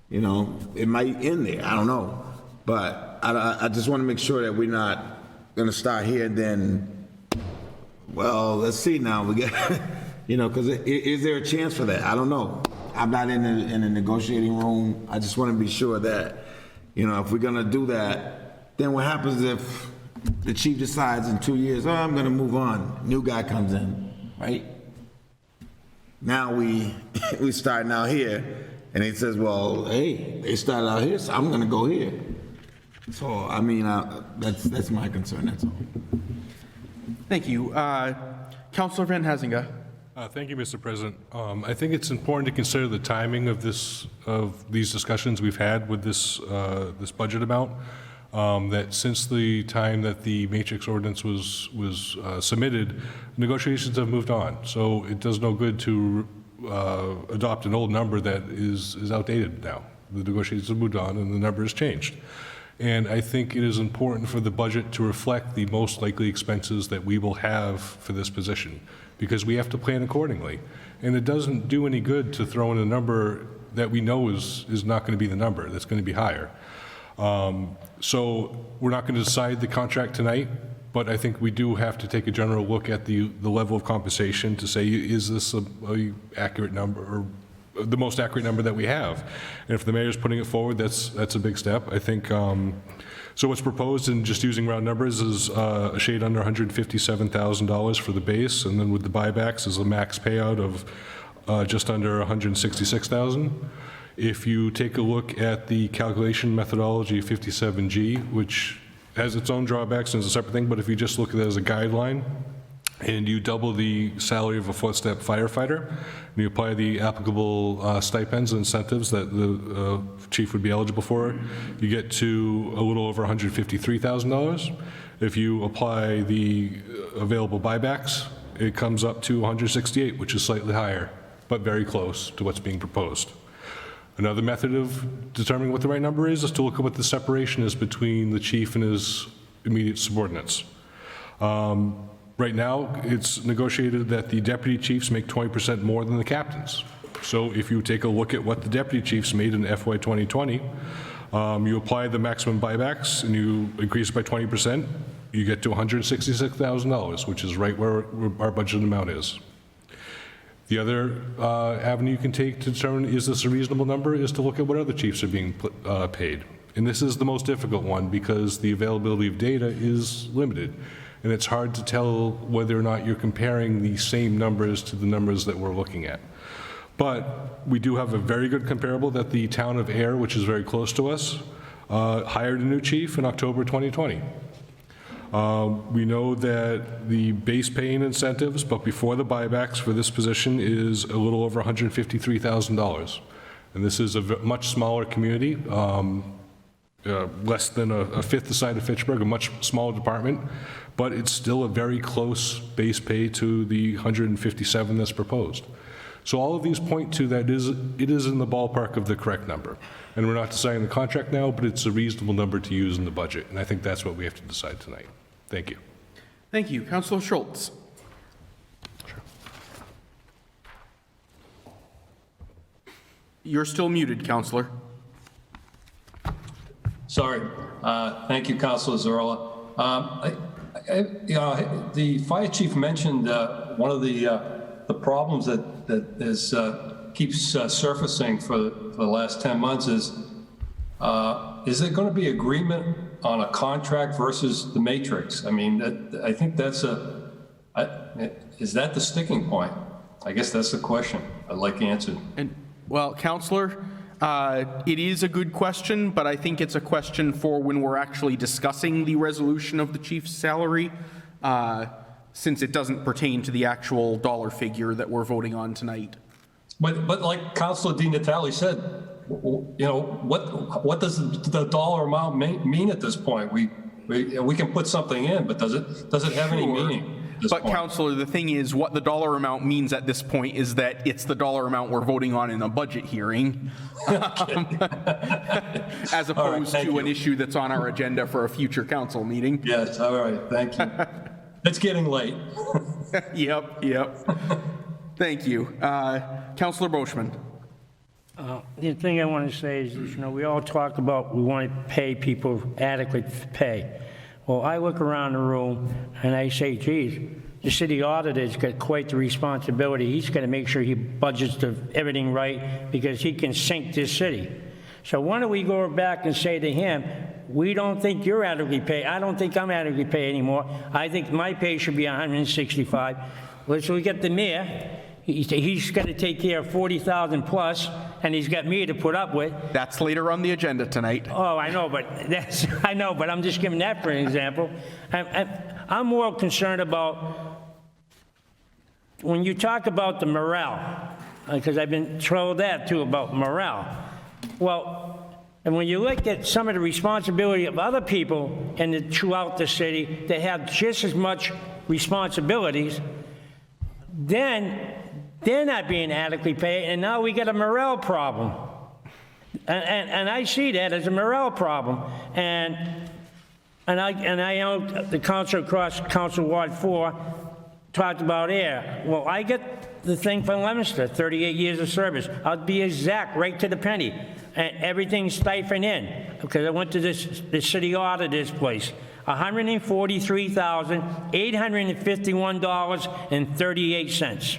it might end there. I don't know. But I just want to make sure that we're not going to start here and then, well, let's see now. We get, because is there a chance for that? I don't know. I'm not in the negotiating room. I just want to be sure that, if we're going to do that, then what happens if the chief decides in 2 years, I'm going to move on. New guy comes in, right? Now we starting out here, and he says, well, hey, they started out here, so I'm going to go here. So, that's my concern, that's all. Thank you. Councillor Van Hazinga. Thank you, Mr. President. I think it's important to consider the timing of these discussions we've had with this budget amount. That since the time that the matrix ordinance was submitted, negotiations have moved on. So it does no good to adopt an old number that is outdated now. The negotiations have moved on and the number has changed. And I think it is important for the budget to reflect the most likely expenses that we will have for this position, because we have to plan accordingly. And it doesn't do any good to throw in a number that we know is not going to be the number, that's going to be higher. So we're not going to decide the contract tonight. But I think we do have to take a general look at the level of compensation to say, is this a accurate number, or the most accurate number that we have? And if the mayor's putting it forward, that's a big step. I think, so what's proposed, and just using round numbers, is a shade under $157,000 for the base, and then with the buybacks is a max payout of just under $166,000. If you take a look at the calculation methodology of 57G, which has its own drawbacks and is a separate thing, but if you just look at it as a guideline, and you double the salary of a four-step firefighter, and you apply the applicable stipends and incentives that the chief would be eligible for, you get to a little over $153,000. If you apply the available buybacks, it comes up to $168,000, which is slightly higher, but very close to what's being proposed. Another method of determining what the right number is to look at what the separation is between the chief and his immediate subordinates. Right now, it's negotiated that the deputy chiefs make 20% more than the captains. So if you take a look at what the deputy chiefs made in FY 2020, you apply the maximum buybacks and you increase it by 20%, you get to $166,000, which is right where our budgeted amount is. The other avenue you can take to determine is this a reasonable number is to look at what other chiefs are being paid. And this is the most difficult one because the availability of data is limited. And it's hard to tell whether or not you're comparing the same numbers to the numbers that we're looking at. But we do have a very good comparable that the town of Air, which is very close to us, hired a new chief in October 2020. We know that the base pay and incentives, but before the buybacks for this position, is a little over $153,000. And this is a much smaller community, less than a fifth the size of Fitchburg, a much smaller department, but it's still a very close base pay to the 157 that's proposed. So all of these point to that it is in the ballpark of the correct number. And we're not deciding the contract now, but it's a reasonable number to use in the budget. And I think that's what we have to decide tonight. Thank you. Thank you. Councilor Schultz. You're still muted, Councilor. Sorry. Thank you, Councilor Zorla. The fire chief mentioned one of the problems that is keeps surfacing for the last 10 months is there going to be agreement on a contract versus the matrix? I mean, I think that's is that the sticking point? I guess that's the question I'd like answered. And well, Councilor, it is a good question, but I think it's a question for when we're actually discussing the resolution of the chief's salary, since it doesn't pertain to the actual dollar figure that we're voting on tonight. But like Councilor Di Natale said, you know, what does the dollar amount mean at this point? We can put something in, but does it have any meaning? But Councilor, the thing is, what the dollar amount means at this point is that it's the dollar amount we're voting on in a budget hearing, as opposed to an issue that's on our agenda for a future council meeting. Yes, all right, thank you. It's getting late. Yep. Thank you. Councilor Boschman. The thing I want to say is, you know, we all talk about we want to pay people adequate pay. Well, I look around the room and I say, geez, the city auditor's got quite the responsibility. He's got to make sure he budgets everything right because he can sink this city. So why don't we go back and say to him, we don't think you're adequately paid. I don't think I'm adequately paid anymore. I think my pay should be $165. Well, so we get the mayor. He's got to take care of 40,000 plus, and he's got me to put up with. That's later on the agenda tonight. Oh, I know, but I'm just giving that for an example. I'm more concerned about when you talk about the morale, because I've been told that too about morale. Well, and when you look at some of the responsibility of other people throughout the city that have just as much responsibilities, then they're not being adequately paid, and now we got a morale problem. And I see that as a morale problem. And I know the council across Council Ward 4 talked about air. Well, I get the thing from Leominster, 38 years of service. I'll be exact, right to the penny. And everything's stifling in, because I went to the city auditor's place. $143,851.38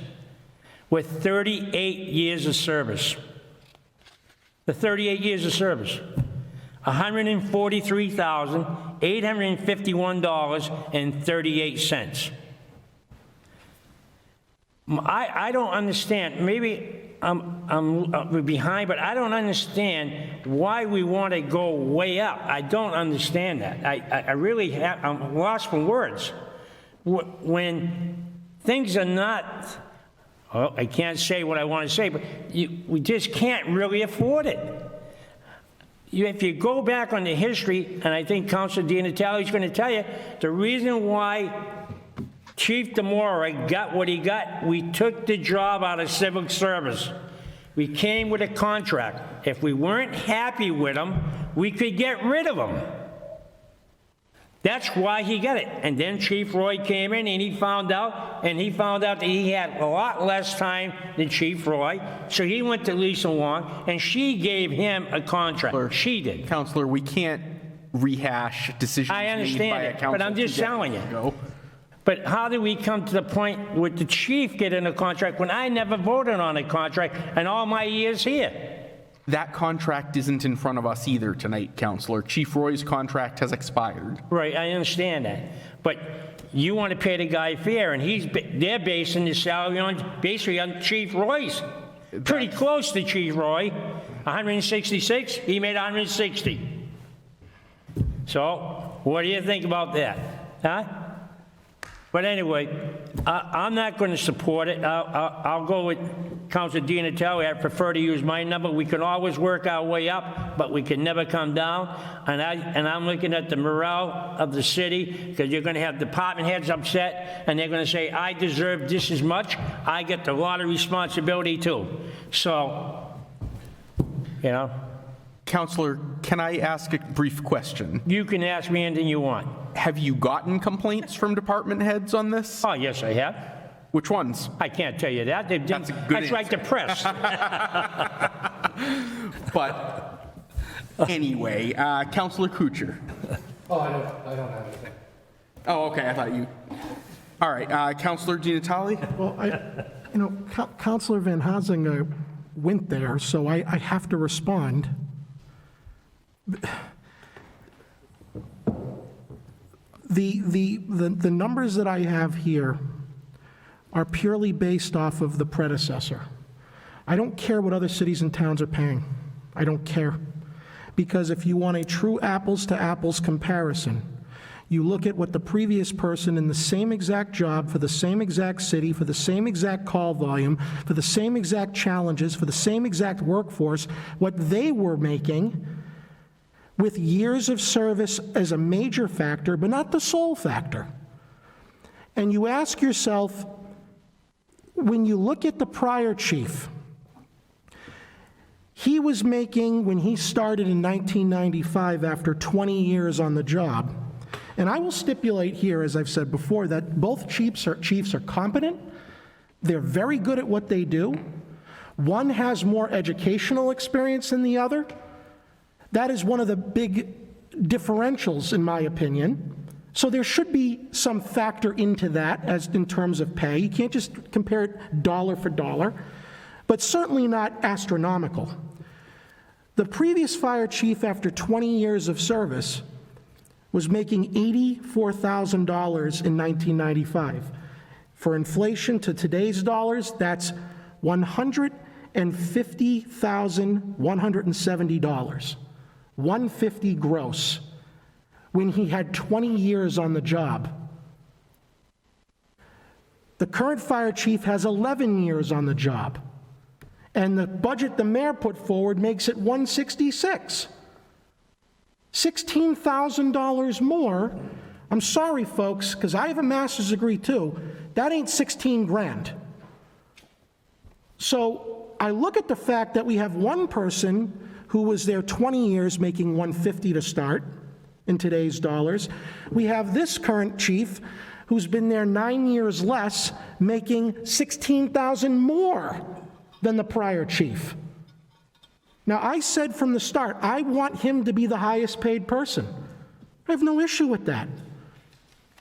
with 38 years of service. The 38 years of service. $143,851.38. I don't understand, maybe I'm behind, but I don't understand why we want to go way up. I don't understand that. I really have, I'm lost for words. When things are not, well, I can't say what I want to say, but we just can't really afford it. If you go back on the history, and I think Councilor DiNatale is going to tell you, the reason why Chief DeMora got what he got, we took the job out of civil service. We came with a contract. If we weren't happy with him, we could get rid of him. That's why he got it. And then Chief Roy came in and he found out that he had a lot less time than Chief Roy. So he went to Lisa Wong and she gave him a contract. She did. Counselor, we can't rehash decisions I made by understand a it, council but I'm just 2 telling decades you. ago. But how did we come to the point with the chief getting a contract when I never voted on a contract in all my years here? That contract isn't in front of us either tonight, Counselor. Chief Roy's contract has expired. Right, I understand that. But you want to pay the guy fair, and they're basing the salary basically on Chief Roy's. Pretty close to Chief Roy. 166, he made 160. So, what do you think about that? Huh? But anyway, I'm not going to support it. I'll go with Councilor DiNatale. I prefer to use my number. We can always work our way up, but we can never come down. And I'm looking at the morale of the city, because you're going to have department heads upset, and they're going to say, I deserve this as much. I get a lot of responsibility too. So, you know. Counselor, can I ask a brief question? You can ask me anything you want. Have you gotten complaints from department heads on this? Oh, yes, I have. Which ones? I can't tell you that. That's a good like the press. But anyway, Counselor Kuchar. Oh, I don't have anything. Oh, okay, I thought you. All right, Counselor DiNatale? Well, Counselor Van Hazinga went there, so I have to respond. The numbers that I have here are purely based off of the predecessor. I don't care what other cities and towns are paying. I don't care. Because if you want a true apples-to-apples comparison, you look at what the previous person in the same exact job, for the same exact city, for the same exact call volume, for the same exact challenges, for the same exact workforce, what they were making, with years of service as a major factor, but not the sole factor. And you ask yourself, when you look at the prior chief, he was making, when he started in 1995 after 20 years on the job, and I will stipulate here, as I've said before, that both chiefs are competent, they're very good at what they do. One has more educational experience than the other. That is one of the big differentials, in my opinion. So there should be some factor into that as in terms of pay. You can't just compare it dollar for dollar, but certainly not astronomical. The previous fire chief, after 20 years of service, was making $84,000 in 1995. For inflation to today's dollars, that's $150,170. $150 gross, when he had 20 years on the job. The current fire chief has 11 years on the job, and the budget the mayor put forward makes it $166. $16,000 more. I'm sorry, folks, because I have a master's degree too. That ain't 16 grand. So I look at the fact that we have one person who was there 20 years making $150 to start in today's dollars. We have this current chief who's been there 9 years less, making $16,000 more than the prior chief. Now, I said from the start, I want him to be the highest paid person. I have no issue with that.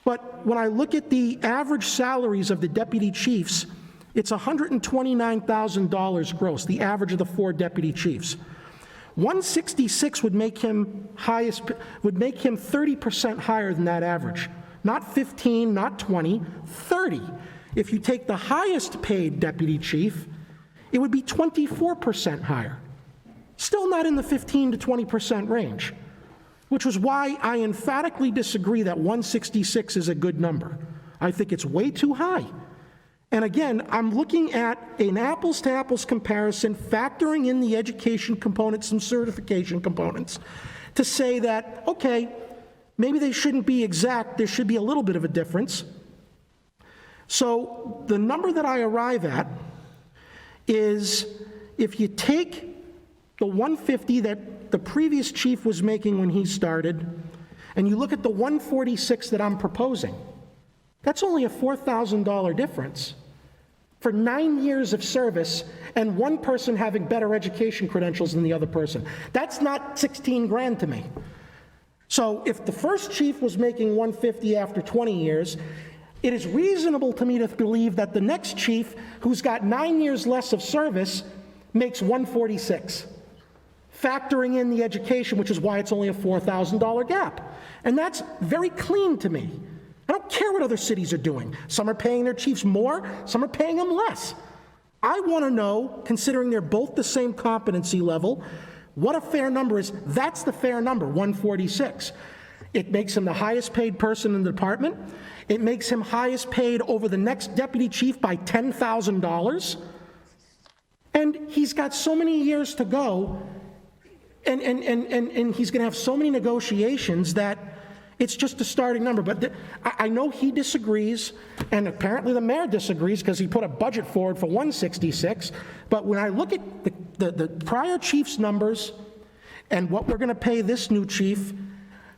But when I look at the average salaries of the deputy chiefs, it's $129,000 gross, the average of the 4 deputy chiefs. 166 would make him 30% higher than that average. Not 15, not 20, 30. If you take the highest paid deputy chief, it would be 24% higher. Still not in the 15 to 20% range, which was why I emphatically disagree that 166 is a good number. I think it's way too high. And again, I'm looking at an apples-to-apples comparison, factoring in the education components and certification components, to say that, okay, maybe they shouldn't be exact, there should be a little bit of a difference. So the number that I arrive at is, if you take the 150 that the previous chief was making when he started, and you look at the 146 that I'm proposing, that's only a $4,000 difference for 9 years of service and one person having better education credentials than the other person. That's not 16 grand to me. So if the first chief was making 150 after 20 years, it is reasonable to me to believe that the next chief, who's got 9 years less of service, makes 146, factoring in the education, which is why it's only a $4,000 gap. And that's very clean to me. I don't care what other cities are doing. Some are paying their chiefs more, some are paying them less. I want to know, considering they're both the same competency level, what a fair number is. That's the fair number, 146. It makes him the highest paid person in the department. It makes him highest paid over the next deputy chief by $10,000. And he's got so many years to go, and he's going to have so many negotiations that it's just a starting number. But I know he disagrees, and apparently the mayor disagrees because he put a budget forward for 166. But when I look at the prior chief's numbers and what we're going to pay this new chief,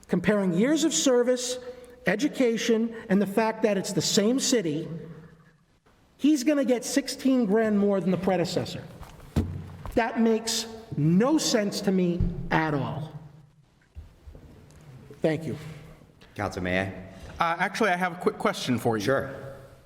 comparing years of service, education, and the fact that it's the same city, he's going to get 16 grand more than the predecessor. That makes no sense to me at all. Thank you. Councilor, may I? Actually, I have a quick question for you. Sure.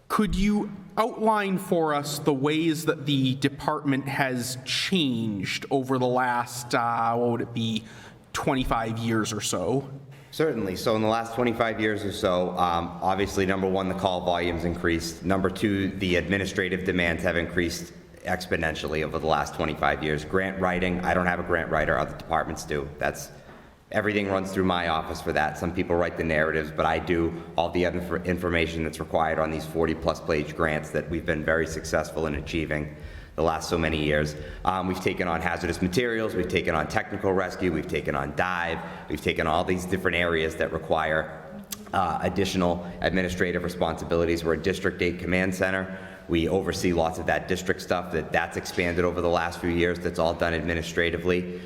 Could you outline for us the ways that the department has changed over the last, what would it be, 25 years or so? Certainly. So in the last 25 years or so, obviously, number one, the call volumes increased. Number two, the administrative demands have increased exponentially over the last 25 years. Grant writing, I don't have a grant writer, other departments do. Everything runs through my office for that. Some people write the narratives, but I do all the other information that's required on these 40-plus page grants that we've been very successful in achieving the last so many years. We've taken on hazardous materials, we've taken on technical rescue, we've taken on dive, we've taken all these different areas that require additional administrative responsibilities. We're a District 8 command center. We oversee lots of that district stuff that's expanded over the last few years. That's all done administratively.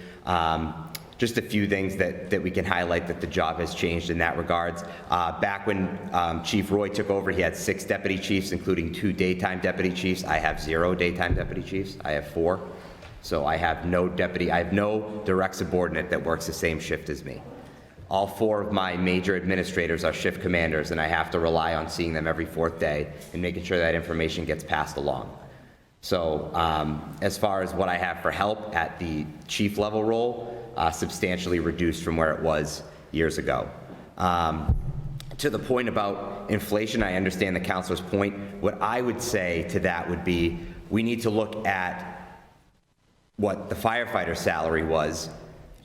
Just a few things that we can highlight that the job has changed in that regards. Back when Chief Roy took over, he had 6 deputy chiefs, including 2 daytime deputy chiefs. I have 0 daytime deputy chiefs. I have 4. So I have no direct subordinate that works the same shift as me. All 4 of my major administrators are shift commanders, and I have to rely on seeing them every 4th day and making sure that information gets passed along. So as far as what I have for help at the chief level role, substantially reduced from where it was years ago. To the point about inflation, I understand the councilor's point. What I would say to that would be, we need to look at what the firefighter salary was,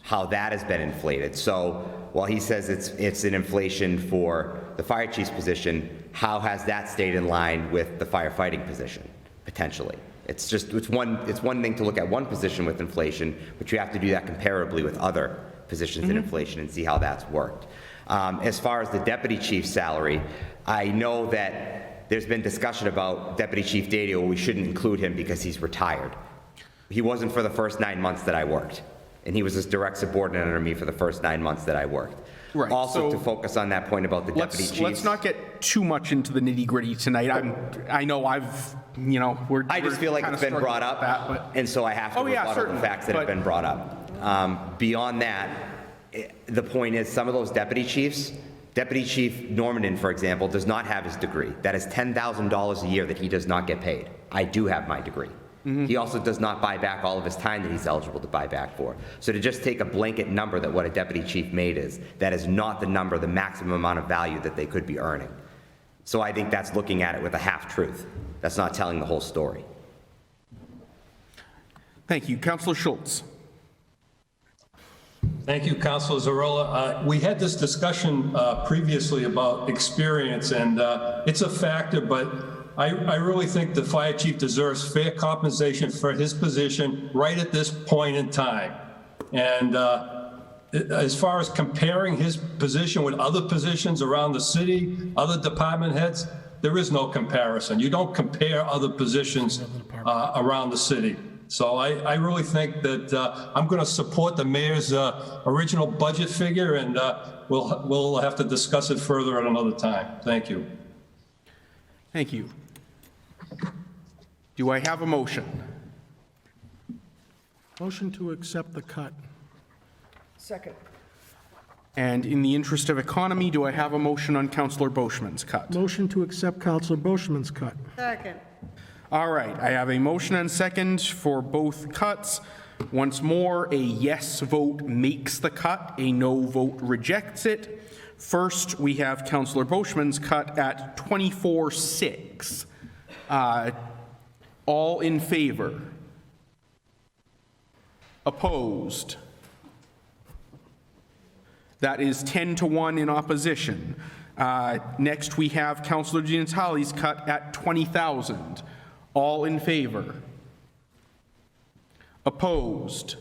how that has been inflated. So while he says it's an inflation for the fire chief's position, how has that stayed in line with the firefighting position, potentially? It's one thing to look at one position with inflation, but you have to do that comparably with other positions in inflation and see how that's worked. As far as the deputy chief's salary, I know that there's been discussion about Deputy Chief Dadio. We shouldn't include him because he's retired. He wasn't for the first 9 months that I worked, and he was his direct subordinate under me for the first 9 months that I worked. Right. Also, to focus on that point about the deputy chiefs. Let's not get too much into the nitty-gritty tonight. I just feel like it's been brought up, and so I have to rebuttal the facts that have been brought up. Beyond that, the point is, some of those deputy chiefs, Deputy Chief Normandin, for example, does not have his degree. That is $10,000 a year that he does not get paid. I do have my degree. He also does not buy back all of his time that he's eligible to buy back for. So to just take a blanket number that what a deputy chief made is, that is not the number, the maximum amount of value that they could be earning. So I think that's looking at it with a half-truth. That's not telling the whole story. Thank you. Councillor Schultz. Thank you, Councilor Zarella. We had this discussion previously about experience, and it's a factor, but I really think the fire chief deserves fair compensation for his position right at this point in time. And as far as comparing his position with other positions around the city, other department heads, there is no comparison. You don't compare other positions around the city. So I really think that I'm going to support the mayor's original budget figure, and we'll have to discuss it further at another time. Thank you. Thank you. Do I have a motion? Motion to accept the cut. Second. And in the interest of economy, do I have a motion on Councillor Boschman's cut? Motion to accept Councilor Boschman's cut. Second. All right, I have a motion and second for both cuts. Once more, a yes vote makes the cut, a no vote rejects it. First, we have Councillor Boschman's cut at 24.6. All in favor? Opposed? That is 10-1 in opposition. Next, we have Councillor Gianatali's cut at 20,000. All in favor? Opposed?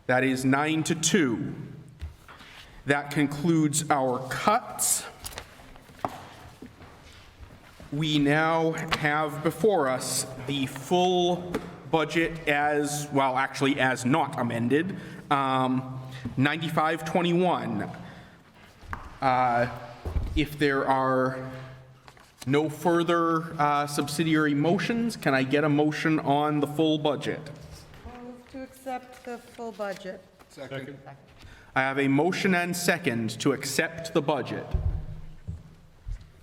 That is 9-2. That concludes our cuts. We now have before us the full budget as, well, actually as not amended, 9521. If there are no further subsidiary motions, can I get a motion on the full budget? Move to accept the full budget. Second. I have a motion and second to accept the budget.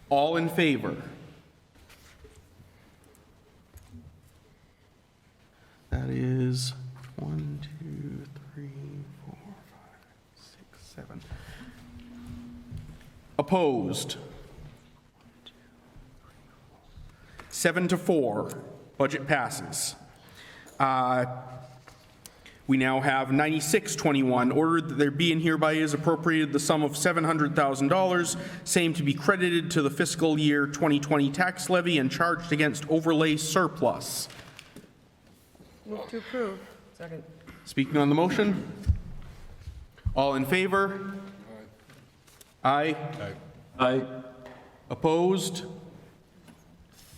All in favor? That is 1, 2, 3, 4, 5, 6, 7. Opposed? 7-4. Budget passes. We now have 9621, ordered that there be and hereby is appropriated the sum of $700,000, same to be credited to the fiscal year 2020 tax levy and charged against overlay surplus. Move to approve. Second. Speaking on the motion? All in favor? Aye. Aye. Opposed?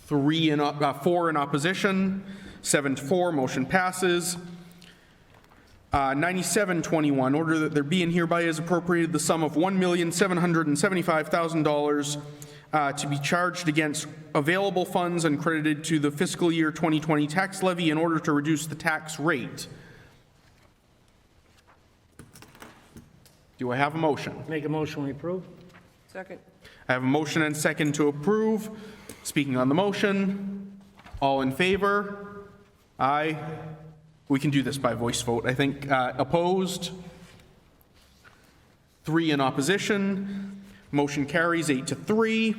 4 in opposition. 7-4, motion passes. 9721, order that there be and hereby is appropriated the sum of $1,775,000 to be charged against available funds and credited to the fiscal year 2020 tax levy in order to reduce the tax rate. Do I have a motion? Make a motion, we approve. Second. I have a motion and second to approve. Speaking on the motion, all in favor? Aye. We can do this by voice vote, I think. Opposed? 3 in opposition. Motion carries 8-3.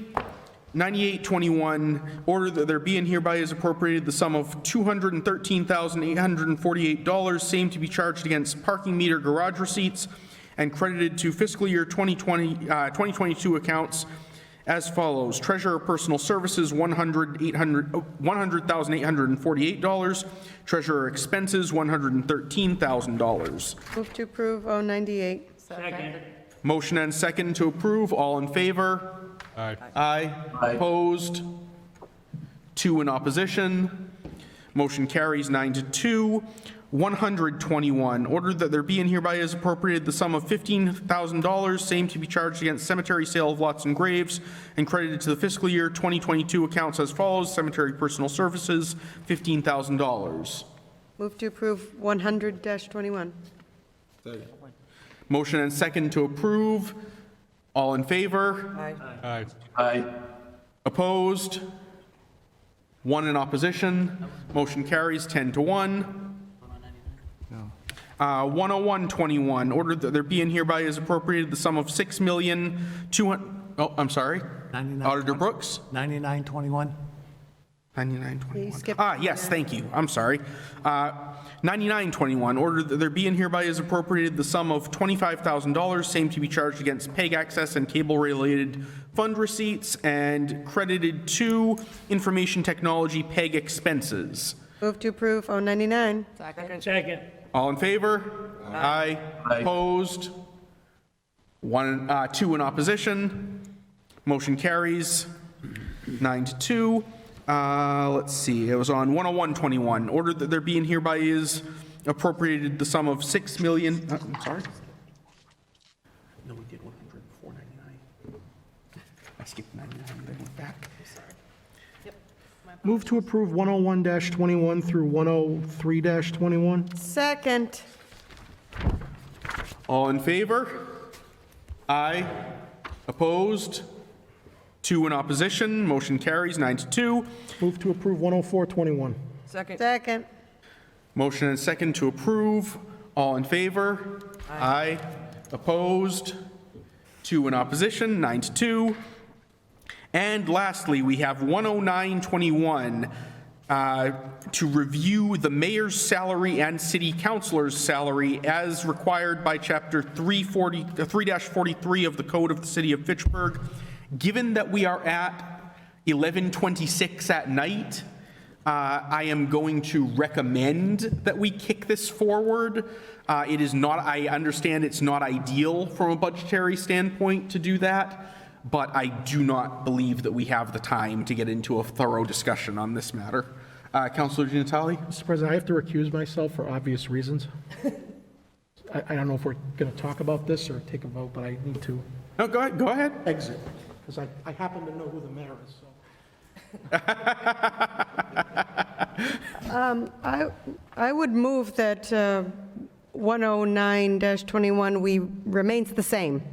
9821, order that there be and hereby is appropriated the sum of $213,848, same to be charged against parking meter garage receipts and credited to fiscal year 2022 accounts as follows. Treasurer Personal Services, $100,848. Treasurer Expenses, $113,000. Move to approve 098. Second. Motion and second to approve. All in favor? Aye. Aye. Opposed? 2 in opposition. Motion carries 9-2. 121, ordered that there be and hereby is appropriated the sum of $15,000, same to be charged against cemetery sale of lots and graves, and credited to the fiscal year 2022 accounts as follows. Cemetery Personal Services, $15,000. Move to approve 100-21. Motion and second to approve. All in favor? Aye. Aye. Opposed? One in opposition. Motion carries 10 to 1. 10121, order that there be and hereby is appropriated the sum of $6,200,000. Oh, I'm sorry. Auditor Brooks? 9921. 9921. Yes, thank you. I'm sorry. 9921, order that there be and hereby is appropriated the sum of $25,000, same to be charged against PEG access and cable-related fund receipts and credited to information technology PEG expenses. Move to approve 099. Second. All in favor? Aye. Opposed? 2 in opposition. Motion carries 9 to 2. Let's see, it was on 10121. Order that there be and hereby is appropriated the sum of $6 million. I'm sorry. No, we did 100 before 99. I skipped 99, then went back. Move to approve 101-21 through 103-21. Second. All in favor? Aye. Opposed? 2 in opposition. Motion carries 9 to 2. Move to approve 104-21. Second. Motion and second to approve. All in favor? Aye. Opposed? 2 in opposition, 9 to 2. And lastly, we have 10921 to review the mayor's salary and city councilor's salary as required by Chapter 3-43 of the Code of the City of Fitchburg. Given that we are at 11:26 at night, I am going to recommend that we kick this forward. It is not, I understand it's not ideal from a budgetary standpoint to do that, but I do not believe that we have the time to get into a thorough discussion on this matter. Councilor Giannatalli? Mr. President, I have to recuse myself for obvious reasons. I don't know if we're going to talk about this or take a vote, but I need to. No, go ahead. Exit, because I happen to know who the mayor is, so. I would move that 109-21 remains the same.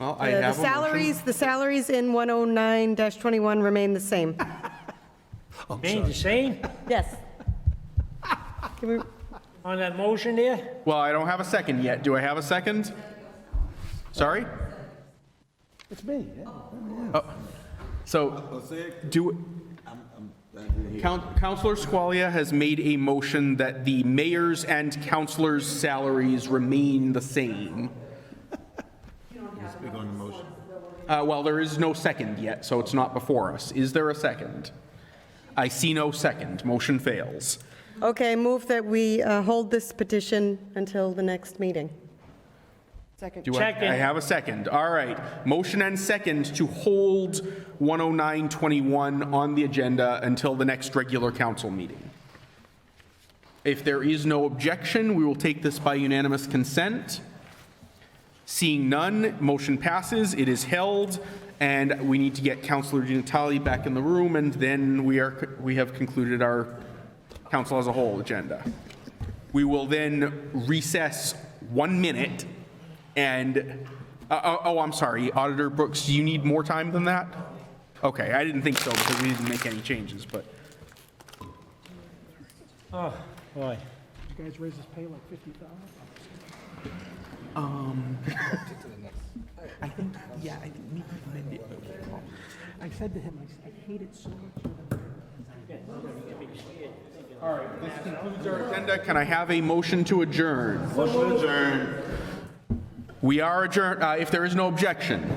Well, I have The salaries in 109-21 remain the same. Remain the same? Yes. On that motion there? Well, I don't have a second yet. Do I have a second? Sorry? It's me. So, Councilor Squalia has made a motion that the mayor's and councilor's salaries remain the same. Speak on the motion. Well, there is no second yet, so it's not before us. Is there a second? I see no second. Motion fails. Okay, move that we hold this petition until the next meeting. Second. I have a second. All right. Motion and second to hold 10921 on the agenda until the next regular council meeting. If there is no objection, we will take this by unanimous consent. Seeing none, motion passes. It is held, and we need to get Councilor Giannatalli back in the room, and then we have concluded our council as a whole agenda. We will then recess 1 minute. And, I'm sorry, Auditor Brooks, do you need more time than that? Okay, I didn't think so because we didn't make any changes, but. Oh, boy. Did you guys raise his pay like 50,000? I think, yeah, I think I said to him, I hate it so much. All right, this concludes our agenda. Can I have a motion to adjourn? Motion to adjourn. We are adjourned. If there is no objection,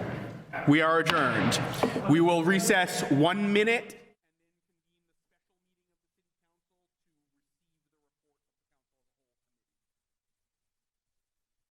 we are adjourned. We will recess 1 minute